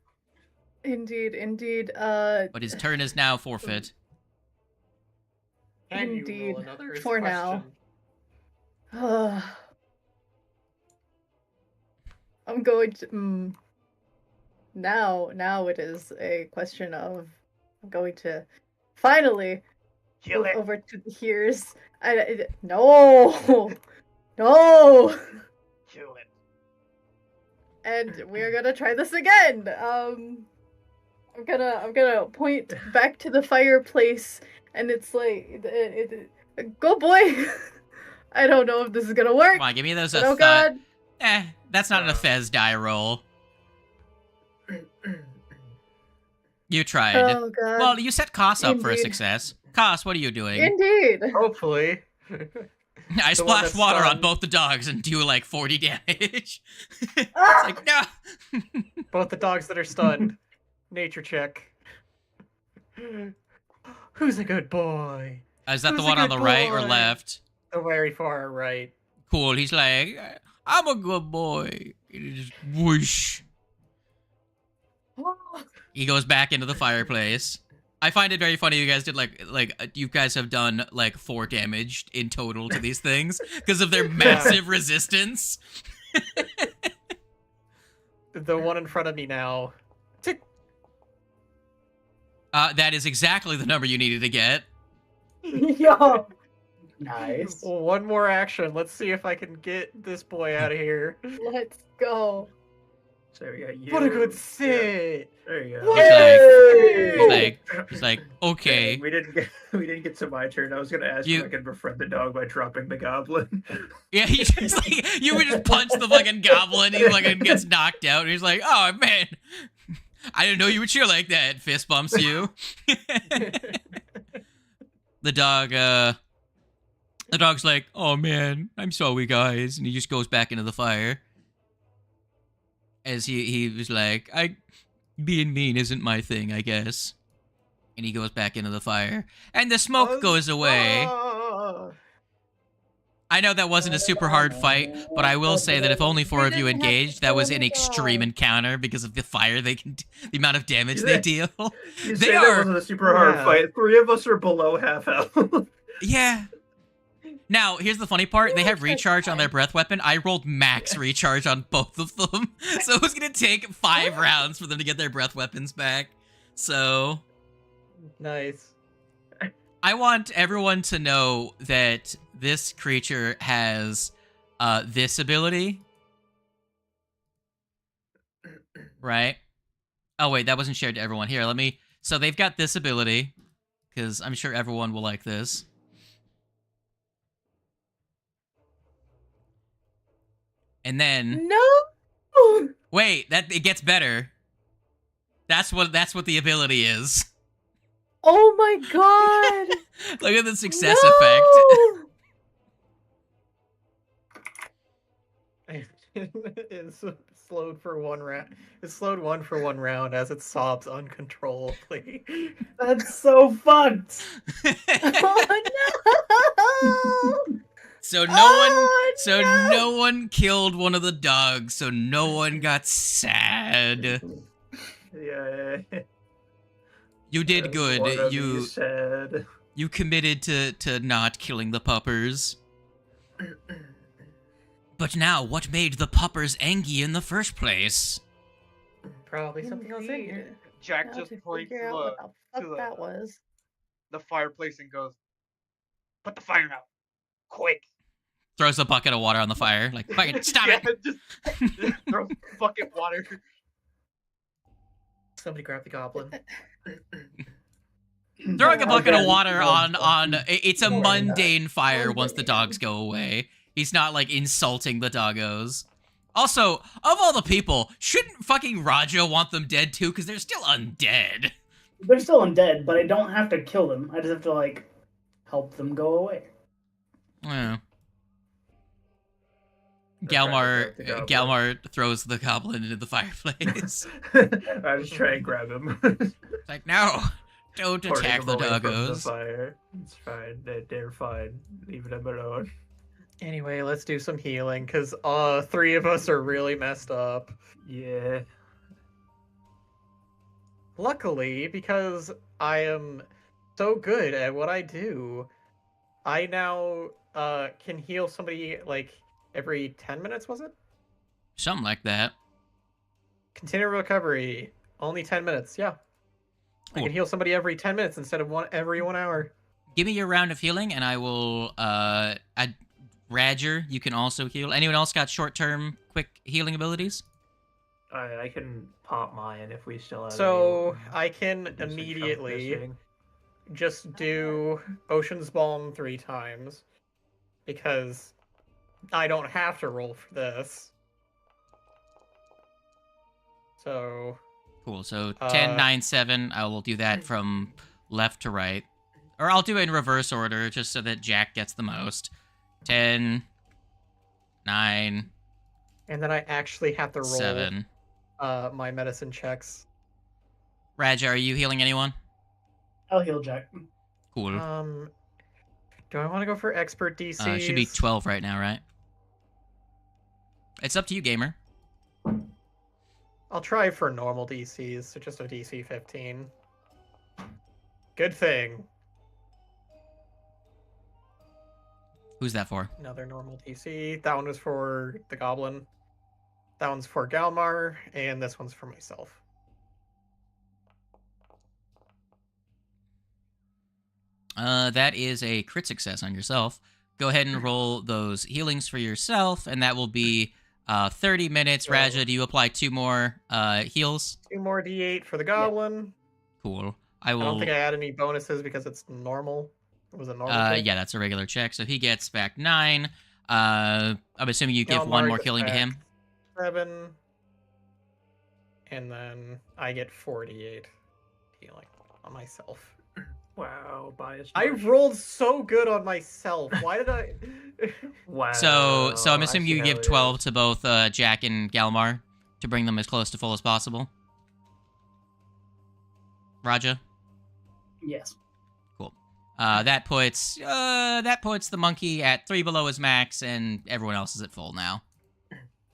Indeed. But his turn is now forfeit. Can you Indeed. roll another? Is the For now. question. I'm going to. Now it is a question of I'm going to finally Kill move it. over to the here's. No, no, Kill it. and we're gonna try this again. I'm gonna point back to the fireplace, and it's like, go boy. I don't know if this is gonna work. Come on, give me those. But oh god. That's not an Fez die roll. You tried. Oh god. Well, you set Koss up for a Indeed. success. Koss, what are you doing? Indeed. Hopefully. I The one splashed that's water on stunned. both the dogs and do like 40 damage. It's Ah! like, no. Both the dogs that are stunned. Nature check. Who's a good boy? Is that the Who's a one on good the right or boy? left? The very far right. Cool. He's like, I'm a good boy. He just whoosh. He goes back into the fireplace. I find it very funny you guys did you guys have done like 4 damage in total to these things because of their massive resistance. The one in front of me now. Tick. That is exactly the number you needed to get. Yo. Nice. One more action. Let's see if I can get this boy out of here. Let's go. So we got you. What a good sit. There you go. What? He's like, okay. We didn't get to my turn. I was gonna ask You- if I could befriend the dog by dropping the goblin. Yeah, he just like you would just punch the fucking goblin. He fucking gets knocked out. And he's like, oh man, I didn't know you would cheer like that. Fist bumps you. The dog's like, oh man, I'm sorry guys, and he just goes back into the fire. As he was like, being mean isn't my thing, I guess. And he goes back into the fire, and the smoke goes away. I know that wasn't a super hard fight, but I will say that if only 4 of you engaged, that was an extreme encounter because of the fire the amount of damage they deal. You They say are- that wasn't a super hard Yeah. fight. 3 of us are below half health. Yeah. Now, here's the funny part. They have recharge on their breath weapon. I rolled max recharge on both of them. So it was going to take 5 rounds for them to get their breath weapons back. So Nice. I want everyone to know that this creature has this ability. Right? Oh wait, that wasn't shared to everyone. Here, let me. So they've got this ability, because I'm sure everyone will like this. And then No. wait, that it gets better. That's what the ability is. Oh my god. Look at the success No! effect. It's slowed for one round. It's slowed one for one round as it sobs uncontrollably. That's so fucked. Oh no! So Oh, no one killed one of the dogs, so no one got sad. Yeah. You did good. One of You said. you committed to not killing the puppers. But now, what made the puppers angry in the first place? Probably something else in here. Jack Now just to points figure out what the fuck that was. the fireplace and goes, "Put the fire out, quick!" Throws a bucket of water on the fire. Like, fucking stop Yeah, it! just throw fucking water. Somebody grab the goblin. Throwing a bucket of Again, water no, on it's a Oh my mundane God. fire Oh once the my dogs go away. He's not like insulting the doggos. Also, of all the people, shouldn't fucking Raja want them dead too? Because they're still undead. They're still undead, but I don't have to kill them. I just have to like help them go away. Yeah. I'm trying to grab the goblin. Galmar throws the goblin into the fireplace. I just try and grab him. It's like, no, don't Porting attack him the away from the doggos. fire. It's fine. They're fine. Leave them alone. Anyway, let's do some healing, because three of us are really messed up. Yeah. Luckily, because I am so good at what I do, I now can heal somebody like every 10 minutes, was it? Something like that. Continual recovery, only 10 minutes, yeah. I Cool. can heal somebody every 10 minutes instead of every 1 hour. Give me your round of healing, and I will. Radger, you can also heal. Anyone else got short-term, quick healing abilities? I can pop mine if we still have. So any I can decent chunk immediately missing. just do Ocean's Balm 3 times, because I don't have to roll for this. So Cool. So 10, 9, 7. I will do that from left to right. Or I'll do it in reverse order, just so that Jack gets the most. 10, 9, and then I actually have to roll 7. my medicine checks. Raja, are you healing anyone? I'll heal Jack. Cool. Do I want to go for expert DCs? Should be 12 right now, right? It's up to you, gamer. I'll try for normal DCs, so just a DC 15. Good thing. Who's that for? Another normal DC. That one was for the goblin. That one's for Galmar, and this one's for myself. That is a crit success on yourself. Go ahead and roll those healings for yourself, and that will be 30 minutes. So- Raja, do you apply 2 more heals? 2 more D8 for the goblin. Cool. I I will. don't think I add any bonuses because it's normal. It was a normal check. Yeah, that's a regular check. So he gets back 9. I'm assuming you give Galmar 1 more gets healing to back him. 7. And then I get 48 healing on myself. Wow, bias. I rolled so good on myself. Why did I? Wow. So I'm I assuming see you how give it 12 is. to both Jack and Galmar to bring them as close to full as possible. Raja? Yes. Cool. That puts the monkey at 3 below his max, and everyone else is at full now.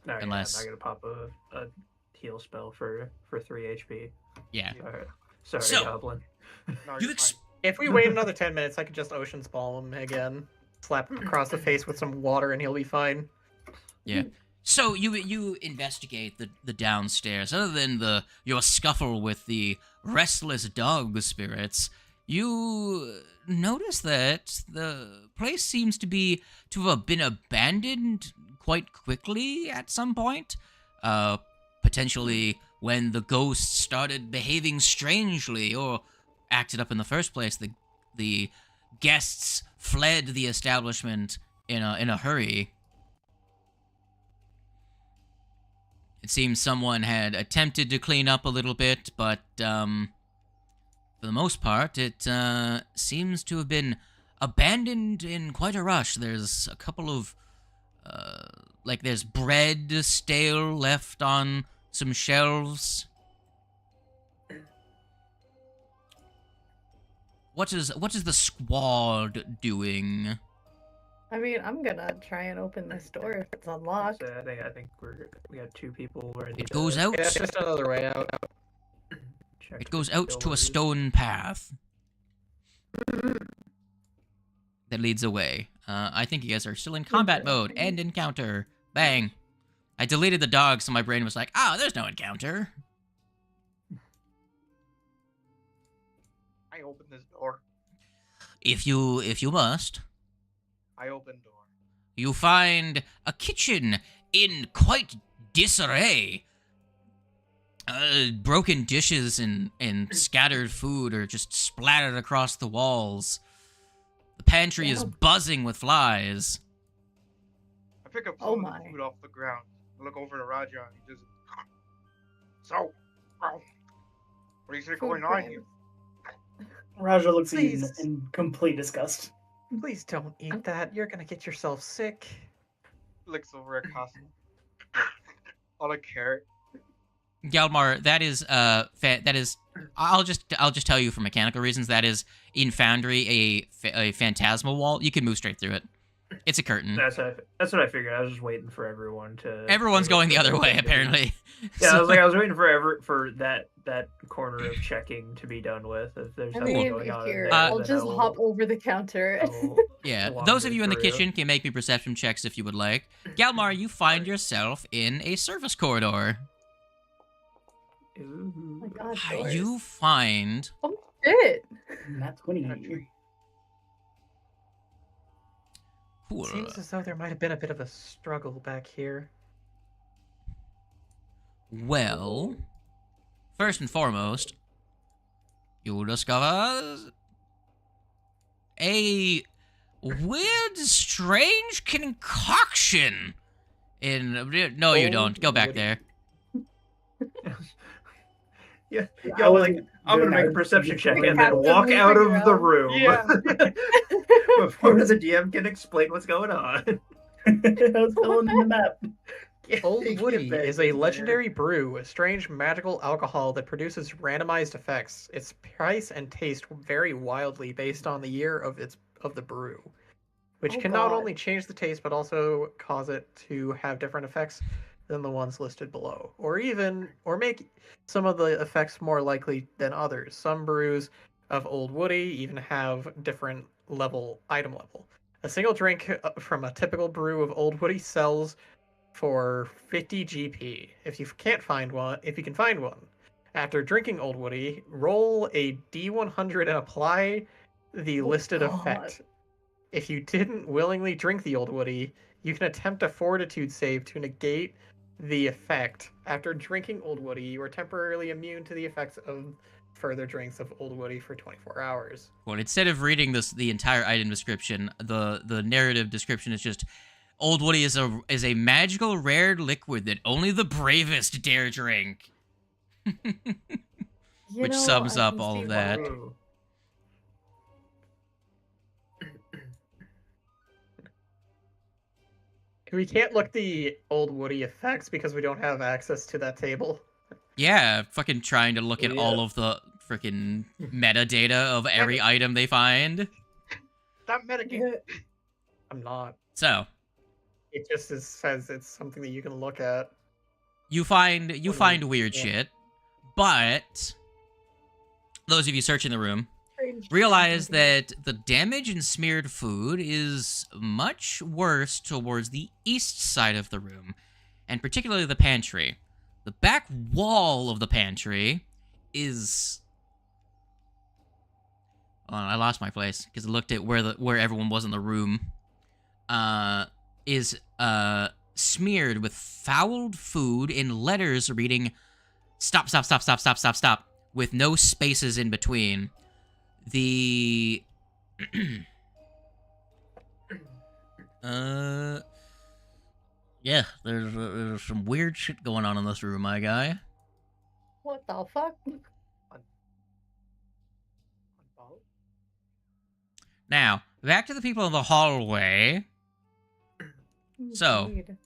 No, yeah, unless- I'm not gonna pop a heal spell for 3 HP. Yeah. Alright. Sorry, So- Goblin. No, You you're ex- fine. If we wait another 10 minutes, I could just Ocean's Balm him again. Slap him across the face with some water, and he'll be fine. So you investigate the downstairs. Other than your scuffle with the restless dog spirits, you notice that the place seems to have been abandoned quite quickly at some point. Potentially when the ghosts started behaving strangely or acted up in the first place, the guests fled the establishment in a hurry. It seems someone had attempted to clean up a little bit, but for the most part, it seems to have been abandoned in quite a rush. There's a couple of, there's bread stale left on some shelves. What is the squad doing? I mean, I'm gonna try and open this door if it's unlocked. So I think we got 2 people ready. It goes out. Yeah, it's just another way out. Check It goes the out to a doors. stone path that leads away. I think you guys are still in combat mode. End encounter. Bang. I deleted the dog, so my brain was like, "Oh, there's no encounter." I open this door. If you must. I open door. You find a kitchen in quite disarray. Broken dishes and scattered food are just splattered across the walls. The pantry is buzzing with flies. I pick up Oh some of my. the food off the ground. I look over to Raja and he just. So, what do you think going on here? Raja looks at you Please. in complete disgust. Please don't eat that. You're gonna get yourself sick. Looks over at Cosmo. On a carrot. Galmar, that is I'll just tell you for mechanical reasons, that is in Foundry a phantasmal wall. You can move straight through it. It's a curtain. That's what I figured. I was just waiting for everyone to. Everyone's going the other way, apparently. Yeah, So- I was waiting for that corner of checking to be done with. If there's I nothing mean, going on in here, there, I'll then just I will- hop over the counter. I will Yeah, wander those of you in the through. kitchen can make me perception checks if you would like. Galmar, you find yourself in a service corridor. Oh my Ooh. god, doors. You find Oh shit! Nat 20. cool. Seems as though there might have been a bit of a struggle back here. Well, first and foremost, you will discover a weird, strange concoction. No, you don't. Go back there. Yeah, I yo, wasn't like I'm doing gonna make a that. perception check We and have then to walk move out it of the around. room Yeah. before the DM can explain what's going on. I was filling in the map. Old Get Woody back is a in there. legendary brew, a strange magical alcohol that produces randomized effects. Its price and taste vary wildly based on the year of the brew, which Oh can not God. only change the taste but also cause it to have different effects than the ones listed below, or make some of the effects more likely than others. Some brews of Old Woody even have different item level. A single drink from a typical brew of Old Woody sells for 50 GP. If you can find one, after drinking Old Woody, roll a D100 and apply the listed God. effect. If you didn't willingly drink the Old Woody, you can attempt a fortitude save to negate the effect. After drinking Old Woody, you are temporarily immune to the effects of further drinks of Old Woody for 24 hours. Well, instead of reading the entire item description, the narrative description is just Old Woody is a magical rare liquid that only the bravest dare drink. Which sums I up can all see of that. why. Ooh. We can't look the Old Woody effects because we don't have access to that table. Yeah, fucking trying to look at Yeah. all of the freaking metadata of every item they find. Stop metagaming. I'm not. So, It just says it's something that you can look at. you find weird Yeah. shit, but those of you searching the room Strange. realize that the damage in smeared food is much worse towards the east side of the room, and particularly the pantry. The back wall of the pantry is... Oh, I lost my place because I looked at where everyone was in the room. Is smeared with fouled food in letters reading stop, stop, stop, stop, stop, stop, stop, with no spaces in between. The yeah, there's some weird shit going on in this room, my guy. What the fuck? Now, back to the people in the hallway. So, Indeed.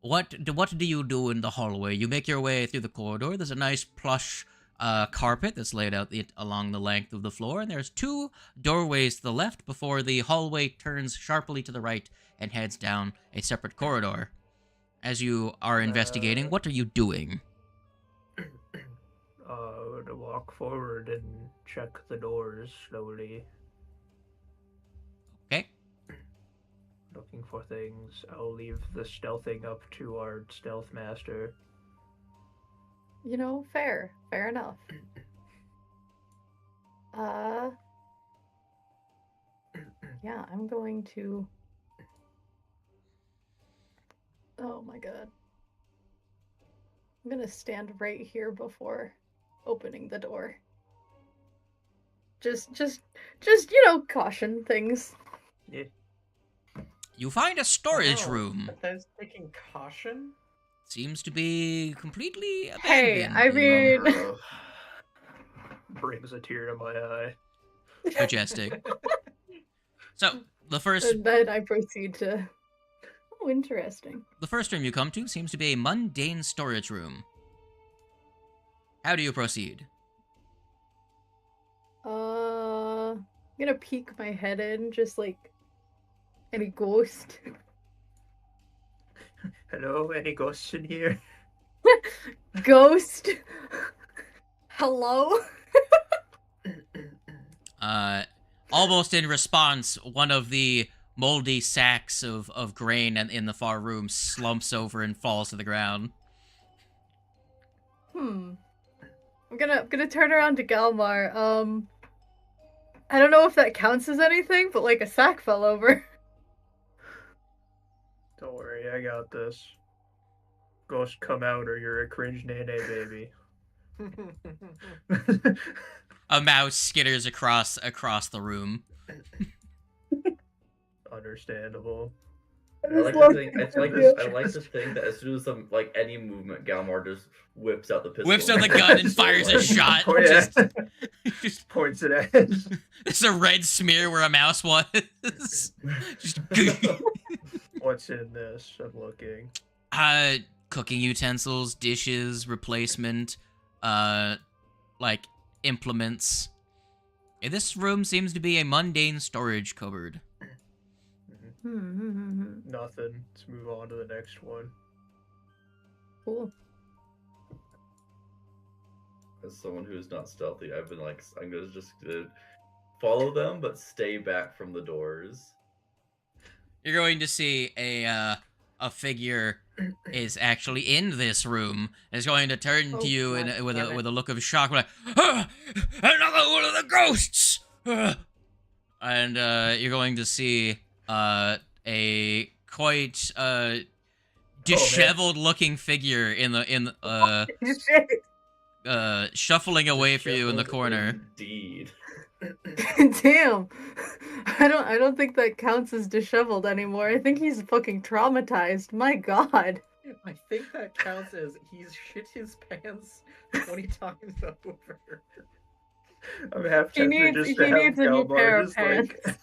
what do you do in the hallway? You make your way through the corridor. There's a nice plush carpet that's laid out along the length of the floor, and there's 2 doorways to the left before the hallway turns sharply to the right and heads down a separate corridor. As you are investigating, what are you doing? To walk forward and check the doors slowly. Okay. Looking for things. I'll leave the stealthing up to our stealth master. You know, fair enough. Yeah, I'm going to. Oh my god. I'm gonna stand right here before opening the door. Just you know, caution things. Yeah. You find a storage Wow, room. Bethesda's taking caution? Seems to be completely abandoned. Hey, I mean, Brings a tear to my eye. Majestic. So, the first and then I proceed to. Oh, interesting. the first room you come to seems to be a mundane storage room. How do you proceed? I'm gonna peek my head in, just like any ghost. Hello, any ghosts in here? Ghost. Hello. Almost in response, one of the moldy sacks of grain in the far room slumps over and falls to the ground. I'm gonna turn around to Galmar. I don't know if that counts as anything, but like a sack fell over. Don't worry, I got this. Ghost, come out or you're a cringe nene baby. A mouse skitters across the room. Understandable. I like to think. I like to think that as soon as some any movement, Galmar just whips out the pistol. Whips out the gun and fires a shot. Oh, yeah. Just Points it at. there's a red smear where a mouse was. Just What's in this? I'm looking. cooking utensils, dishes, replacement, like implements. This room seems to be a mundane storage cupboard. Nothing. Let's move on to the next one. Cool. As someone who is not stealthy, I've been I'm gonna just follow them, but stay back from the doors. You're going to see a figure is actually in this room. Is going to turn to you with a look of shock, like, ah, another one of the ghosts. And you're going to see a quite disheveled-looking figure shuffling away for you in the corner. Indeed. Damn. I don't think that counts as disheveled anymore. I think he's fucking traumatized. My god. I think that counts as he's shit his pants 20 times over. I'm half He tempted needs- just to he have needs a new Galmar pair of just like pants.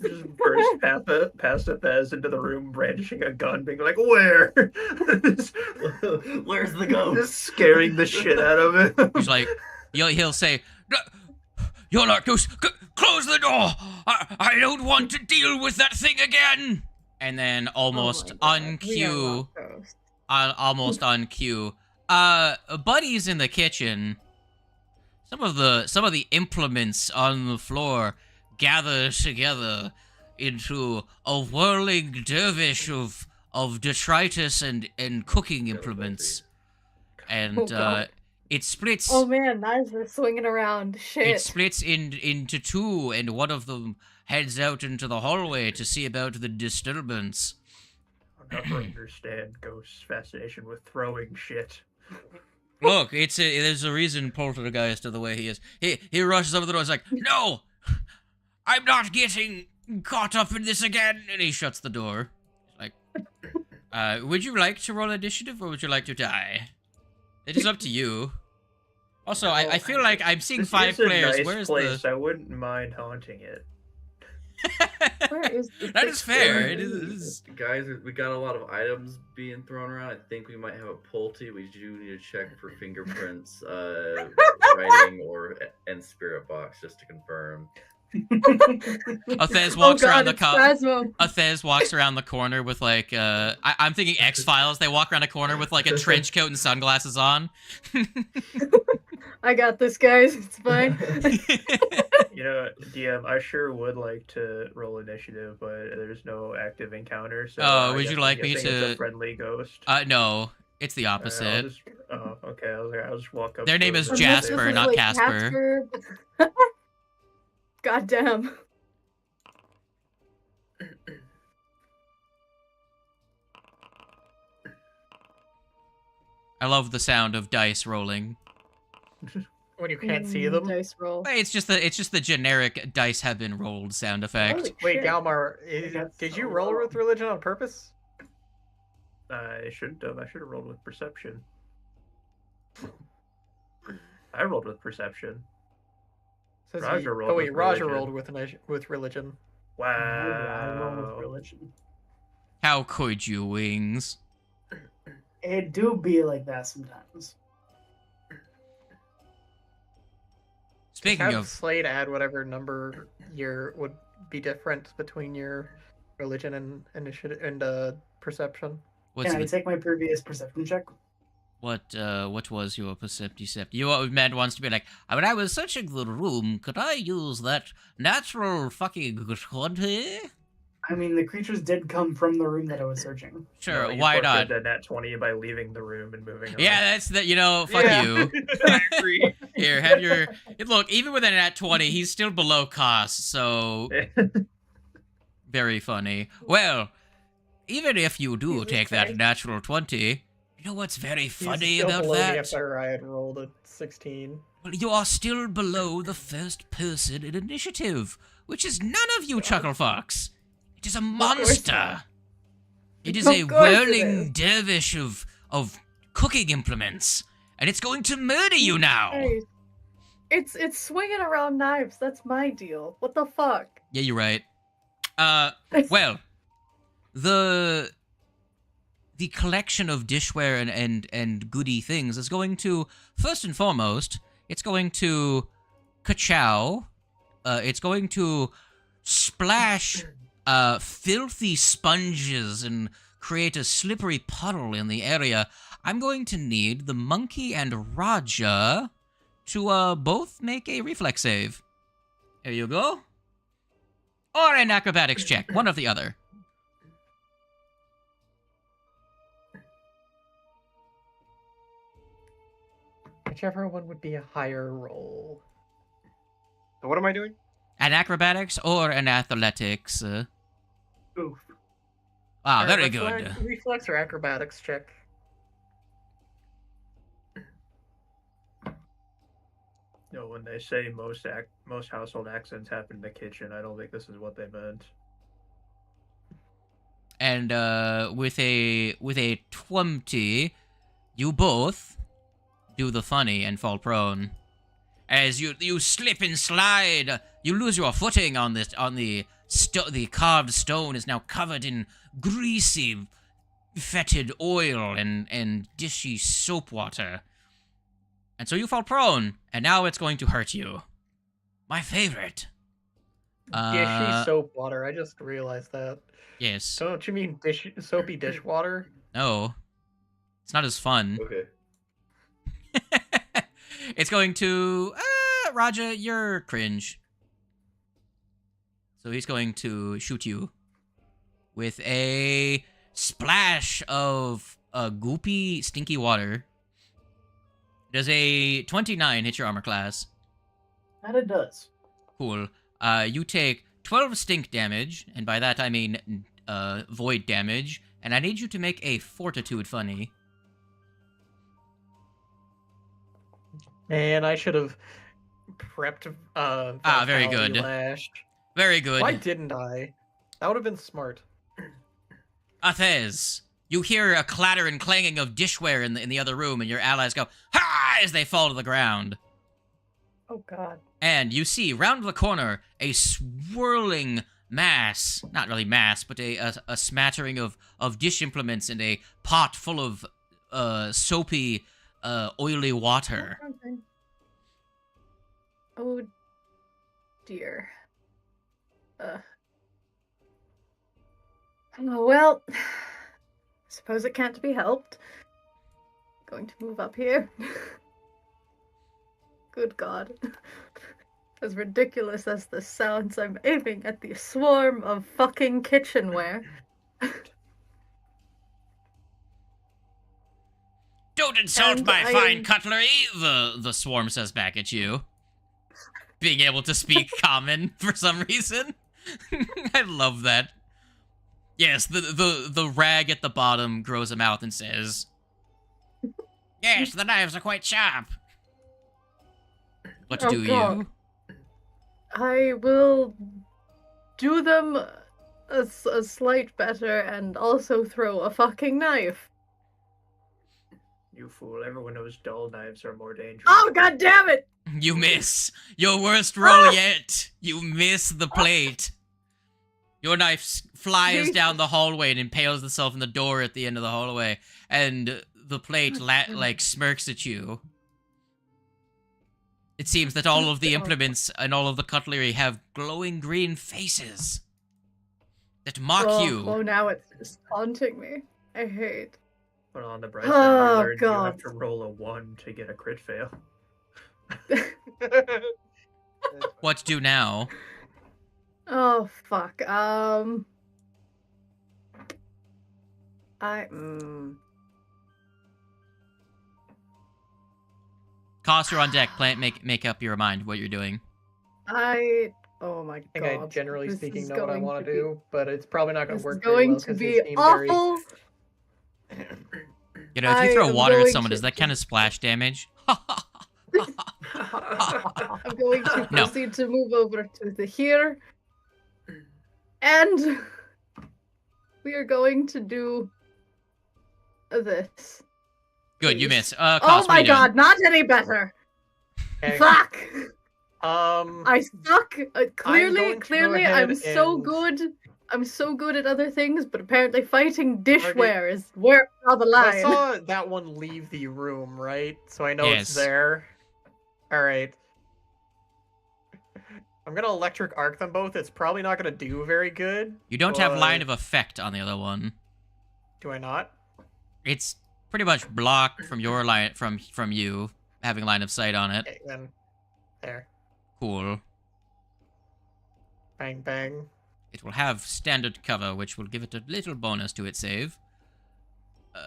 just burst past Fez into the room, brandishing a gun, being like, "Where?" Where's the ghost? Just scaring the shit out of him. He's like, he'll say, "You're not ghost. Close the door. I don't want to deal with that thing again." And then almost on cue, Buddy's in the kitchen. Some of the implements on the floor gather together into a whirling dervish of detritus and cooking implements, and Oh, God. it splits. Oh man, knives are swinging around. Shit. It splits into two, and one of them heads out into the hallway to see about the disturbance. ever understand Ghost's fascination with throwing shit. Look, there's a reason Poltergeist is the way he is. He rushes over the door. He's like, "No, I'm not getting caught up in this again," and he shuts the door. Like, would you like to roll initiative or would you like to die? It is up to you. Also, I feel like I'm seeing This 5 is a players. nice Where's place. the? I wouldn't mind haunting it. Where is the That is fair. picture? It is. Guys, we got a lot of items being thrown around. I think we might have a Pulte. We do need to check for fingerprints, writing, and spirit box just to confirm. Athez walks around the Phasmo. Athez walks around the corner with like I'm thinking X-Files. They walk around a corner with like a trench coat and sunglasses on. I got this, guys. It's fine. You know, DM, I sure would like to roll initiative, but there's no active encounter. So Oh, I would guess you I'm like me guessing it's to- a friendly ghost? No, it's the Alright, opposite. Oh, okay. I'll just walk up. Their to name it is and Unless Jasper, this is, not like, Casper. God damn. I love the sound of dice rolling. When you can't see them. Dice roll. It's just the generic dice have been rolled sound effect. Holy Wait, shit. Galmar, got did so you roll low. with religion on purpose? I shouldn't have. I should have rolled with perception. I rolled with perception. Says Roger he- rolled oh wait, with Roger religion. rolled with religion. I roll with Wow. religion. How could you, Wings? It do be like that sometimes. Speaking Have of, Slade add whatever number your would be different between your religion and initiative and perception. what's Can I the, take my previous perception check? what was your perceptive? You Matt wants to be like, when I was searching the room, could I use that natural fucking 20? I mean, the creatures did come from the room that I was searching. Sure, No, you why forfeited not? that nat 20 by leaving the room and moving on. Yeah, that's that. Fuck Yeah. you. I agree. Here, have your look. Even with an at 20, he's still below cost. So very funny. Well, even if you do Jesus take that Christ. natural 20, you know what's very funny He's still about below me that? after I had rolled a 16. Well, you are still below the first person in initiative, which is none of you, Chucklefox. It is a course monster. not. It is Of a course it whirling is. dervish of cooking implements, and it's going to murder you now. Hey, it's swinging around knives. That's my deal. What the fuck? Yeah, you're right. Well, the collection of dishware and goody things is going to, first and foremost, it's going to ka-chow. It's going to splash filthy sponges and create a slippery puddle in the area. I'm going to need the monkey and Raja to both make a reflex save. There you go. Or an acrobatics check, one or the other. Whichever one would be a higher roll. So what am I doing? An acrobatics or an athletics. Oof. Ah, Or very reflex- good. Reflex or acrobatics check. No, when they say most household accents happen in the kitchen, I don't think this is what they meant. And with a 20, you both do the funny and fall prone. As you slip and slide, you lose your footing on the carved stone is now covered in greasy, fetid oil and dishy soap water. And so you fall prone, and now it's going to hurt you. My favorite. Yeah, she's soap water. I just realized that. Yes. Don't you mean soapy dishwater? No. It's not as fun. Okay. It's going to... Raja, you're cringe. So he's going to shoot you with a splash of goopy, stinky water. Does a 29 hit your armor class? That it does. Cool. You take 12 stink damage, and by that I mean void damage, and I need you to make a fortitude funny. And I should have prepped. Very Vitality good. Lash. Very good. Why didn't I? That would have been smart. Athez, you hear a clatter and clanging of dishware in the other room, and your allies go, "Ha!" as they fall to the ground. Oh god. And you see, round the corner, a swirling mass, not really mass, but a smattering of dish implements and a pot full of soapy, oily water. Oh dear. Oh, well, suppose it can't be helped. Going to move up here. Good God. As ridiculous as this sounds, I'm aiming at the swarm of fucking kitchenware. Don't insult And my I fine am- cutlery, the swarm says back at you. Being able to speak common for some reason. I love that. Yes, the rag at the bottom grows a mouth and says, "Yes, the knives are quite sharp. What Oh, do God. you?" I will do them a slight better and also throw a fucking knife. You fool, everyone knows dull knives are more dangerous. Oh, god damn it! You miss. Your worst roll yet. You miss the plate. Your knife flies down the hallway and impales itself in the door at the end of the hallway, and the plate smirks at you. It seems that all of the implements and all of the cutlery have glowing green faces that mock you. Oh, now it's just haunting me. I hate. But on the bright side, Oh, you learned you God. have to roll a 1 to get a crit fail. What to do now? Oh, fuck. Cost, you're on deck. Make up your mind what you're doing. Oh my I think god. I, generally this speaking, is know what I going want to to do, but it's probably not going This to is work very going well to because be they seem very... awful. You know, if you I throw am water at going someone, to- does that count as splash damage? I'm going to No. proceed to move over to the here. And we are going to do this. Good, you Please. miss. Oh Cost, what my are you doing? god, not any better. Okay. Fuck. I suck. going to go Clearly, ahead I'm so and- good. I'm so good at other things, but apparently fighting dishware is where I draw the line. I saw that one leave the room, right? So I know Yes. it's there. Alright. I'm gonna electric arc them both. It's probably not gonna do very good. You don't have line but- of effect on the other one. Do I not? It's pretty much blocked from your line from you having line of sight on it. Okay, then. There. Cool. Bang, bang. It will have standard cover, which will give it a little bonus to its save.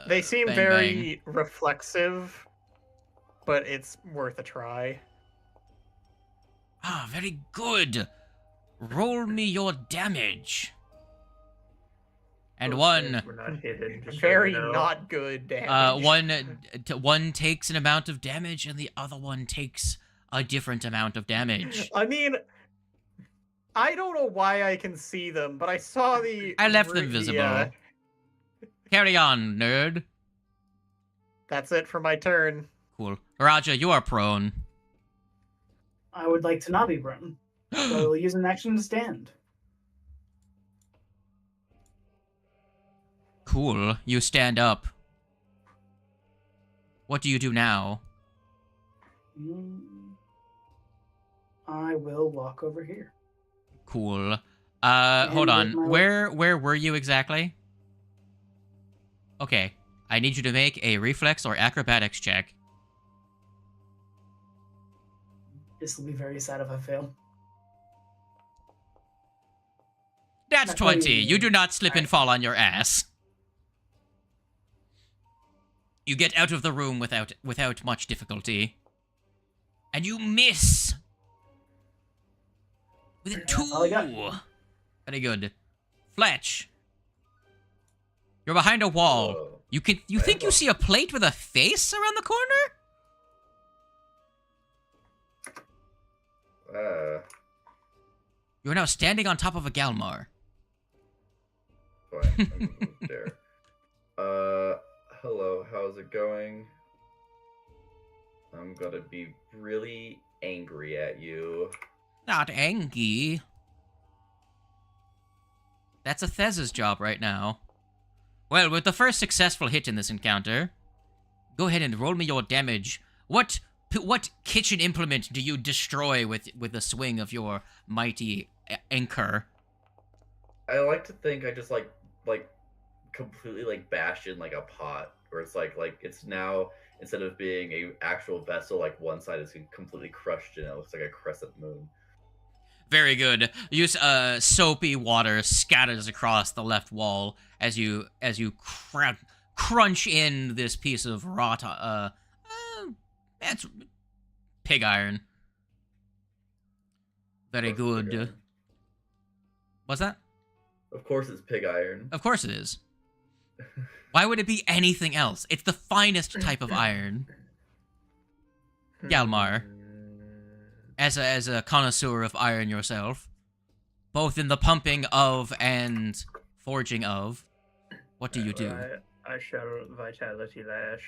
They seem bang, very reflexive, but it's worth a try. Ah, very good. Roll me your damage. And Those one, things were not hidden, just so Very you know. not good damage. one takes an amount of damage, and the other one takes a different amount of damage. I mean, I don't know why I can see them, but I saw the. I left them visible. Carry on, nerd. That's it for my turn. Cool. Raja, you are prone. I would like to not be prone, so I will use an action to stand. Cool. You stand up. What do you do now? I will walk over here. Cool. Hold And with on. my- Where were you exactly? Okay. I need you to make a reflex or acrobatics check. This will be very sad if I fail. That's That's 20. what you- You do not slip and Alright. fall on your ass. You get out of the room without much difficulty. And you miss! With a That's all I got. 2! Very good. Fletch. You're behind a wall. Whoa. You think you see a plate with a face around the corner? You're now standing on top of a Galmar. Fine. I'm gonna move there. Hello, how's it going? I'm gonna be really angry at you. Not angry. That's a Thez's job right now. Well, with the first successful hit in this encounter, go ahead and roll me your damage. What kitchen implement do you destroy with the swing of your mighty anchor? I like to think I just like completely like bashed in like a pot, where it's like it's now, instead of being a actual vessel, like one side is completely crushed in. It looks like a crescent moon. Very good. Use soapy water scatters across the left wall as you crunch in this piece of wrought that's pig iron. Very good. What's that? Of course it's pig iron. Of course it is. Why would it be anything else? It's the finest type of iron. Galmar, as a connoisseur of iron yourself, both in the pumping of and forging of, what do you do? I shall Vitality Lash.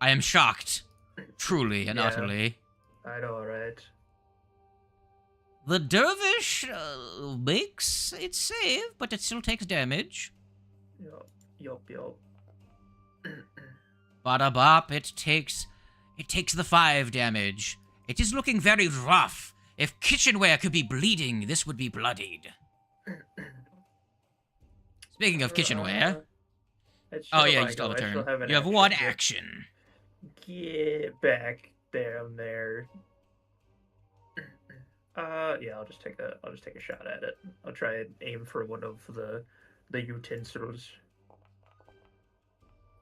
I am shocked, truly and utterly. I know, right? The dervish makes it save, but it still takes damage. Yup. Bada bop, it takes the 5 damage. It is looking very rough. If kitchenware could be bleeding, this would be bloodied. Speaking of kitchenware... Oh yeah, you still have a turn. You have 1 action. Get back down there. Yeah, I'll just take a shot at it. I'll try and aim for one of the utensils.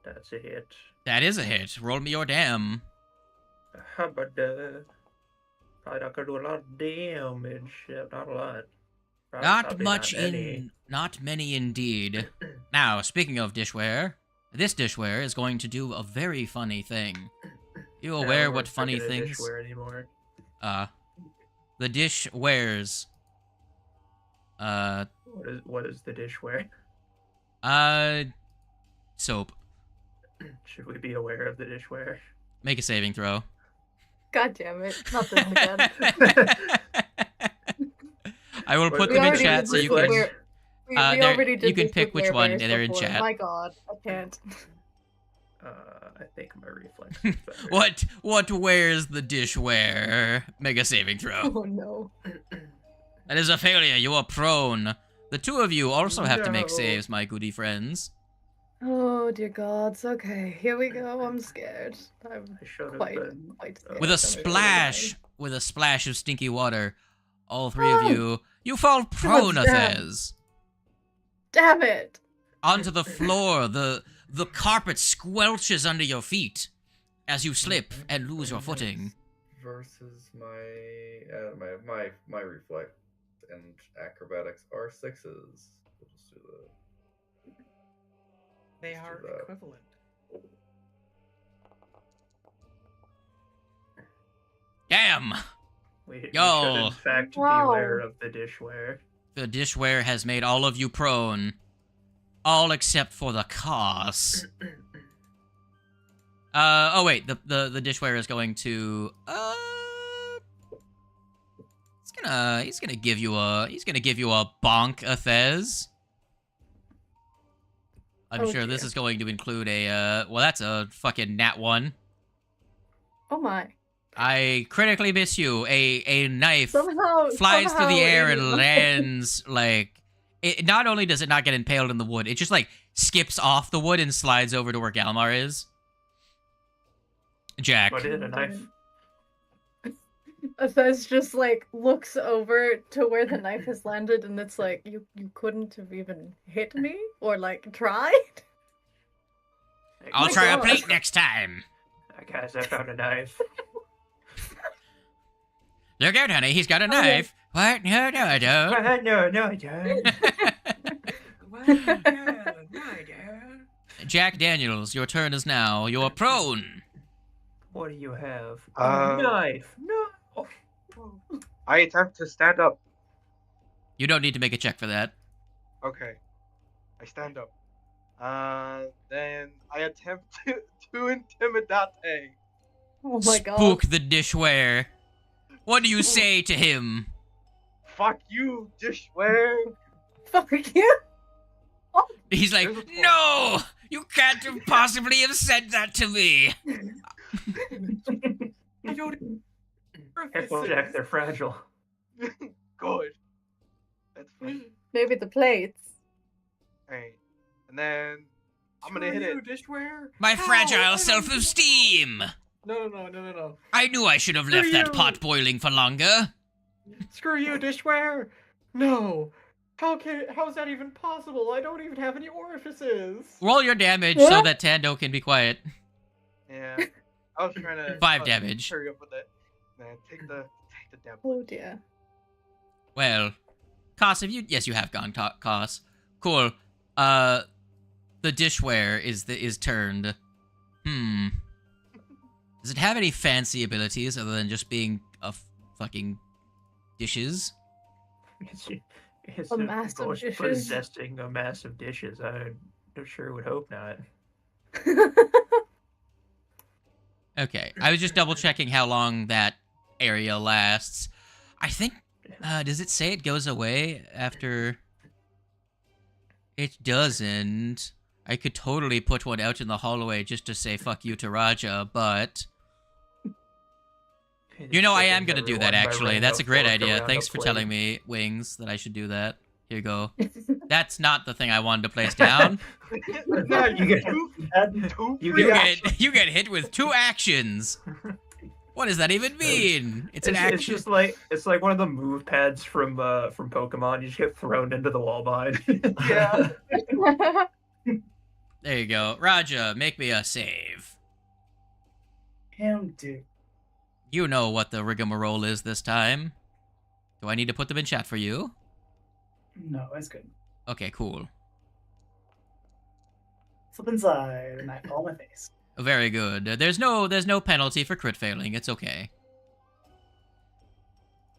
That's a hit. That is a hit. Roll me your damn. How about probably not gonna do a lot of damage. Yeah, not a lot. Not many indeed. Now, speaking of dishware, this dishware is going to do a very funny thing. You aware what funny things? Dishware anymore. The dishwares. What is the dishware? Soap. Should we be aware of the dishware? Make a saving throw. God damn it! Not this again. I will put them in chat so you can. We already did you can this pick with which one. werebears They're in before. chat. My God, I can't. I think my reflex is better. What wears the dishware? Make a saving throw. Oh no. That is a failure. You are prone. The two of you also have to make No. saves, my goody friends. Oh dear gods. Okay, here we go. I'm scared. I'm I should have quite been. scared. With a splash of stinky water, all three of you fall prone, damn. Athez. Damn it! Onto the floor. The carpet squelches under your feet as you slip and lose your footing. Versus my reflex and acrobatics are 6s. We'll just do the. They are equivalent. Damn! We should Yo. in fact be Wow. aware of the dishware. The dishware has made all of you prone. All except for the Cos. Oh wait, the dishware is going to he's gonna give you a bonk, Athez. I'm Oh, sure this dear. is going to include a well, that's a fucking nat 1. Oh my. I critically miss you. A knife Somehow flies through the air and it- lands like it. Not only does it not get impaled in the wood, it just like skips off the wood and slides over to where Galmar is. Jack. What is a knife? Athez just like looks over to where the knife has landed, and it's like you couldn't have even hit me or like tried. I'll my try a God. plate next time. Guys, I found a knife. Look out, honey, he's got a knife. What? No, I don't. No, I don't. What? No, I don't. Jack Daniels, your turn is now. You're prone. What do you have? Uh, A knife. No. I attempt to stand up. You don't need to make a check for that. Okay. I stand up. Then I attempt to intimidate. Oh my god. Spook the dishware. What do you say to him? Fuck you, dishware. Fuck you. He's like, There's a point. no! You can't have possibly have said that to me! I don't. Careful, Jack. They're fragile. Good. That's fine. Maybe the plates. Alright. And then I'm gonna hit it. Dishware. My How? I fragile don't self-esteem! No. I knew I should have left that you. pot boiling for longer. Screw you, dishware. No. How is that even possible? I don't even have any orifices. Roll your damage Yeah? so that Tando can be quiet. Yeah. I was trying to 5 damage. hurry up with it. Man, take the damage. Oh dear. Well, Koss, yes, you have gone, Koss. Cool. The dishware is turned. Does it have any fancy abilities other than just being a fucking dishes? It's A mass of dishes. possessing a mass of dishes. I sure would hope not. Okay, I was just double checking how long that area lasts. I think, does it say it goes away after? It doesn't. I could totally put one out in the hallway just to say fuck you to Raja, but you know I am gonna do that actually. That's a great idea. Thanks for telling me, Wings, that I should do that. Here you go. That's not the thing I wanted to place down. Yeah, you get You get hit with 2 actions. What does that even mean? It's an action. It's just like one of the move pads from Pokemon. You just get thrown into the wall behind. Yeah. There you go. Raja, make me a save. Him do. You know what the rigmarole is this time. Do I need to put them in chat for you? No, that's good. Okay, cool. Slip inside, and I fall on my face. Very good. There's no penalty for crit failing. It's okay.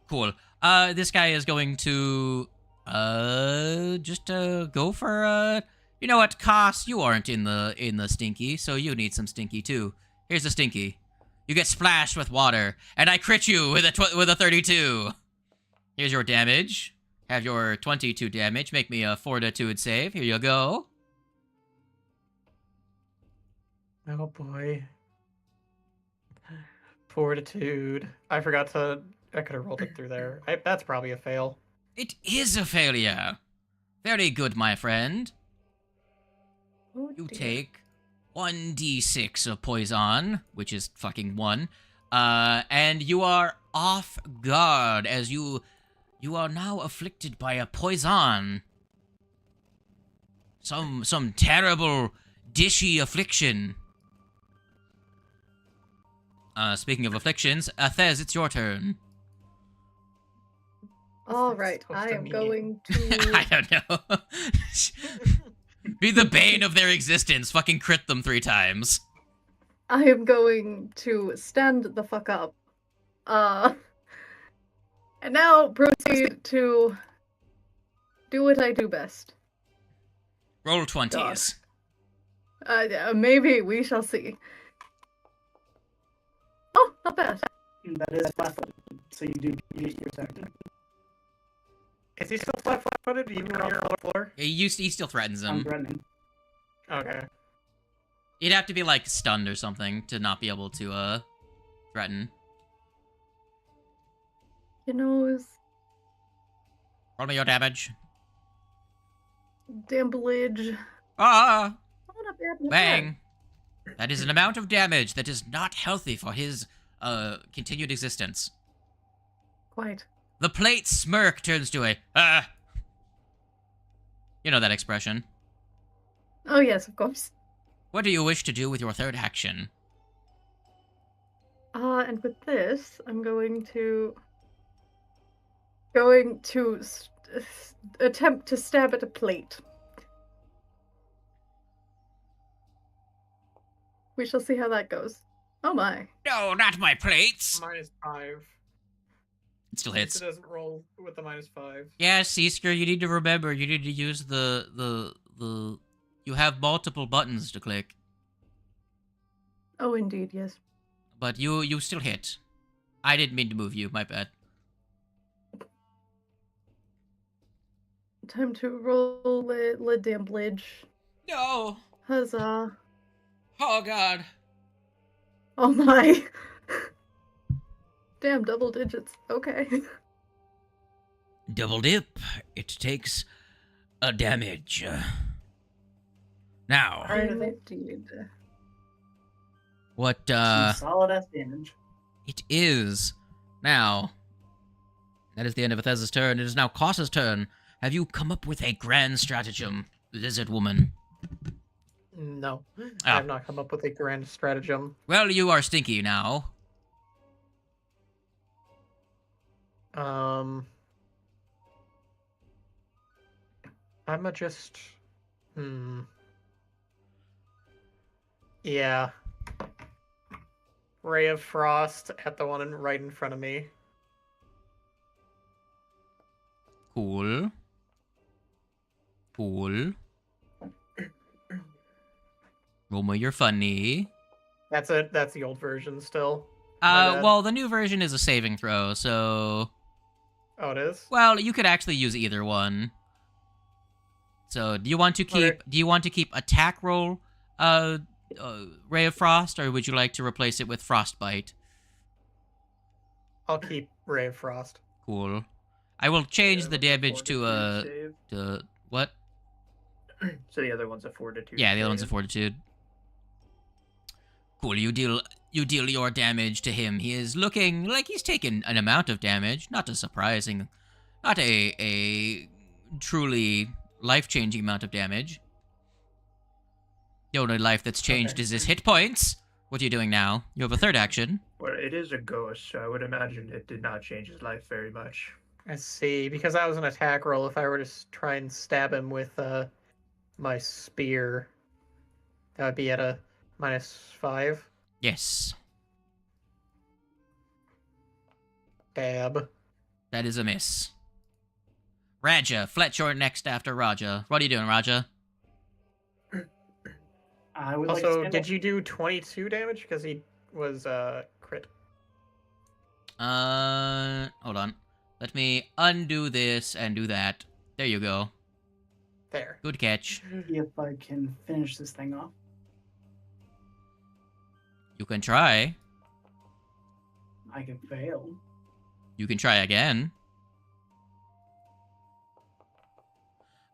Cool. This guy is going to just go for you know what, Koss, you aren't in the stinky, so you need some stinky too. Here's a stinky. You get splashed with water, and I crit you with a 32. Here's your damage. Have your 22 damage. Make me a fortitude save. Here you go. Oh boy. Fortitude. I forgot to. I could have rolled it through there. That's probably a fail. It is a failure. Very good, my friend. Oh, You dear. take 1d6 of poison, which is fucking 1, and you are off guard as you are now afflicted by a poison. Some terrible dishy affliction. Speaking of afflictions, Thez, it's your turn. All What's right, that supposed I to am mean? going I to. don't know. Be the bane of their existence. Fucking crit them 3 times. I am going to stand the fuck up. And now proceed to do what I do best. Roll 20s. Yeah, maybe we shall see. Oh, not bad. That is flat-footed, so you get your turn. Is he still flat-footed even when you're on the floor? He still threatens I'm him. threatening. Okay. You'd have to be, like, stunned or something to not be able to, threaten. You know, Roll me your damage. damblage. Ah! Oh, not bad, not bad. Bang! That is an amount of damage that is not healthy for his, continued existence. Quite. The plate smirk turns to a, ah! You know that expression. Oh yes, of course. What do you wish to do with your third action? And with this, I'm going to attempt to stab at a plate. We shall see how that goes. Oh my. No, not my plates. -5. It still At least hits. It doesn't roll with the -5. Yes, Easker, you need to remember, you need to use the you have multiple buttons to click, Oh, indeed, yes. but you still hit. I didn't mean to move you, my bad. Time to roll it, le damblage. No. Huzzah. Oh god. Oh my. Damn, double digits. Okay. Double dip. It takes a damage. Now, Indeed. what Some solid ass damage. it is now. That is the end of Bethesda's turn. It is now Kosa's turn. Have you come up with a grand stratagem, lizard woman? No, Ah. I have not come up with a grand stratagem. Well, you are stinky now. I'ma just... Yeah. Ray of Frost at the one right in front of me. Cool. Cool. Roma, you're funny. That's the old version still. My bad. Well, the new version is a saving throw, so... Oh, it is? Well, you could actually use either one. So, do you want to keep attack roll, Ray of Frost, or would you like to replace it with Frostbite? I'll keep Ray of Frost. Cool. I will change Yeah, the damage to Fortitude to what? save. So the other one's a fortitude. Yeah, the other one's a save. fortitude. Cool. You deal your damage to him. He is looking like he's taken an amount of damage. Not a surprising, not a truly life-changing amount of damage. The only life that's changed is his hit points. What are you doing now? You have a third action. Well, it is a ghost, so I would imagine it did not change his life very much. I see. Because that was an attack roll, if I were to try and stab him with my spear, that would be at a -5. Yes, Dab. that is a miss. Raja, Fletch, you're next after Raja. What are you doing, Raja? I would like to Also, stand did up. you do 22 damage? Because he was crit. Hold on. Let me undo this and do that. There you go. There. Good catch. See if I can finish this thing off. You can try. I can fail. You can try again.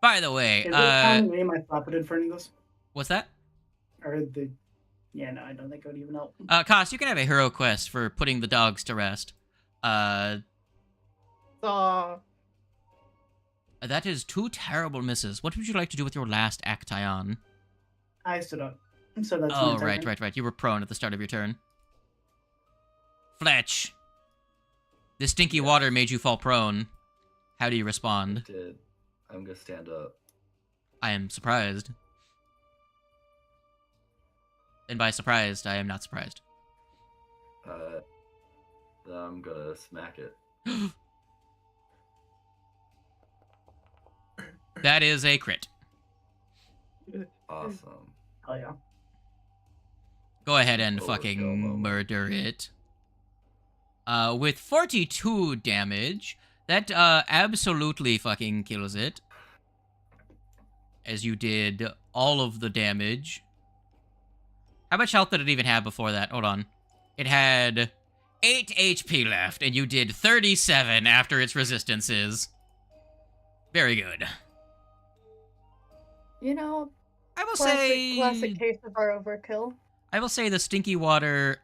By the way, Is there a name I thought put in for any of this? what's that? Or the... Yeah, no, I don't think it would even help. Koss, you can have a hero quest for putting the dogs to rest. That is 2 terrible misses. What would you like to do with your last Actation? I stood up. So that's Oh, my turn. right. You were prone at the start of your turn. Fletch. The stinky water made you fall prone. How do you respond? It did. I'm gonna stand up. I am surprised. And by surprised, I am not surprised. Then I'm gonna smack it. That is a crit. Awesome. Hell yeah. Go ahead and Oh, fucking go, Momo. murder it. With 42 damage, that absolutely fucking kills it. As you did all of the damage. How much health did it even have before that? Hold on. It had 8 HP left, and you did 37 after its resistances. Very good. You know, I will say... classic case of our overkill. I will say the stinky water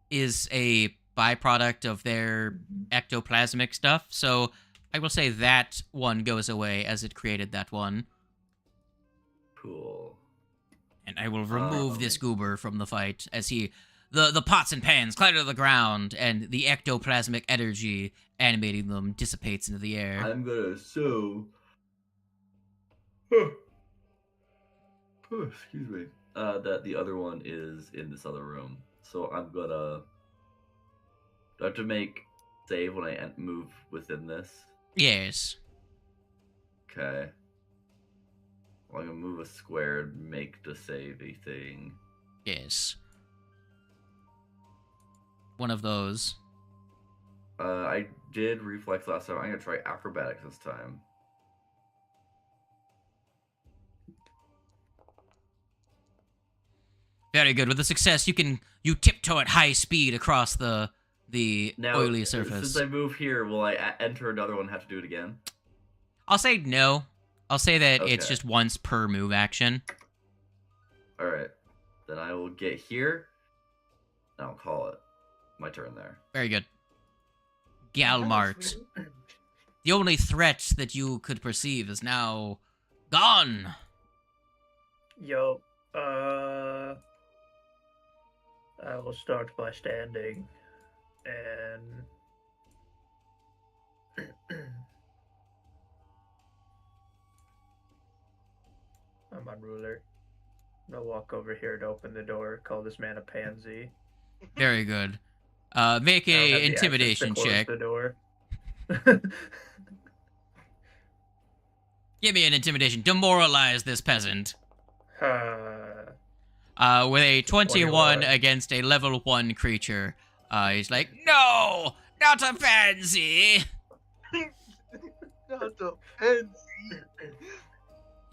is a byproduct of their ectoplasmic stuff, so I will say that one goes away as it created that one. Cool. And I will remove this goober from the fight as the pots and pans clatter to the ground, and the ectoplasmic energy animating them dissipates into the air. I'm gonna sew Oh, excuse me. That the other one is in this other room. So I'm gonna. Do I have to make save when I move within this? Yes. Okay. Well, I'm gonna move a square and make the savey thing. Yes. One of those. I did reflex last time. I'm gonna try acrobatics this time. Very good. With the success, you tiptoe at high speed across the Now, oily surface. Since I move here, will I enter another one and have to do it again? I'll say no. I'll say that it's Okay. just once per move action. Alright. Then I will get here. And I'll call it. My turn there. Very good. Galmart. The only threat that you could perceive is now gone. Yo, I will start by standing and I'm unruler. I'm gonna walk over here to open the door, call this man a pansy. Very good. Make I don't have a the access to intimidation close check. The door. Give me an intimidation. Demoralize this peasant. With a 21 against a level 1 creature. He's like, no, not a pansy. Not a pansy.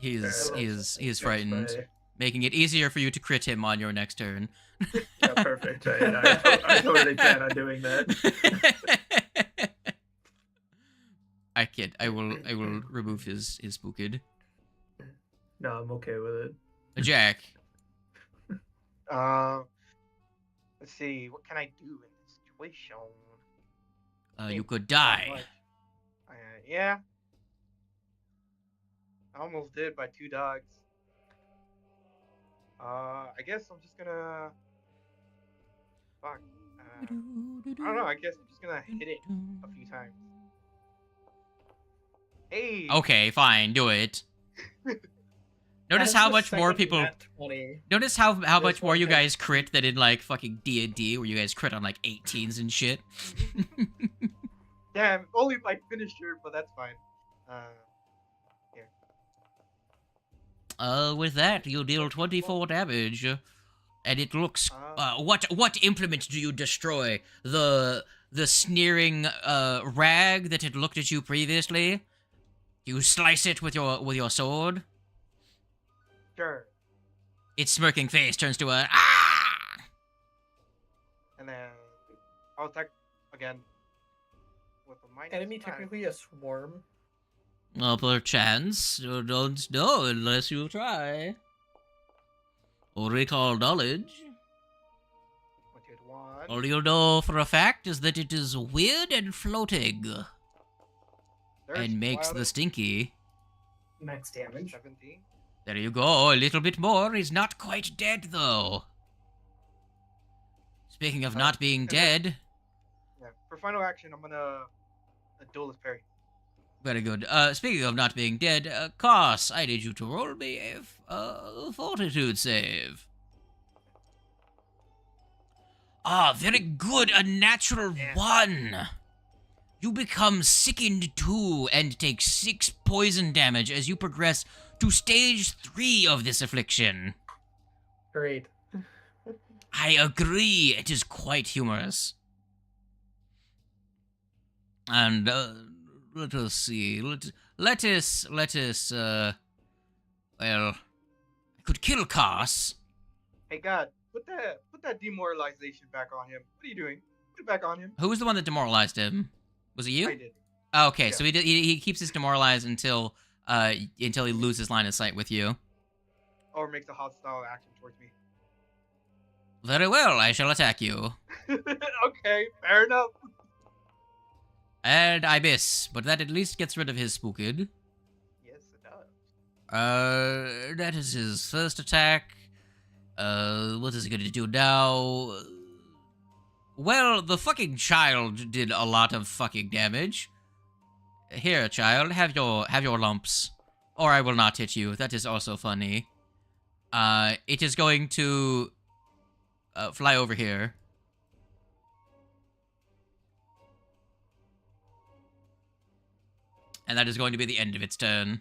He's frightened, making it easier for you to crit him on your next turn. Yeah, perfect. I totally plan on doing that. I kid. I will remove his spooked. No, I'm okay with it. Jack. Let's see. What can I do in this situation? You could Not die. much. Yeah. I almost did by 2 dogs. I guess I'm just gonna. Fuck. I don't know. I guess I'm just gonna hit it a few times. Hey. Okay, fine. Do it. Notice how much more people. Notice how much more you guys crit than in like fucking D&D, where you guys crit on like 18s and shit. Damn, only if I finish her, but that's fine. With that, you deal 24 damage, and it looks. What implement do you destroy? The sneering rag that had looked at you previously. You slice it with your sword. Sure. Its smirking face turns to a ah. And then I'll attack again with a minus Enemy 5. technically a swarm. Well, perchance you don't know unless you try. Or recall knowledge. What did one? All you know for a fact is that it is weird and floating, There's and makes wild the stinky. Max damage. 17. There you go, a little bit more. He's not quite dead, though. Speaking of not being dead. Yeah. For final action, I'm gonna duelist parry. Very good. Speaking of not being dead, Cos, I need you to roll me a fortitude save. Ah, very good. A natural 1. You become sickened too and take 6 poison damage as you progress to stage 3 of this affliction. Great. I agree. It is quite humorous. And let us see. Let us. Well, I could kill Cos. Hey God, put that demoralization back on him. What are you doing? Put it back on him. Who was the one that demoralized him? Was it you? I did. Okay, Yeah. so he keeps us demoralized until he loses line of sight with you. Or makes a hostile action towards me. Very well, I shall attack you. Okay, fair enough. And I miss, but that at least gets rid of his spooked. Yes, it does. That is his first attack. What is he gonna do now? Well, the fucking child did a lot of fucking damage. Here, child, have your lumps. Or I will not hit you. That is also funny. It is going to fly over here. And that is going to be the end of its turn.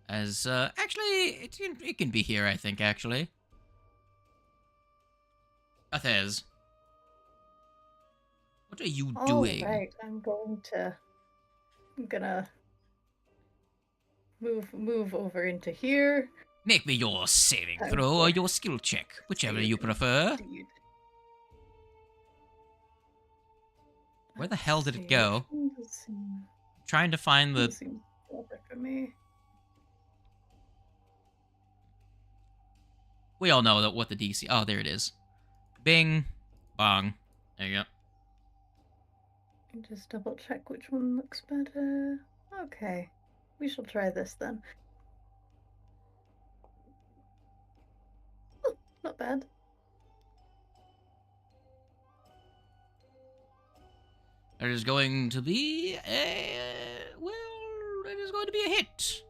As, actually, it can be here, I think, actually. Athez. What are you doing? Alright, I'm gonna move over into here. Make me your saving throw or your skill check, whichever you prefer. Indeed. Where the hell did it go? Trying to find the... Seems better for me. We all know what the DC... Oh, there it is. Bing. Bong. There you go. Just double check which one looks better. Okay. We shall try this then. Oh, not bad. It is going to be a... Well, it is going to be a hit.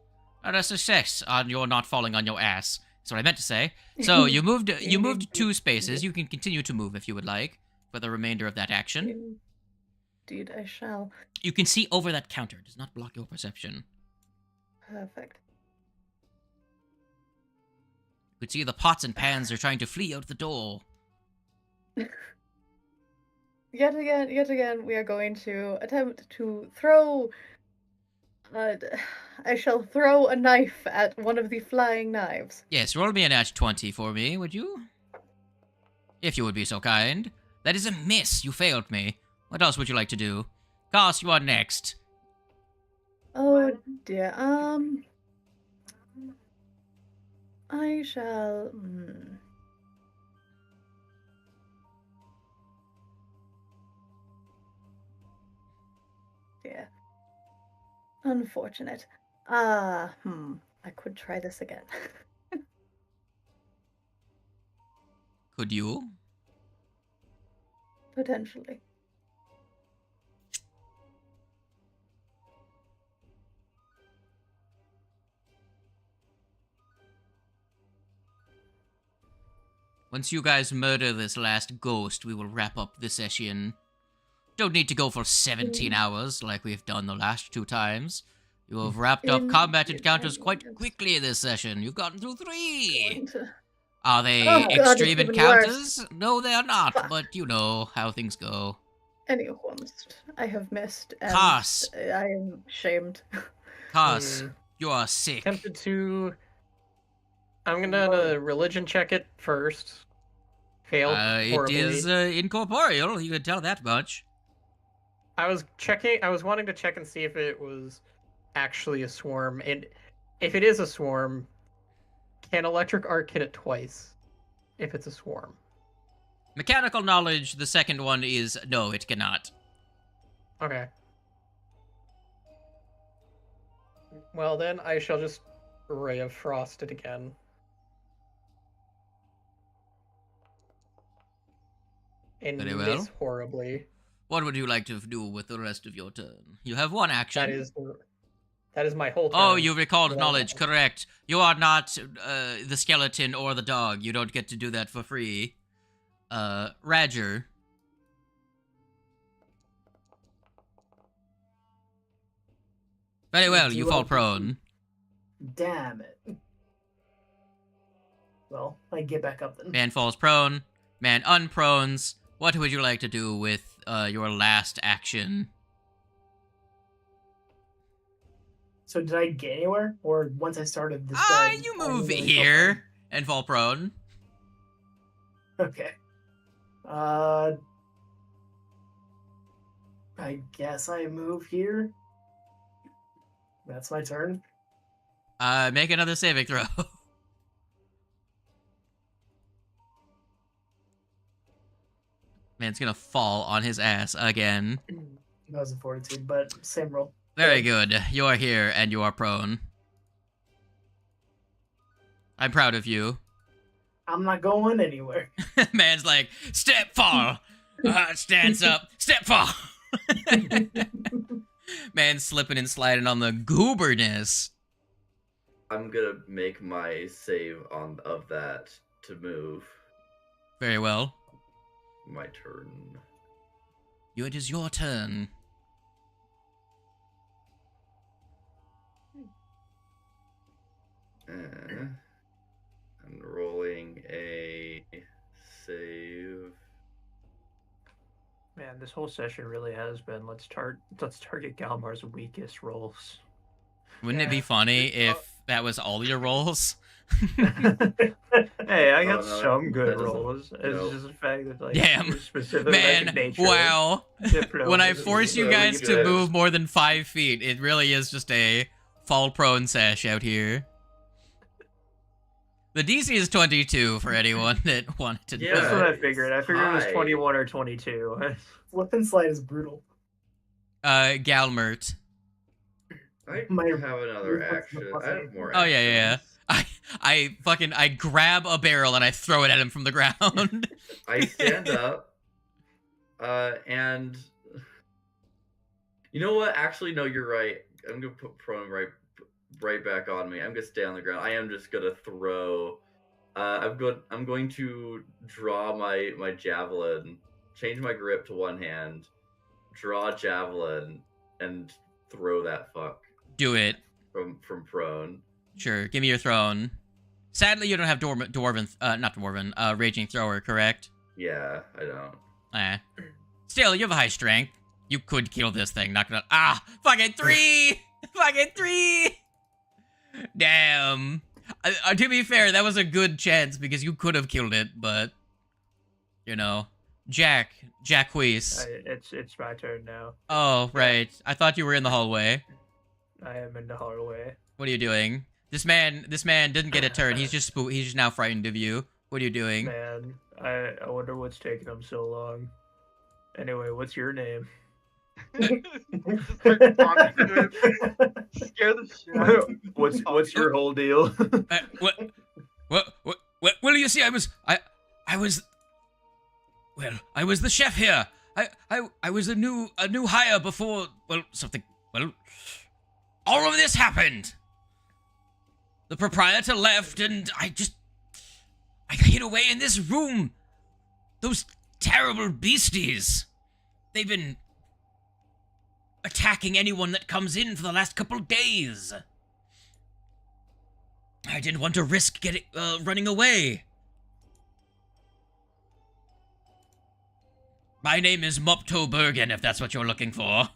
And a success on your not falling on your ass. That's what I meant to say. So, you moved 2 spaces. You can continue to move if you would like for the remainder of that action. Indeed, I shall. You can see over that counter. It does not block your perception. Perfect. You could see the pots and pans are trying to flee out the door. Yet again, we are going to attempt to throw... I shall throw a knife at one of the flying knives. Yes, roll me an Natch 20 for me, would you? If you would be so kind. That is a miss. You failed me. What else would you like to do? Goss, you are next. Oh dear. I shall. Dear. Unfortunate. I could try this again. Could you? Potentially. Once you guys murder this last ghost, we will wrap up the session. Don't need to go for 17 hours like we've done the last 2 times. You have wrapped up combat encounters quite quickly this session. You've gotten through 3. Are they extreme encounters? No, they are not, but you know how things go. Anyone, I have missed, and Cos. I am shamed. Cos, you are sick. Tempted to... I'm gonna religion check it first. Failed horribly. It is incorporeal, you can tell that much. I was wanting to check and see if it was actually a swarm, and if it is a swarm, can electric arc hit it twice if it's a swarm? Mechanical knowledge, the second one is no, it cannot. Okay. Well then, I shall just Ray of Frost it again. And Very well. miss horribly. What would you like to do with the rest of your turn? You have 1 action. That is my whole turn. Oh, you recalled knowledge, correct. You are not the skeleton or the dog. You don't get to do that for free. Radger. Very well, you fall prone. Damn it. Well, I get back up then. Man falls prone. Man unprones. What would you like to do with your last action? So did I get anywhere? Or once I started this You move here and fall prone. Okay. I guess I move here. That's my turn. Make another saving throw. Man's gonna fall on his ass again. That was a fortitude, but same roll. Very good. You are here and you are prone. I'm proud of you. I'm not going anywhere. Man's like, step fall. Stands up. Step fall. Man's slipping and sliding on the gooberness. I'm gonna make my save of that to move. Very well. My turn. It is your turn. I'm rolling a save. Man, this whole session really has been let's target Galmar's weakest rolls. Wouldn't it be funny if that was all your rolls? Hey, I got no, some good that doesn't- rolls. It's no. just the fact that like Damn. specific Man, like, nature. wow. When I Diplomacy. force you so guys to good. move more than 5 feet, it really is just a fall prone sesh out here. The DC is 22 for anyone that wanted to Yeah. know. That's what I figured. I figured it was High. 21 or 22. Flip and slide is brutal. Galmert. I My- have another action. I have more Oh, actions. yeah. I grab a barrel and I throw it at him from the ground. I stand up, and you know what? Actually, no, you're right. I'm gonna put prone right back on me. I'm gonna stay on the ground. I am just gonna throw. I'm going to draw my javelin, change my grip to one hand, draw javelin, and throw that fuck Do it. from prone. Sure, give me your throne. Sadly, you don't have Raging Thrower, correct? Yeah, I don't. Still, you have a high strength. You could kill this thing, not gonna. Ah! Fucking 3! Fucking 3! Damn. To be fair, that was a good chance because you could have killed it, but. You know. Jack Weiss. It's my turn now. Oh, right. I thought you were in the hallway. I am in the hallway. What are you doing? This man didn't get a turn. He's just now frightened of you. What are you doing? Man, I wonder what's taking him so long. Anyway, what's your name? Just start talking to him. Scare the shit out of him. What's your whole deal? Well, you see, I was the chef here. I was a new hire before, all of this happened. The proprietor left and I hid away in this room. Those terrible beasties. They've been attacking anyone that comes in for the last couple days. I didn't want to risk running away. My name is Mopto Bergen, if that's what you're looking for.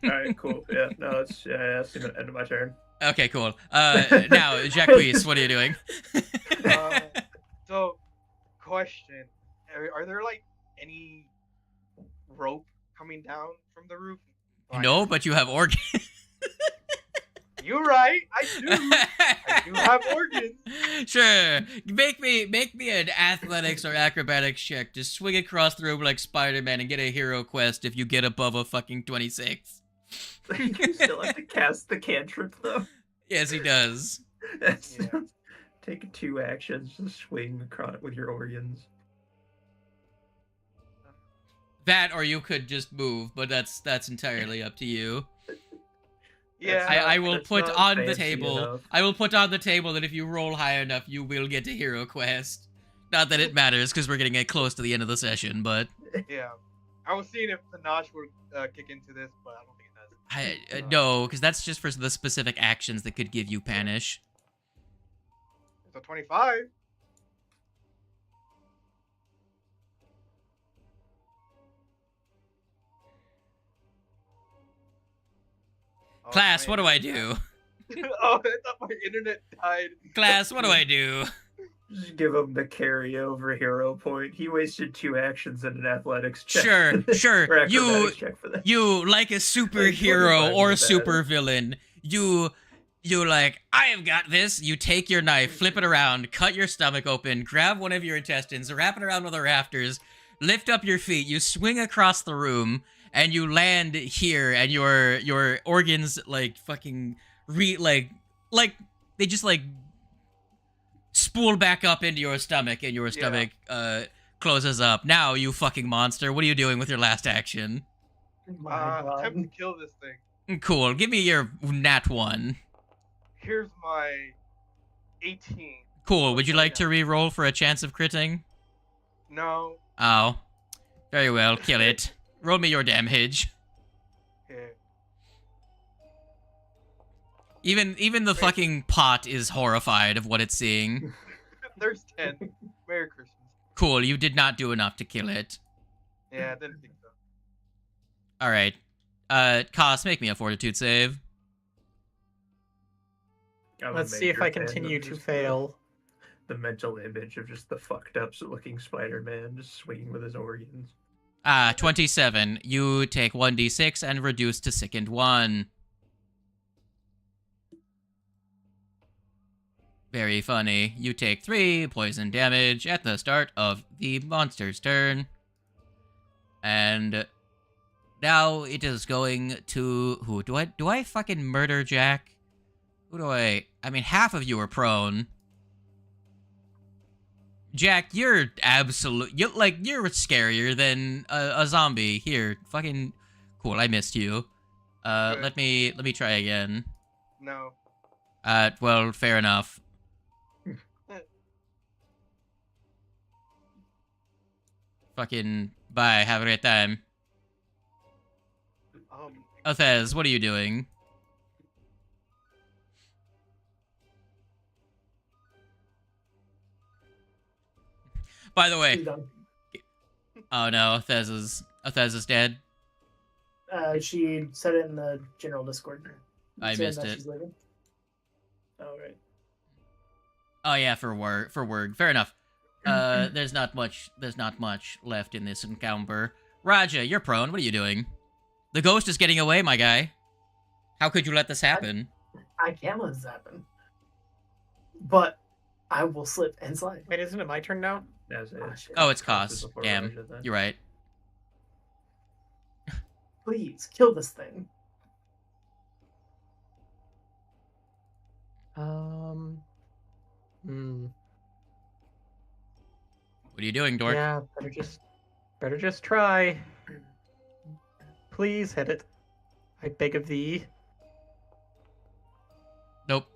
Alright, cool. Yeah, no, that's the end of my turn. Okay, cool. Now, Jack Weiss, what are you doing? So, question: Are there like any rope coming down from the roof? No, but you have organs. You're right. I do have organs. Sure. Make me an athletics or acrobatics check to swing across the room like Spider-Man and get a hero quest if you get above a fucking 26. You still have to cast the cantrip though. Yes, he does. Yeah. Take 2 actions to swing across with your organs. That, or you could just move, but that's entirely up to you. Yeah. I will That's put not on the fancy table. enough. I will put on the table that if you roll high enough, you will get a hero quest. Not that it matters, because we're getting close to the end of the session, but Yeah. I was seeing if Panache would kick into this, but I don't think it does. no, because that's just for the specific actions that could give you panish. So 25. Oh, Class, man. what do I do? Oh, I thought my internet died. Class, what do I do? Just give him the carryover hero point. He wasted 2 actions in an athletics check. Sure, or sure. acrobatics check for that. You like a superhero 25 or is bad. super villain. You like, I have got this. You take your knife, flip it around, cut your stomach open, grab one of your intestines, wrap it around with the rafters, lift up your feet, you swing across the room, and you land here, and your organs like fucking like they just like spool back up into your stomach, and your stomach closes up. Now, you fucking monster, what are you doing with your last action? My God. Attempt to kill this thing. Cool. Give me your nat 1. Here's my 18. Cool. Would you like to Yeah. re-roll for a chance of critting? No. Oh. Very well. Kill it. Roll me your damage. Yeah. Even the fucking pot is horrified of what it's seeing. There's 10. Merry Christmas. Cool. You did not do enough to kill it. Yeah, I didn't think so. All right. Kos, make me a fortitude save. Let's see if I continue to fail. The mental image of just the fucked up looking Spider-Man just swinging with his organs. 27. You take 1d6 and reduce to sickened 1. Very funny. You take 3 poison damage at the start of the monster's turn. And now it is going to... Who? Do I fucking murder Jack? Who do I... I mean, half of you are prone. Jack, you're you're scarier than a zombie. Here, fucking... Cool, I missed you. Let me try again. No. Well, fair enough. Fucking bye, have a great time. Othez, what are you doing? By the way, oh no, Othez is dead. She said it in the general Discord. I Saying missed that it. she's leaving. Oh, right. Oh yeah, for Wurg. Fair enough. There's not much left in this encounter. Raja, you're prone. What are you doing? The ghost is getting away, my guy. How could you let this happen? I can't let this happen. But I will slip and slide. Wait, isn't it my turn now? Oh, it's Kos. Damn, you're right. Please, kill this thing. What are you doing, Dork? Yeah, better just try. Please hit it. I beg of thee. Nope.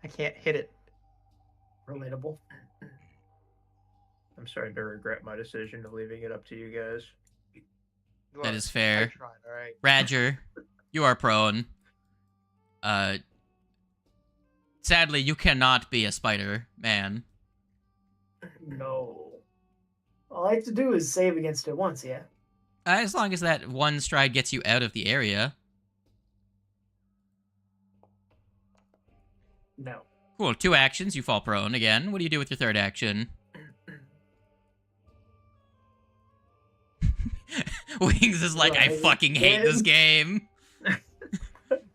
I can't hit it. Relatable. I'm starting to regret my decision of leaving it up to you guys. Look, That is I fair. tried, alright? Radger, you are prone. Sadly, you cannot be a Spider-Man. No. All I have to do is save against it once, yeah? As long as that one stride gets you out of the area. No. Cool, 2 actions, you fall prone again. What do you do with your 3rd action? Wings is like, I fucking hate this game.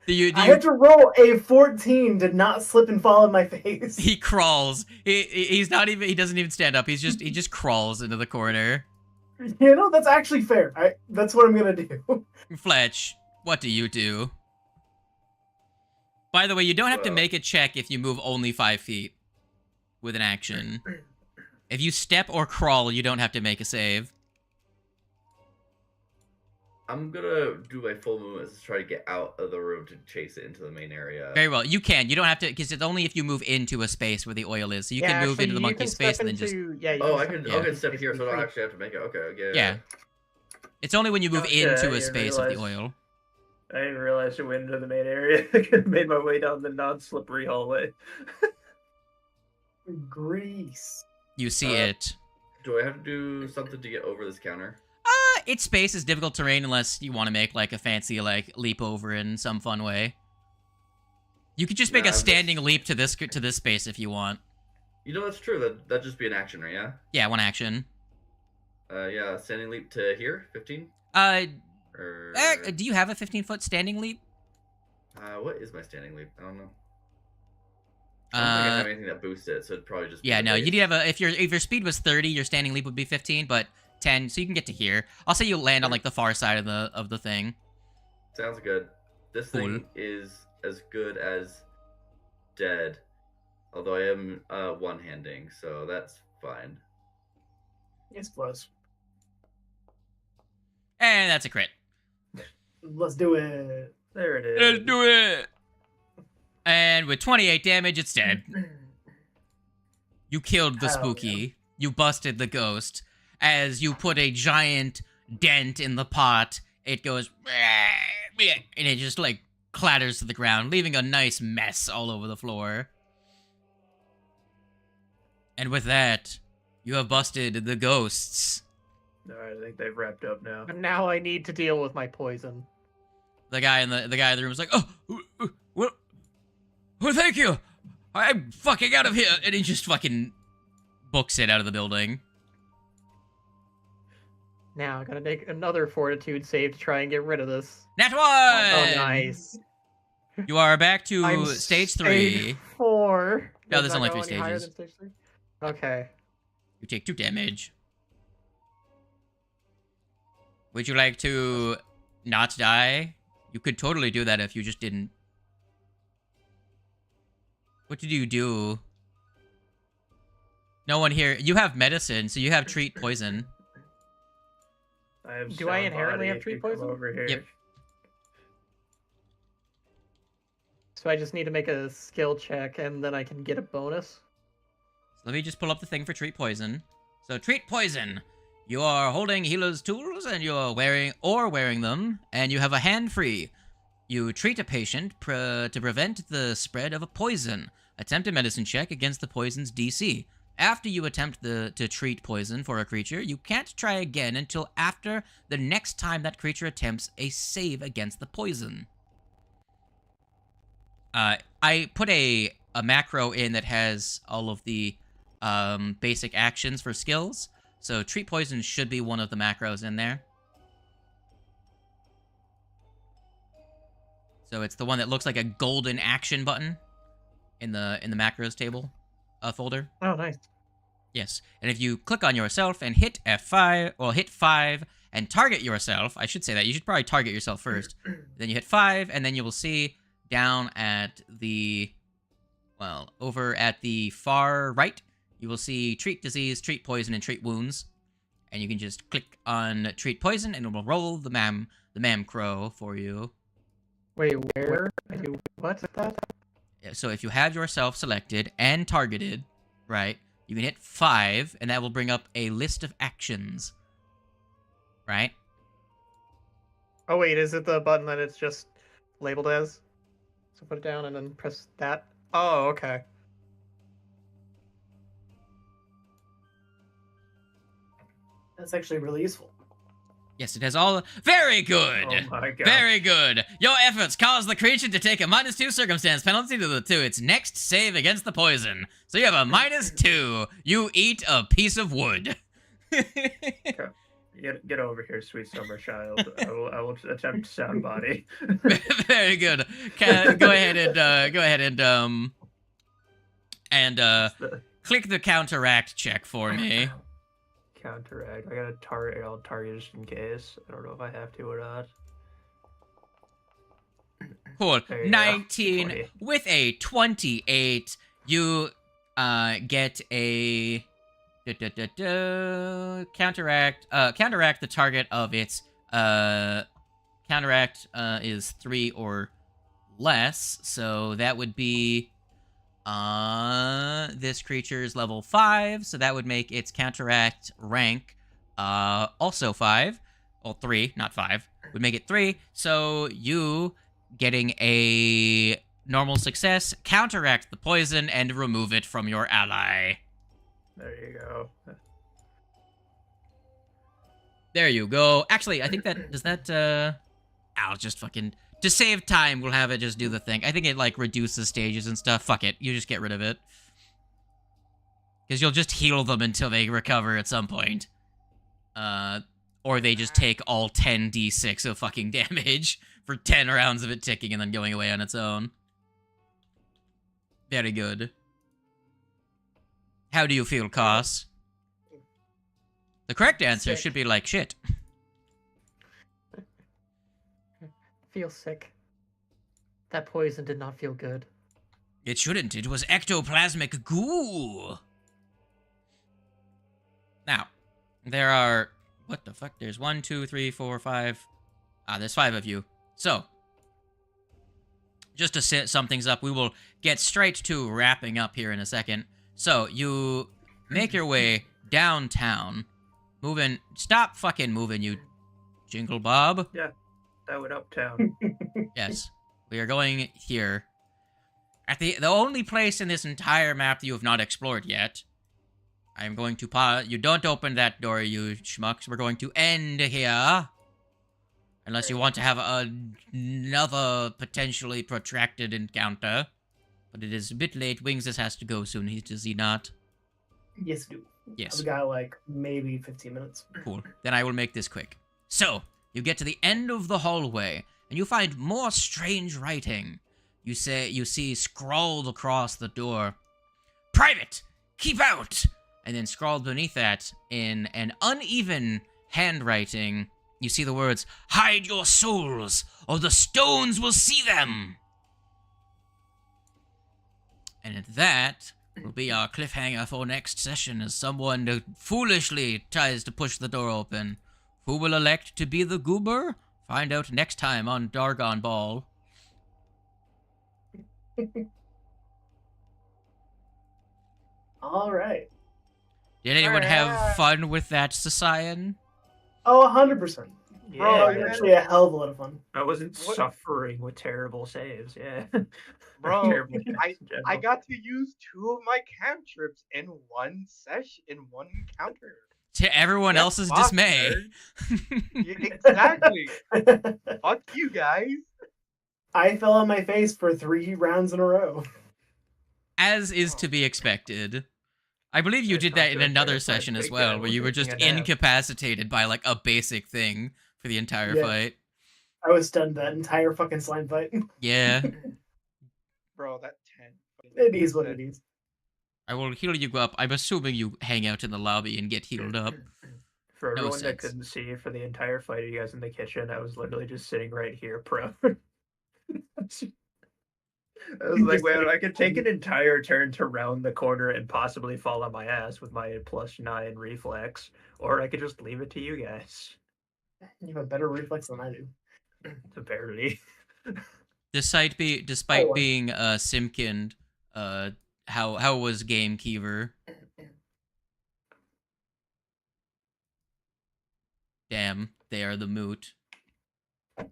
I had to roll a 14 to not slip and fall in my face. He crawls. He doesn't even stand up. He just crawls into the corner. You know, that's actually fair. That's what I'm gonna do. Fletch, what do you do? By the way, you don't have to make a check if you move only 5 feet with an action. If you step or crawl, you don't have to make a save. I'm gonna do my full movement to try to get out of the room to chase it into the main area. Very well. You can. You don't have to, because it's only if you move into a space where the oil is. So you can move into the monkey space and then just... Yeah, I can step here, so I don't actually have to make it. Okay, yeah. It's only when you move into a space of the oil. I didn't realize it went into the main area. I could have made my way down the non-slippery hallway. Grease. You see it. Do I have to do something to get over this counter? Its space is difficult terrain unless you want to make like a fancy leap over in some fun way. You could just make a standing leap to this space if you want. You know, that's true. That'd just be an action, right? Yeah. Yeah, 1 action. Yeah, standing leap to here, 15. Do you have a 15-foot standing leap? What is my standing leap? I don't know. I don't think I have anything that boosts it, so it'd probably just. Yeah, no, you'd have if your speed was 30, your standing leap would be 15, but 10, so you can get to here. I'll say you land on like the far side of the thing. Sounds good. This thing is as good as dead, although I am one-handing, so that's fine. It's close. And that's a crit. Let's do it. There it is. Let's do it. And with 28 damage, it's dead. You killed the Hell spooky. You busted the ghost. As you put a giant dent in the pot, it goes... And it just, like, clatters to the ground, leaving a nice mess all over the floor. And with that, you have busted the ghosts. Alright, I think they've wrapped up now. But now I need to deal with my poison. The guy in the room is like, oh, well, thank you. I'm fucking out of here. And he just fucking books it out of the building. Now I gotta make another fortitude save to try and get rid of this. Nat 1! Oh, nice. You are back to I'm stage 3. Stage 4. No, Does there's that only go 3 any higher stages. than stage 3? Okay. You take 2 damage. Would you like to not die? You could totally do that if you just didn't. What did you do? No one here. You have medicine, so you have treat poison. Do I inherently have treat poison? Over here. Yep. So I just need to make a skill check and then I can get a bonus? So let me just pull up the thing for treat poison. So treat poison. You are holding healer's tools and you're wearing them, and you have a hand free. You treat a patient to prevent the spread of a poison. Attempt a medicine check against the poison's DC. After you attempt to treat poison for a creature, you can't try again until after the next time that creature attempts a save against the poison. I put a macro in that has all of the basic actions for skills. So treat poison should be one of the macros in there. So it's the one that looks like a golden action button in the macros table folder. Oh, nice. Yes, and if you click on yourself and hit F5, well, hit 5 and target yourself, I should say that. You should probably target yourself first. Then you hit 5, and then you will see down at the, well, over at the far right, you will see treat disease, treat poison, and treat wounds. And you can just click on treat poison, and it will roll the mamcro for you. Wait, where? I do what with that? Yeah, so if you have yourself selected and targeted, right, you can hit 5, and that will bring up a list of actions. Right? Oh wait, is it the button that it's just labeled as? So put it down and then press that. Oh, okay. That's actually really useful. Yes, it has all... Very good! Oh my god. Very good! Your efforts cause the creature to take a -2 circumstance penalty to its next save against the poison. So you have a -2. You eat a piece of wood. Get over here, sweet summer child. I will attempt sound body. Very good. Go ahead and click the counteract check for me. Counteract. I gotta target. I'll target just in case. I don't know if I have to or not. Cool. There you go. 19 20. with a 28. You get a counteract. Counteract the target of its counteract is 3 or less, so that would be this creature's level 5, so that would make its counteract rank also 5. Well, 3, not 5. Would make it 3, so you getting a normal success, counteract the poison, and remove it from your ally. There you go. There you go. Actually, I think that... Does that, I'll just fucking... To save time, we'll have it just do the thing. I think it, like, reduces stages and stuff. Fuck it. You just get rid of it. Because you'll just heal them until they recover at some point. Or they just take all 10 d6 of fucking damage for 10 rounds of it ticking and then going away on its own. Very good. How do you feel, Koss? The correct answer should be like shit. Feel sick. That poison did not feel good. It shouldn't. It was ectoplasmic goo. Now, there are... What the fuck? There's 1, 2, 3, 4, 5... there's 5 of you. So, just to set some things up, we will get straight to wrapping up here in a second. So, you make your way downtown. Moving. Stop fucking moving, you jingle bob. Yeah, that went uptown. Yes. We are going here. At the only place in this entire map that you have not explored yet. I'm going to pause. You don't open that door, you schmucks. We're going to end here. Unless you want to have another potentially protracted encounter. But it is a bit late. Wings has to go soon, does he not? Yes, I do. Yes. I've got like maybe 15 minutes. Cool. Then I will make this quick. So, you get to the end of the hallway, and you find more strange writing. You see scrawled across the door, "Private! Keep out!" And then scrawled beneath that, in an uneven handwriting, you see the words, "Hide your souls, or the stones will see them!" And that will be our cliffhanger for next session, as someone foolishly tries to push the door open. Who will elect to be the goober? Find out next time on Dargon Ball. All right. Did anyone have fun with that, Sasayan? Oh, 100%. Yeah, It's actually a hell of a lot of fun. I wasn't suffering with terrible saves, yeah. Bro, Terrible saves in I general. got to use 2 of my cantrips in one session, in one encounter. To everyone That's else's boss dismay. Yeah, exactly. Fuck you guys. I fell on my face for 3 rounds in a row. As is to be expected. I believe you It's did not that in good, another but it's like session as big well, guy where you were just taking a nap. incapacitated by like a basic thing for the entire Yeah. fight. I was stunned that entire fucking slime fight. Yeah. Bro, that 10. It is what it is. I will heal you up. I'm assuming you hang out in the lobby and get healed up. For No everyone that sense. couldn't see, for the entire fight of you guys in the kitchen, I was literally just sitting right here, prone. I was like, man, I could take an entire turn to round the corner and possibly fall on my ass with my +9 reflex, or I could just leave it to you guys. You have a better reflex than I do. Apparently. Despite Oh. being Simkind, how was Game Keever? Damn, they are the moot. It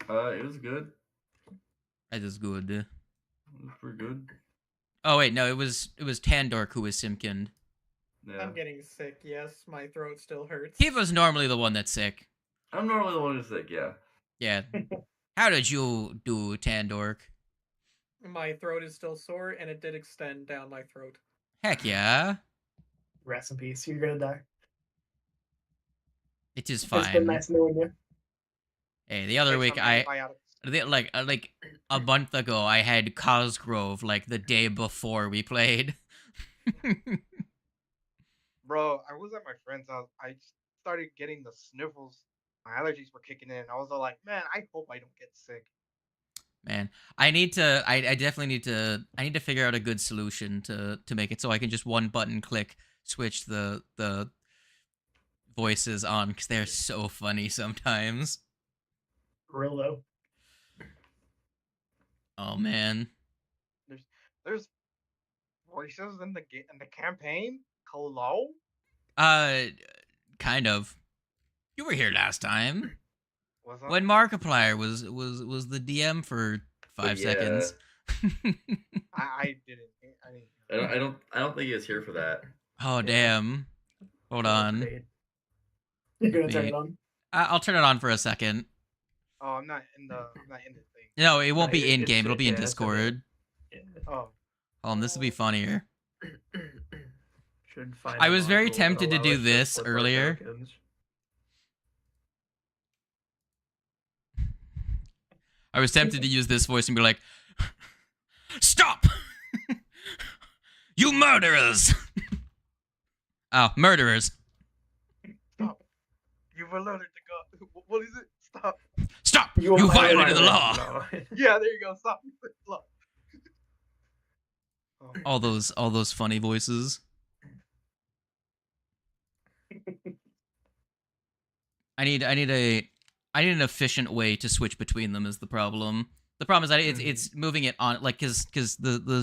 was good. That is good. It was pretty good. Oh wait, no, it was Tandork who was Simkind. Yeah. I'm getting sick. Yes, my throat still hurts. Kiva's normally the one that's sick. I'm normally the one who's sick, yeah. Yeah. How did you do, Tandork? My throat is still sore, and it did extend down my throat. Heck yeah. Rest in peace. You're gonna die. It is It's been fine. nice knowing you. Hey, the other Take week some antibiotics. like a month ago I had Cosgrove like the day before we played. Bro, I was at my friend's house. I started getting the sniffles. My allergies were kicking in. I was all like, man, I hope I don't get sick. Man, I definitely need to figure out a good solution to make it so I can just one button click switch the voices on, because they're so funny sometimes. Real low. Oh man. There's voices in the campaign. Hello? Kind of. You were here last time Was that? when Markiplier was the DM for 5 Yeah. seconds. I didn't. I don't think he was here for that. Oh damn. Hold on. Great. You're gonna turn Wait. it on. I'll turn it on for a second. Oh, I'm not in the thing. No, it won't No, be in it's- game. It'll be in yeah, it's in the- Discord. Yeah. Oh, This will be funnier. Should find I a was very module that tempted to allow do us this flip our earlier. tokens. I was tempted to use this voice and be like, "Stop! You murderers!" Oh, murderers! you've alerted the god. What is it? Stop. Stop! You You violated violated the No. law! Yeah, there you go. Stop. Look. Oh, All those funny voices. I need an efficient way to switch between them is the problem. The problem is that it's moving it on, like, because the